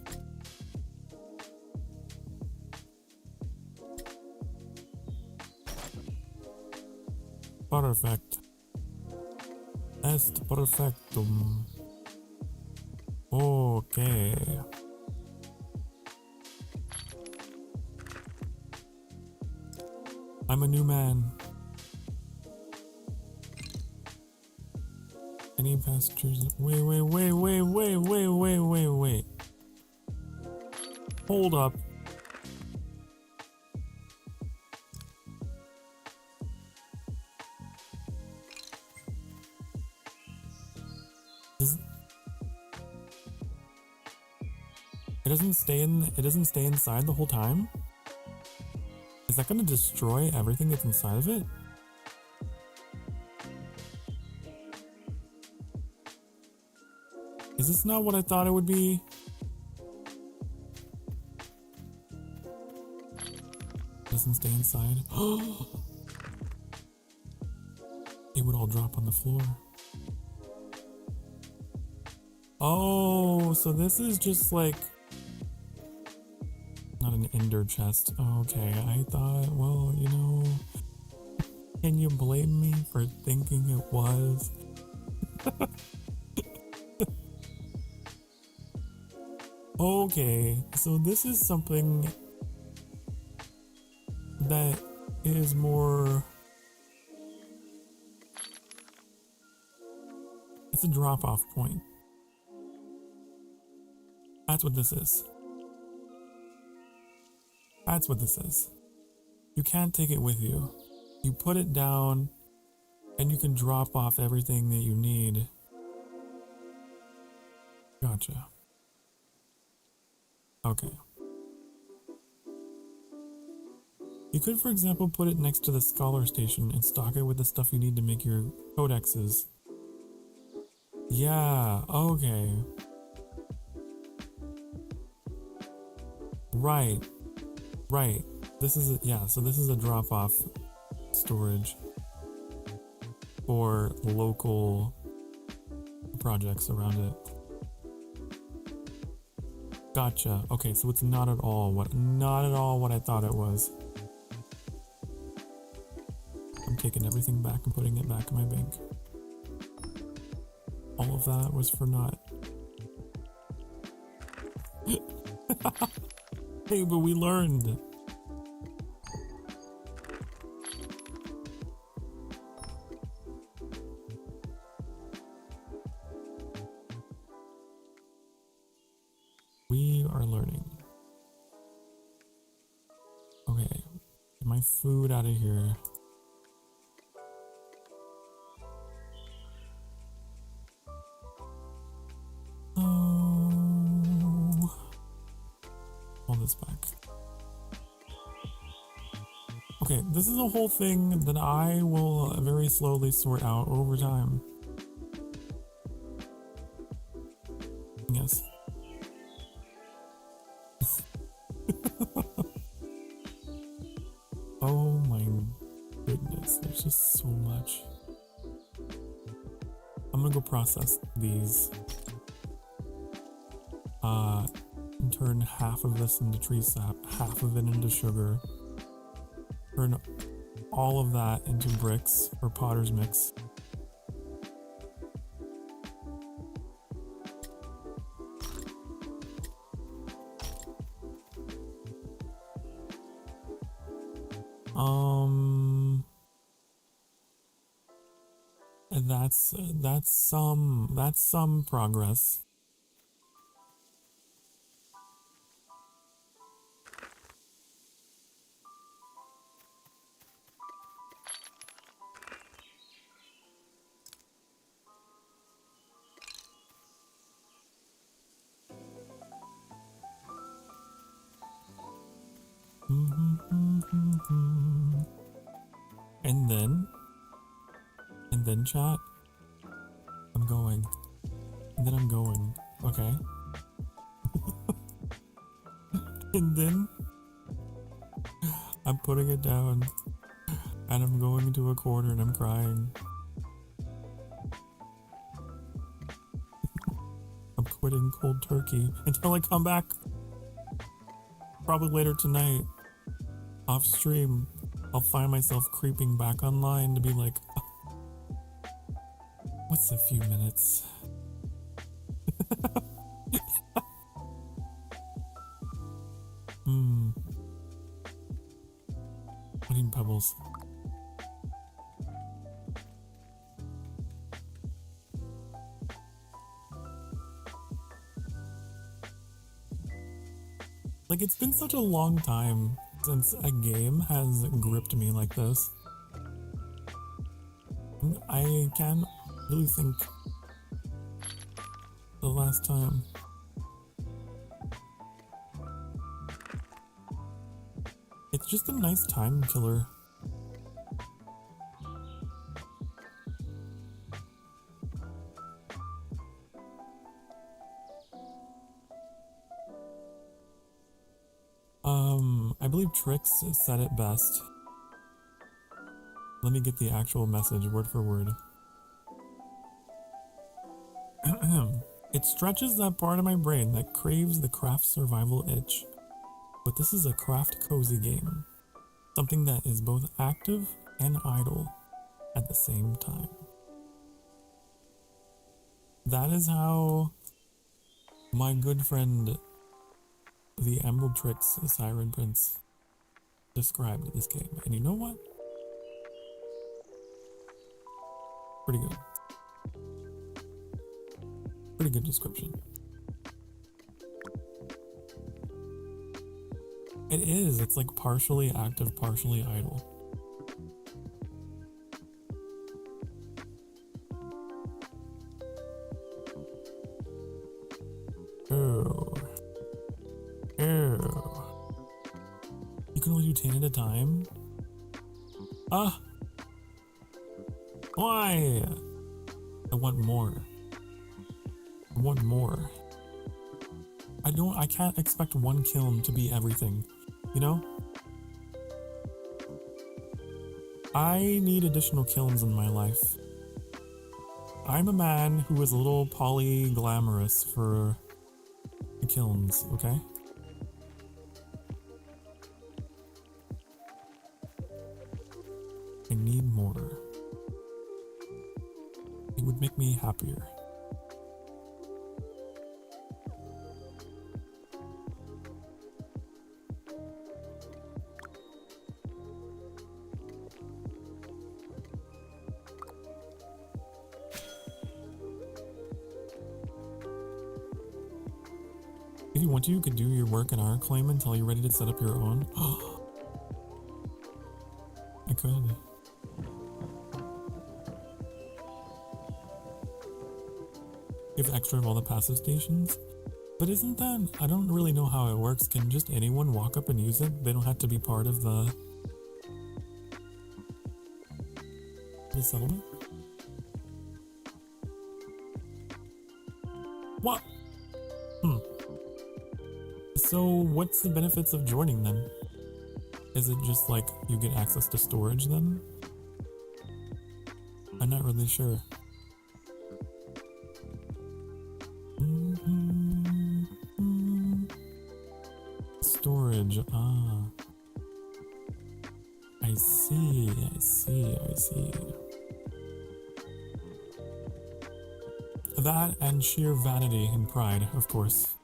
Perfect. Est perfectum. Okay. I'm a new man. Any passengers? Wait. Hold up. It doesn't stay inside the whole time? Is that gonna destroy everything that's inside of it? Is this not what I thought it would be? Doesn't stay inside. It would all drop on the floor. Oh, so this is just like not an ender chest. Okay, I thought, well, you know, can you blame me for thinking it was? Okay, so this is something that is more... It's a drop-off point. That's what this is. That's what this is. You can't take it with you. You put it down and you can drop off everything that you need. Gotcha. Okay. You could, for example, put it next to the scholar station and stock it with the stuff you need to make your codexes. Yeah, okay. Right. This is so this is a drop-off storage for local projects around it. Gotcha. Okay, so it's not at all what I thought it was. I'm taking everything back and putting it back in my bank. All of that was for naught. Hey, but we learned. We are learning. Okay, get my food out of here. All this back. Okay, this is a whole thing that I will very slowly sort out over time. Yes. Oh my goodness, there's just so much. I'm gonna go process these. And turn half of this into tree sap, half of it into sugar. Turn all of that into bricks or potter's mix. That's some progress. And then chat, I'm going. And then I'm going, okay? And then I'm putting it down and I'm going into a corner and I'm crying. I'm quitting cold turkey until I come back. Probably later tonight, off stream, I'll find myself creeping back online to be like, oh, what's a few minutes? Eating pebbles. Like, it's been such a long time since a game has gripped me like this. I can't really think the last time. It's just a nice time killer. I believe Trix said it best. Let me get the actual message word for word. It stretches that part of my brain that craves the craft survival itch. But this is a craft cozy game. Something that is both active and idle at the same time. That is how my good friend, the Emerald Trix Siren Prince, described this game. And you know what? Pretty good. Pretty good description. It is. It's like partially active, partially idle. Oh. Oh. You can only do 10 at a time? Ah! Why? I want more. I want more. I can't expect one kiln to be everything, you know? I need additional kilns in my life. I'm a man who is a little poly-glamorous for the kilns, okay? I need more. It would make me happier. If you want to, you could do your work in our claim until you're ready to set up your own. I could. Give extra of all the passive stations. But isn't that... I don't really know how it works. Can just anyone walk up and use it? They don't have to be part of the settlement? What? So what's the benefits of joining then? Is it just like you get access to storage then? I'm not really sure. Storage, I see. That and sheer vanity and pride, of course.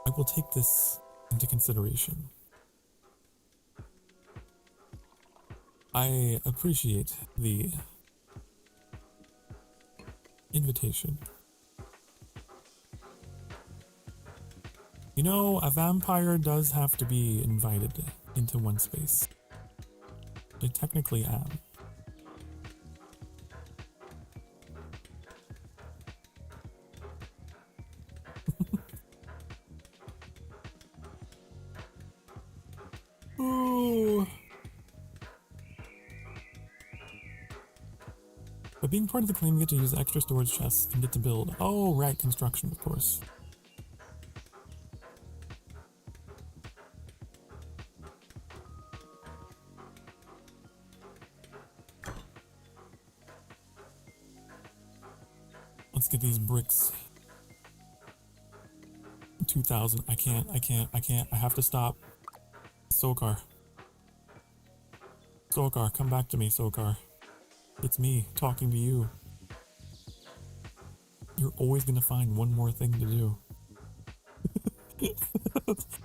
I will take this into consideration. I appreciate the invitation. You know, a vampire does have to be invited into one space. I technically am. being part of the clan, you get to use extra storage chests and get to build. Oh, right, construction, of course. Let's get these bricks. 2,000. I can't. I have to stop. Sokar. Sokar, come back to me, Sokar. It's me talking to you. You're always gonna find one more thing to do.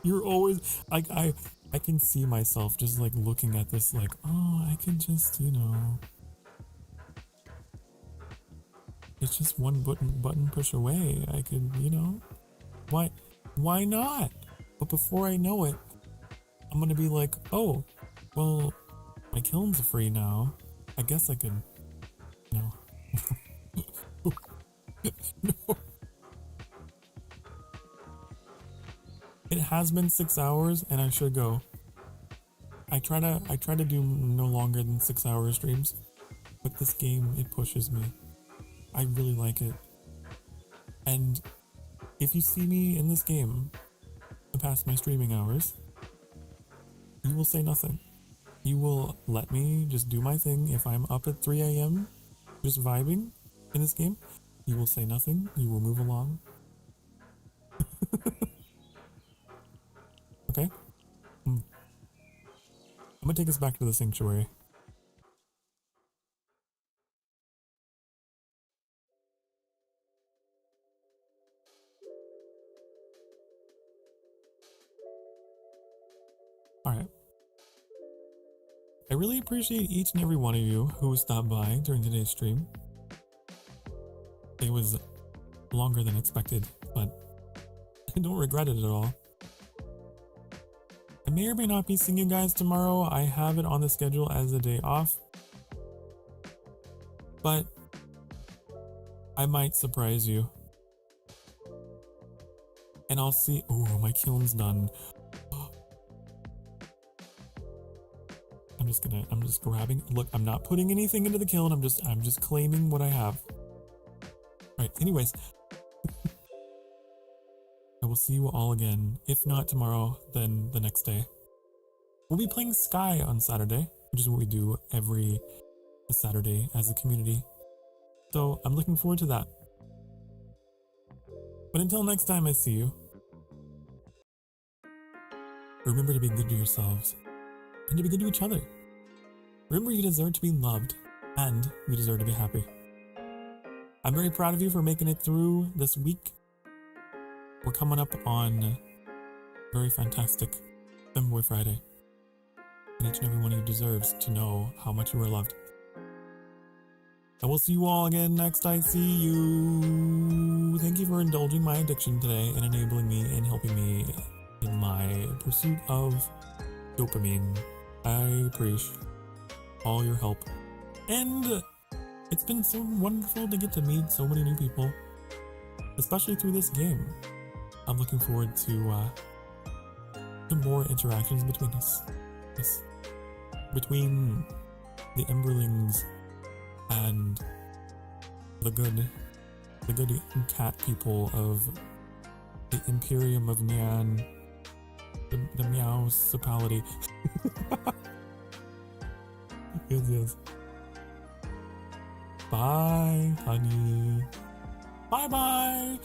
You're always I can see myself just like looking at this like, oh, I could just, you know, it's just one button push away. I could, you know, why not? But before I know it, I'm gonna be like, oh, well, my kiln's free now. I guess I could, no. No. It has been 6 hours and I should go. I try to do no longer than 6 hour streams, but this game, it pushes me. I really like it. And if you see me in this game past my streaming hours, you will say nothing. You will let me just do my thing. If I'm up at 3 a.m. just vibing in this game, you will say nothing. You will move along. Okay? I'm gonna take us back to the sanctuary. Alright. I really appreciate each and every one of you who stopped by during today's stream. It was longer than expected, but I don't regret it at all. I may or may not be seeing you guys tomorrow. I have it on the schedule as a day off, but I might surprise you. And I'll see. Oh, my kiln's done. I'm just grabbing. Look, I'm not putting anything into the kiln. I'm just claiming what I have. Right. Anyways, I will see you all again. If not tomorrow, then the next day. We'll be playing Sky on Saturday, which is what we do every Saturday as a community. So I'm looking forward to that. But until next time I see you, remember to be good to yourselves and to be good to each other. Remember, you deserve to be loved and you deserve to be happy. I'm very proud of you for making it through this week. We're coming up on very fantastic Femboy Friday. And each and every one of you deserves to know how much you are loved. I will see you all again next I see you. Thank you for indulging my addiction today and enabling me and helping me in my pursuit of dopamine. I appreciate all your help. And it's been so wonderful to get to meet so many new people, especially through this game. I'm looking forward to more interactions between us. Yes. Between the Emberlings and the good cat people of the Imperium of Nyan, the Meowsipality. Yes. Bye, honey. Bye.